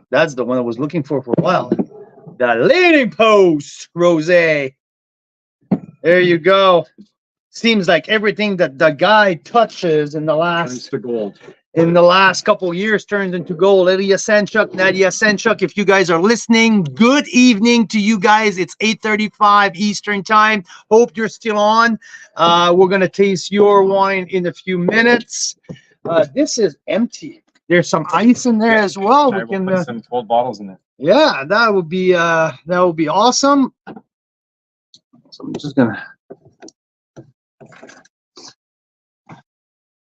that's the one I was looking for a while. The Leading Post Rosé. There you go. Seems like everything that the guy touches in the last couple of years turns into gold. Nadia Senchuk, if you guys are listening, good evening to you guys. It's 8:35 Eastern time. Hope you're still on. We're gonna taste your wine in a few minutes. This is empty. There's some ice in there as well. We can put
some cold bottles in there.
Yeah, that would be awesome. So I'm just gonna.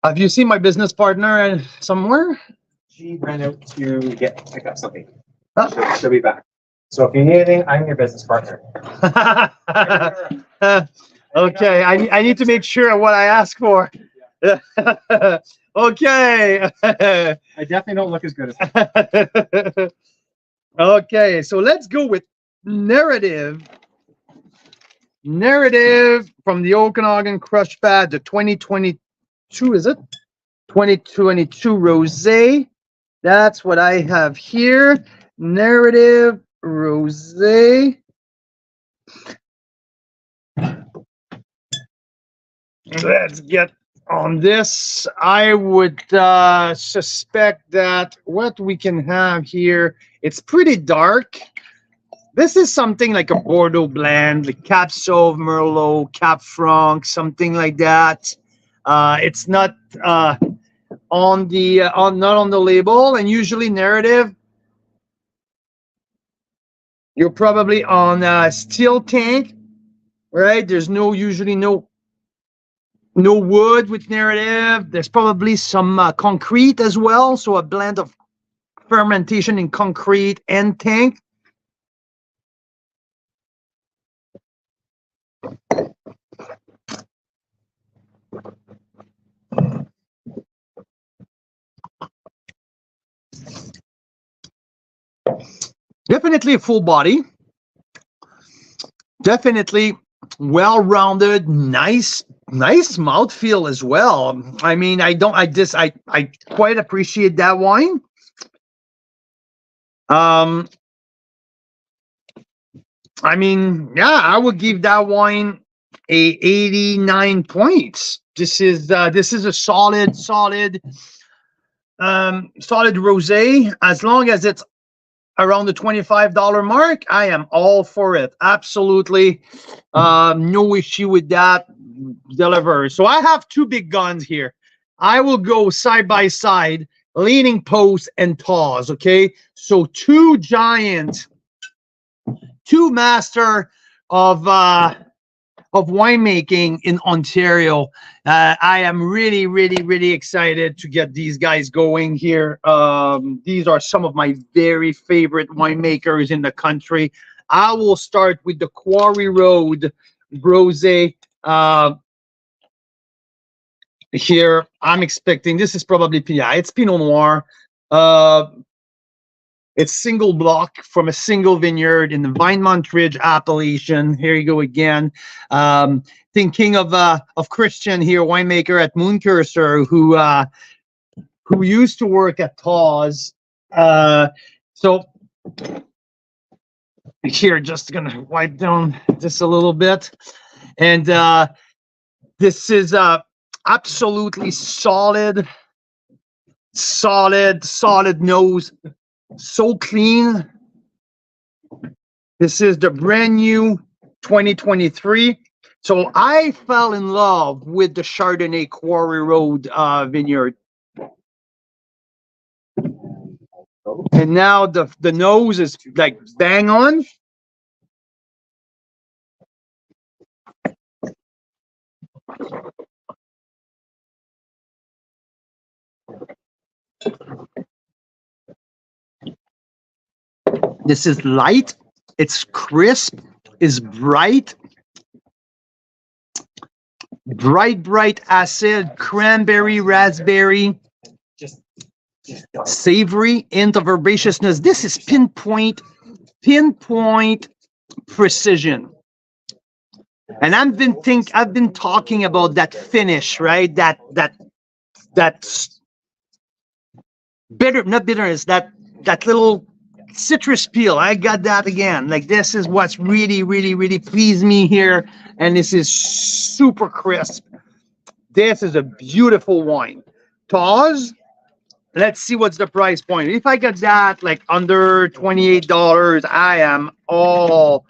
Have you seen my business partner somewhere?
She ran out to pick up something. She'll be back. So if you need anything, I'm your business partner.
Okay, I need to make sure of what I ask for. Okay.
I definitely don't look as good as
Okay, so let's go with Narrative from the Okanagan Crush Pad, the 2022, is it? 2022 Rosé. That's what I have here. Narrative Rosé. Let's get on this. I would suspect that what we can have here, it's pretty dark. This is something like a Bordeaux blend, like Cab Sauv, Merlot, Cab Franc, something like that. It's not on the label, and usually Narrative, you're probably on a steel tank, right? There's usually no wood with Narrative. There's probably some concrete as well, so a blend of fermentation in concrete and tank. Definitely a full body. Definitely well-rounded, nice mouthfeel as well. I mean, I quite appreciate that wine. I mean, yeah, I would give that wine a 89 points. This is a solid rosé. As long as it's around the $25 mark, I am all for it. Absolutely, no issue with that. Deliver. So I have two big guns here. I will go side by side, Leaning Post and Tawes. Okay, so two master of winemaking in Ontario. I am really excited to get these guys going here. These are some of my very favorite winemakers in the country. I will start with the Quarry Road Rosé. Here, I'm expecting, this is probably PI. It's Pinot Noir. It's single block from a single vineyard in the Vinemont Ridge appellation. Here you go again. Thinking of Christian here, winemaker at Mooncursor, who used to work at Tawes. So here, just gonna wipe down this a little bit, and this is absolutely solid nose. So clean. This is the brand new 2023. So I fell in love with the Chardonnay Quarry Road vineyard. And now the nose is like bang on. This is light, it's crisp, it's bright acid, cranberry, raspberry, savory, hint of herbaceousness. This is pinpoint precision. And I've been talking about that finish, right? That not bitterness, that little citrus peel. I got that again. Like, this is what's really pleased me here, and this is super crisp. This is a beautiful wine. Tawes, let's see what's the price point. If I get that like under $28, I am all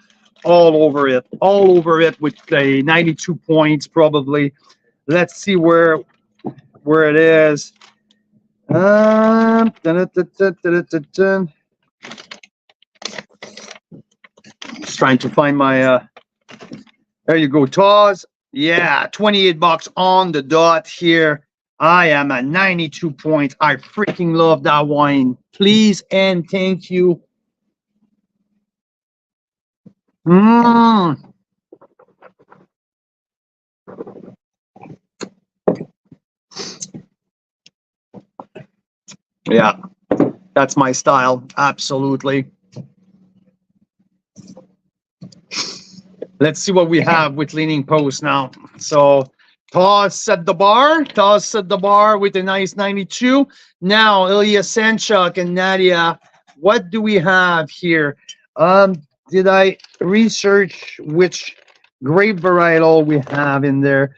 over it with a 92 points probably. Let's see where it is. Just trying to find my there you go, Tawes. Yeah, $28 on the dot here. I am at 92 points. I freaking love that wine. Please and thank you. Yeah, that's my style. Absolutely. Let's see what we have with Leaning Post now. So Tawes set the bar with a nice 92. Now, Ilya Sanchuk and Nadia, what do we have here? Did I research which grape varietal we have in there?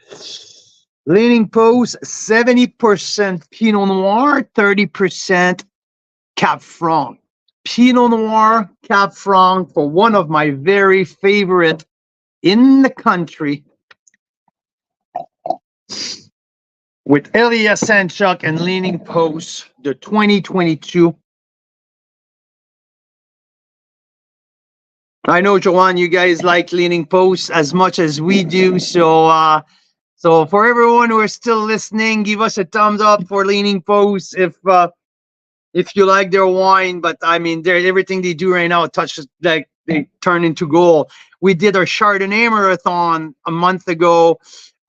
Leaning Post, 70% Pinot Noir, 30% Cab Franc. Pinot Noir, Cab Franc for one of my very favorite in the country, with Ilya Sanchuk and Leaning Post, the 2022. I know, Joanne, you guys like Leaning Post as much as we do. So, so for everyone who are still listening, give us a thumbs up for Leaning Post if you like their wine. But I mean, everything they do right now touches, like, they turn into gold. We did our Chardonnay marathon a month ago.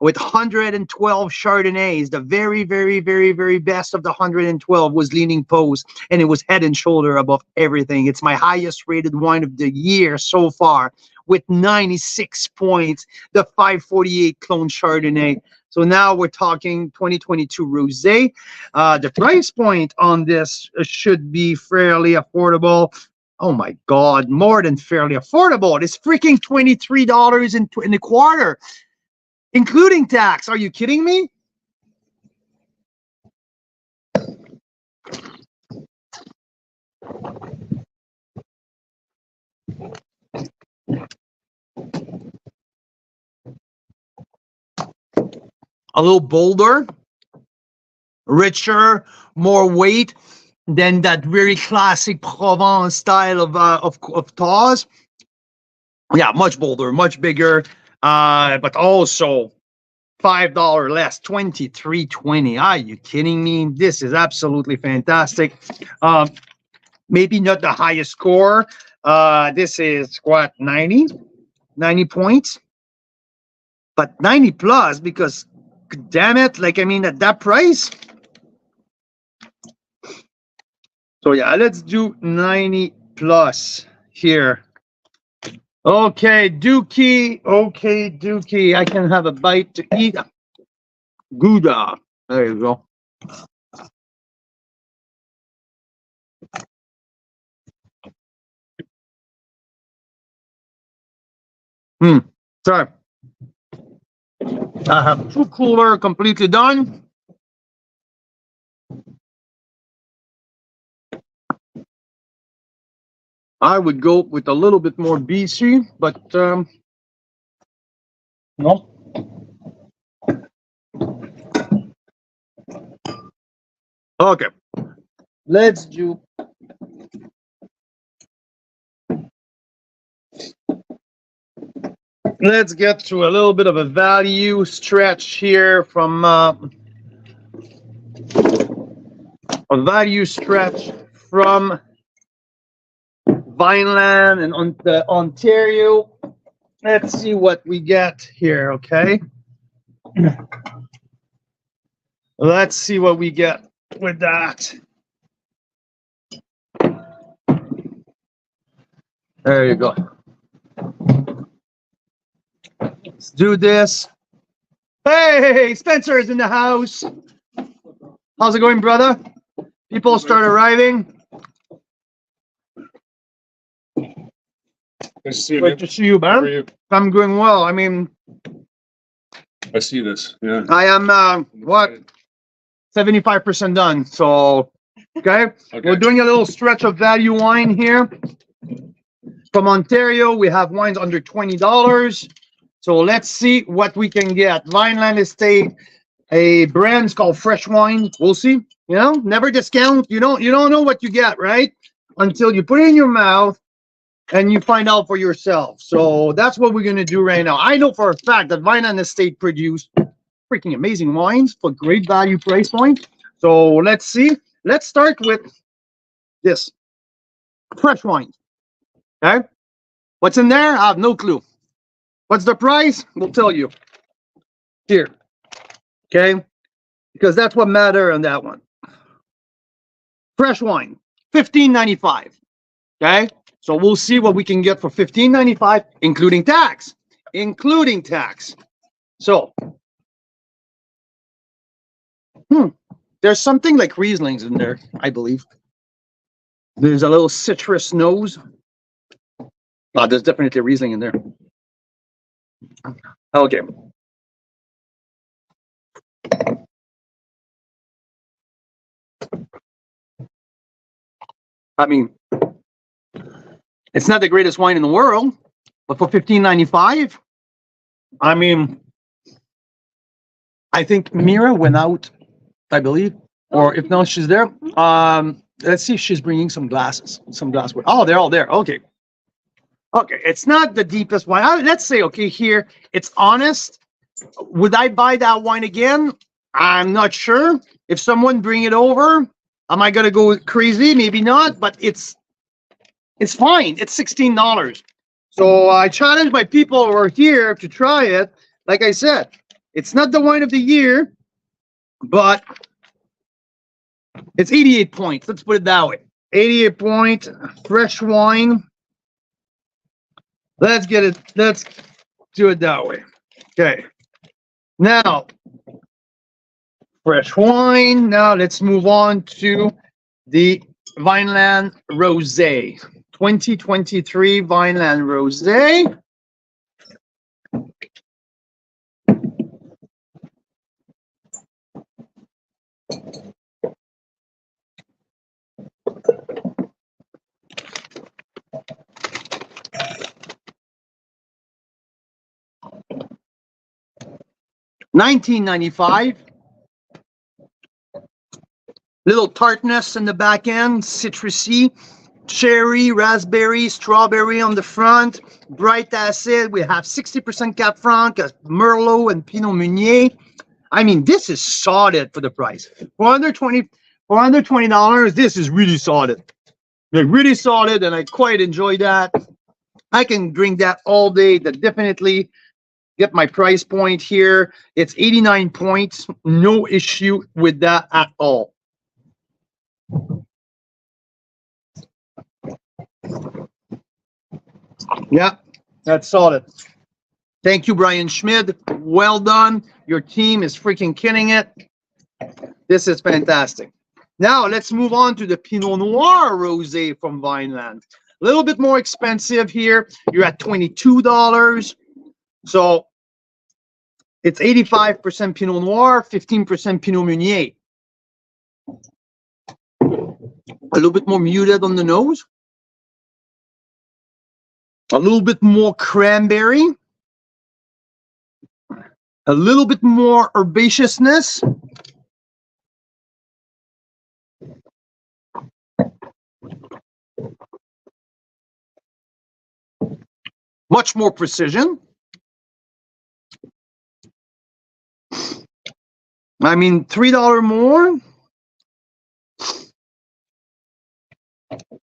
with 112 Chardonnays. The very, very, very, very best of the 112 was Leaning Post, and it was head and shoulder above everything. It's my highest rated wine of the year so far, with 96 points, the 548 Clone Chardonnay. So now we're talking 2022 rosé. The price point on this should be fairly affordable. Oh my God, more than fairly affordable. It's freaking $23 in a quarter, including tax. Are you kidding me? A little bolder, richer, more weight than that very classic Provence style of Tawes. Yeah, much bolder, much bigger, but also $5 less, $23.20. Are you kidding me? This is absolutely fantastic. Maybe not the highest score. This is what, 90 points, but 90 plus, because damn it, like, I mean, at that price. So yeah, let's do 90 plus here. Okay, Dookie. Okay, Dookie. I can have a bite to eat. Gouda. There you go. Sorry. I have two cooler completely done. I would go with a little bit more BC, but no. Okay, let's do. Let's get to a little bit of a value stretch here from a value stretch from Vineland and on the Ontario. Let's see what we get here, okay? Let's see what we get with that. There you go. Let's do this. Hey, Spencer is in the house. How's it going, brother? People start arriving.
Nice to see you,
Great
man.
to see you,
How are
man.
you?
I'm doing well. I mean,
I see this. Yeah.
I am, what, 75% done. So, okay.
Okay.
We're doing a little stretch of value wine here. From Ontario, we have wines under $20. So let's see what we can get. Vineland Estate, a brand's called Fresh Wine. We'll see. You know, never discount. You don't know what you get, right? Until you put it in your mouth and you find out for yourself. So that's what we're gonna do right now. I know for a fact that Vineland Estate produced freaking amazing wines for great value price point. So let's see. Let's start with this fresh wine. Okay, what's in there? I have no clue. What's the price? We'll tell you here. Okay, because that's what matters on that one. Fresh wine, $15.95. Okay, so we'll see what we can get for $15.95, including tax. Including tax. So, there's something like Rieslings in there, I believe. There's a little citrus nose. Oh, there's definitely a Riesling in there. Okay. I mean, it's not the greatest wine in the world, but for $15.95, I mean, I think Mira went out, I believe, or if not, she's there. Let's see if she's bringing some glasses, some glassware. Oh, they're all there. Okay. Okay, it's not the deepest wine. Let's say, okay, here, it's honest. Would I buy that wine again? I'm not sure. If someone bring it over, am I gonna go crazy? Maybe not, but it's fine. It's $16. So I challenge my people over here to try it. Like I said, It's not the wine of the year, but it's 88 points. Let's put it that way. 88 point fresh wine. Let's get it. Let's do it that way. Okay. Now, fresh wine. Now let's move on to the Vineland Rosé. 2023 Vineland Rosé. $19.95. Little tartness in the back end, citrusy, cherry, raspberry, strawberry on the front, bright acid. We have 60% Cab Franc, Merlot, and Pinot Meunier. I mean, this is solid for the price. $420, this is really solid. Like, really solid, and I quite enjoy that. I can drink that all day. That definitely get my price point here. It's 89 points. No issue with that at all. Yeah, that's solid. Thank you, Brian Schmid. Well done. Your team is freaking killing it. This is fantastic. Now, let's move on to the Pinot Noir Rosé from Vineland. A little bit more expensive here. You're at $22. So it's 85% Pinot Noir, 15% Pinot Meunier. A little bit more muted on the nose. A little bit more cranberry. A little bit more herbaceousness. Much more precision. I mean, $3 more.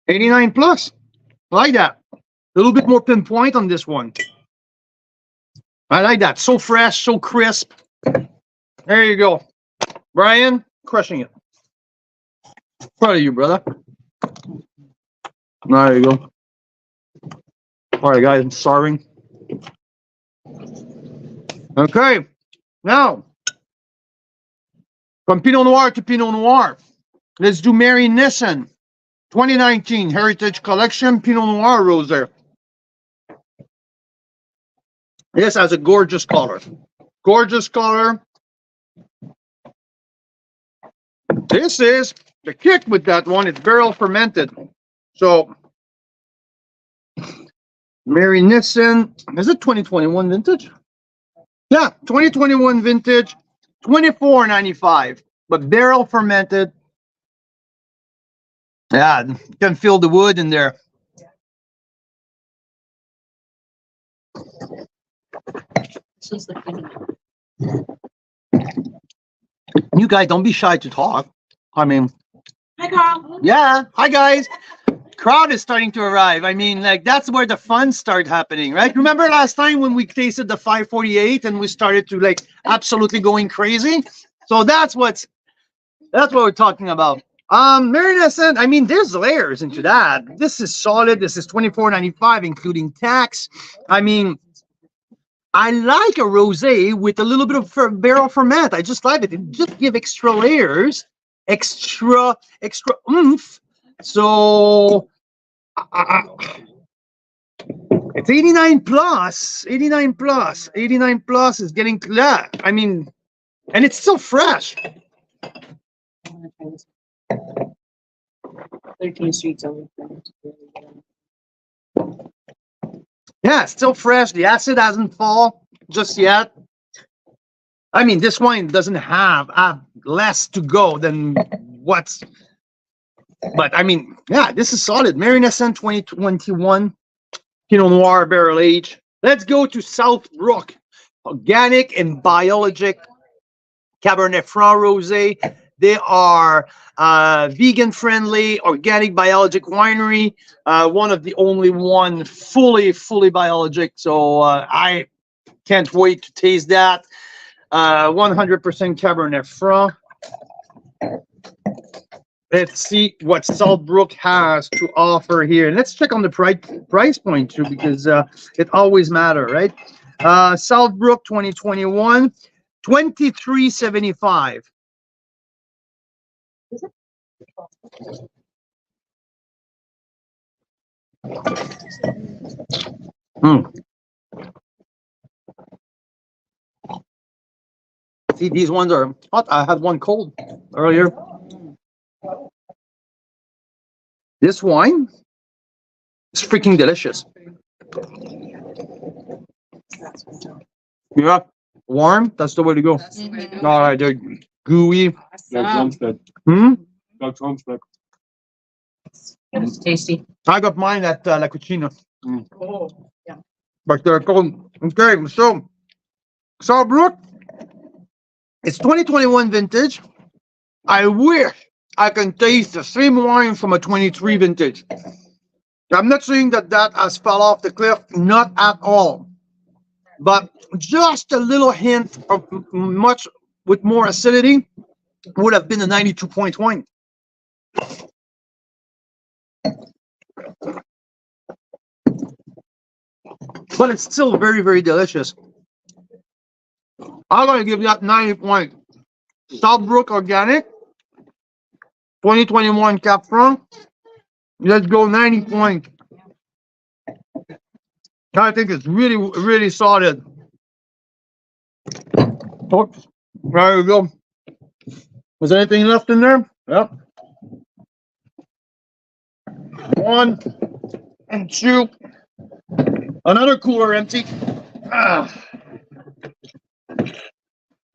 89 plus. I like that. A little bit more pinpoint on this one. I like that. So fresh, so crisp. There you go. Brian, crushing it. Proud of you, brother. There you go. All right, guys, I'm starving. Okay. Now, from Pinot Noir to Pinot Noir, let's do Mary Nissen. 2019 Heritage Collection Pinot Noir Rosé. This has a gorgeous color. Gorgeous color. This is the kick with that one. It's barrel fermented. So, Mary Nissen, is it 2021 vintage? Yeah, 2021 vintage, $24.95, but barrel fermented. Yeah, you can feel the wood in there. You guys, don't be shy to talk. I mean,
Hi, Carl.
yeah, hi guys. Crowd is starting to arrive. I mean, like, that's where the fun start happening, right? Remember last time when we tasted the 548 and we started to like absolutely going crazy? So that's what we're talking about. Mary Nissen, I mean, there's layers into that. This is solid. This is $24.95, including tax. I mean, I like a rosé with a little bit of barrel ferment. I just like it. It just give extra layers, extra oomph. So it's 89 plus. 89 plus. 89 plus is getting clear. I mean, and it's still fresh.
13 streets over.
Yeah, it's still fresh. The acid hasn't fallen just yet. I mean, this wine doesn't have less to go than what's. But I mean, yeah, this is solid. Mary Nissen 2021 Pinot Noir barrel age. Let's go to Southbrook, organic and biologic Cabernet Franc rosé. They are vegan friendly, organic biologic winery. One of the only one fully biologic. So I can't wait to taste that. 100% Cabernet Franc. Let's see what Saltbrook has to offer here. And let's check on the price point too, because it always matters, right? Saltbrook 2021, $23.75. See, these ones are hot. I had one cold earlier. This wine is freaking delicious. Yeah, warm. That's the way to go. All right, they're gooey. Hmm?
It's tasty.
I got mine at La Cucina.
Oh, yeah.
But they're cold. Okay, so Saltbrook, it's 2021 vintage. I wish I can taste the same wine from a 23 vintage. I'm not saying that has fell off the cliff, not at all. But just a little hint of much with more acidity would have been a 92 point wine. But it's still very, very delicious. I'm going to give that 90 point. Saltbrook Organic, 2021 Cap Franc. Let's go 90 point. I think it's really, really solid. Oh, there you go. Was there anything left in there? Yep. 1 and 2. Another cooler empty. Ah.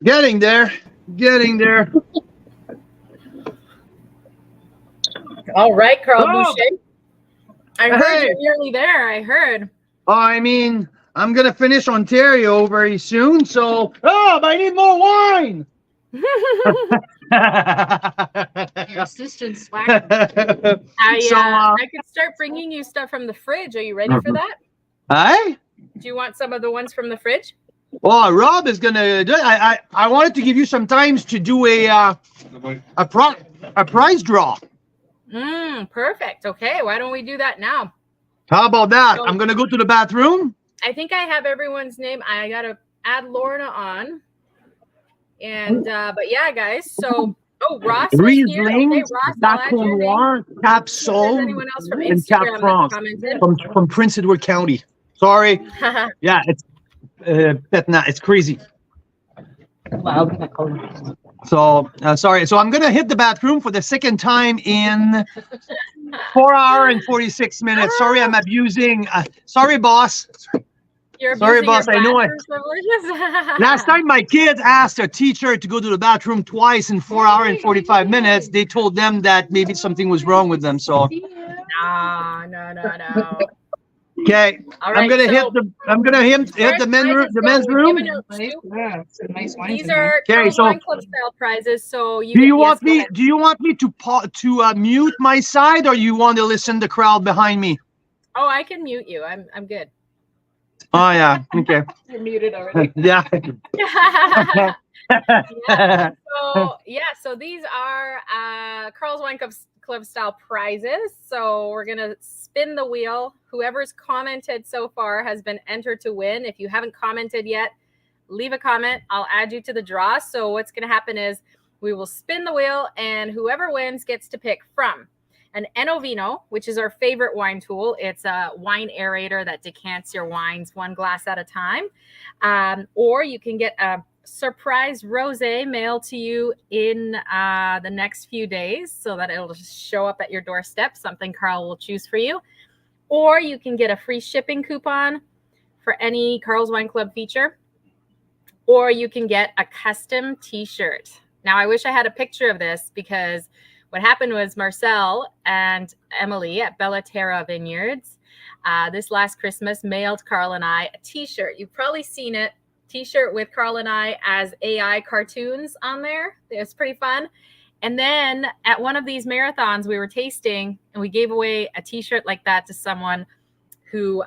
Getting there. Getting there.
All right, Carl
Oh.
Boucher. I heard
Hey.
you're nearly there. I heard.
I mean, I'm going to finish Ontario very soon, so... Oh, I need more wine!
Your assistant's swag.
I could start bringing you stuff from the fridge. Are you ready for that?
Hey?
Do you want some of the ones from the fridge?
Well, Rob is gonna do. I wanted to give you some times to do a prize draw.
Perfect. Okay, why don't we do that now?
How about that?
So-
I'm gonna go to the bathroom.
I think I have everyone's name. I gotta add Lorna on. And but yeah, guys. So Ross was here. Okay,
Riesling,
Ross, I'll add your name.
Noir, Cap
If there's
Sol,
anyone else from
and Cap
Instagram
Franc
that commented.
from Prince Edward County. Sorry. Yeah, it's it's crazy.
Wow.
So sorry. So I'm gonna hit the bathroom for the second time in 4 hours and 46 minutes. Sorry, I'm abusing. Sorry, boss.
You're
Sorry,
abusing
boss,
your
I know it.
bathroom privileges.
Last time my kids asked a teacher to go to the bathroom twice in 4 hours and 45 minutes, they told them that maybe something was wrong with them. So
No.
okay,
All right,
I'm gonna hit the men's room.
Yeah, it's a nice wine.
These are
Okay,
Carl's
so-
Wine Club style prizes. So
Do you want
go
me?
ahead.
Do you want me to mute my side, or you want to listen to the crowd behind me?
Oh, I can mute you. I'm good.
Oh yeah. Okay.
You're muted already.
Yeah.
So these are Carl's Wine Club style prizes. So we're gonna spin the wheel. Whoever's commented so far has been entered to win. If you haven't commented yet, leave a comment. I'll add you to the draw. So what's gonna happen is we will spin the wheel, and whoever wins gets to pick from an Enovino, which is our favorite wine tool. It's a wine aerator that decants your wines one glass at a time. Or you can get a surprise rosé mailed to you in the next few days so that it'll just show up at your doorstep, something Carl will choose for you. Or you can get a free shipping coupon for any Carl's Wine Club feature. Or you can get a custom t-shirt. Now, I wish I had a picture of this, because what happened was Marcel and Emily at Bella Terra Vineyards this last Christmas mailed Carl and I a t-shirt. You've probably seen it. T-shirt with Carl and I as AI cartoons on there. It's pretty fun. And then at one of these marathons, we were tasting and we gave away a t-shirt like that to someone who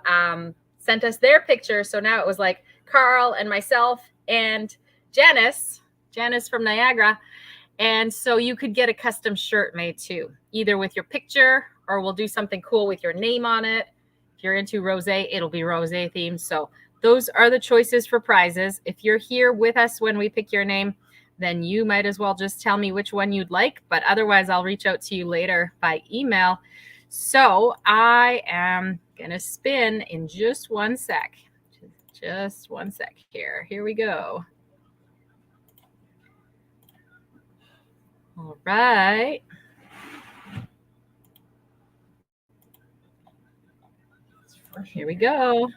sent us their picture. So now it was like Carl and myself and Janice from Niagara. And so you could get a custom shirt made too, either with your picture or we'll do something cool with your name on it. If you're into rosé, it'll be rosé themed. So those are the choices for prizes. If you're here with us when we pick your name, then you might as well just tell me which one you'd like. But otherwise, I'll reach out to you later by email. So I am going to spin in just one sec. Just one sec here. Here we go. All right. Here we go.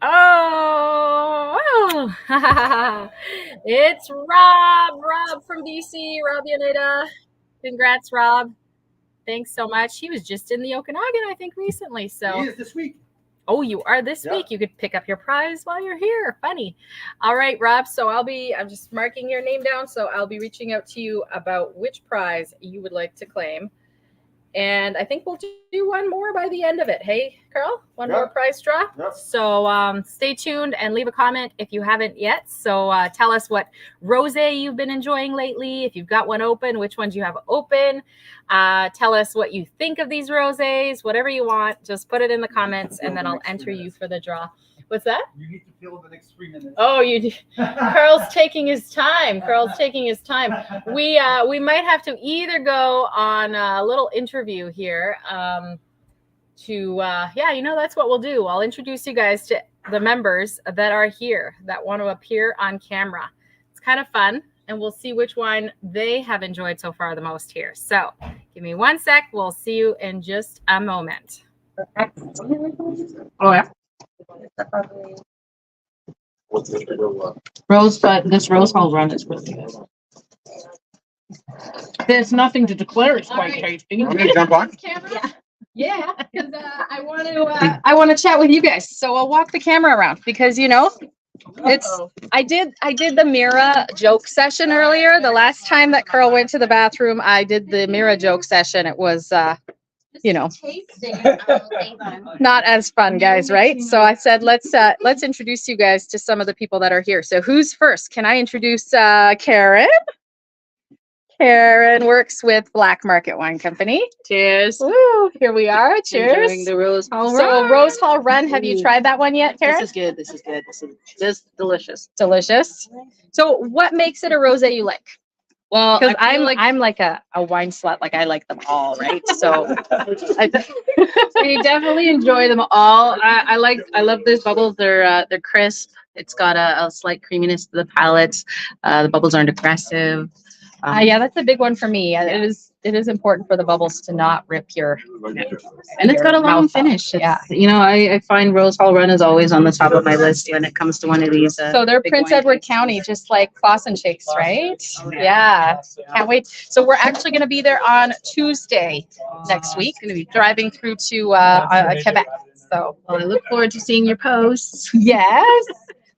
Oh, it's Rob from DC, Rob Yaneda. Congrats, Rob. Thanks so much. He was just in the Okanagan, I think, recently. So
He is this week.
Oh, you are this week. You could pick up your prize while you're here. Funny. All right, Rob. So I'm just marking your name down. So I'll be reaching out to you about which prize you would like to claim. And I think we'll do one more by the end of it. Hey, Carl, one more prize draw.
Yep.
So stay tuned and leave a comment if you haven't yet. So tell us what rosé you've been enjoying lately. If you've got one open, which ones you have open. Tell us what you think of these rosés, whatever you want. Just put it in the comments and then I'll enter you for the draw. What's that?
You need to fill the next 3 minutes.
Oh, you do. Carl's taking his time. We might have to either go on a little interview here that's what we'll do. I'll introduce you guys to the members that are here that want to appear on camera. It's kind of fun, and we'll see which one they have enjoyed so far the most here. So give me one sec. We'll see you in just a moment.
Oh, yeah. This rose hall run is really good. There's nothing to declare. It's quite tasty.
Want me to jump on?
Yeah, because I want to chat with you guys. So I'll walk the camera around because I did the Mira joke session earlier. The last time that Carl went to the bathroom, I did the Mira joke session. It was not as fun, guys, right? So I said let's introduce you guys to some of the people that are here. So who's first? Can I introduce Karen? Karen works with Black Market Wine Company. Cheers. Woo, here we are. Cheers.
Enjoying the Rose Hall Run.
So Rose Hall Run, have you tried that one yet, Karen?
This is good. This is delicious.
Delicious. So what makes it a rosé you like?
Well,
Because
I feel
I'm like a wine slut. Like I like them all, right? So
we definitely enjoy them all. I love these bubbles. They're crisp. It's got a slight creaminess to the palate. The bubbles aren't aggressive.
yeah, that's a big one for me. It is important for the bubbles to not rip your.
And it's got a long finish.
Yeah.
I find Rose Hall Run is always on the top of my list when it comes to one of these.
So they're
big
Prince
wine
Edward
tastings.
County, just like Clausen Shakes, right? Yeah. Can't wait. So we're actually going to be there on Tuesday next week. Going to be driving through to Quebec. So
Well, I look forward to seeing your posts.
yes.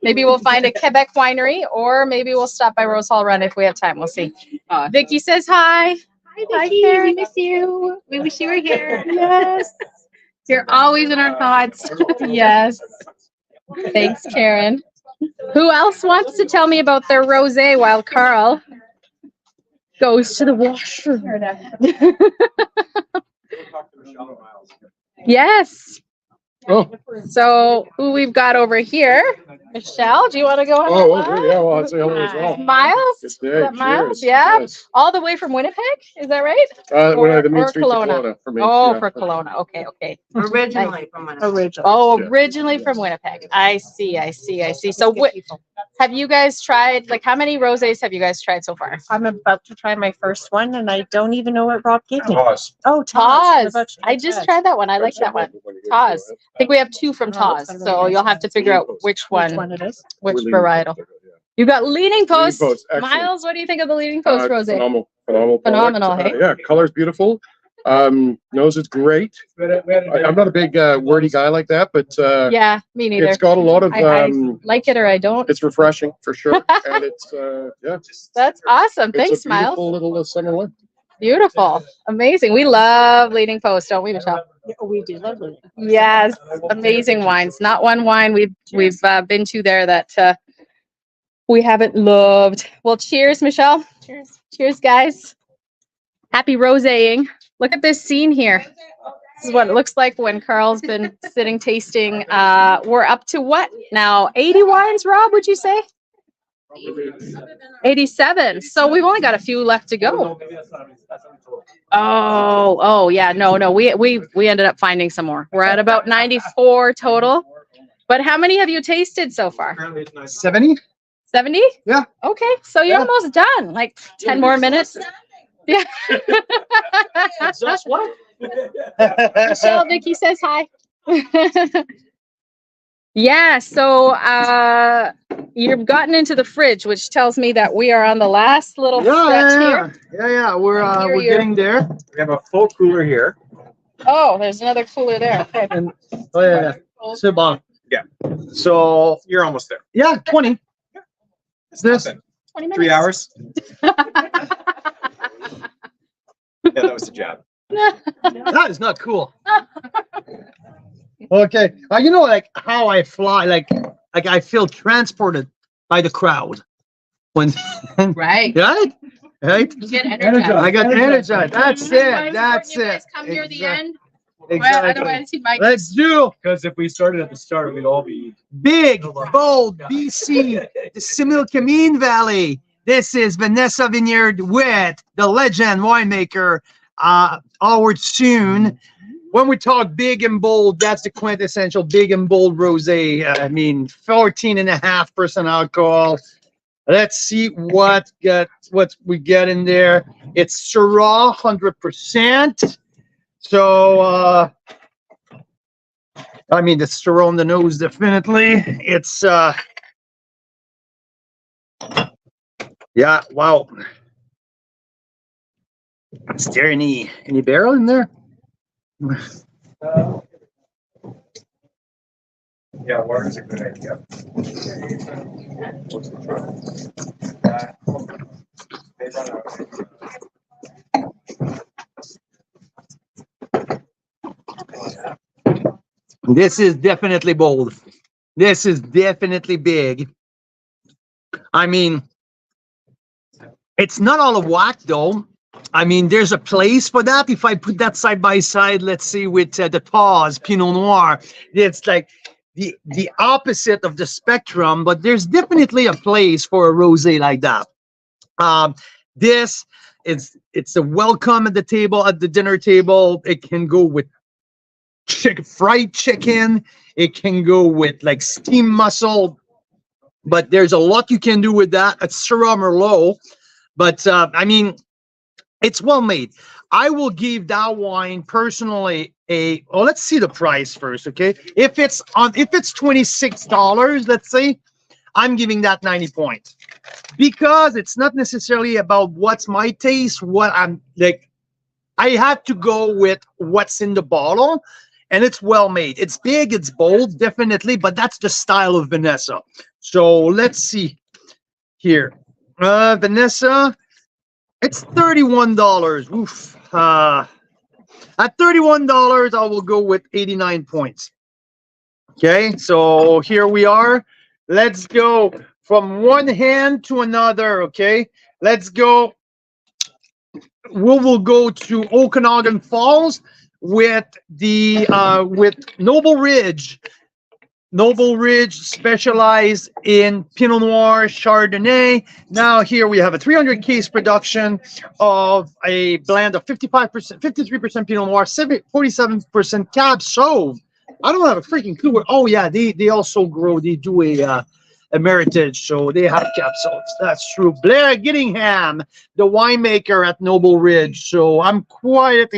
Maybe we'll find a Quebec winery, or maybe we'll stop by Rose Hall Run if we have time. We'll see. Vicky says hi.
Hi, Vicky. We miss you. We wish you were here.
Yes.
You're always in our thoughts.
Yes. Thanks, Karen. Who else wants to tell me about their rosé while Carl goes to the washroom? Yes.
Oh.
So who we've got over here? Michelle, do you want to go on?
Oh,
that
well,
one?
yeah, well, I'd say hello as well.
Miles?
Good
Is
day.
that Miles?
Cheers.
Yeah.
Yes.
All the way from Winnipeg? Is that right?
When the main
or
street to
Kelowna?
Kelowna for me.
Oh,
yeah.
for Kelowna. Okay.
Originally from one.
Oh,
Yeah.
originally from Winnipeg. I see. So have you guys tried, like, how many rosés have you guys tried so far?
I'm about to try my first one, and I don't even know what Rob gave me.
Toss.
Oh, Taz. I'm
Taz.
about to try
I just
Taz.
tried that one. I like that one. Taz. I think we have two from
Oh,
Taz,
that's
so you'll have to figure out which
Which
one,
one it is?
which
Leaning
varietal.
Post, yeah.
You got Leaning Post.
Post, excellent.
Miles, what do you think of the Leaning Post rosé?
Phenomenal.
Phenomenal,
product.
hey?
Yeah, color's beautiful. Nose is great. I'm not a big wordy guy like that, but
Yeah, me neither.
it's got a lot of.
I like it or I don't.
It's refreshing for sure, and it's yeah.
That's awesome.
It's
Thanks,
a
Miles.
beautiful little summer one.
Beautiful. Amazing. We love Leading Post, don't we, Michelle?
We do love it.
Yes. Amazing wines. Not one wine we've been to there that we haven't loved. Well, cheers, Michelle.
Cheers.
Cheers, guys. Happy roséing. Look at this scene here. This is what it looks like when Carl's been sitting tasting. We're up to what now? 80 wines, Rob, would you say? 87. So we've only got a few left to go. Oh, yeah. No. We ended up finding some more. We're at about 94 total. But how many have you tasted so far?
70?
70?
Yeah.
Okay. So you're
Yeah.
almost done. Like 10 more minutes. Yeah.
Just what?
Michelle, Vicky says hi. Yeah, so you've gotten into the fridge, which tells me that we are on the last little stretch here.
Yeah. We're
Here
we're
you're-
getting there. We have a full cooler here.
Oh, there's another cooler there. Okay.
And c'est bon.
Yeah.
So
You're almost there.
yeah, 20. Is this
20 minutes.
3 hours. Yeah, that was the jab.
that is not cool. Okay. You know, like how I fly, like I feel transported by the crowd when
Right.
right.
You get energized.
I got energized. That's
That's
it. That's
important you guys
it.
come near the end.
Exactly.
Otherwise, you might.
Let's do
Because if we started at the start, we'd all be.
big, bold BC, the Similkameen Valley. This is Vanessa Vineyard with the legend winemaker, Howard Soon. When we talk big and bold, that's the quintessential big and bold rosé. I mean, 14.5% alcohol. Let's see what we get in there. It's Syrah, 100%. So, I mean, the Syrah on the nose, definitely. It's, yeah, wow. Is there any barrel in there?
Yeah, water is a good idea.
This is definitely bold. This is definitely big. I mean, it's not all of whack though. I mean, there's a place for that. If I put that side by side, let's see, with the Paz Pinot Noir, it's like the opposite of the spectrum, but there's definitely a place for a rosé like that. This it's a welcome at the table, at the dinner table. It can go with fried chicken. It can go with like steamed mussel, but there's a lot you can do with that. It's Syrah Merlot, but I mean, it's well made. I will give that wine personally let's see the price first, okay? If it's $26, let's say, I'm giving that 90 points because it's not necessarily about what's my taste, what I'm like. I have to go with what's in the bottle, and it's well made. It's big, it's bold, definitely, but that's the style of Vanessa. So let's see here. Vanessa, it's $31. Oof. At $31, I will go with 89 points. Okay, so here we are. Let's go from one hand to another. Okay, let's go. We will go to Okanagan Falls with the with Noble Ridge. Noble Ridge specialized in Pinot Noir, Chardonnay. Now here we have a 300 case production of a blend of 55%, 53% Pinot Noir, 47% Cab Sauv. I don't have a freaking clue. Oh yeah, they also grow. They do a Meritage, so they have Cab Sauv. That's true. Blair Gittingham, the winemaker at Noble Ridge. So I'm quite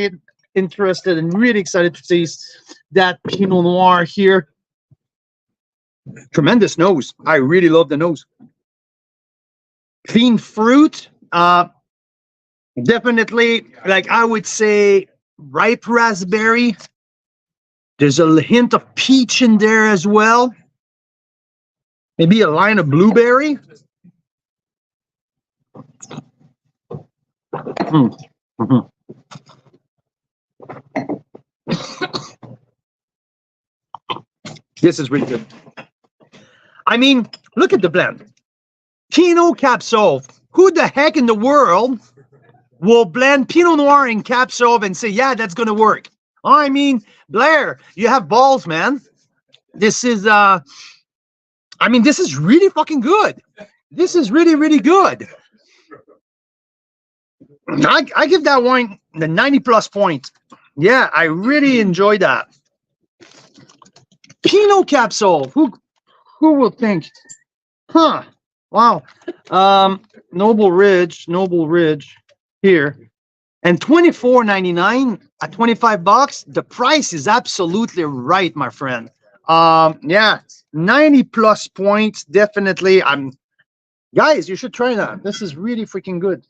interested and really excited to taste that Pinot Noir here. Tremendous nose. I really love the nose. Clean fruit. Definitely, like I would say, ripe raspberry. There's a hint of peach in there as well. Maybe a line of blueberry. Mhm. This is really good. I mean, look at the blend. Pinot Cab Sauv. Who the heck in the world will blend Pinot Noir and Cab Sauv and say, yeah, that's going to work? I mean, Blair, you have balls, man. This is, I mean, this is really fucking good. This is really, really good. I give that wine the 90 plus points. Yeah, I really enjoyed that. Pinot Cab Sauv. Who will think? Huh. Wow. Noble Ridge here. And $24.99 at $25. The price is absolutely right, my friend. Yeah, 90 plus points, definitely. Guys, you should try that. This is really freaking good.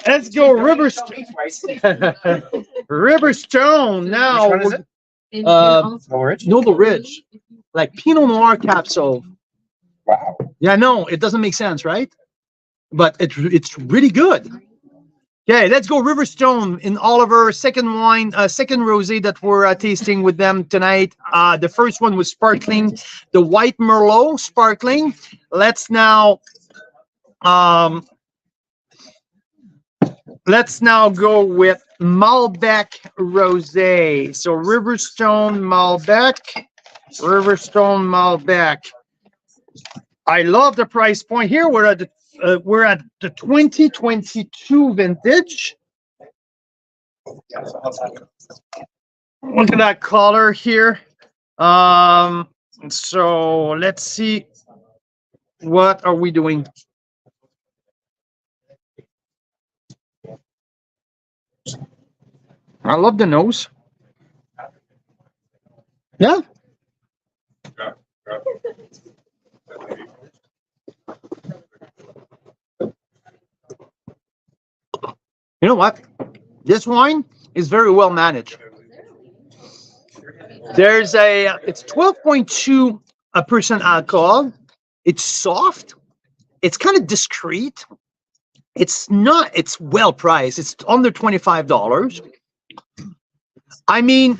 Let's go Riverstone now.
Which one is it?
Noble Ridge, like Pinot Noir Cab Sauv.
Wow.
Yeah, no, it doesn't make sense, right? But it's really good. Okay, let's go Riverstone in Oliver. Second wine, second rosé that we're tasting with them tonight. The first one was sparkling, the white Merlot sparkling. Let's now go with Malbec rosé. So Riverstone Malbec. I love the price point here. We're at the 2022 vintage. Look at that color here. So let's see. What are we doing? I love the nose. Yeah. You know what? This wine is very well managed. It's 12.2% alcohol. It's soft. It's kind of discreet. It's well priced. It's under $25. I mean,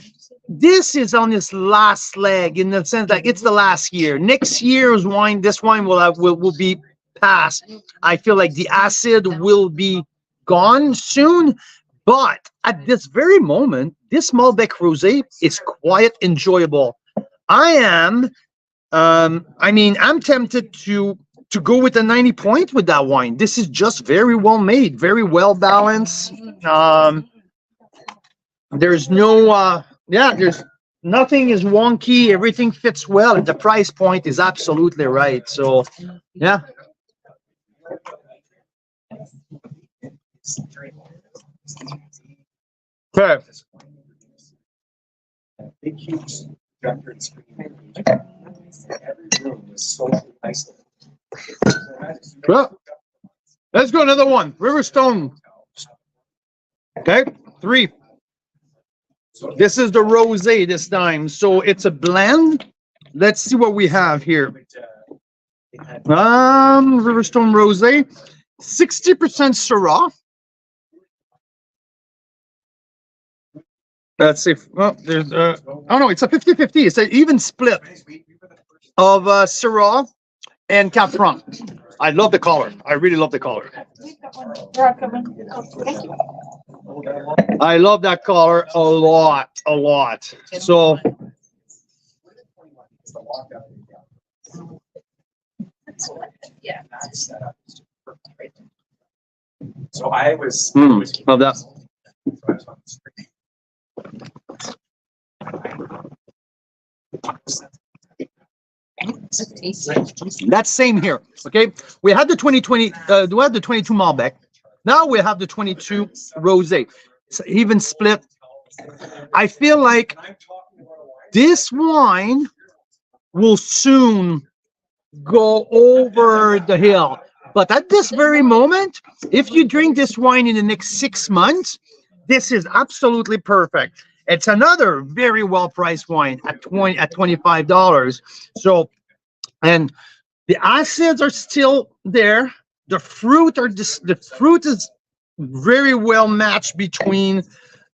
this is on its last leg in the sense that it's the last year. Next year's wine, this wine will be past. I feel like the acid will be gone soon, but at this very moment, this Malbec rosé is quite enjoyable. I'm tempted to go with a 90 point with that wine. This is just very well made, very well balanced. There's no there's nothing is wonky, everything fits well, and the price point is absolutely right. So yeah. Okay. Well, let's go another one. Riverstone. Okay, 3. This is the rosé this time, so it's a blend. Let's see what we have here. Riverstone rosé, 60% Syrah. Let's see. Well, there's oh no, it's a 50-50. It's an even split of Syrah and Cab Franc. I love the color. I really love the color. I love that color a lot. So
Yeah. So I was
love that. That's same here. Okay, we had the 2020. We had the 22 Malbec. Now we have the 22 rosé. It's even split. I feel like this wine will soon go over the hill. But at this very moment, if you drink this wine in the next 6 months, this is absolutely perfect. It's another very well-priced wine at $25. So, and the acids are still there. The fruit are just, the fruit is very well matched between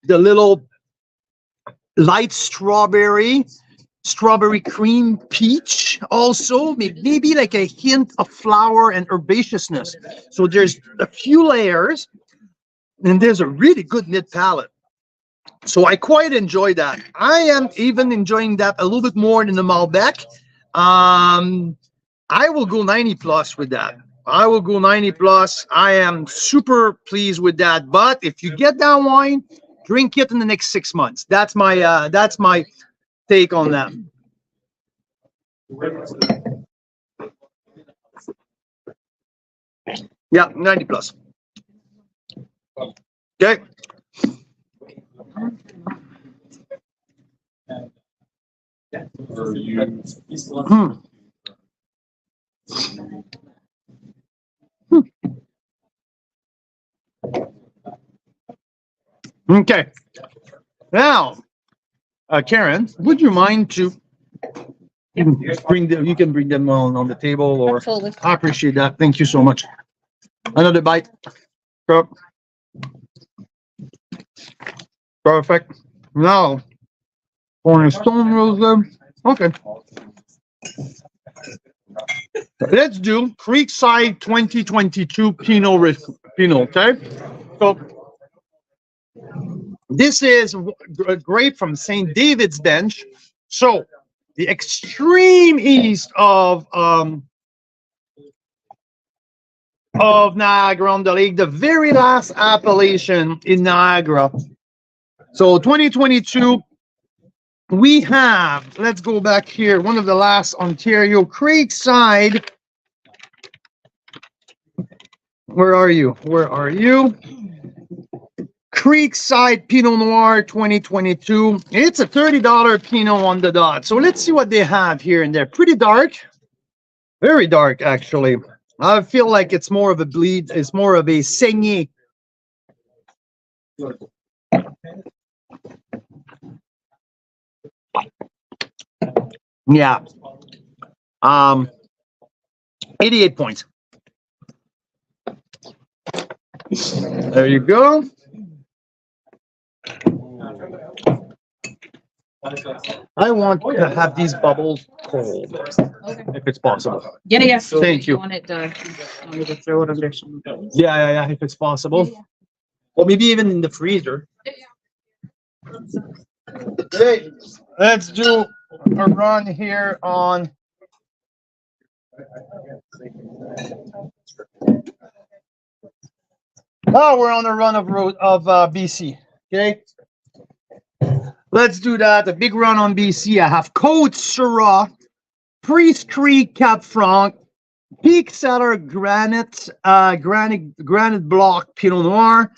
the little light strawberry cream peach, also maybe like a hint of flower and herbaceousness. So there's a few layers, and there's a really good mid palate. So I quite enjoy that. I am even enjoying that a little bit more than the Malbec. I will go 90 plus with that. I will go 90 plus. I am super pleased with that. But if you get that wine, drink it in the next 6 months. That's my take on that. Yeah, 90 plus. Okay. Okay. Now, Karen, would you mind to bring them? You can bring them on the table, or
Absolutely.
I appreciate that. Thank you so much. Another bite. Go. Perfect. Now, Cornerstone Rosé. Okay. Let's do Creekside 2022 Pinot. Okay. So this is a grape from St. David's Bench. So the extreme east of Niagara on the Lake, the very last appellation in Niagara. So 2022, we have, let's go back here, one of the last Ontario, Creekside. Where are you? Where are you? Creekside Pinot Noir 2022. It's a $30 Pinot on the dot. So let's see what they have here and there. Pretty dark. Very dark, actually. I feel like it's more of a bleed. It's more of a saigné. Yeah. 88 points. There you go. I want to have these bubbles cold, if it's possible.
Yeah.
Thank you.
Want me to throw it under some?
Yeah, if it's possible. Or maybe even in the freezer. Okay, let's do a run here on. Oh, we're on a run of BC. Okay. Let's do that. A big run on BC. I have Côte Syrah, Priest Creek Cap Franc, Peak Cellar Granite Block Pinot Noir,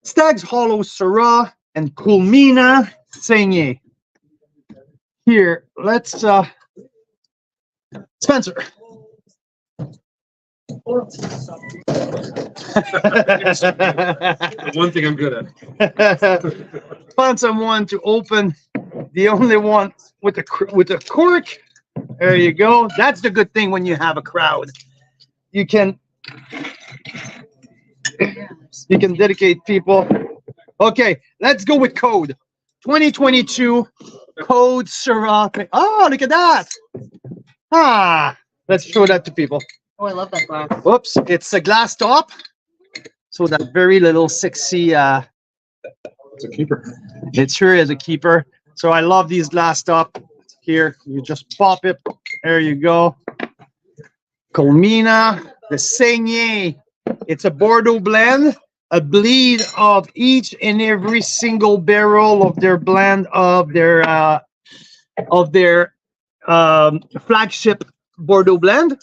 Stag's Hollow Syrah, and Culmina Saigné. Here, let's Spencer.
One thing I'm good at.
Find someone to open the only one with a cork. There you go. That's the good thing when you have a crowd. You can dedicate people. Okay, let's go with Code 2022 Côte Syrah. Oh, look at that. Let's show that to people.
Oh, I love that glass.
Whoops, it's a glass top. So that very little sexy
It's a keeper.
it sure is a keeper. So I love these glass top. Here, you just pop it. There you go. Culmina, the Saigné. It's a Bordeaux blend, a bleed of each and every single barrel of their blend of their flagship Bordeaux blend.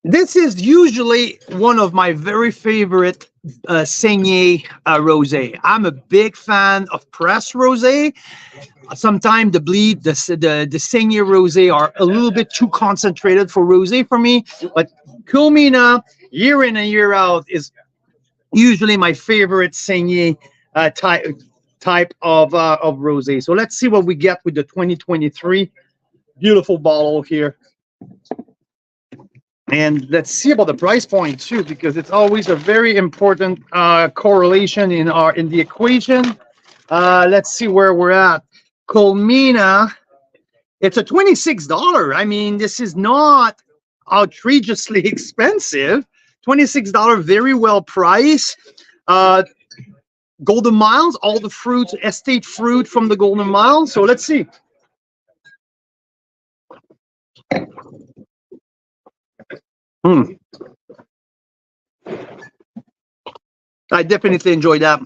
This is usually one of my very favorite Saigné rosé. I'm a big fan of pressed rosé. Sometimes the Saigné rosé are a little bit too concentrated for rosé for me, but Culmina, year in and year out, is usually my favorite Saigné type of rosé. So let's see what we get with the 2023. Beautiful bottle here. And let's see about the price point too, because it's always a very important correlation in the equation. Let's see where we're at. Colmena, it's a $26. I mean, this is not outrageously expensive. $26, very well priced. Golden Miles, all the fruits, estate fruit from the Golden Miles. So let's see. I definitely enjoy that.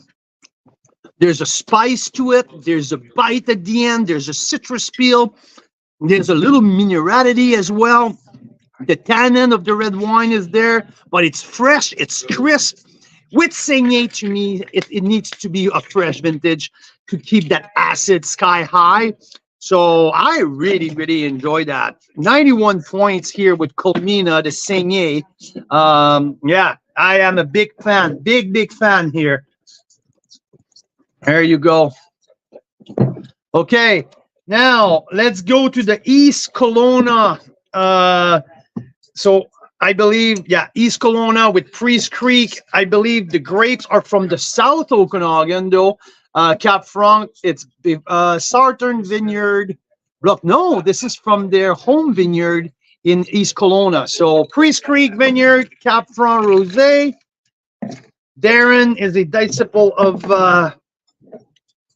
There's a spice to it. There's a bite at the end. There's a citrus peel. There's a little minerality as well. The tannin of the red wine is there, but it's fresh. It's crisp. With Saignée, to me, it needs to be a fresh vintage to keep that acid sky high. So I really, really enjoy that. 91 points here with Colmena, the Saignée. Yeah, I am a big fan, big fan here. There you go. Okay, now let's go to the East Kelowna. So I believe, yeah, East Kelowna with Priest Creek. I believe the grapes are from the South Okanagan, though. Cap Franc, it's Southern Vineyard. Look, no, this is from their home vineyard in East Kelowna. So Priest Creek Vineyard, Cap Franc Rosé. Darren is a disciple of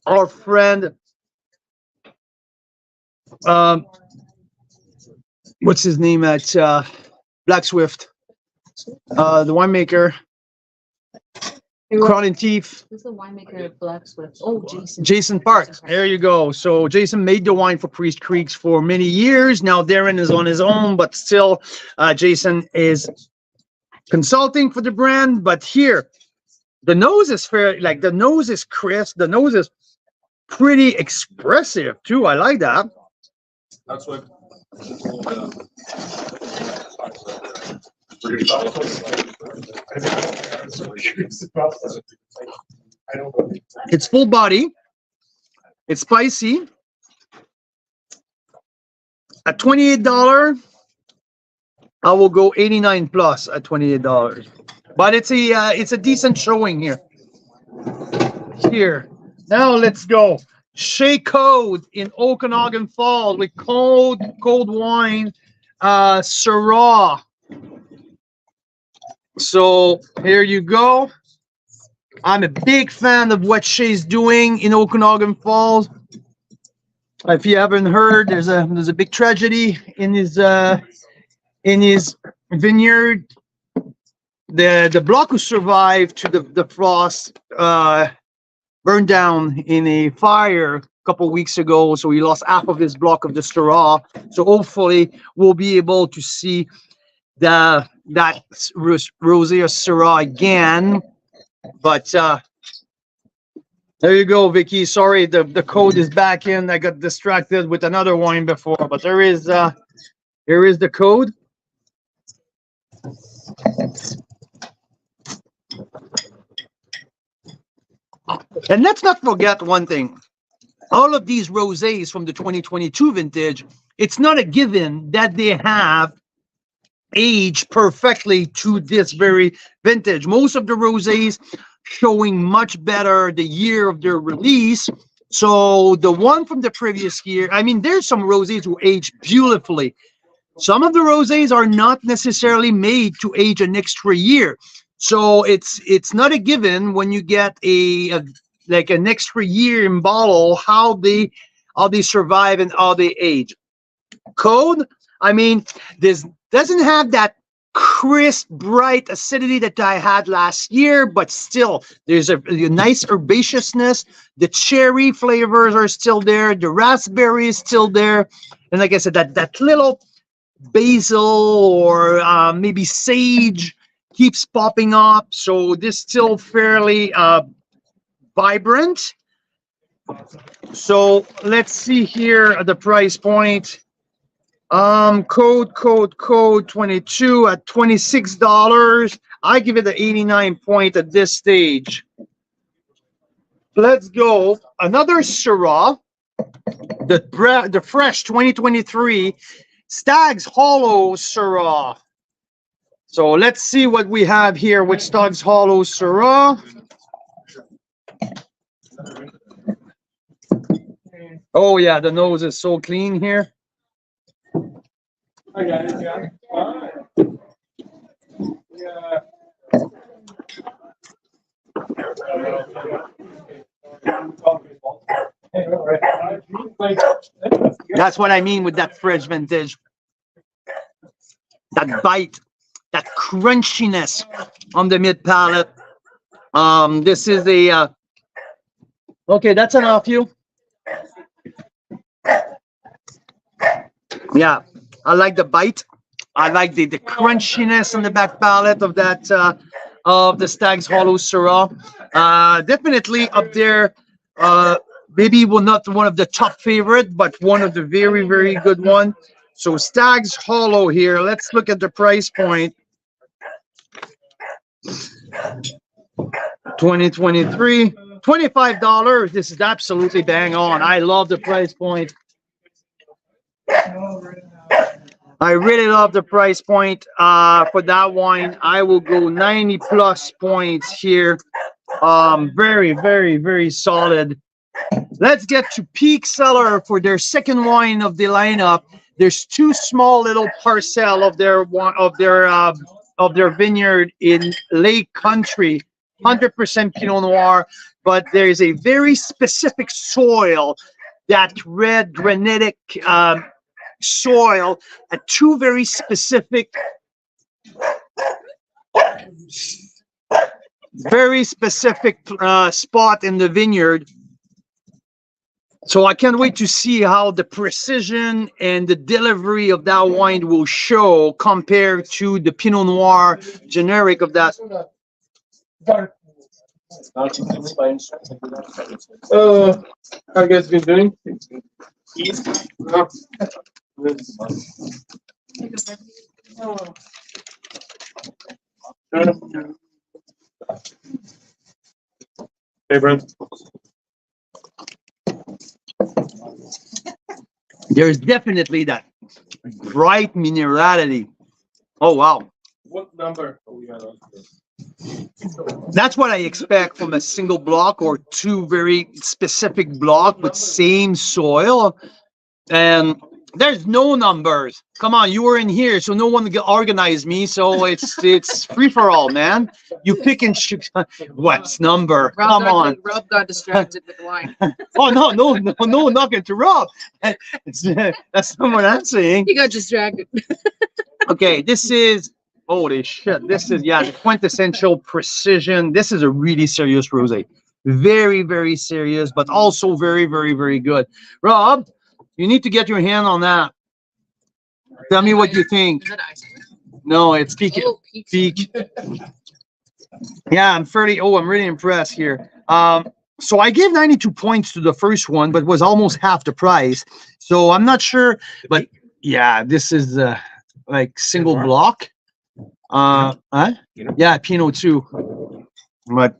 our friend. What's his name at Black Swift? The winemaker. Crown and Teeth.
Who's the winemaker of Black Swift? Oh, Jason.
Jason Park. There you go. So Jason made the wine for Priest Creeks for many years. Now Darren is on his own, but still Jason is consulting for the brand. But here, the nose is fair. Like the nose is crisp. The nose is pretty expressive too. I like that.
That's what.
It's full body. It's spicy. At $28, I will go 89 plus at $28. But it's a decent showing here. Here. Now let's go. Shea Code in Okanagan Falls with cold wine, Syrah. So here you go. I'm a big fan of what Shea's doing in Okanagan Falls. If you haven't heard, there's a big tragedy in his vineyard. The block who survived to the frost burned down in a fire a couple weeks ago, so he lost half of his block of the Syrah. So hopefully we'll be able to see that rosé or Syrah again. But there you go, Vicky. Sorry, the code is back in. I got distracted with another wine before, but here is the code. And let's not forget one thing. All of these rosés from the 2022 vintage, it's not a given that they have aged perfectly to this very vintage. Most of the rosés showing much better the year of their release. So the one from the previous year, I mean, there's some rosés who age beautifully. Some of the rosés are not necessarily made to age an extra year. So it's not a given when you get like an extra year in bottle how they survive and how they age. Code, I mean, this doesn't have that crisp, bright acidity that I had last year, but still there's a nice herbaceousness. The cherry flavors are still there. The raspberry is still there. And like I said, that little basil or maybe sage keeps popping up. So this still fairly vibrant. So let's see here at the price point. Code 22 at $26. I give it an 89 point at this stage. Let's go. Another Syrah, the fresh 2023 Stag's Hollow Syrah. So let's see what we have here with Stag's Hollow Syrah. Oh yeah, the nose is so clean here. That's what I mean with that fresh vintage. That bite, that crunchiness on the mid palate. This is a okay, that's enough you. Yeah, I like the bite. I like the crunchiness on the back palate of that of the Stag's Hollow Syrah. Definitely up there. Maybe well, not one of the top favorite, but one of the very, very good one. So Stag's Hollow here. Let's look at the price point. 2023, $25. This is absolutely bang on. I love the price point. I really love the price point for that wine. I will go 90 plus points here. Very, very, very solid. Let's get to Peak Cellar for their second wine of the lineup. There's two small little parcel of their vineyard in Lake Country, 100% Pinot Noir, but there's a very specific soil, that red granitic soil, at two very specific spot in the vineyard. So I can't wait to see how the precision and the delivery of that wine will show compared to the Pinot Noir generic of that.
How you guys been doing? Hey, Brent.
There's definitely that bright minerality. Oh, wow.
What number are we at?
That's what I expect from a single block or two very specific block with same soil. And there's no numbers. Come on, you were in here, so no one organized me. So it's free for all, man. You pick and choose. What's number? Come on.
Rob got distracted with wine.
Oh no, nothing to Rob. That's not what I'm saying.
He got distracted.
Okay, this is holy shit. This is the quintessential precision. This is a really serious rosé. Very, very serious, but also very, very, very good. Rob, you need to get your hand on that. Tell me what you think.
Is that ice?
No, it's peak.
Oh,
Peak. Yeah, I'm really impressed here. So I gave 92 points to the first one, but was almost half the price. So I'm not sure, but yeah, this is like single block. Yeah, Pinot too. But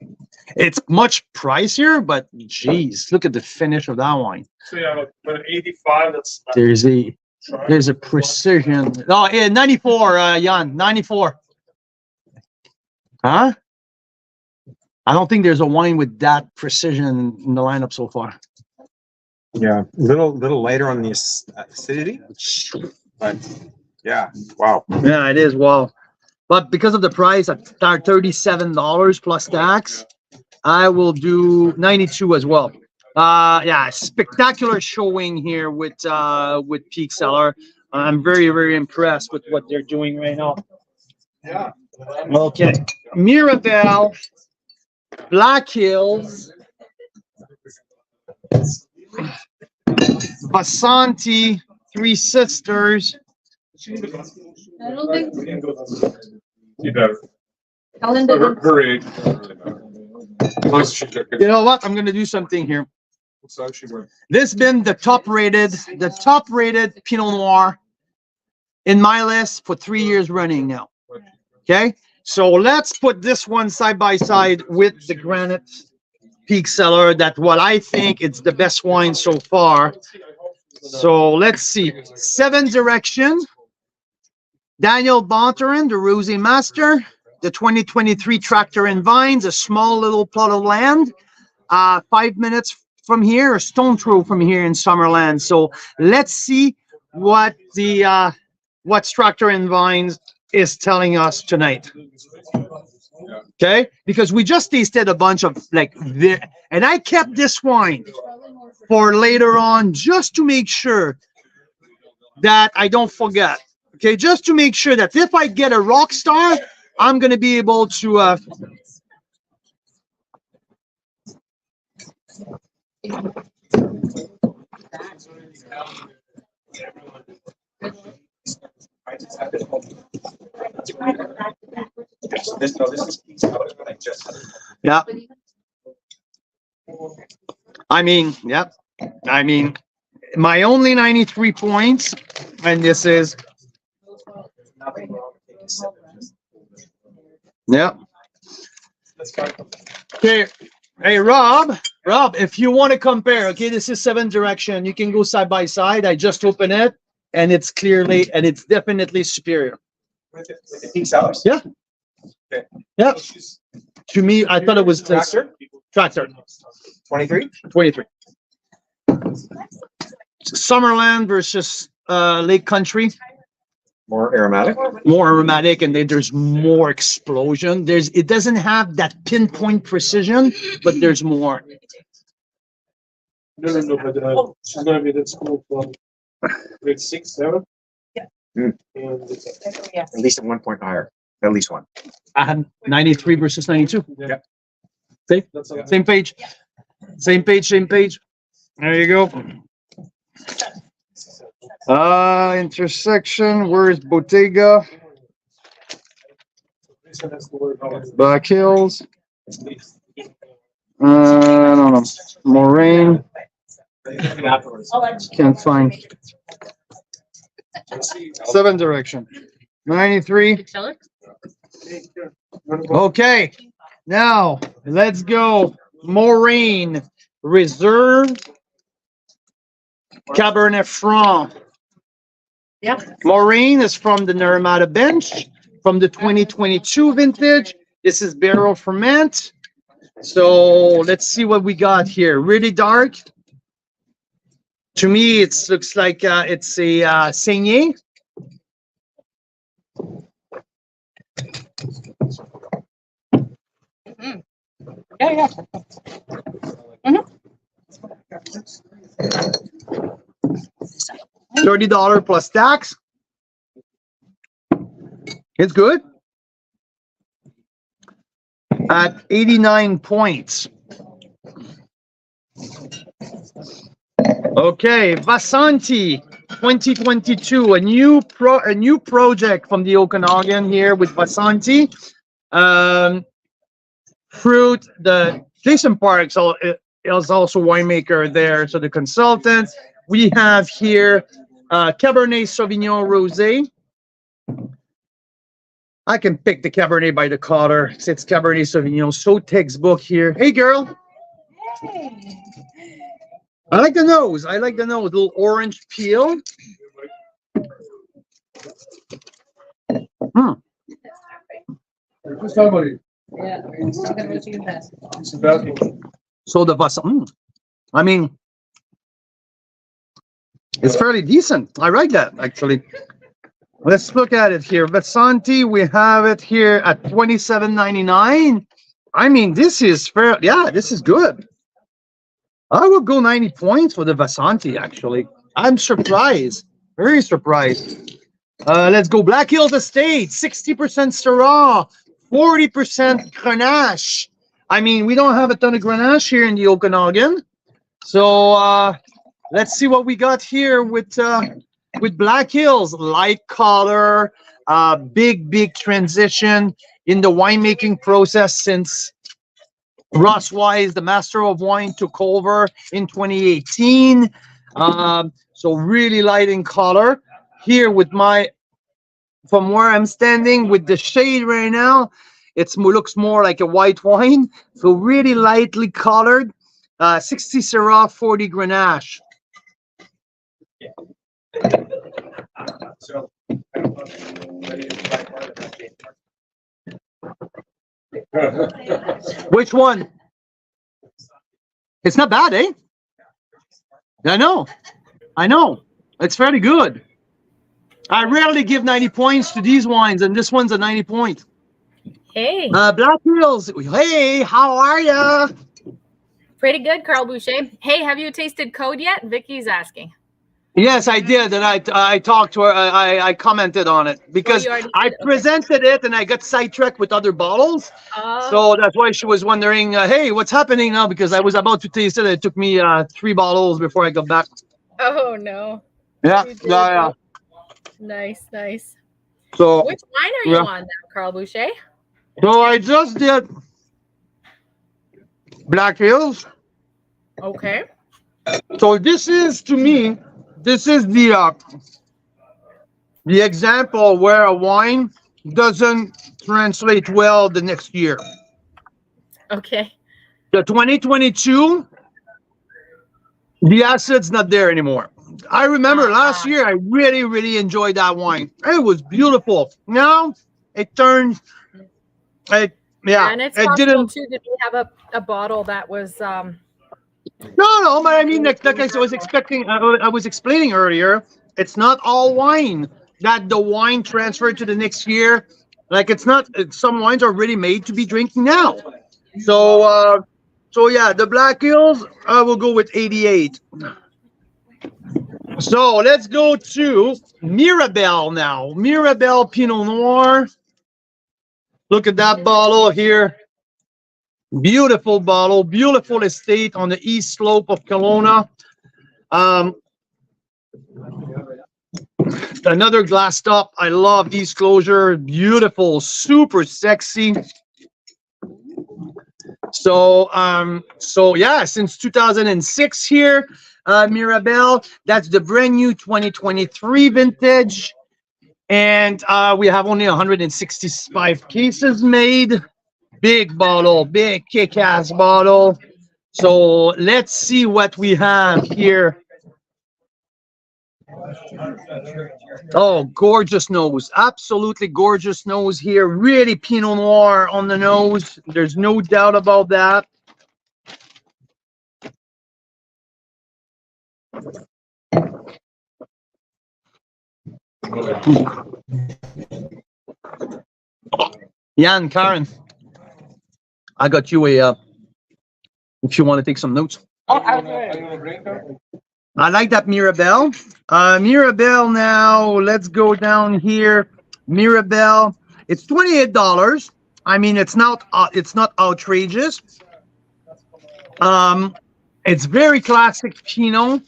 it's much pricier, but geez, look at the finish of that wine.
So yeah, but 85, that's
There's a precision. Oh, yeah, 94, Jan, 94. Huh? I don't think there's a wine with that precision in the lineup so far.
Yeah, little lighter on the acidity, but yeah, wow.
Yeah, it is. Wow. But because of the price at $37 plus tax, I will do 92 as well. Yeah, spectacular showing here with Peak Cellar. I'm very, very impressed with what they're doing right now.
yeah.
Okay, Mirabelle, Black Hills, Basanti, Three Sisters.
I don't think
You better.
Helen didn't.
Hurry.
You know what? I'm gonna do something here. This has been the top rated Pinot Noir in my list for 3 years running now. Okay, so let's put this one side by side with the Granite Peak Cellar. That what I think it's the best wine so far. So let's see. Seven Direction. Daniel Bonterin, the Rosé Master, the 2023 Tractor and Vines, a small little plot of land, 5 minutes from here, a stone throw from here in Summerland. So let's see what the what Tractor and Vines is telling us tonight. Okay, because we just tasted a bunch of and I kept this wine for later on just to make sure that I don't forget. Okay, just to make sure that if I get a rock star, I'm gonna be able to yeah. I mean, yep. I mean, my only 93 points, and this is, yep. Okay. Hey, Rob, if you want to compare, okay, this is 7 Direction. You can go side by side. I just open it, and it's clearly, and it's definitely superior.
With the pink sours?
Yeah.
Okay.
Yeah. To me, I thought it was
Tractor?
Tractor.
23?
23. Summerland versus Lake Country.
More aromatic?
More aromatic, and then there's more explosion. It doesn't have that pinpoint precision, but there's more.
No, but she's gonna be at school from grade 6, 7.
Yeah.
Mm.
Yes.
At least at 1 point higher. At least one.
I had 93 versus 92.
Yeah.
See?
That's all.
Same page. Same page, same page. There you go. Intersection, where's Bottega? Black Hills. I don't know. Moraine. Can't find. 7 Direction. 93. Okay. Now, let's go. Moraine Reserve Cabernet Franc.
Yep.
Moraine is from the Naramata bench, from the 2022 vintage. This is barrel ferment. So let's see what we got here. Really dark. To me, it looks like it's a Saignée.
Yeah, yeah.
$30 plus tax. It's good. At 89 points. Okay, Vasanti 2022, a new project from the Okanagan here with Vasanti. Fruit, the Jason Parks is also winemaker there, so the consultant. We have here Cabernet Sauvignon Rosé. I can pick the Cabernet by the color. It's Cabernet Sauvignon, so textbook here. Hey, girl.
Hey.
I like the nose. I like the nose. Little orange peel. Hmm.
Yeah.
So the Vasanti. I mean, it's fairly decent. I like that, actually. Let's look at it here. Vasanti, we have it here at $27.99. I mean, this is fair. Yeah, this is good. I would go 90 points for the Vasanti, actually. I'm surprised. Very surprised. Let's go Black Hills Estate, 60% Syrah, 40% Grenache. I mean, we don't have a ton of Grenache here in the Okanagan. So let's see what we got here with Black Hills. Light color, big transition in the winemaking process since Ross Wise, the master of wine, took over in 2018. So really light in color. Here with from where I'm standing with the shade right now, it looks more like a white wine. So really lightly colored. 60 Syrah, 40 Grenache. Which one? It's not bad, eh? I know. I know. It's fairly good. I rarely give 90 points to these wines, and this one's a 90 point.
Hey,
Black Hills. Hey, how are ya?
pretty good, Carl Boucher. Hey, have you tasted Code yet? Vicky's asking.
Yes, I did, and I talked to her. I commented on it because
you already
I
did? Okay.
presented it, and I got sidetracked with other bottles.
Oh,
So that's why she was wondering, hey, what's happening now? Because I was about to taste it. It took me 3 bottles before I got back.
oh no.
Yeah,
You did
yeah.
it. Nice, nice.
So,
Which wine are you on now, Carl Boucher?
so I just did Black Hills.
Okay.
So this is, to me, this is the example where a wine doesn't translate well the next year.
Okay.
The 2022, the acid's not there anymore. I remember last year, I really, really enjoyed that wine. It was beautiful. Now it turned, yeah,
And it's
it
possible
didn't.
too. Did we have a bottle that was
No, but I mean, like I was expecting, I was explaining earlier, it's not all wine that the wine transferred to the next year. Like it's not. Some wines are really made to be drinking now. So, so yeah, the Black Hills, I will go with 88. So let's go to Mirabelle now. Mirabelle Pinot Noir. Look at that bottle here. Beautiful bottle, beautiful estate on the east slope of Kelowna. Another glass top. I love these closure. Beautiful, super sexy. So, so yeah, since 2006 here, Mirabelle. That's the brand new 2023 vintage, and we have only 165 cases made. Big bottle, big kick-ass bottle. So let's see what we have here. Oh, gorgeous nose. Absolutely gorgeous nose here. Really Pinot Noir on the nose. There's no doubt about that. Jan, Karen, I got you a, if you want to take some notes. I like that Mirabelle. Mirabelle now, let's go down here. Mirabelle, it's $28. I mean, it's not outrageous. It's very classic Pinot.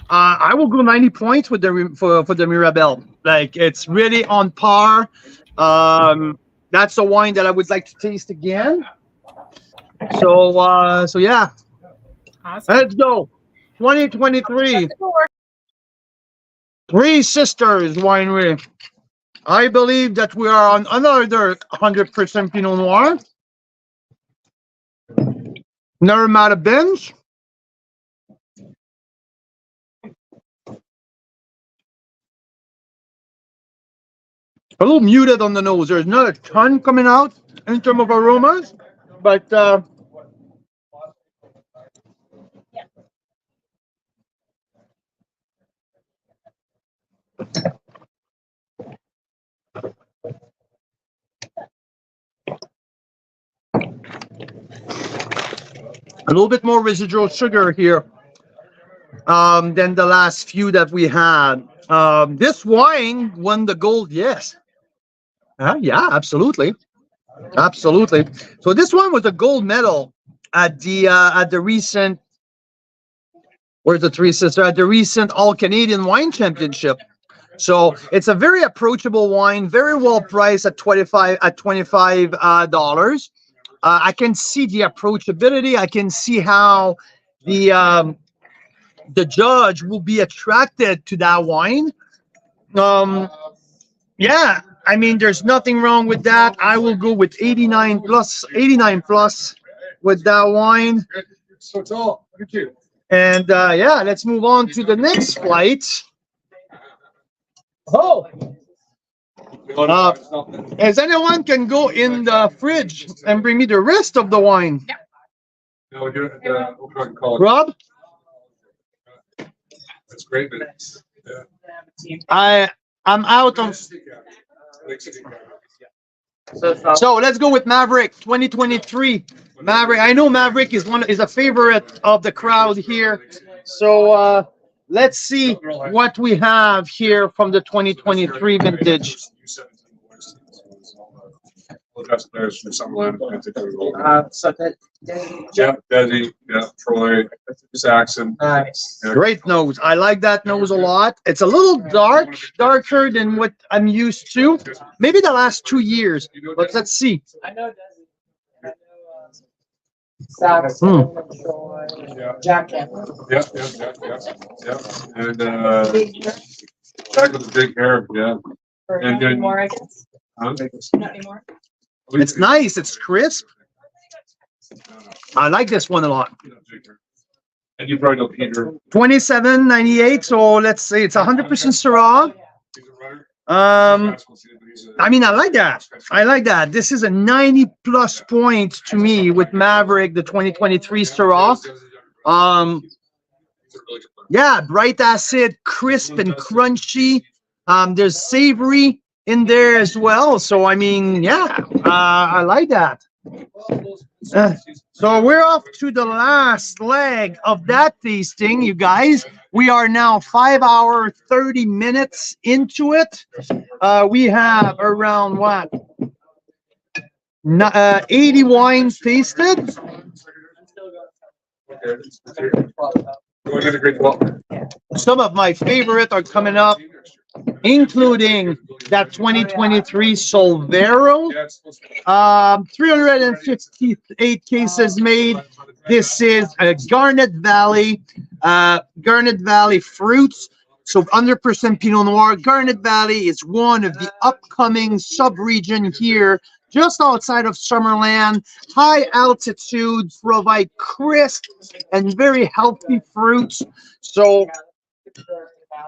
I will go 90 points with the for the Mirabelle. Like it's really on par. That's a wine that I would like to taste again. So so yeah.
awesome?
Let's go. 2023. Three Sisters Winery. I believe that we are on another 100% Pinot Noir. Narmada Bench. A little muted on the nose. There's not a ton coming out in terms of aromas, but a little bit more residual sugar here than the last few that we had. This wine won the gold, yes. Yeah, absolutely. Absolutely. So this one was a gold medal at the recent, where's the Three Sisters? At the recent All Canadian Wine Championship. So it's a very approachable wine, very well priced at $25. I can see the approachability. I can see how the judge will be attracted to that wine. Yeah, I mean, there's nothing wrong with that. I will go with 89 plus with that wine.
So tall. Look at you.
And yeah, let's move on to the next flight. Oh, As anyone can go in the fridge and bring me the rest of the wine. Rob?
That's great, but
I'm out of. So let's go with Maverick 2023. Maverick, I know Maverick is a favorite of the crowd here. So let's see what we have here from the 2023 vintage.
Yeah, Desi, yeah, Troy, Saxon.
Nice. Great nose. I like that nose a lot. It's a little darker than what I'm used to. Maybe the last 2 years, but let's see.
I know Desi. Saxon, Troy, Jack Campbell.
Yeah. And Jack with the big hair, yeah. And
Not
then
anymore, I guess.
huh?
Not anymore.
It's nice. It's crisp. I like this one a lot.
And you probably know Peter.
27.98. So let's say it's 100% Syrah. I mean, I like that. I like that. This is a 90 plus points to me with Maverick, the 2023 Syrah. Yeah, bright acid, crisp and crunchy. There's savory in there as well. So, I mean, yeah, I like that. So we're off to the last leg of that tasting, you guys. We are now 5 hours, 30 minutes into it. We have around what? 80 wines tasted. Some of my favorite are coming up, including that 2023 Solvero. 358 cases made. This is a Garnet Valley fruits. So 100% Pinot Noir. Garnet Valley is one of the upcoming sub-region here, just outside of Summerland. High altitude, provide crisp and very healthy fruits. So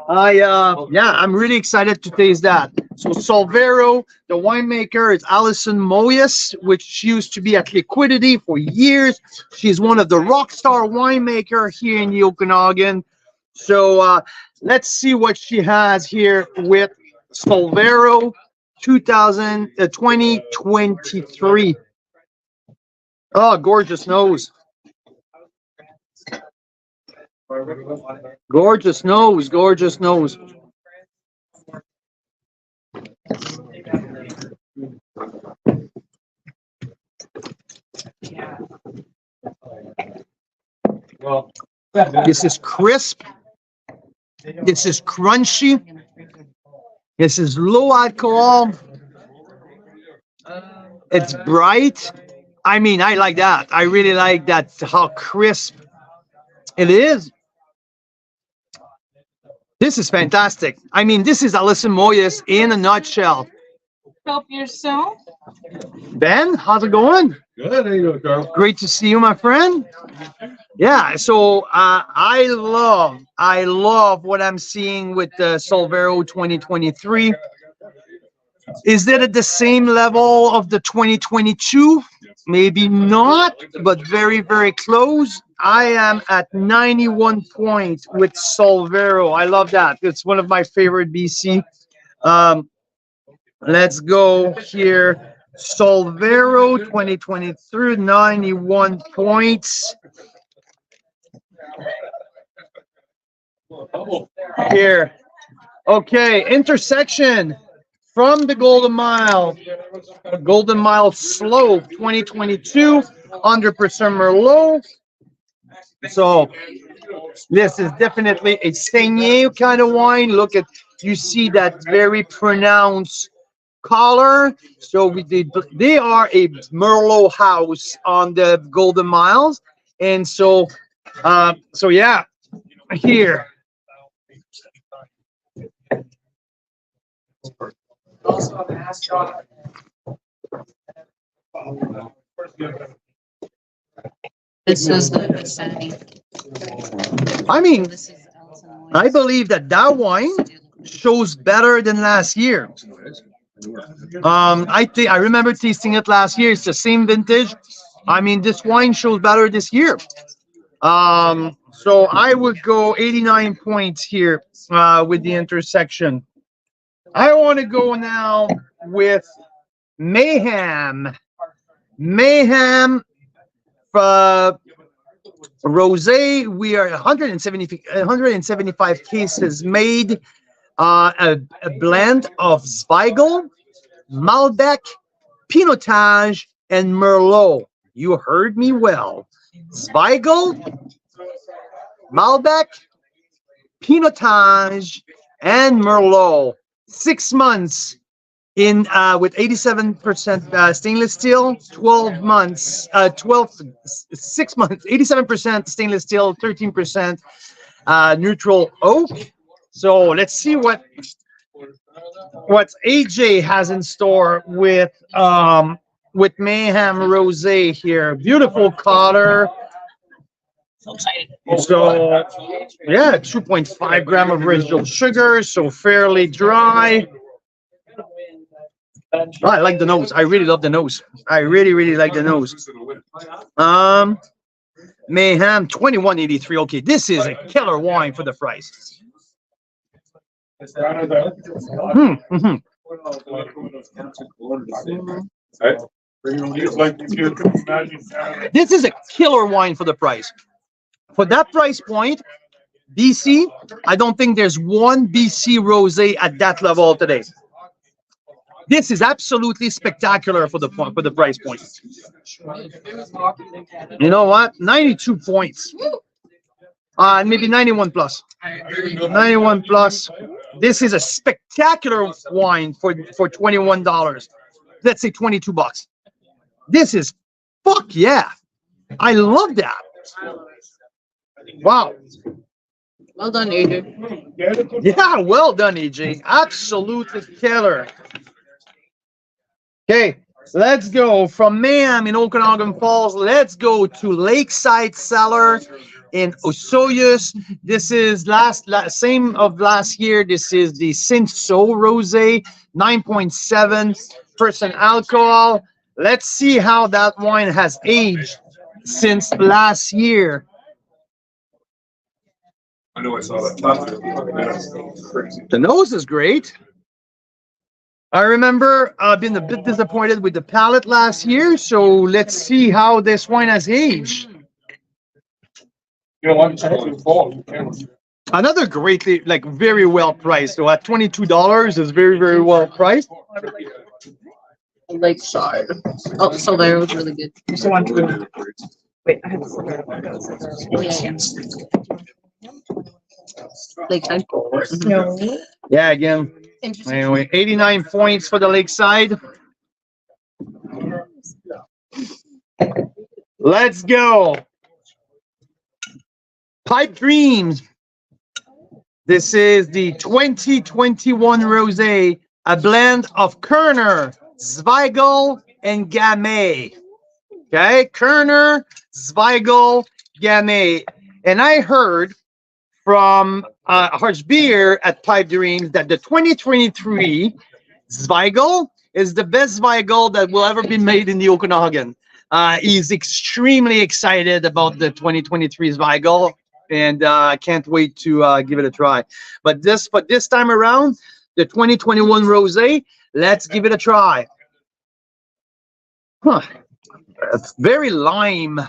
I'm really excited to taste that. So Solvero, the winemaker is Alison Moyes, which used to be at Liquidity for years. She's one of the rock star winemaker here in the Okanagan. So let's see what she has here with Solvero 2023. Oh, gorgeous nose. Gorgeous nose, gorgeous nose. This is crisp. This is crunchy. This is low alcohol. It's bright. I mean, I like that. I really like that, how crisp it is. This is fantastic. I mean, this is Alison Moyes in a nutshell.
Help yourself.
Ben, how's it going?
Good. How you doing, Carl?
Great to see you, my friend. Yeah, so I love what I'm seeing with the Solvero 2023. Is it at the same level of the 2022? Maybe not, but very, very close. I am at 91 points with Solvero. I love that. It's one of my favorite BC. Let's go here. Solvero 2023, 91 points. Here. Okay, intersection from the Golden Mile Slope 2022, 100% Merlot. So this is definitely a saignée kind of wine. Look at, you see that very pronounced color. So they are a Merlot house on the Golden Miles. And so yeah, here.
Also have an ascot.
This is the Vicinity.
I mean,
This is Alison Moyes.
I believe that wine shows better than last year. I remember tasting it last year. It's the same vintage. I mean, this wine shows better this year. So I would go 89 points here with the intersection. I want to go now with Mayhem. Mayhem rosé. We are 175 cases made. A blend of Zweigel, Malbec, Pinotage, and Merlot. You heard me well. Zweigel, Malbec, Pinotage, and Merlot. 6 months in with 87% stainless steel. 12 months, 6 months, 87% stainless steel, 13% neutral oak. So let's see what AJ has in store with Mayhem Rosé here. Beautiful color. So yeah, 2.5 gram of residual sugar, so fairly dry. Oh, I like the nose. I really love the nose. I really like the nose. Mayhem 2183. Okay, this is a killer wine for the price. This is a killer wine for the price. For that price point, BC, I don't think there's one BC rosé at that level today. This is absolutely spectacular for the price point. You know what? 92 points. Maybe 91 plus. 91 plus. This is a spectacular wine for $21. Let's say 22 bucks. This is fuck yeah. I love that. Wow.
Well done, AJ.
Yeah, well done, AJ. Absolutely killer. Okay, let's go from Mayhem in Okanagan Falls. Let's go to Lakeside Cellar in Osoyoos. This is same of last year. This is the Cinsault Rosé, 9.7% alcohol. Let's see how that wine has aged since last year.
I know I saw that.
The nose is great. I remember being a bit disappointed with the palate last year, so let's see how this wine has aged.
You know what?
Another greatly, like very well priced. So at $22 is very well priced.
Lakeside. Oh, so there was really good.
Wait, I have to
Lakeside.
No.
Yeah, again. Anyway, 89 points for the Lakeside. Let's go. Pipe Dreams. This is the 2021 Rosé, a blend of Kerner, Zweigel, and Gamay. Okay, Kerner, Zweigel, Gamay. And I heard from Harshbeer at Pipe Dreams that the 2023 Zweigel is the best Zweigel that will ever be made in the Okanagan. He's extremely excited about the 2023 Zweigel, and I can't wait to give it a try. But this time around, the 2021 Rosé, let's give it a try. Huh. It's very lime.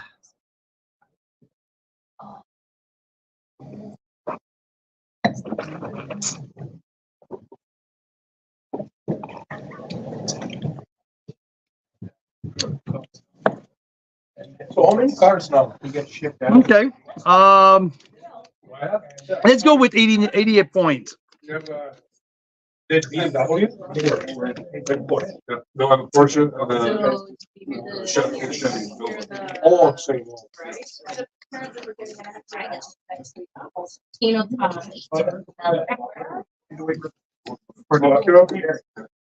So how many cars now you get shipped out?
Okay. Let's go with 88 points.
You have did BMW? No, I'm a Porsche and a Chevy. Oh, same.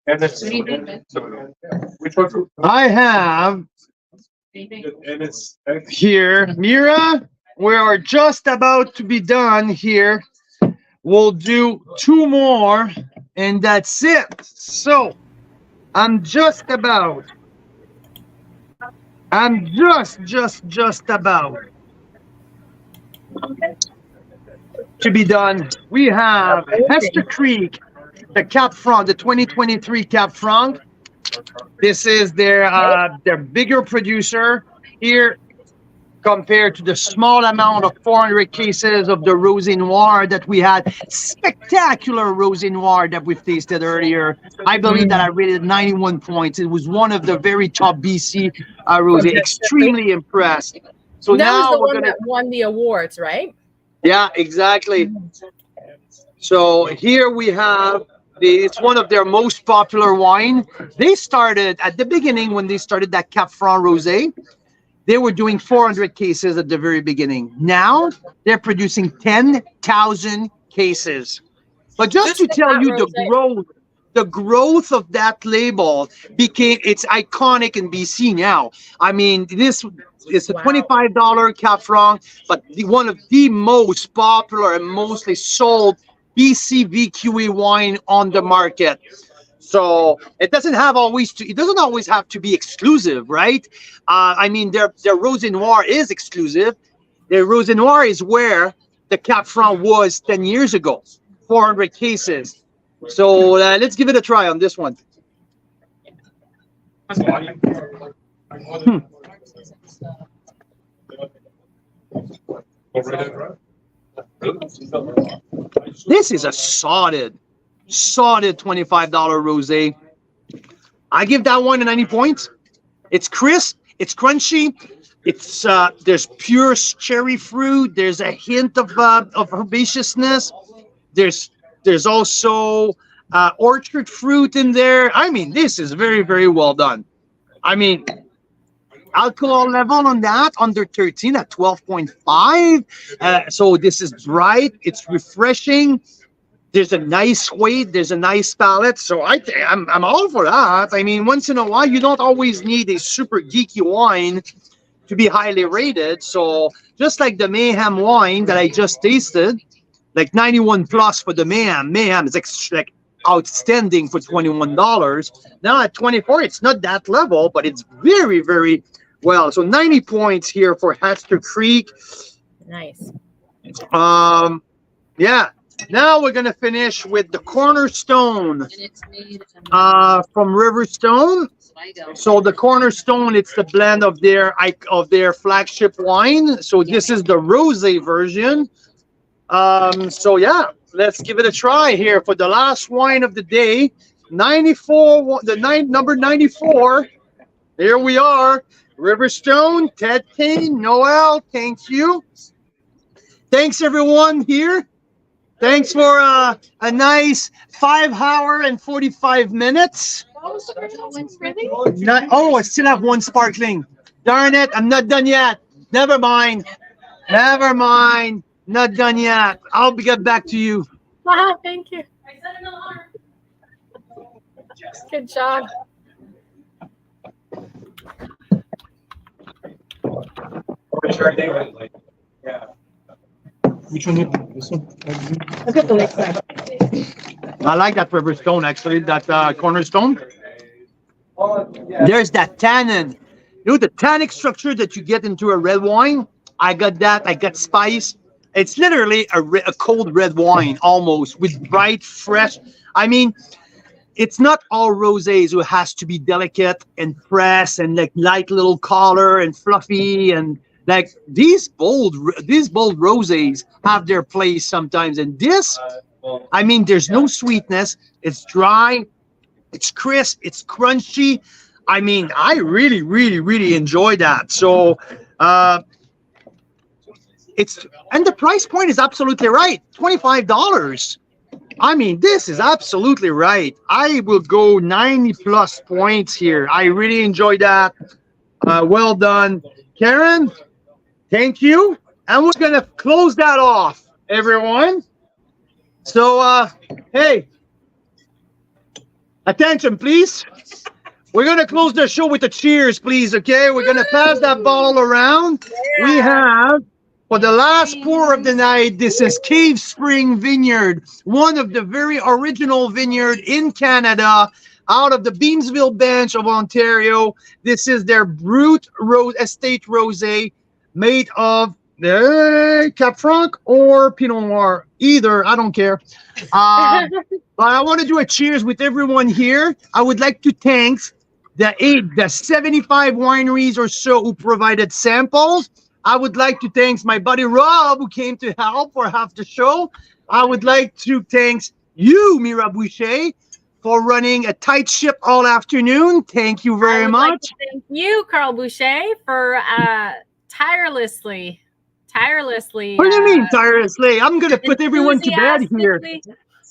And it's which one?
I have
And it's
here, Mira. We are just about to be done here. We'll do 2 more, and that's it. So I'm just about to be done. We have Hester Creek, the Cap Franc, the 2023 Cap Franc. This is their bigger producer here compared to the small amount of 400 cases of the Rosé Noir that we had. Spectacular Rosé Noir that we've tasted earlier. I believe that I rated 91 points. It was one of the very top BC Rosé. Extremely impressed. So
that
now
was the
we're
one
gonna.
that won the awards, right?
Yeah, exactly. So here we have it's one of their most popular wine. They started at the beginning when they started that Cap Franc Rosé. They were doing 400 cases at the very beginning. Now they're producing 10,000 cases. But just to tell you the growth of that label it's iconic in BC now. I mean, this is a $25 Cap Franc, but one of the most popular and mostly sold BC VQA wine on the market. So it doesn't always have to be exclusive, right? I mean, their Rosé Noir is exclusive. Their Rosé Noir is where the Cap Franc was 10 years ago, 400 cases. So let's give it a try on this one. This is a solid $25 rosé. I give that one a 90 points. It's crisp, it's crunchy, it's there's pure cherry fruit, there's a hint of herbaceousness, there's also orchard fruit in there. I mean, this is very, very well done. I mean, alcohol level on that under 13 at 12.5. So this is bright, it's refreshing. There's a nice weight, there's a nice palate. So I'm all for that. I mean, once in a while, you don't always need a super geeky wine to be highly rated. So just like the Mayhem wine that I just tasted, like 91 plus for the Mayhem. Mayhem is like outstanding for $21. Now at 24, it's not that level, but it's very, very well. So 90 points here for Hester Creek.
Nice.
Yeah. Now we're gonna finish with the Cornerstone from Riverstone. So the Cornerstone, it's the blend of their flagship wine. So this is the rosé version. So yeah, let's give it a try here for the last wine of the day. 94, number 94. Here we are. Riverstone, Ted Kane, Noel, thank you. Thanks everyone here. Thanks for a nice 5 hour and 45 minutes. Oh, I still have one sparkling. Darn it, I'm not done yet. Never mind. Never mind. Not done yet. I'll get back to you.
Thank you. Good job.
Which one? This one? I like that Riverstone, actually, that Cornerstone. There's that tannin. You know, the tannic structure that you get into a red wine? I got that. I got spice. It's literally a cold red wine, almost, with bright, fresh. I mean, it's not all rosés who has to be delicate and fresh and like light little color and fluffy and like these bold rosés have their place sometimes. And this, I mean, there's no sweetness. It's dry. It's crisp. It's crunchy. I mean, I really, really, really enjoy that. So, and the price point is absolutely right. $25. I mean, this is absolutely right. I will go 90 plus points here. I really enjoy that. Well done, Karen. Thank you. And we're going to close that off, everyone. So, hey, attention, please. We're going to close the show with a cheers, please, okay? We're going to pass that bottle around. Yeah. We have, for the last pour of the night, this is Cave Spring Vineyard, one of the very original vineyard in Canada, out of the Beamsville Bench of Ontario. This is their Brut Estate Rosé, made of Cap Franc or Pinot Noir. Either, I don't care. But I want to do a cheers with everyone here. I would like to thank the 75 wineries or so who provided samples. I would like to thank my buddy Rob, who came to help for half the show. I would like to thank you, Mira Boucher, for running a tight ship all afternoon. Thank you very much.
Like to thank you, Carl Boucher, for tirelessly.
What do you mean tirelessly? I'm going to put everyone to bed here.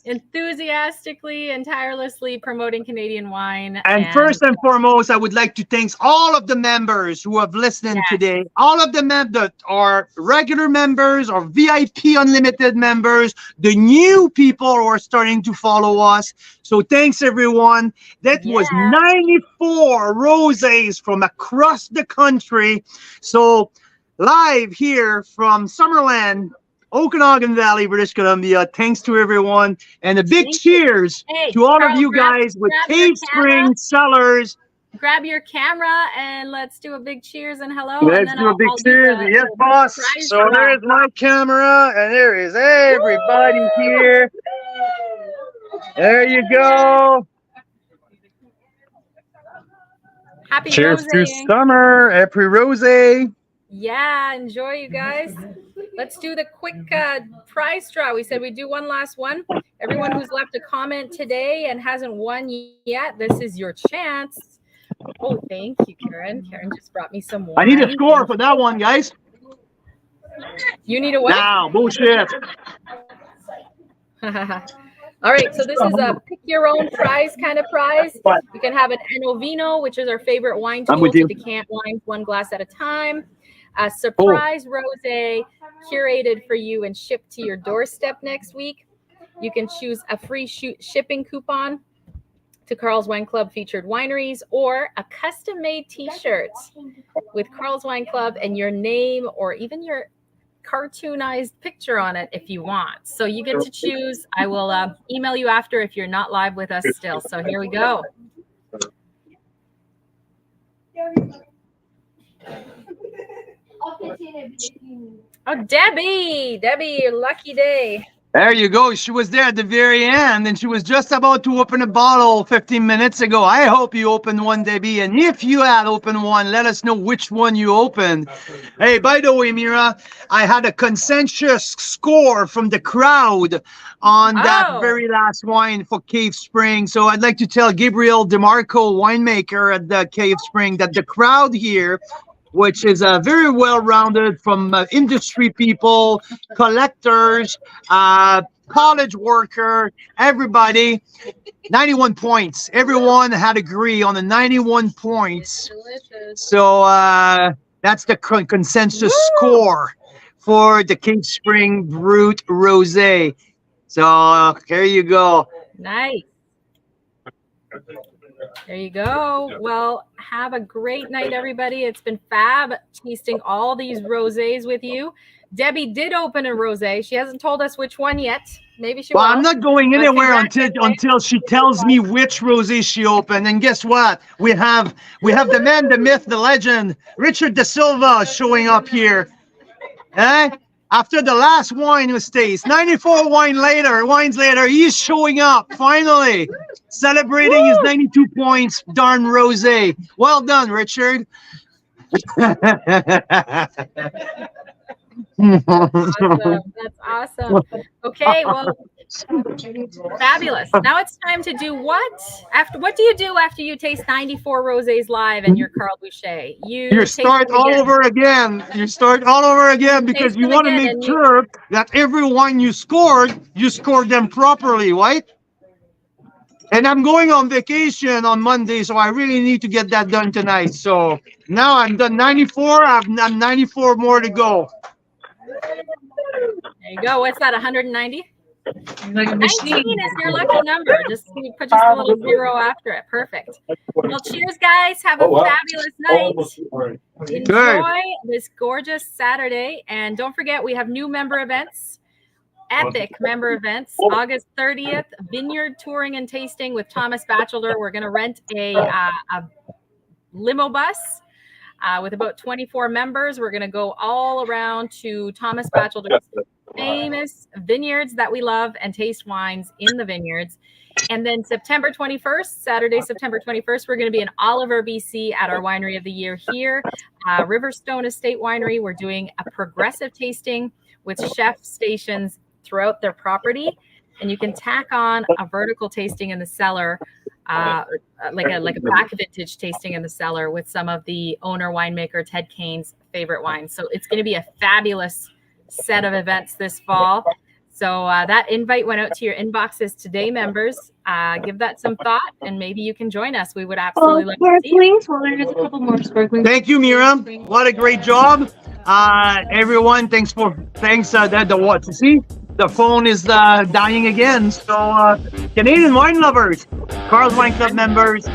Enthusiastically and tirelessly promoting Canadian wine.
And first and foremost, I would like to thank all of the members who have listened today. All of them that are regular members or VIP Unlimited members, the new people who are starting to follow us. So thanks, everyone. That was 94 rosés from across the country. So live here from Summerland, Okanagan Valley, British Columbia. Thanks to everyone. And a big cheers to all of you guys with Cave Spring Cellars.
Grab your camera and let's do a big cheers and hello.
Let's do a big cheers. Yes, boss. So there's my camera and there is everybody here. There you go.
Happy
cheers
rosé.
to summer. Happy rosé.
Yeah, enjoy, you guys. Let's do the quick prize draw. We said we'd do one last one. Everyone who's left a comment today and hasn't won yet, this is your chance. Oh, thank you, Karen. Karen just brought me some wine.
I need a score for that one, guys.
You need a what?
Now, bullshit.
All right, so this is a pick your own prize kind of prize. You can have an Enovino, which is our favorite wine tool to decant wines one glass at a time. A surprise rosé curated for you and shipped to your doorstep next week. You can choose a free shipping coupon to Carl's Wine Club featured wineries, or a custom-made t-shirt with Carl's Wine Club and your name or even your cartoonized picture on it if you want. So you get to choose. I will email you after if you're not live with us still. So here we go. Oh, Debbie, your lucky day.
There you go. She was there at the very end, and she was just about to open a bottle 15 minutes ago. I hope you opened one, Debbie. And if you had opened one, let us know which one you opened. Hey, by the way, Mira, I had a consensus score from the crowd on that very last wine for Cave Spring. So I'd like to tell Gabriel DeMarco, winemaker at the Cave Spring, that the crowd here, which is very well-rounded from industry people, collectors, college worker, everybody, 91 points. Everyone had agree on the 91 points. Delicious. So that's the consensus score for the Cave Spring Brut Rosé. So here you go.
Nice. There you go. Well, have a great night, everybody. It's been fab tasting all these rosés with you. Debbie did open a rosé. She hasn't told us which one yet. Maybe she will.
I'm not going anywhere until she tells me which rosé she opened. And guess what? We have the man, the myth, the legend, Richard De Silva showing up here. After the last wine was tasted, 94 wines later, he's showing up finally, celebrating his 92 points. Darn rosé. Well done, Richard.
Awesome. That's awesome. Okay, well, fabulous. Now it's time to do what? What do you do after you taste 94 rosés live and you're Carl Boucher?
You start all over again. You start all over again because you want to make sure that every wine you scored them properly, right? And I'm going on vacation on Monday, so I really need to get that done tonight. So now I'm done 94. I'm 94 more to go.
There you go. What's that, 190? 19 is your lucky number. Just put just a little zero after it. Perfect. Well, cheers, guys. Have a fabulous night. Enjoy this gorgeous Saturday. And don't forget, we have new member events epic member events. August 30th, vineyard touring and tasting with Thomas Batchelder. We're going to rent a limo bus with about 24 members. We're going to go all around to Thomas Batchelder's famous vineyards that we love and taste wines in the vineyards. And then September 21st, Saturday, September 21st, we're going to be in Oliver, BC at our Winery of the Year here. Riverstone Estate Winery. We're doing a progressive tasting with chef stations throughout their property. And you can tack on a vertical tasting in the cellar, like a back vintage tasting in the cellar with some of the owner winemaker Ted Kane's favorite wines. So it's going to be a fabulous set of events this fall. So that invite went out to your inboxes today, members. Give that some thought, and maybe you can join us. We would absolutely love to see you.
Well, there's a couple more sparkling.
Thank you, Mira. What a great job. Everyone, thanks. What to see? The phone is dying again. So Canadian wine lovers, Carl's Wine Club members.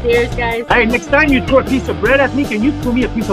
Cheers, guys.
Hey, next time you throw a piece of bread at me, can you throw me a piece of